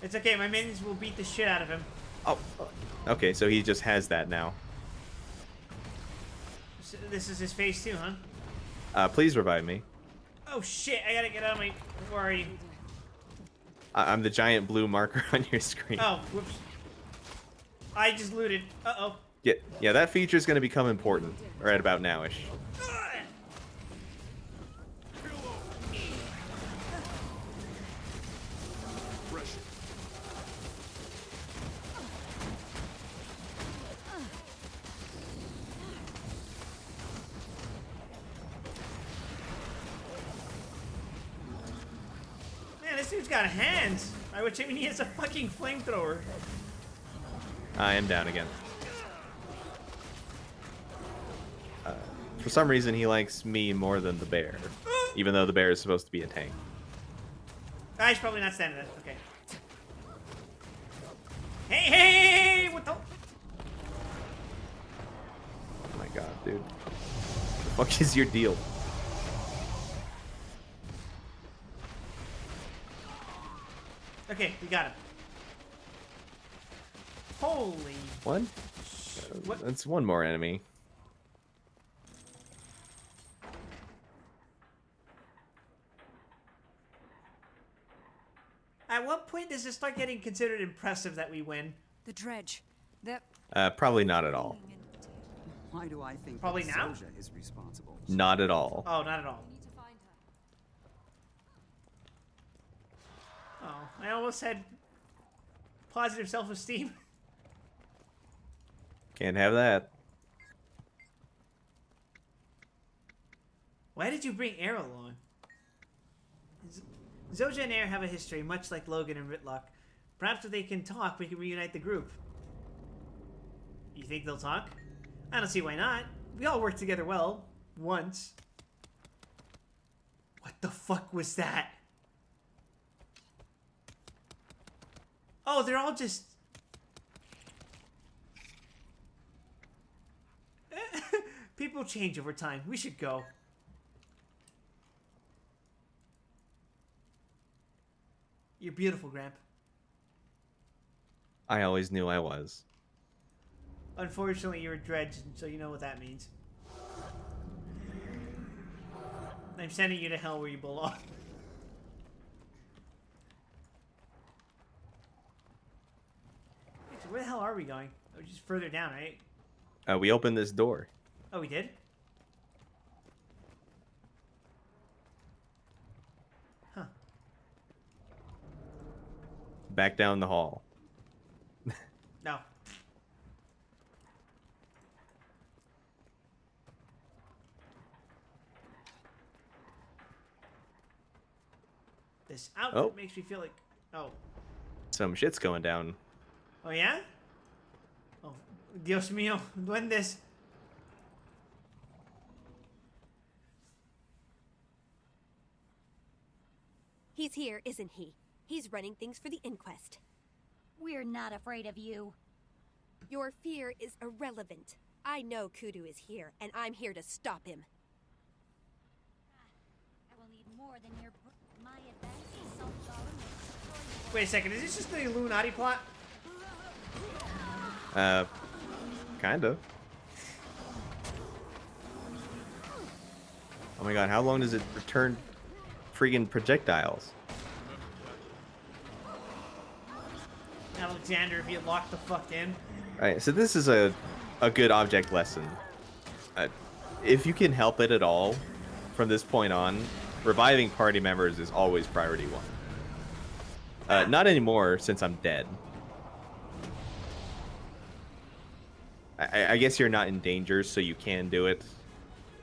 It's okay, my minions will beat the shit out of him. Oh, okay, so he just has that now. So this is his face too, huh? Please revive me. Oh shit, I gotta get out of my... Where are you? I'm the giant blue marker on your screen. Oh, whoops. I just looted. Uh-oh. Yeah, that feature is going to become important right about now-ish. Man, this dude's got hands. Which I mean, he has a fucking flamethrower. I am down again. For some reason, he likes me more than the bear, even though the bear is supposed to be a tank. I should probably not stand in it. Okay. Hey, what the? Oh my god, dude. What the fuck is your deal? Okay, we got him. Holy. What? What? That's one more enemy. At what point does it start getting considered impressive that we win? The dredge. That Probably not at all. Why do I think Probably that now? Zojja is responsible? Not at all. Oh, not at all. Oh, I almost had positive self-esteem. Can't have that. Why did you bring Air along? Zojja and Air have a history, much like Logan and Ritlock. Perhaps if they can talk, we can reunite the group. You think they'll talk? I don't see why not. We all worked together well. Once. What the fuck was that? Oh, they're all just... People change over time. We should go. You're beautiful, Gramp. I always knew I was. Unfortunately, you're a dredge, so you know what that means. I'm sending you to hell where you belong. So where the hell are we going? Oh, just further down, right? We opened this door. Oh, we did? Huh. Back down the hall. No. This outfit Oh. makes me feel like... Oh. Some shit's going down. Oh, yeah? Oh, Dios mío. Duendes. He's here, isn't he? He's running things for the inquest. We're not afraid of you. Your fear is irrelevant. I know Kudu is here, and I'm here to stop him. I will need more than your... My advance is self-solid. Wait a second, is this just the Illuminati plot? Kind of. Oh my god, how long does it return friggin' projectiles? Alexander, if you locked the fuck in. Alright, so this is a good object lesson. If you can help it at all, from this point on, reviving party members is always priority one. Not anymore, since I'm dead. I guess you're not in danger, so you can do it.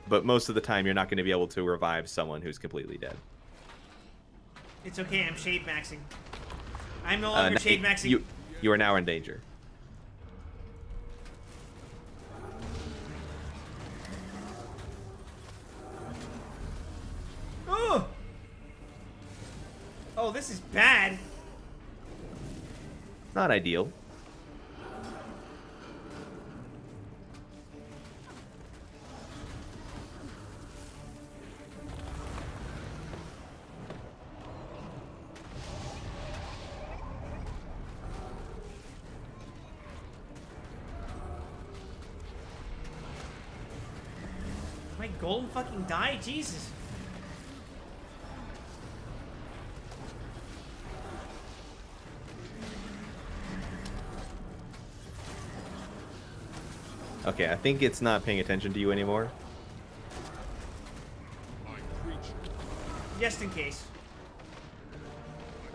But most of the time, you're not going to be able to revive someone who's completely dead. It's okay, I'm shade maxing. I'm no longer shade maxing. You are now in danger. Oh! Oh, this is bad. Not ideal. My golem fucking die? Jesus. Okay, I think it's not paying attention to you anymore. Just in case.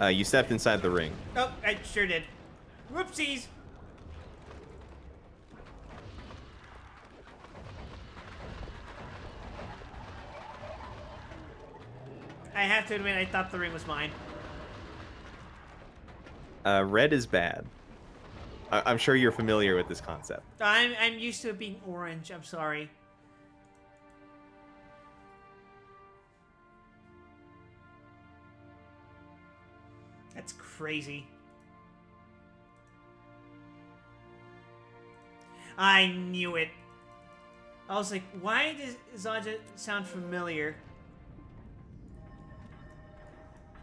You stepped inside the ring. Oh, I sure did. Whoopsies. I have to admit, I thought the ring was mine. Red is bad. I'm sure you're familiar with this concept. I'm used to it being orange. I'm sorry. That's crazy. I knew it. I was like, why does Zojja sound familiar?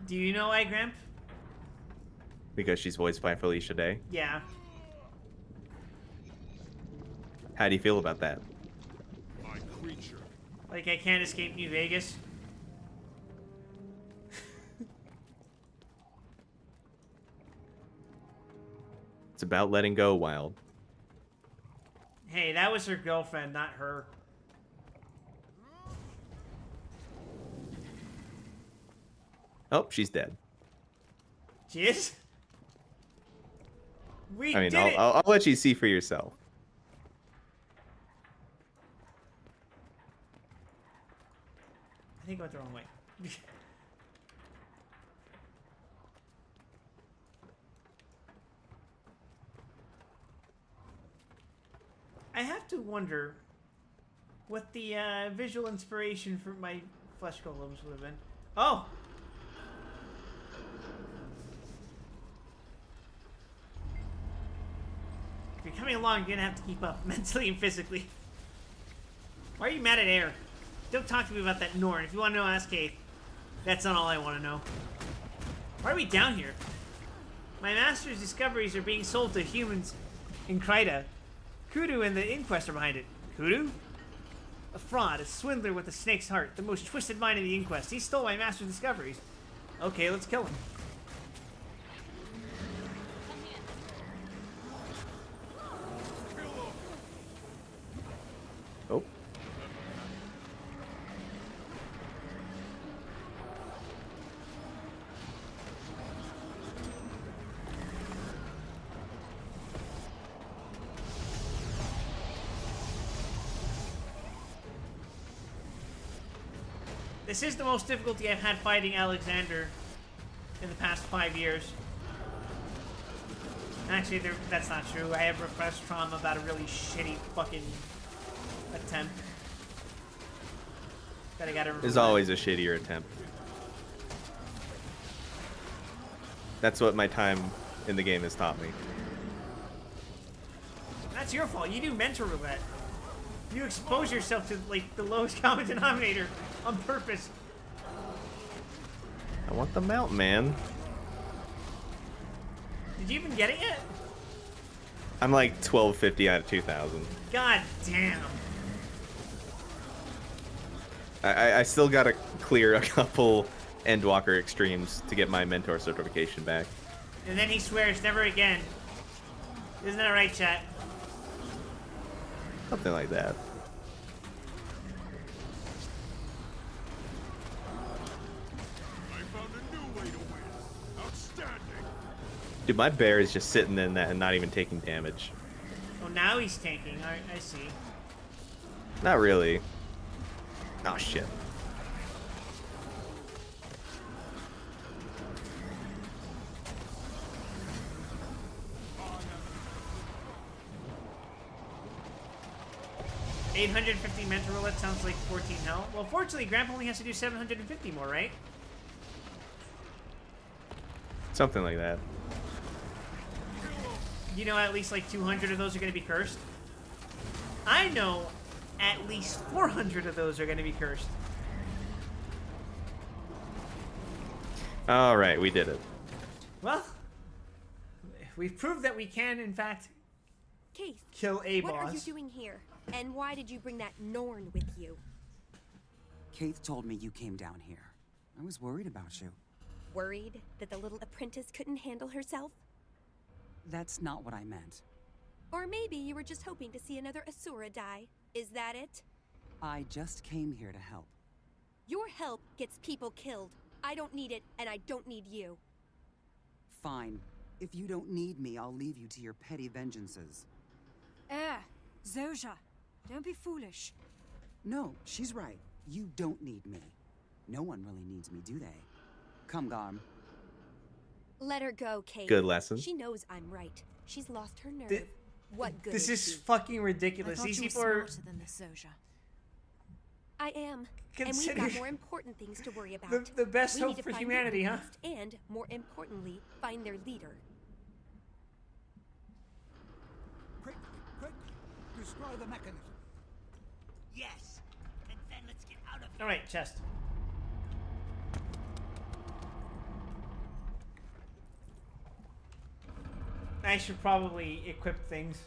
Do you know why, Gramp? Because she's voiced by Felicia Day. Yeah. How do you feel about that? My creature. Like I can't escape New Vegas. It's about letting go, Wild. Hey, that was her girlfriend, not her. Oh, she's dead. She is? We I mean, did it! I'll let you see for yourself. I think I went the wrong way. I have to wonder what the visual inspiration for my flesh golems would have been. Oh! If you're coming along, you're gonna have to keep up, mentally and physically. Why are you mad at Air? Don't talk to me about that Norn. If you want to know, ask Keith. That's not all I want to know. Why are we down here? My master's discoveries are being sold to humans in Kryta. Kudu and the Inquest are behind it. Kudu? A fraud, a swindler with a snake's heart, the most twisted mind in the Inquest. He stole my master's discoveries. Okay, let's kill him. Oh. This is the most difficulty I've had fighting Alexander in the past 5 years. Actually, that's not true. I have repressed trauma about a really shitty fucking attempt. That I gotta remember. There's always a shittier attempt. That's what my time in the game has taught me. That's your fault. You do mental roulette. You expose yourself to like the lowest common denominator on purpose. I want the mount, man. Did you even get it yet? I'm like 1250 out of 2000. God damn. I still gotta clear a couple Endwalker extremes to get my mentor certification back. And then he swears never again. Isn't that right, chat? Something like that. I found a new way to win. Outstanding. Dude, my bear is just sitting in that and not even taking damage. Oh, now he's tanking. I see. Not really. Oh, shit. $850 mental roulette sounds like 14 hell. Well, fortunately, Grandpa only has to do 750 more, right? Something like that. You know at least like 200 of those are going to be cursed? I know at least 400 of those are going to be cursed. All right, we did it. Well, we've proved that we can, in fact, Keith, kill a what boss. are you doing here? And why did you bring that Norn with you? Keith told me you came down here. I was worried about you. Worried that the little apprentice couldn't handle herself? That's not what I meant. Or maybe you were just hoping to see another Asura die. Is that it? I just came here to help. Your help gets people killed. I don't need it, and I don't need you. Fine. If you don't need me, I'll leave you to your petty vengeances. Zoja, don't be foolish. No, she's right. You don't need me. No one really needs me, do they? Come, Garm. Let her go, Kate. Good lesson. She knows I'm right. She's lost her nerve. What good This is is she? fucking ridiculous. I thought These you were people are... smarter than this, Zoja. I am. Consider- And we've got more important things to worry about. The best We hope need to for find humanity, the huh? Beast And, more importantly, find their leader. Quick, destroy the mechanism. Yes. And then let's get out of here. Alright, chest. I should probably equip things.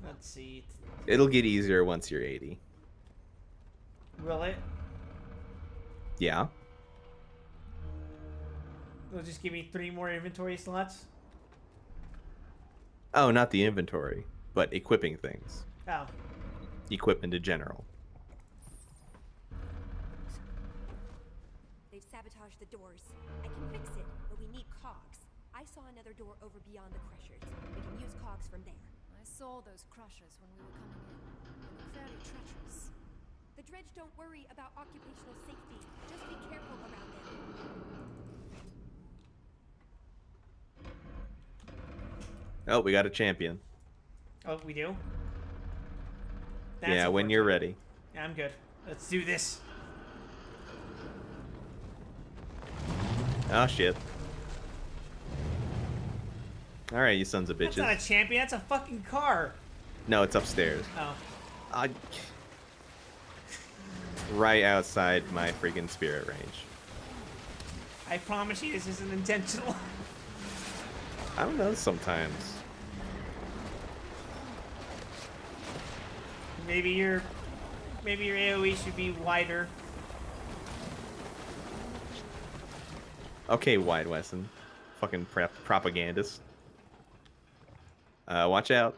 Let's see. It'll get easier once you're 80. Will it? Yeah. They'll just give me 3 more inventory slots. Oh, not the inventory, but equipping things. Oh. Equipment in general. They've sabotaged the doors. I can fix it, but we need cogs. I saw another door over beyond the crushers. We can use cogs from there. I saw those crushers when we were coming in. They look fairly treacherous. The Dredge don't worry about occupational safety. Just be careful around them. Oh, we got a champion. Oh, we do? Yeah, when you're ready. Yeah, I'm good. Let's do this. Oh, shit. Alright, you sons of bitches. That's not a champion, that's a fucking car. No, it's upstairs. Oh. Right outside my freaking spirit range. I promise you this isn't intentional. I don't know, sometimes. Maybe your AoE should be wider. Okay, Wide Wesson. Fucking propagandist. Watch out.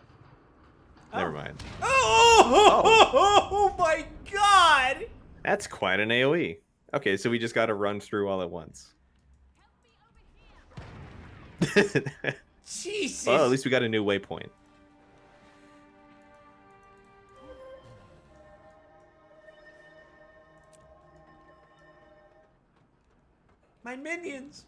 Never mind. Oh my god! That's quite an AoE. Okay, so we just gotta run through all at once. Jesus! Well, at least we got a new waypoint. My minions!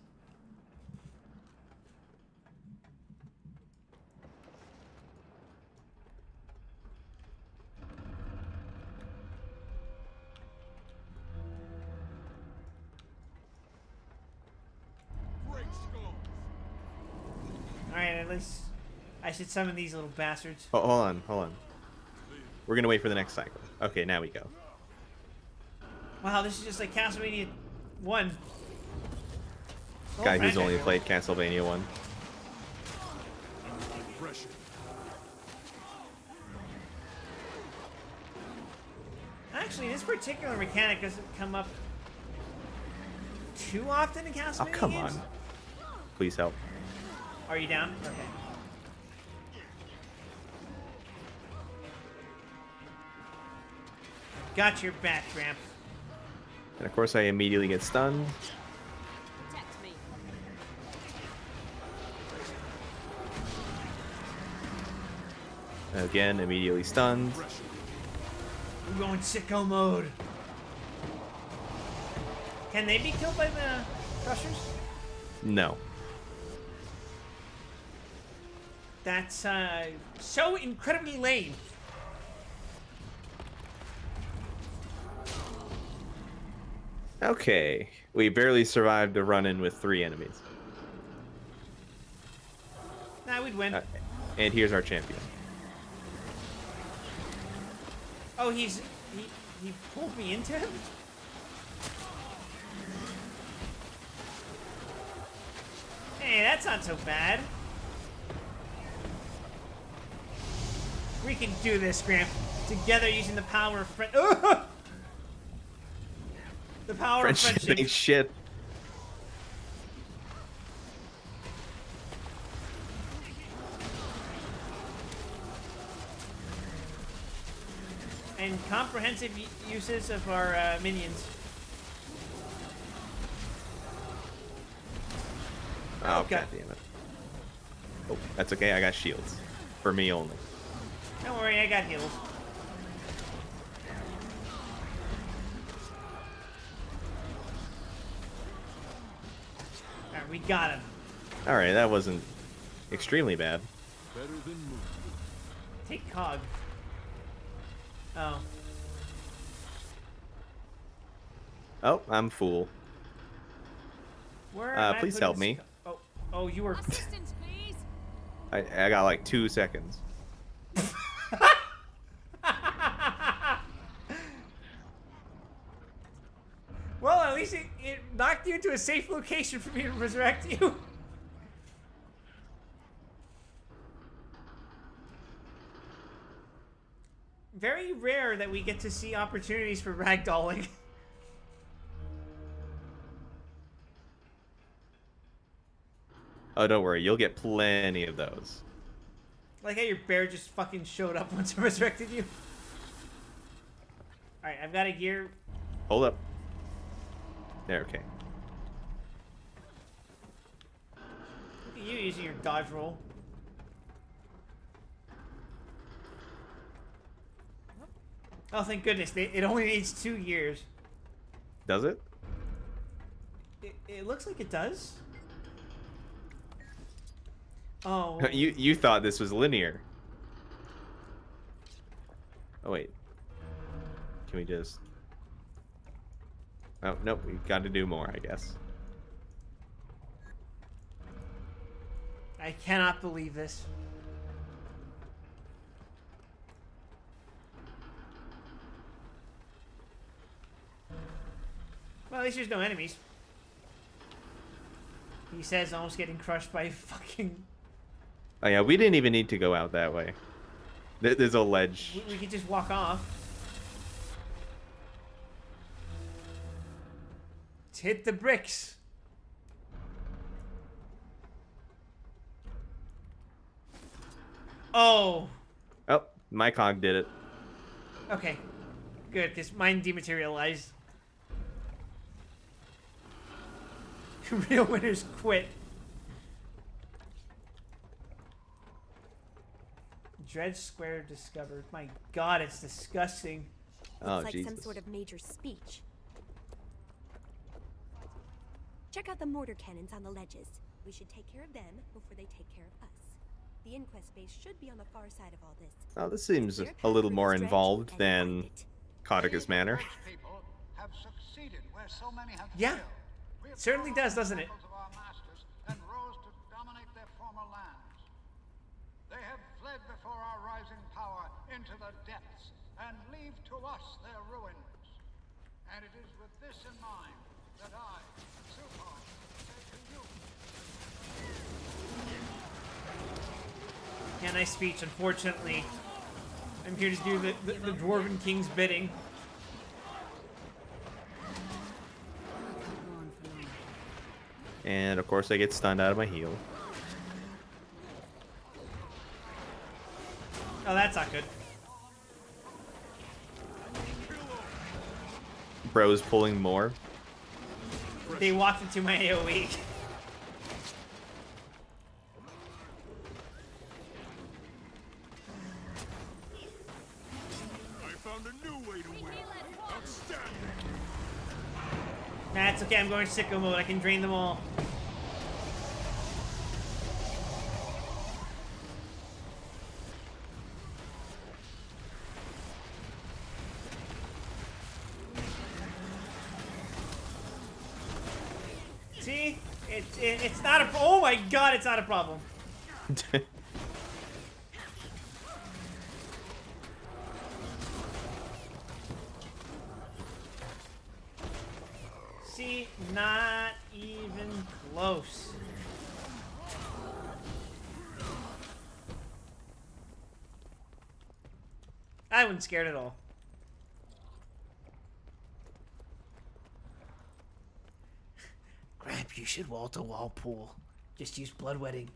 Alright, at least I should summon these little bastards. Oh, hold on. We're gonna wait for the next cycle. Okay, now we go. Wow, this is just like Castlevania 1. Guy who's only played Castlevania 1. Actually, this particular mechanic doesn't come up too often in Castlevania Oh, come games. on. Please help. Are you down? Okay. Got your back, Tramp. And of course I immediately get stunned. Protect me. Again, immediately stunned. I'm going sicko mode. Can they be killed by the crushers? No. That's so incredibly lame. Okay. We barely survived a run-in with 3 enemies. Nah, we'd win. And here's our champion. Oh, he pulled me into him? Hey, that's not so bad. We can do this, Gramp. Together using the power of friend. The power of Friendship friendship. ain't shit. And comprehensive uses of our minions. Oh, God damn it. Oh, that's okay. I got shields. For me only. Don't worry, I got heals. Alright, we got him. Alright, that wasn't extremely bad. Better than moving. Take Cog. Oh. Oh, I'm fool. Where am I please putting help this me. Oh, you were. Assistance, please. I got like 2 seconds. Well, at least it knocked you into a safe location for me to resurrect you. Very rare that we get to see opportunities for ragdolling. Oh, don't worry. You'll get plenty of those. Like how your bear just fucking showed up once I resurrected you. Alright, I've got a gear. Hold up. There, okay. Look at you using your dodge roll. Oh, thank goodness. It only needs 2 years. Does it? It looks like it does. Oh. You thought this was linear. Oh, wait. Can we just... Oh, nope. We've got to do more, I guess. I cannot believe this. Well, at least there's no enemies. He says almost getting crushed by fucking... Oh, yeah. We didn't even need to go out that way. There's a ledge. We could just walk off. Let's hit the bricks. Oh. Oh, my cog did it. Okay. Good, because mine dematerialized. Real winners quit. Dredge Square discovered. My god, it's disgusting. Oh, Looks like Jesus. some sort of major speech. Check out the mortar cannons on the ledges. We should take care of them before they take care of us. The inquest base should be on the far side of all this. Oh, this seems a little more involved than Codicus Manor. People have succeeded where so many have Yeah. failed. We have Certainly does, doesn't it? of our masters and rose to dominate their former lands. They have fled before our rising power into the depths and leave to us their ruins. And it is with this in mind that I, Supar, say to you. Yeah, nice speech. Unfortunately, I'm here to do the Dwarven King's bidding. And of course I get stunned out of my heal. Oh, that's not good. Bro's pulling more. They walked into my AoE. I found a new way to win. Outstanding. Nah, it's okay. I'm going sicko mode. I can drain them all. See? It's not a... Oh my god, it's not a problem. See? Not even close. I wasn't scared at all. Gramp, you should wall-to-wall pool. Just use bloodwetting.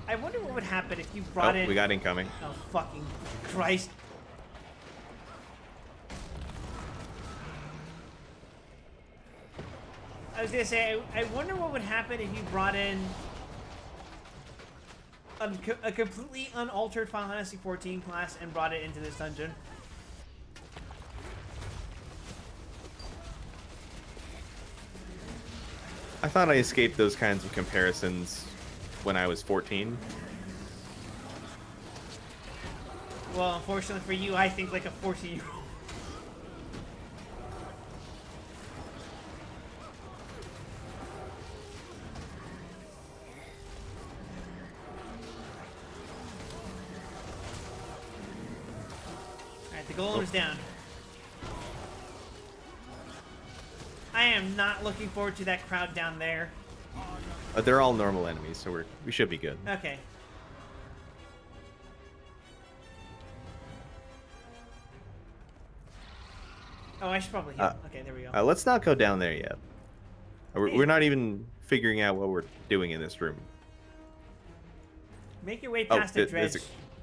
I wonder what would happen if you brought in... we got incoming. Oh, fucking Christ. I was gonna say, I wonder what would happen if you brought in a completely unaltered Final Fantasy XIV class and brought it into this dungeon. I thought I escaped those kinds of comparisons when I was 14. Well, unfortunately for you, I think like a 14-year-old. Alright, the golem is down. I am not looking forward to that crowd down there. They're all normal enemies, so we should be good. Okay. Oh, I should probably heal. Okay, there we go. Let's not go down there yet. We're not even figuring out what we're doing in this room. Make your way past the dredge.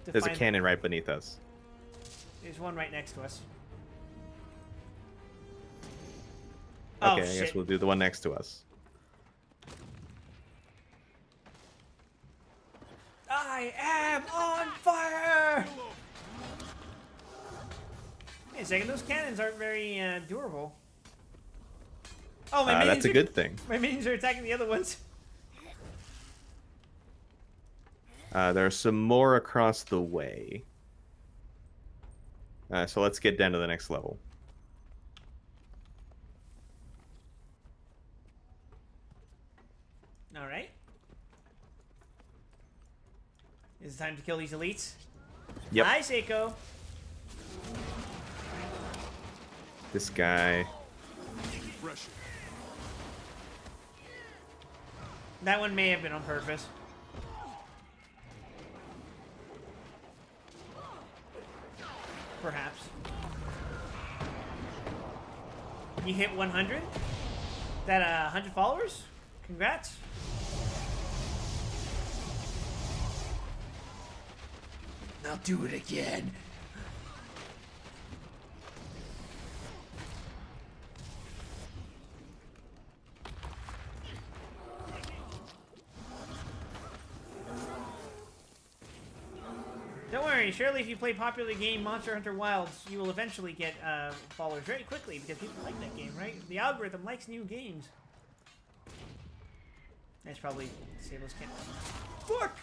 There's a cannon right beneath us. There's one right next to us. Okay, I guess we'll do the one next to us. I am on fire! Wait a second, those cannons aren't very durable. Oh, my minions that's a good thing. My minions are attacking the other ones. There are some more across the way. So let's get down to the next level. Alright. Is it time to kill these elites? Yep. Hi, Seiko. This guy. That one may have been on purpose. Perhaps. You hit 100? That 100 followers? Congrats. I'll do it again. Don't worry, surely if you play popular game Monster Hunter Wilds, you will eventually get followers very quickly because people like that game, right? The algorithm likes new games. That's probably Sable's can't. Fuck!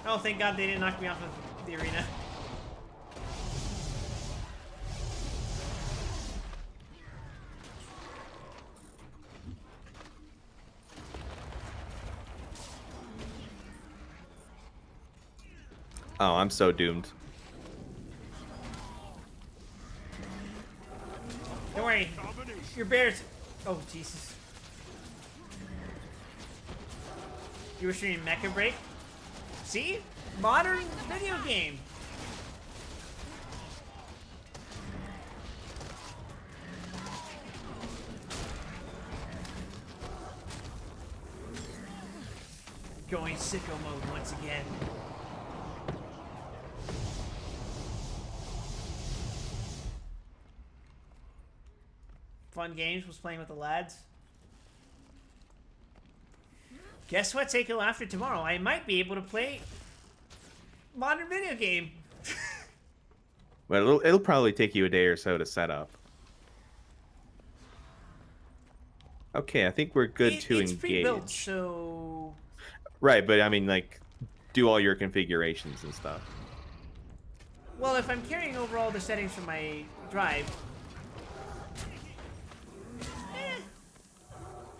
Oh, thank God they didn't knock me off of the arena. Oh, I'm so doomed. Don't worry. Your bears. Oh, Jesus. You were streaming Mecha Break? See? Modern video game. Going sicko mode once again. Fun games was playing with the lads. Guess what, Seiko? After tomorrow, I might be able to play modern video game. Well, it'll probably take you a day or so to set up. Okay, I think we're good to it's engage. pre-built, so... Right, but I mean, like, do all your configurations and stuff. Well, if I'm carrying over all the settings from my drive...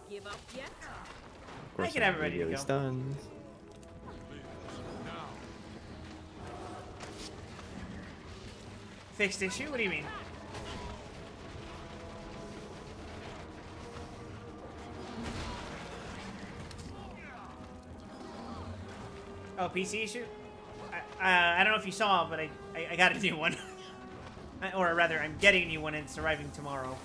Give up yet? Of course, I can have it ready to go. Stuns. Fixed issue? What do you mean? Oh, PC issue? I don't know if you saw, but I got a new one. Or rather, I'm getting a new one and it's arriving tomorrow.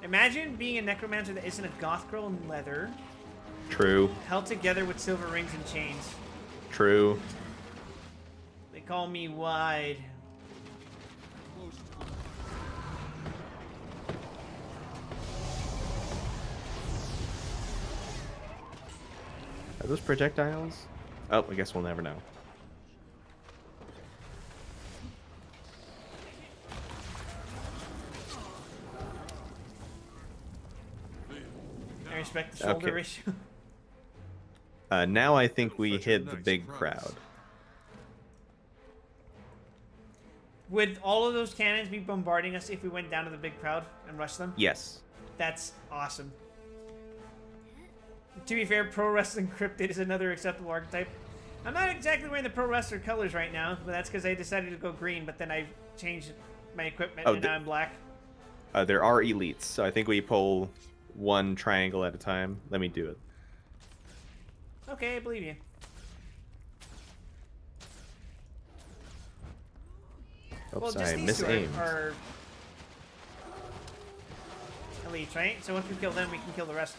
Imagine being a necromancer that isn't a goth girl in leather. True. Held together with silver rings and chains. True. They call me wide. Are those projectiles? Oh, I guess we'll never know. I respect the shoulder Okay. issue. Now I think we hit the big crowd. Would all of those cannons be bombarding us if we went down to the big crowd and rushed them? Yes. That's awesome. To be fair, Pro Wrestling Cryptid is another acceptable archetype. I'm not exactly wearing the pro wrestler colors right now, but that's because I decided to go green, but then I changed my equipment and now I'm black. There are elites, so I think we pull one triangle at a time. Let me do it. Okay, I believe you. Oops, well, just I these two misaimed. are elites, right? So once we kill them, we can kill the rest.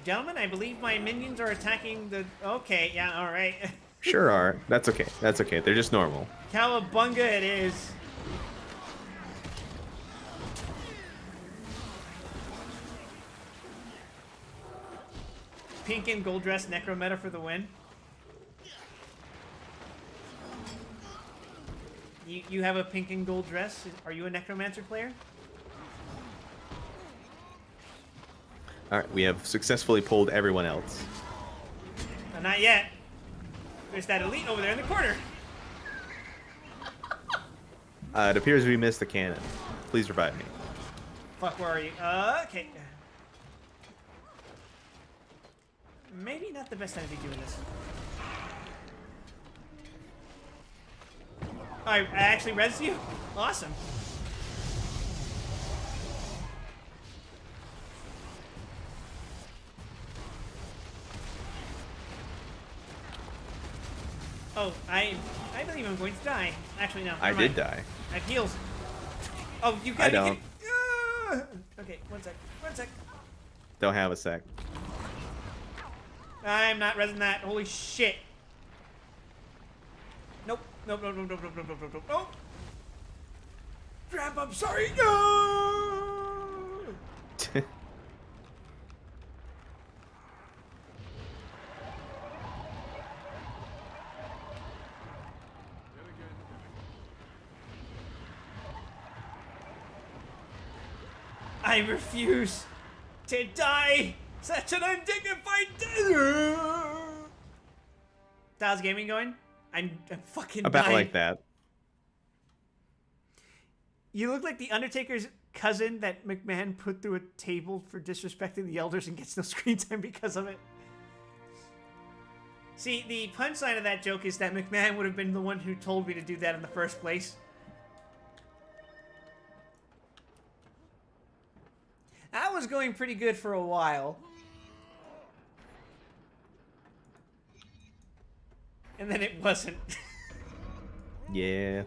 Gentlemen, I believe my minions are attacking the... Okay, yeah, alright. Sure are. That's okay. That's okay. They're just normal. Cowabunga it is. Pink and gold dress necrometa for the win. You have a pink and gold dress. Are you a necromancer player? Alright, we have successfully pulled everyone else. Not yet. There's that elite over there in the corner. It appears we missed the cannon. Please revive me. Fuck, where are you? Okay. Maybe not the best time to be doing this. I actually res you? Awesome. Oh, I believe I'm going to die. Actually, no. I did die. I have heals. Oh, you got I don't. Okay, one sec. One sec. Don't have a sec. I'm not resing that. Holy shit. Nope. Nope, nope, nope, nope, nope, nope, nope, nope, nope. Crap, I'm sorry. No! I refuse to die such an undignified death. How's gaming going? I'm fucking About dying. like that. You look like the Undertaker's cousin that McMahon put through a table for disrespecting the elders and gets no screen time because of it. See, the punchline of that joke is that McMahon would have been the one who told me to do that in the first place. That was going pretty good for a while. And then it wasn't. Yeah.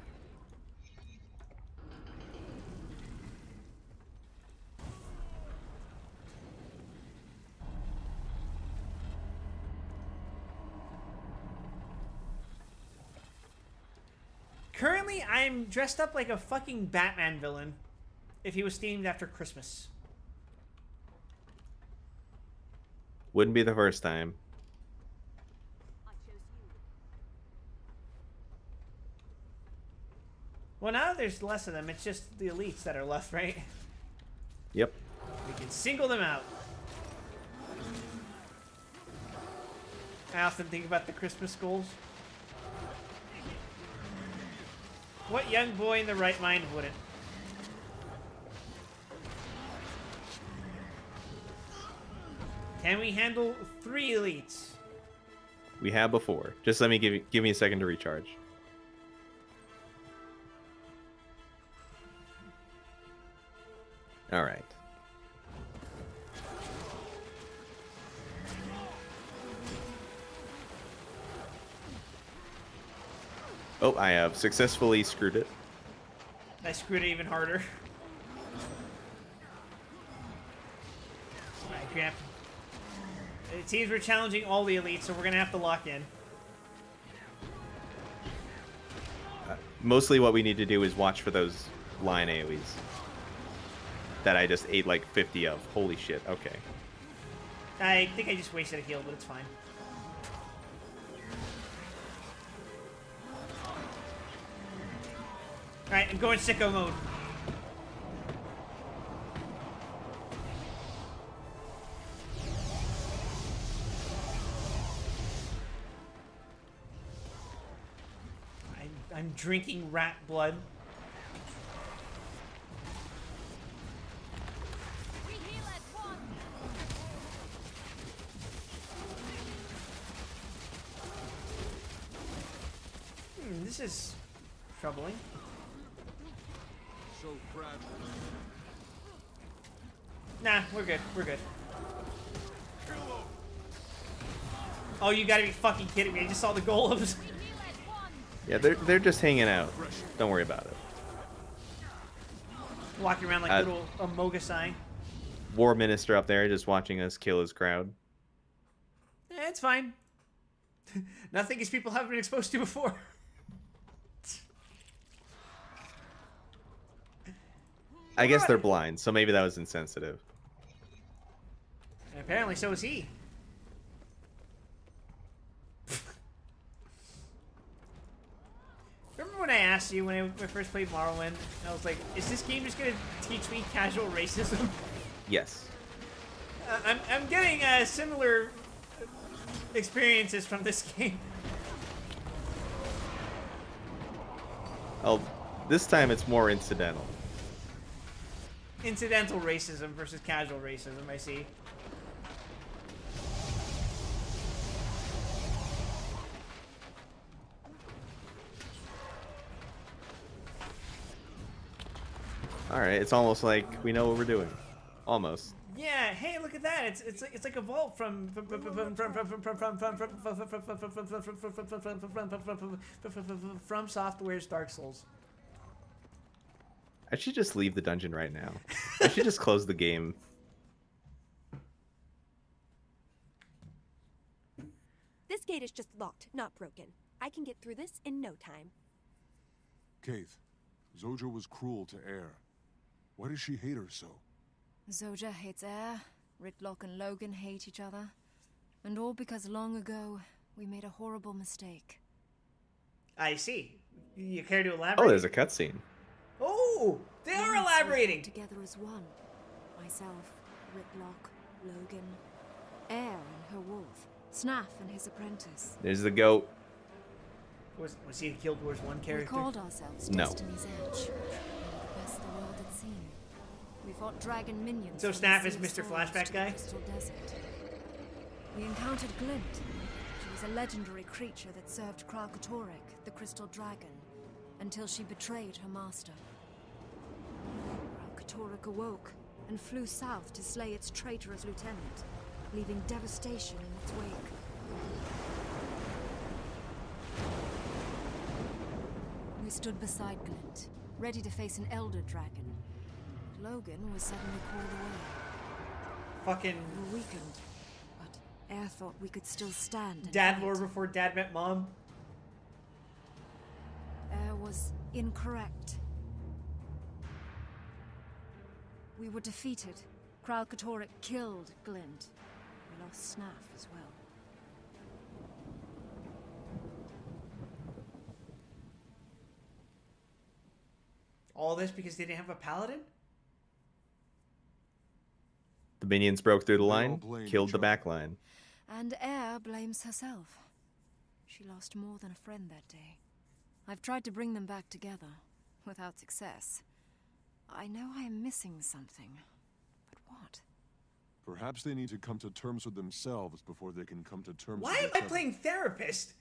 Currently, I'm dressed up like a fucking Batman villain if he was themed after Christmas. Wouldn't be the first time. Well, now there's less of them. It's just the elites that are left, right? Yep. We can single them out. I often think about the Christmas goals. What young boy in the right mind wouldn't? Can we handle 3 elites? We have before. Just let me give me a second to recharge. All right. Oh, I have successfully screwed it. I screwed it even harder. Alright, Grant. It seems we're challenging all the elites, so we're gonna have to lock in. Mostly what we need to do is watch for those line AoEs. That I just ate like 50 of. Holy shit, okay. I think I just wasted a heal, but it's fine. Alright, I'm going sicko mode. I'm drinking rat blood. This is troubling. So fragile. Nah, we're good. We're good. Oh, you gotta be fucking kidding me. I just saw the golems. Yeah, they're just hanging out. Don't worry about it. Walking around like little Amogasai. War Minister up there just watching us kill his crowd. It's fine. Nothing these people haven't been exposed to before. I guess they're blind, so maybe that was insensitive. And apparently so is he. Remember when I asked you when I first played Morrowind, I was like, is this game just going to teach me casual racism? Yes. I'm getting similar experiences from this game. Oh, this time it's more incidental. Incidental racism versus casual racism, I see. Alright, it's almost like we know what we're doing. Almost. Yeah, hey, look at that. It's like a vault from Software's Dark Souls. I should just leave the dungeon right now. I should just close the game. This gate is just locked, not broken. I can get through this in no time. Kaith, Zoja was cruel to Air. Why does she hate her so? Zoja hates Air, Ritlock and Logan hate each other. And all because long ago, we made a horrible mistake. I see. You care to elaborate? Oh, there's a cutscene. Oh, they are elaborating. Together as one. Myself, Ritlock, Logan, Air and her wolf, Snaff and his apprentice. There's the goat. Was he the Guild Wars 1 character? We called ourselves No. Destiny's Edge. We were the best the world had seen. We fought dragon minions. So from the Snaff Sea is of Mr. Swords Flashback to the guy? Crystal Desert. We encountered Glint. She was a legendary creature that served Kralkatorrik, the Crystal Dragon, until she betrayed her master. Kralkatorrik awoke and flew south to slay its traitorous lieutenant, leaving devastation in its wake. We stood beside Glint, ready to face an Elder Dragon. Logan was suddenly called away. Fucking We were weakened, but Air thought we could still stand. and Dad fight. lore before Dad met Mom. Air was incorrect. We were defeated. Kralkatorrik killed Glint. We lost Snaff as well. All this because they didn't have a paladin? The minions broke through the all line, blame killed the each back line. And Air blames herself. She lost more than a friend that day. I've tried to bring them back together, without success. I know I am missing something, but what? Perhaps they need to come to terms with themselves before they can come to terms Why with am each I other. playing therapist?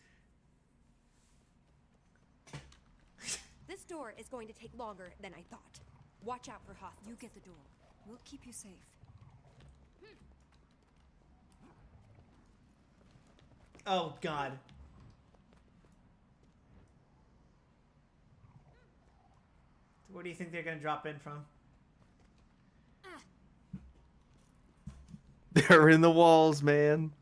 This door is going to take longer than I thought. Watch out for hostiles. You get the door. We'll keep you safe. Oh, God. Where do you think they're going to drop in from? They're in the walls, man.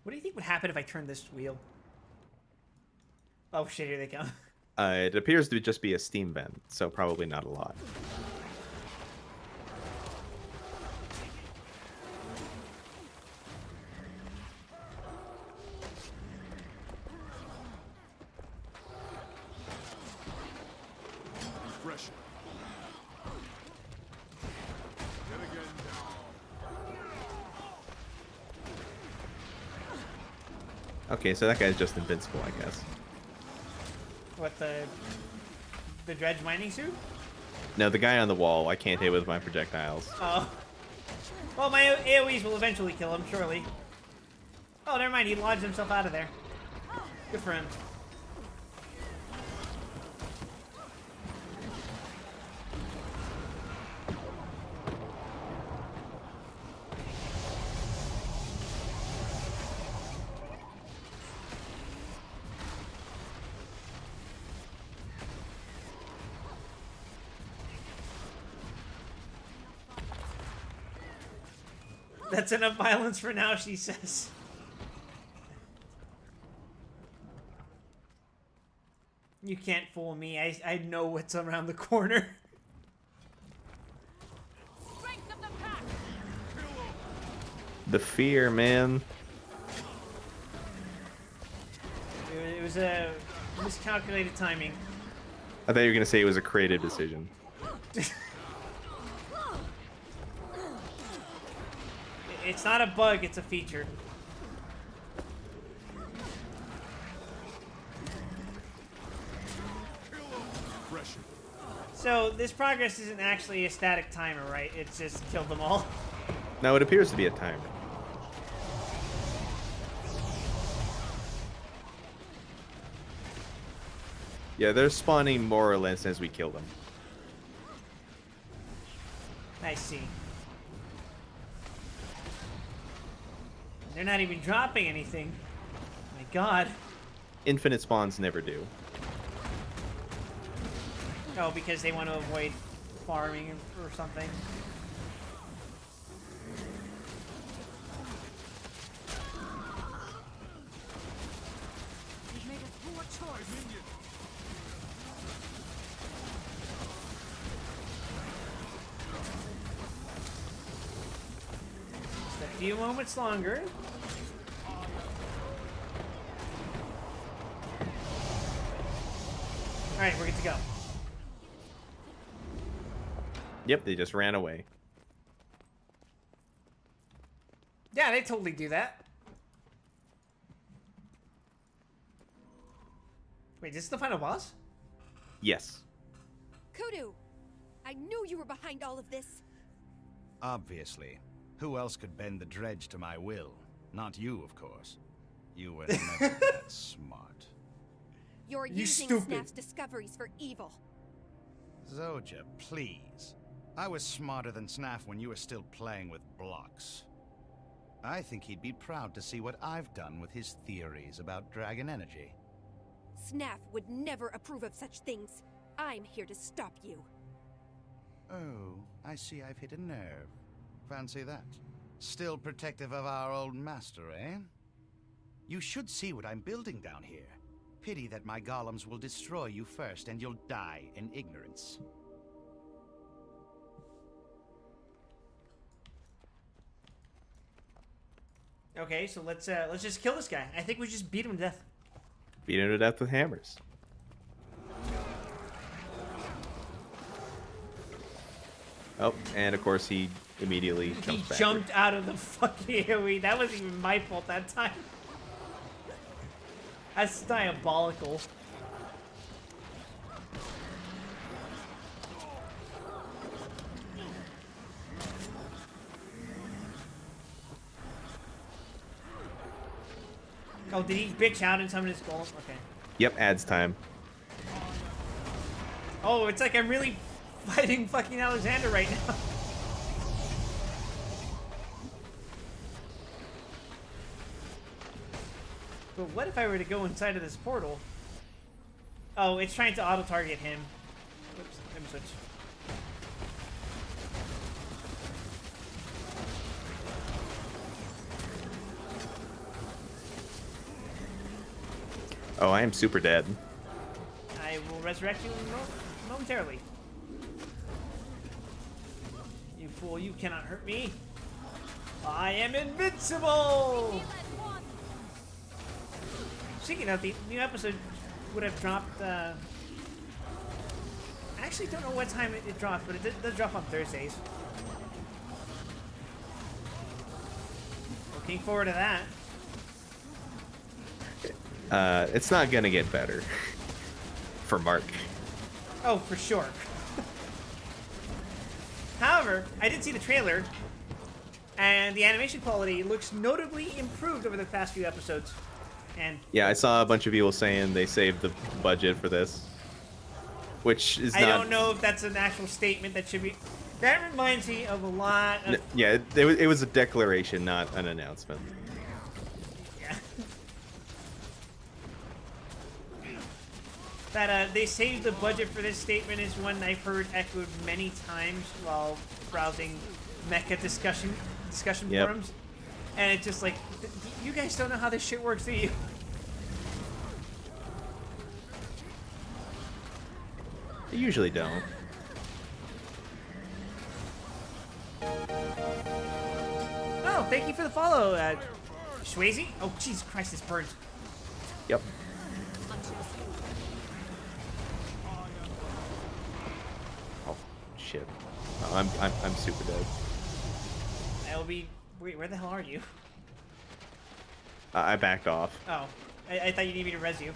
What do you think would happen if I turned this wheel? Oh shit, here they come. It appears to just be a steam vent, so probably not a lot. Refresh it. Yet again down. Okay, so that guy's just invincible, I guess. What, the dredge mining suit? No, the guy on the wall, I can't hit with my projectiles. Oh. Well, my AoEs will eventually kill him, surely. Oh, never mind. He lodged himself out of there. Good for him. That's enough violence for now, she says. You can't fool me. I know what's around the corner. The fear, man. It was a miscalculated timing. I thought you were gonna say it was a creative decision. It's not a bug, it's a feature. So, this progress isn't actually a static timer, right? It's just killed them all. No, it appears to be a timer. Yeah, they're spawning more or less as we kill them. I see. They're not even dropping anything. My god. Infinite spawns never do. Oh, because they want to avoid farming or something. You've made a poor choice. Just a few moments longer. Alright, we're good to go. Yep, they just ran away. Yeah, they totally do that. Wait, this is the final boss? Yes. Kudu! I knew you were behind all of this. Obviously. Who else could bend the dredge to my will? Not you, of course. You were never that smart. You're using Snap's discoveries for evil. Zoja, please. I was smarter than Snaf when you were still playing with blocks. I think he'd be proud to see what I've done with his theories about dragon energy. Snaf would never approve of such things. I'm here to stop you. Oh, I see I've hit a nerve. Fancy that. Still protective of our old master, eh? You should see what I'm building down here. Pity that my golems will destroy you first and you'll die in ignorance. Okay, so let's just kill this guy. I think we just beat him to death. Beat him to death with hammers. Oh, and of course he immediately jumps back. He jumped out of the fucking AoE. That wasn't even my fault that time. That's diabolical. Oh, did he bitch out in some of his goals? Okay. Yep, adds time. Oh, it's like I'm really fighting fucking Alexander right now. But what if I were to go inside of this portal? Oh, it's trying to auto-target him. Oops, let me switch. Oh, I am super dead. I will resurrect you momentarily. You fool, you cannot hurt me. I am invincible! Speaking of, the new episode would have dropped, I actually don't know what time it drops, but it does drop on Thursdays. Looking forward to that. It's not gonna get better for Mark. Oh, for sure. However, I did see the trailer, And the animation quality looks notably improved over the past few episodes. And Yeah, I saw a bunch of people saying they saved the budget for this, which is I not. don't know if that's an actual statement that should be. That reminds me of a lot of. Yeah, it was a declaration, not an announcement. Yeah. That they saved the budget for this statement is one I've heard echoed many times while browsing mecha discussion Yep. forums, and it's just like, you guys don't know how this shit works, do you? I usually don't. Oh, thank you for the follow, Swayze. Oh, Jesus Christ, this burns. Yep. Oh shit. Oh, I'm super dead. I'll be. Wait, where the hell are you? I backed off. Oh, I thought you needed me to res you.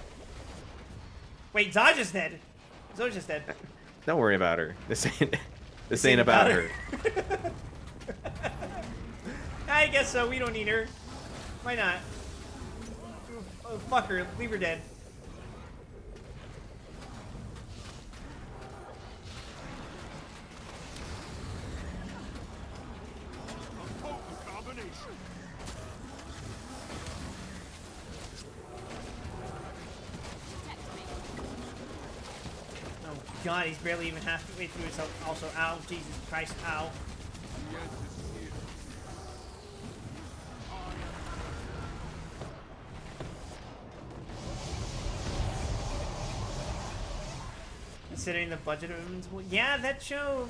Wait, Dodge is dead. Zoja's dead. Don't worry about her. This ain't about her. I guess so. We don't need her. Why not? Oh, fuck her. Leave her dead. Oh god, he's barely even halfway through himself. Also, ow, Jesus Christ, ow. Considering the budget of Invincible. Yeah, that show,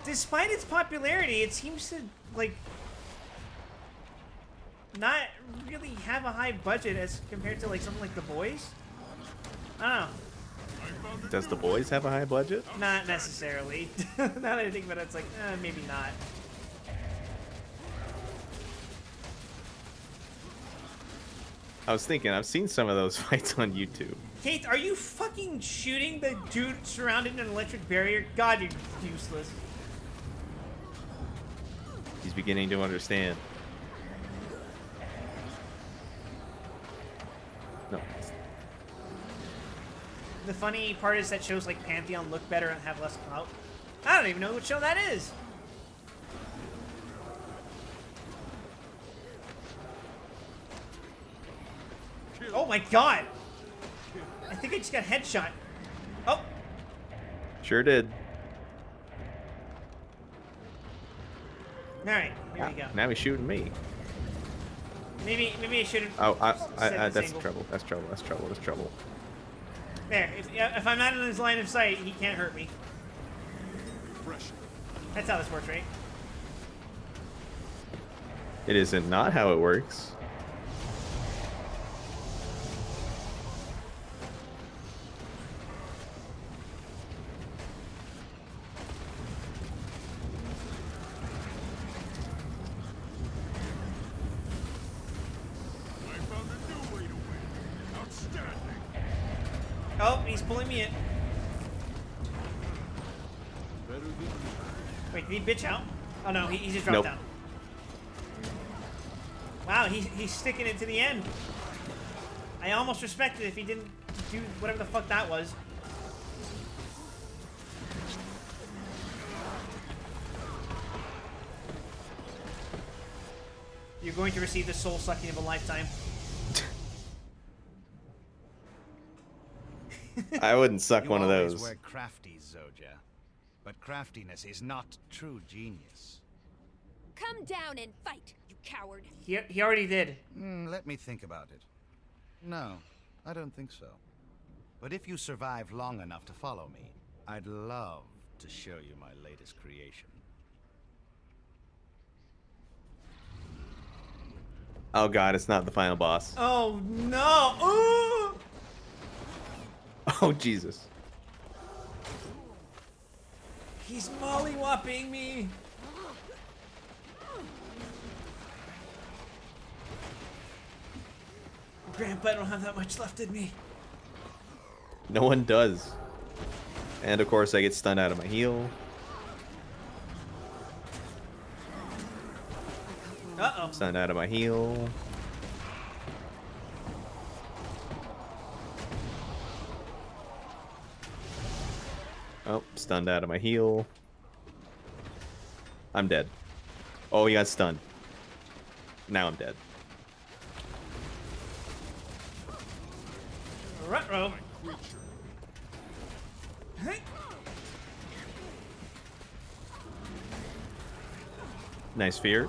despite its popularity, it seems to, like, not really have a high budget as compared to, like, something like The Boys. I don't know. Does The Boys have a high budget? Not necessarily. Now that I think about it, it's like, maybe not. I was thinking, I've seen some of those fights on YouTube. Kate, are you fucking shooting the dude surrounded in an electric barrier? God, you're useless. He's beginning to understand. No. The funny part is that shows like Pantheon look better and have less clout. I don't even know what show that is. Oh my god! I think I just got headshot. Oh! Sure did. Alright, here we go. Now he's shooting me. Maybe I shouldn't. Oh, set this that's angle. trouble. That's trouble. That's trouble. That's trouble. There. If I'm not in his line of sight, he can't hurt me. That's how this works, right? It isn't not how it works. Oh, he's pulling me in. Wait, did he bitch out? Oh no, he just dropped Nope. down. Wow, he's sticking it to the end. I almost respect it if he didn't do whatever the fuck that was. You're going to receive the soul sucking of a lifetime. I wouldn't suck one of You always those. were crafty, Zoja. But craftiness is not true genius. Come down and fight, you coward. He already did. Let me think about it. No, I don't think so. But if you survive long enough to follow me, I'd love to show you my latest creation. Oh god, it's not the final boss. Oh no! Ooh! Oh Jesus. He's mollywopping me. Grandpa, I don't have that much left in me. No one does. And of course I get stunned out of my heal. Uh-oh. Stunned out of my heal. Oh, stunned out of my heal. I'm dead. Oh, he got stunned. Now I'm dead. Ruh-roh. Nice fear.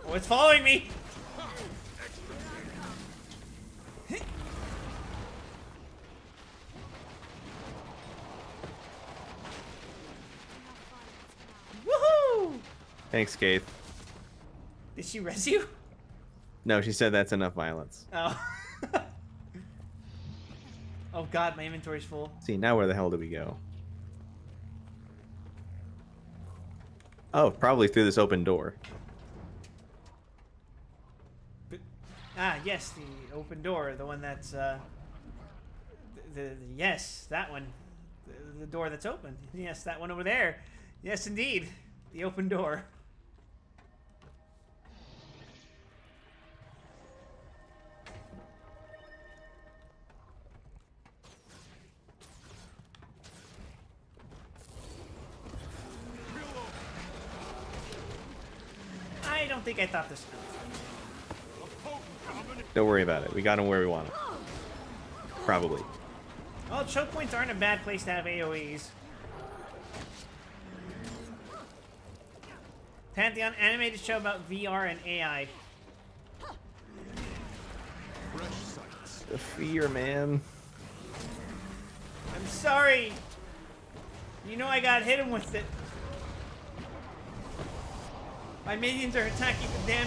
Oh, it's following me. Woohoo! Thanks, Gaith. Did she res you? No, she said that's enough violence. Oh. Oh god, my inventory's full. See, now where the hell do we go? Oh, probably through this open door. Ah, yes, the open door, the one that's yes, that one, the door that's open. Yes, that one over there. Yes, indeed, the open door. I don't think I thought this through. Don't worry about it. We got him where we want him. Probably. Well, choke points aren't a bad place to have AoEs. Pantheon animated show about VR and AI. The fear, man. I'm sorry. You know I got hit him with it. My minions are attacking the damn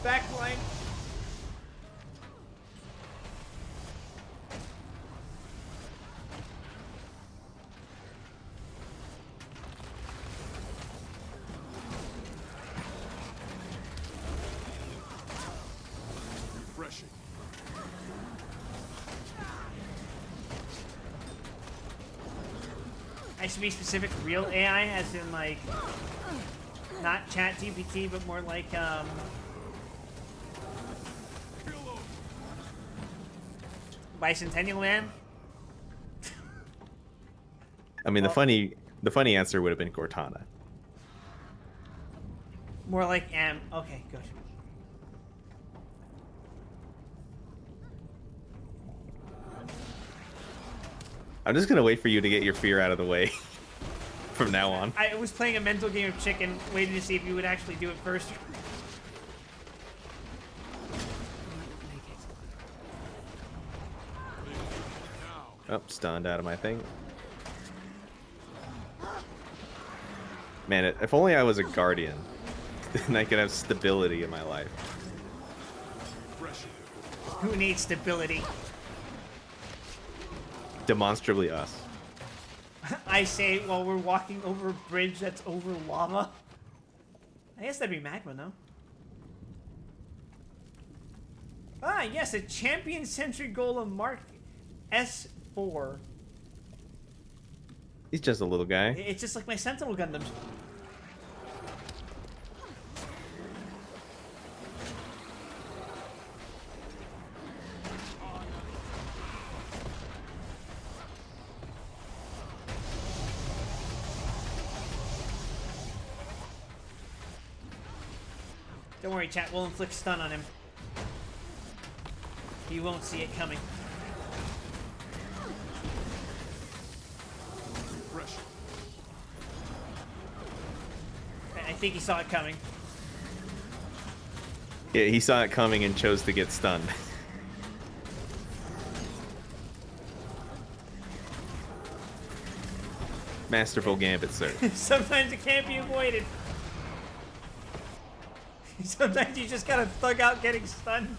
backline. Refreshing. I should be specific, real AI, as in like not Chat GPT, but more like Bicentennial Man. I mean, the funny answer would have been Cortana. More like okay, good. I'm just gonna wait for you to get your fear out of the way from now on. I was playing a mental game of chicken, waiting to see if you would actually do it first. Oh, stunned out of my thing. Man, if only I was a guardian, then I could have stability in my life. Who needs stability? Demonstrably us. I say while we're walking over a bridge that's over lava. I guess that'd be magma, no? Ah, yes, a Champion Sentry Golem Mark S4. He's just a little guy. It's just like my Sentinel Gundams. Don't worry, chat. We'll inflict stun on him. He won't see it coming. I think he saw it coming. Yeah, he saw it coming and chose to get stunned. Masterful gambit, sir. Sometimes it can't be avoided. Sometimes you just gotta thug out getting stunned.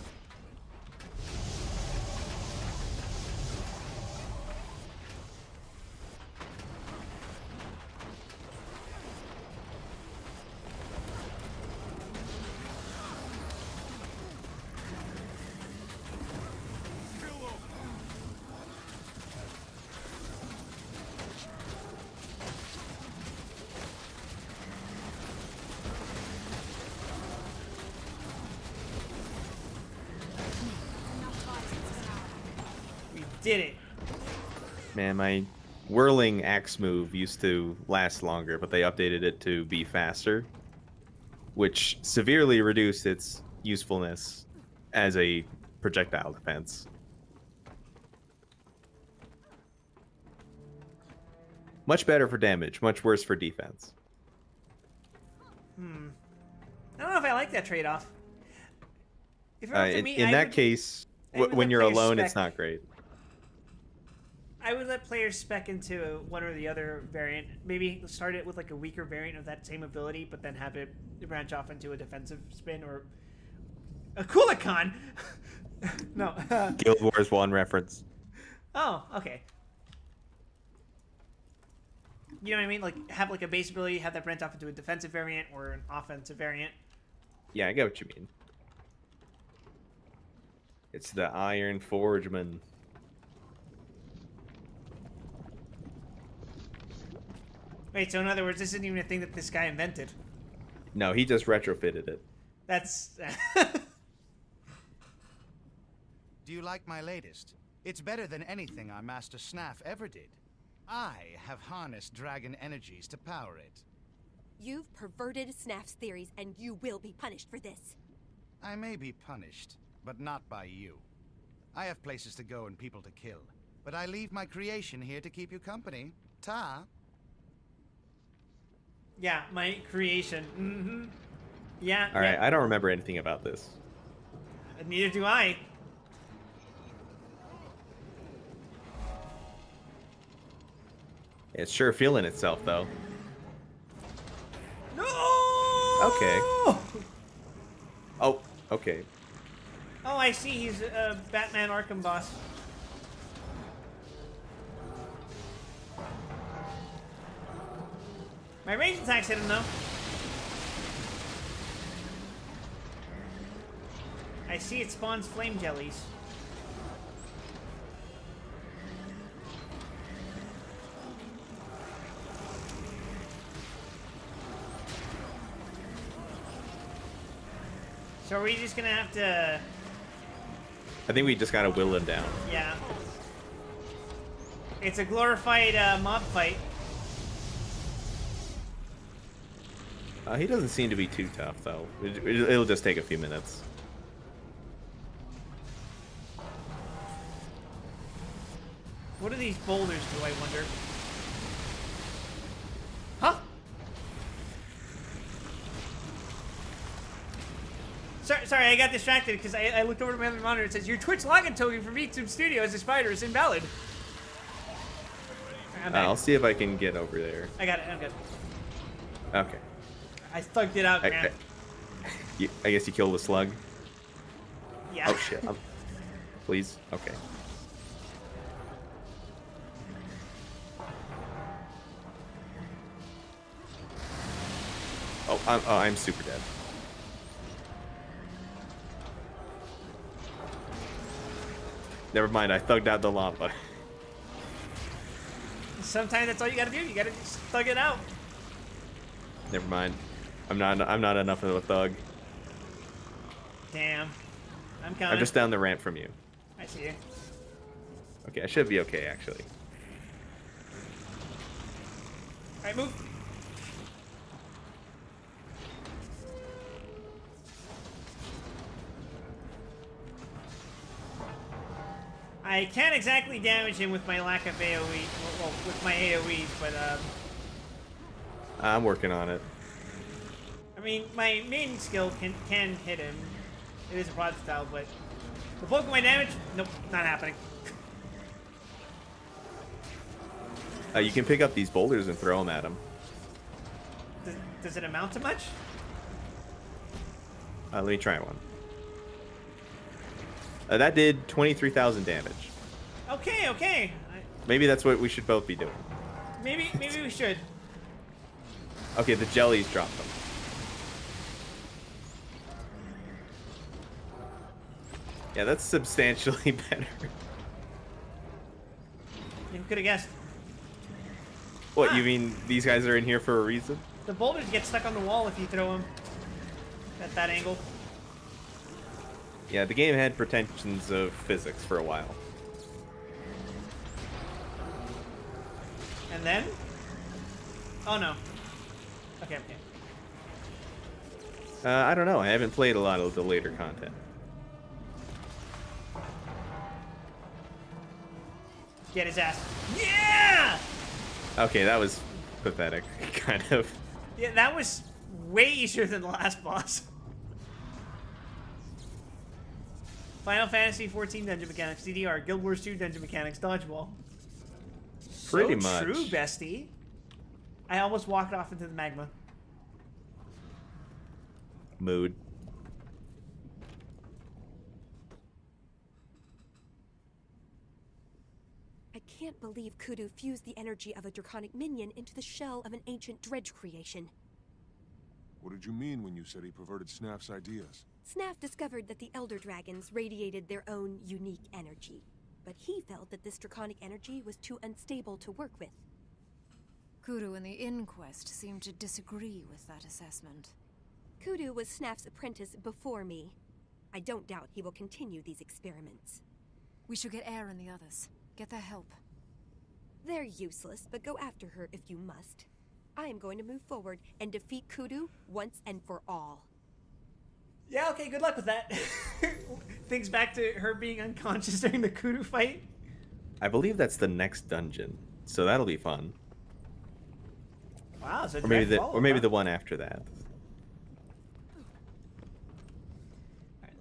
did it. Man, my whirling axe move used to last longer, but they updated it to be faster, which severely reduced its usefulness as a projectile defense. Much better for damage, much worse for defense. I don't know if I like that trade-off. If it were up to me, In that case, when you're alone, it's not great. I would let players spec into one or the other variant. Maybe start it with like a weaker variant of that same ability, but then have it branch off into a defensive spin or a Kulikon. No. Guild Wars 1 reference. Oh, okay. You know what I mean? Like have like a base ability, have that branch off into a defensive variant or an offensive variant. Yeah, I get what you mean. It's the Iron Forgeman. Wait, so in other words, this isn't even a thing that this guy invented. No, he just retrofitted it. That's... Do you like my latest? It's better than anything our Master Snaff ever did. I have harnessed dragon energies to power it. You've perverted Snaff's theories, and you will be punished for this. I may be punished, but not by you. I have places to go and people to kill, but I leave my creation here to keep you company. Ta! Yeah, my creation. Mm-hmm. Yeah. All right, I don't remember anything about this. Neither do I. It's sure feeling itself, though. No! Okay. Oh, okay. Oh, I see. He's a Batman Arkham boss. My range attacks hit him, though. I see it spawns flame jellies. So are we just gonna have to... I think we just gotta will him down. Yeah. It's a glorified mob fight. He doesn't seem to be too tough, though. It'll just take a few minutes. What are these boulders, do I wonder? Huh? Sorry, I got distracted because I looked over to my other monitor. It says, your Twitch login token for VTube Studio as a spider is invalid. I'll see if I can get over there. I got it, I'm good. Okay. I thugged it out, man. I guess you killed the slug? Yeah. Oh, shit. Please? Okay. Oh, I'm super dead. Never mind, I thugged out the lava. Sometimes that's all you gotta do. You gotta just thug it out. Never mind. I'm not enough of a thug. Damn. I'm coming. I'm just down the ramp from you. I see you. Okay, I should be okay, actually. Alright, move. I can't exactly damage him with my lack of AoE, well, with my AoEs, but I'm working on it. I mean, my main skill can hit him. It is a projectile, but the bulk of my damage, nope, not happening. You can pick up these boulders and throw them at him. Does it amount to much? Let me try one. That did 23,000 damage. Okay, okay. Maybe that's what we should both be doing. Maybe we should. Okay, the jellies dropped them. Yeah, that's substantially better. You could have guessed. What, you mean these guys are in here for a reason? The boulders get stuck on the wall if you throw them at that angle. Yeah, the game had pretensions of physics for a while. And then? Oh no. Okay, okay. I don't know. I haven't played a lot of the later content. Get his ass. Yeah! Okay, that was pathetic, kind of. Yeah, that was way easier than the last boss. Final Fantasy XIV dungeon mechanics, DDR, Guild Wars 2 dungeon mechanics, dodgeball. Pretty So much. true, bestie. I almost walked off into the magma. Mood. I can't believe Kudu fused the energy of a draconic minion into the shell of an ancient dredge creation. What did you mean when you said he perverted Snaff's ideas? Snaff discovered that the Elder Dragons radiated their own unique energy, but he felt that this draconic energy was too unstable to work with. Kudu and the Inquest seem to disagree with that assessment. Kudu was Snaff's apprentice before me. I don't doubt he will continue these experiments. We should get Air and the others. Get their help. They're useless, but go after her if you must. I am going to move forward and defeat Kudu once and for all. Yeah, okay, good luck with that. Thinks back to her being unconscious during the Kudu fight. I believe that's the next dungeon, so that'll be fun. Wow, so Or maybe the one after that.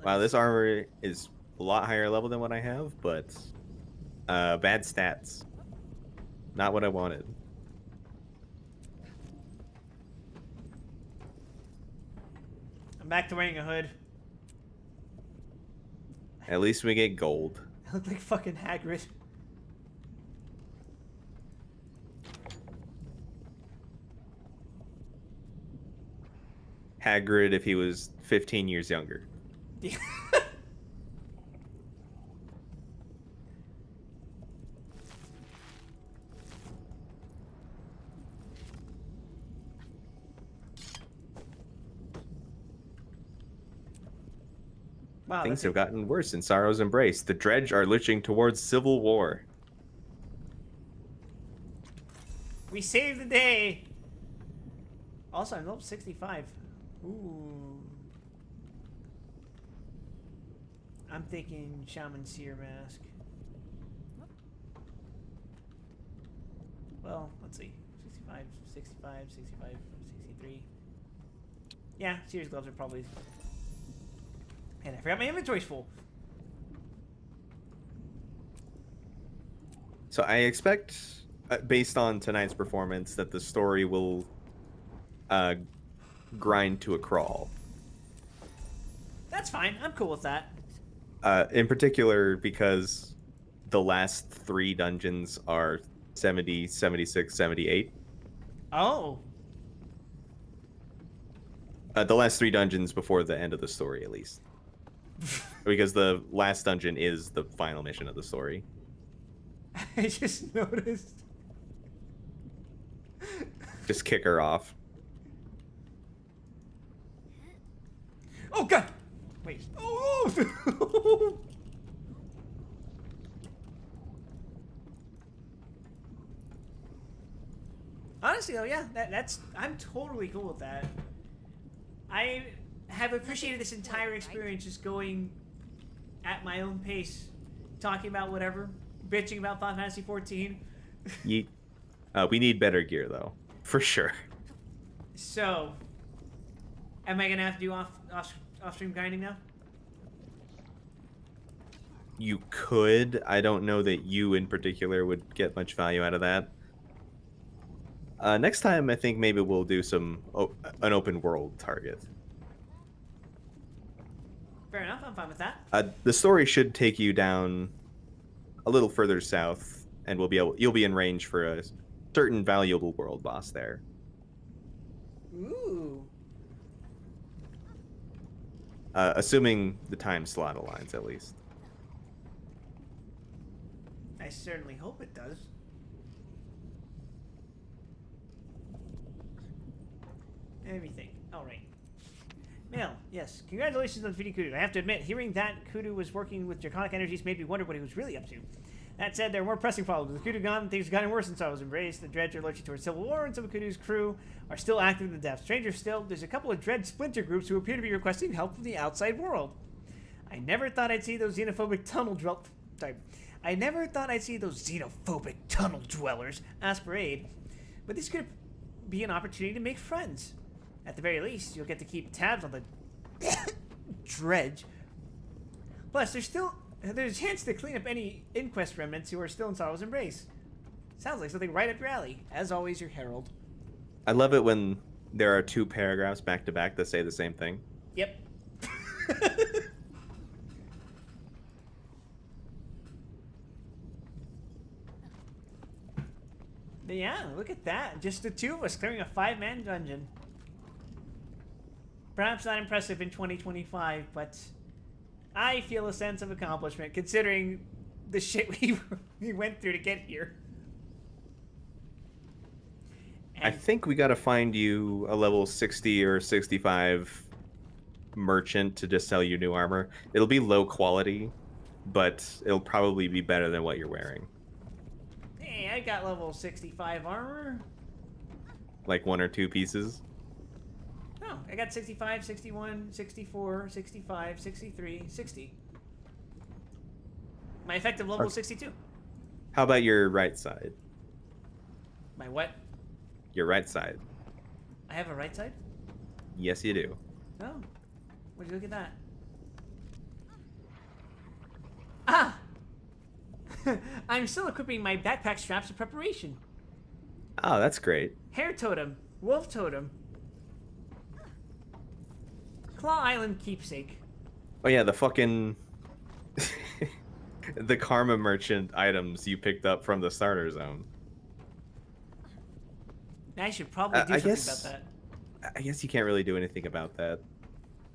Wow, this armor is a lot higher level than what I have, but bad stats. Not what I wanted. I'm back to wearing a hood. At least we get gold. I look like fucking Hagrid. Hagrid if he was 15 years younger. Wow, Things have gotten worse in Sorrow's Embrace. The Dredge are lurching towards civil war. We saved the day. Also, I'm level 65. Ooh. I'm thinking Shaman Seer Mask. Well, let's see. 65, 65, 65, 63. Yeah, Seer's gloves are probably... Man, I forgot my inventory's full. So I expect, based on tonight's performance, that the story will grind to a crawl. That's fine. I'm cool with that. In particular, because the last 3 dungeons are 70, 76, 78. Oh. The last 3 dungeons before the end of the story, at least. Because the last dungeon is the final mission of the story. I just noticed. Just kick her off. Oh, God! Wait. Oh! Honestly, though, yeah, that's... I'm totally cool with that. I have appreciated this entire experience just going at my own pace, talking about whatever, bitching about Final Fantasy XIV. Yeet. We need better gear, though. For sure. So, am I going to have to do off-stream grinding now? You could. I don't know that you, in particular, would get much value out of that. Next time, I think maybe we'll do an open world target. Fair enough, I'm fine with that. The story should take you down a little further south, and you'll be in range for a certain valuable world boss there. Ooh. Assuming the time slot aligns, at least. I certainly hope it does. Everything. All right. Mail. Yes. Congratulations on defeating Kudu. I have to admit, hearing that Kudu was working with Draconic Energies made me wonder what he was really up to. That said, there are more pressing problems. With Kudu gone, things have gotten worse since I was embraced. The Dredge are lurching towards civil war, and some of Kudu's crew are still active in the depths. Stranger still, there's a couple of Dredge splinter groups who appear to be requesting help from the outside world. I never thought I'd see those xenophobic tunnel dwellers ask for aid, but this could be an opportunity to make friends. At the very least, you'll get to keep tabs on the Dredge. Plus, there's a chance to clean up any Inquest remnants who are still in Sorrow's embrace. Sounds like something right up your alley. As always, your Herald. I love it when there are 2 paragraphs back to back that say the same thing. Yep. Yeah, look at that. Just the 2 of us clearing a 5-man dungeon. Perhaps not impressive in 2025, but I feel a sense of accomplishment considering the shit we went through to get here. I think we gotta find you a level 60 or 65 merchant to just sell you new armor. It'll be low quality, but it'll probably be better than what you're wearing. Hey, I got level 65 armor. Like 1 or 2 pieces. Oh, I got 65, 61, 64, 65, 63, 60. My effective level is 62. How about your right side? My what? Your right side. I have a right side? Yes, you do. Oh. Would you look at that? Ah! I'm still equipping my backpack straps in preparation. Oh, that's great. Hair totem. Wolf totem. Claw Island keepsake. Oh yeah, the fucking... the Karma Merchant items you picked up from the starter zone. I should probably do something about that. I guess you can't really do anything about that.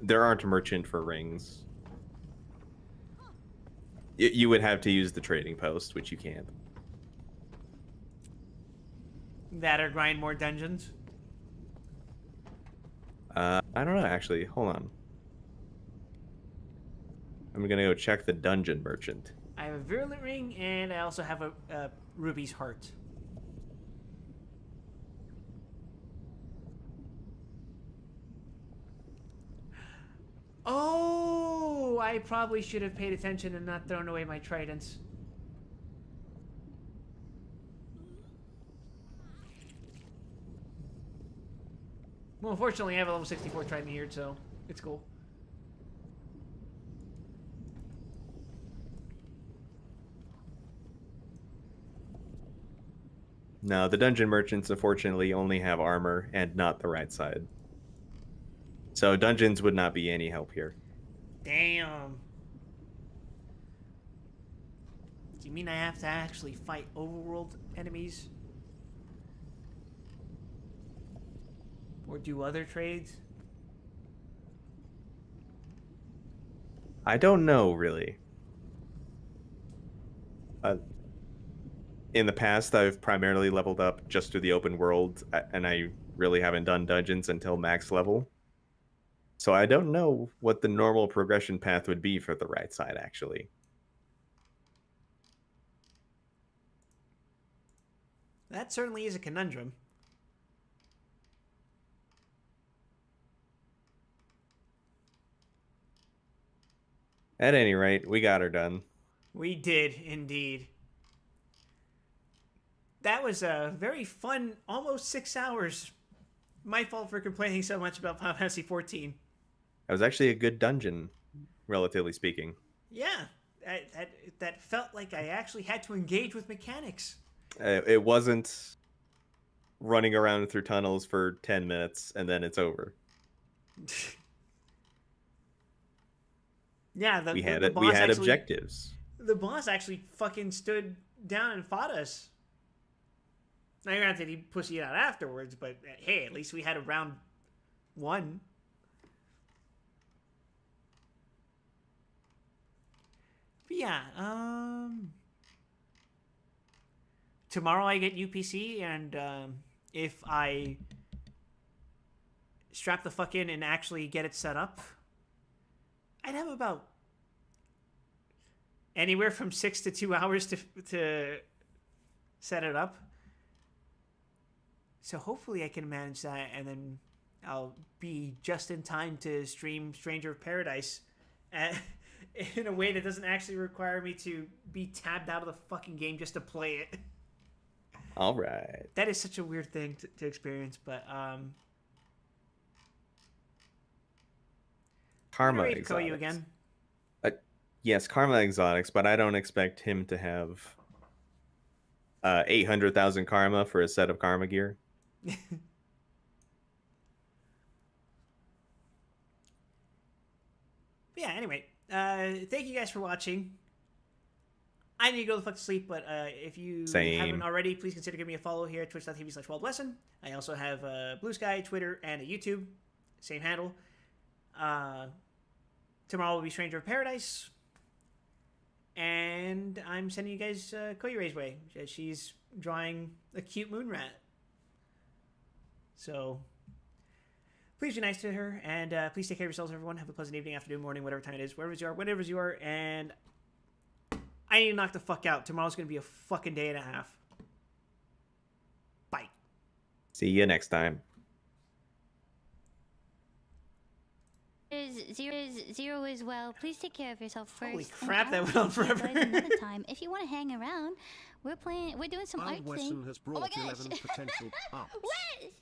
There aren't a merchant for rings. You would have to use the trading post, which you can't. That or grind more dungeons? I don't know, actually. Hold on. I'm gonna go check the dungeon merchant. I have a virulent ring, and I also have a Ruby's heart. Oh, I probably should have paid attention and not thrown away my tridents. Well, unfortunately, I have a level 64 trident here, so it's cool. No, the dungeon merchants unfortunately only have armor and not the right side. So dungeons would not be any help here. Damn. Do you mean I have to actually fight overworld enemies? Or do other trades? I don't know, really. In the past, I've primarily leveled up just through the open world, and I really haven't done dungeons until max level. So I don't know what the normal progression path would be for the right side, actually. That certainly is a conundrum. At any rate, we got her done. We did, indeed. That was a very fun, almost 6 hours. My fault for complaining so much about Final Fantasy XIV. That was actually a good dungeon, relatively speaking. Yeah, that felt like I actually had to engage with mechanics. It wasn't running around through tunnels for 10 minutes and then it's over. Yeah, we had objectives. The boss actually fucking stood down and fought us. Now, granted, he pussied out afterwards, but hey, at least we had a round 1. But yeah, tomorrow I get UPC, and if I strap the fuck in and actually get it set up, I'd have about anywhere from 6 to 2 hours to set it up. So hopefully I can manage that, and then I'll be just in time to stream Stranger of Paradise in a way that doesn't actually require me to be tabbed out of the fucking game just to play it. All right. That is such a weird thing to experience, but Karma I'm gonna call you Exotics. again. Yes, Karma Exotics, but I don't expect him to have 800,000 karma for a set of karma gear. Yeah, anyway, thank you guys for watching. I need to go the fuck to sleep, but if you Same. haven't already, please consider giving me a follow here at twitch.tv/WildWesson. I also have Blue Sky, Twitter, and a YouTube. Same handle. Tomorrow will be Stranger of Paradise. And I'm sending you guys Koyure's way. She's drawing a cute moon rat. So please be nice to her, and please take care of yourselves, everyone. Have a pleasant evening, afternoon, morning, whatever time it is, wherever you are, whenever you are, and I need to knock the fuck out. Tomorrow's going to be a fucking day and a half. Bye. See you next time. Zero as well. Please take care of yourself first. Holy crap, that went on forever. Another time, if you want to hang around, we're doing some art thing. Wesson has brought 11 potential ups. What?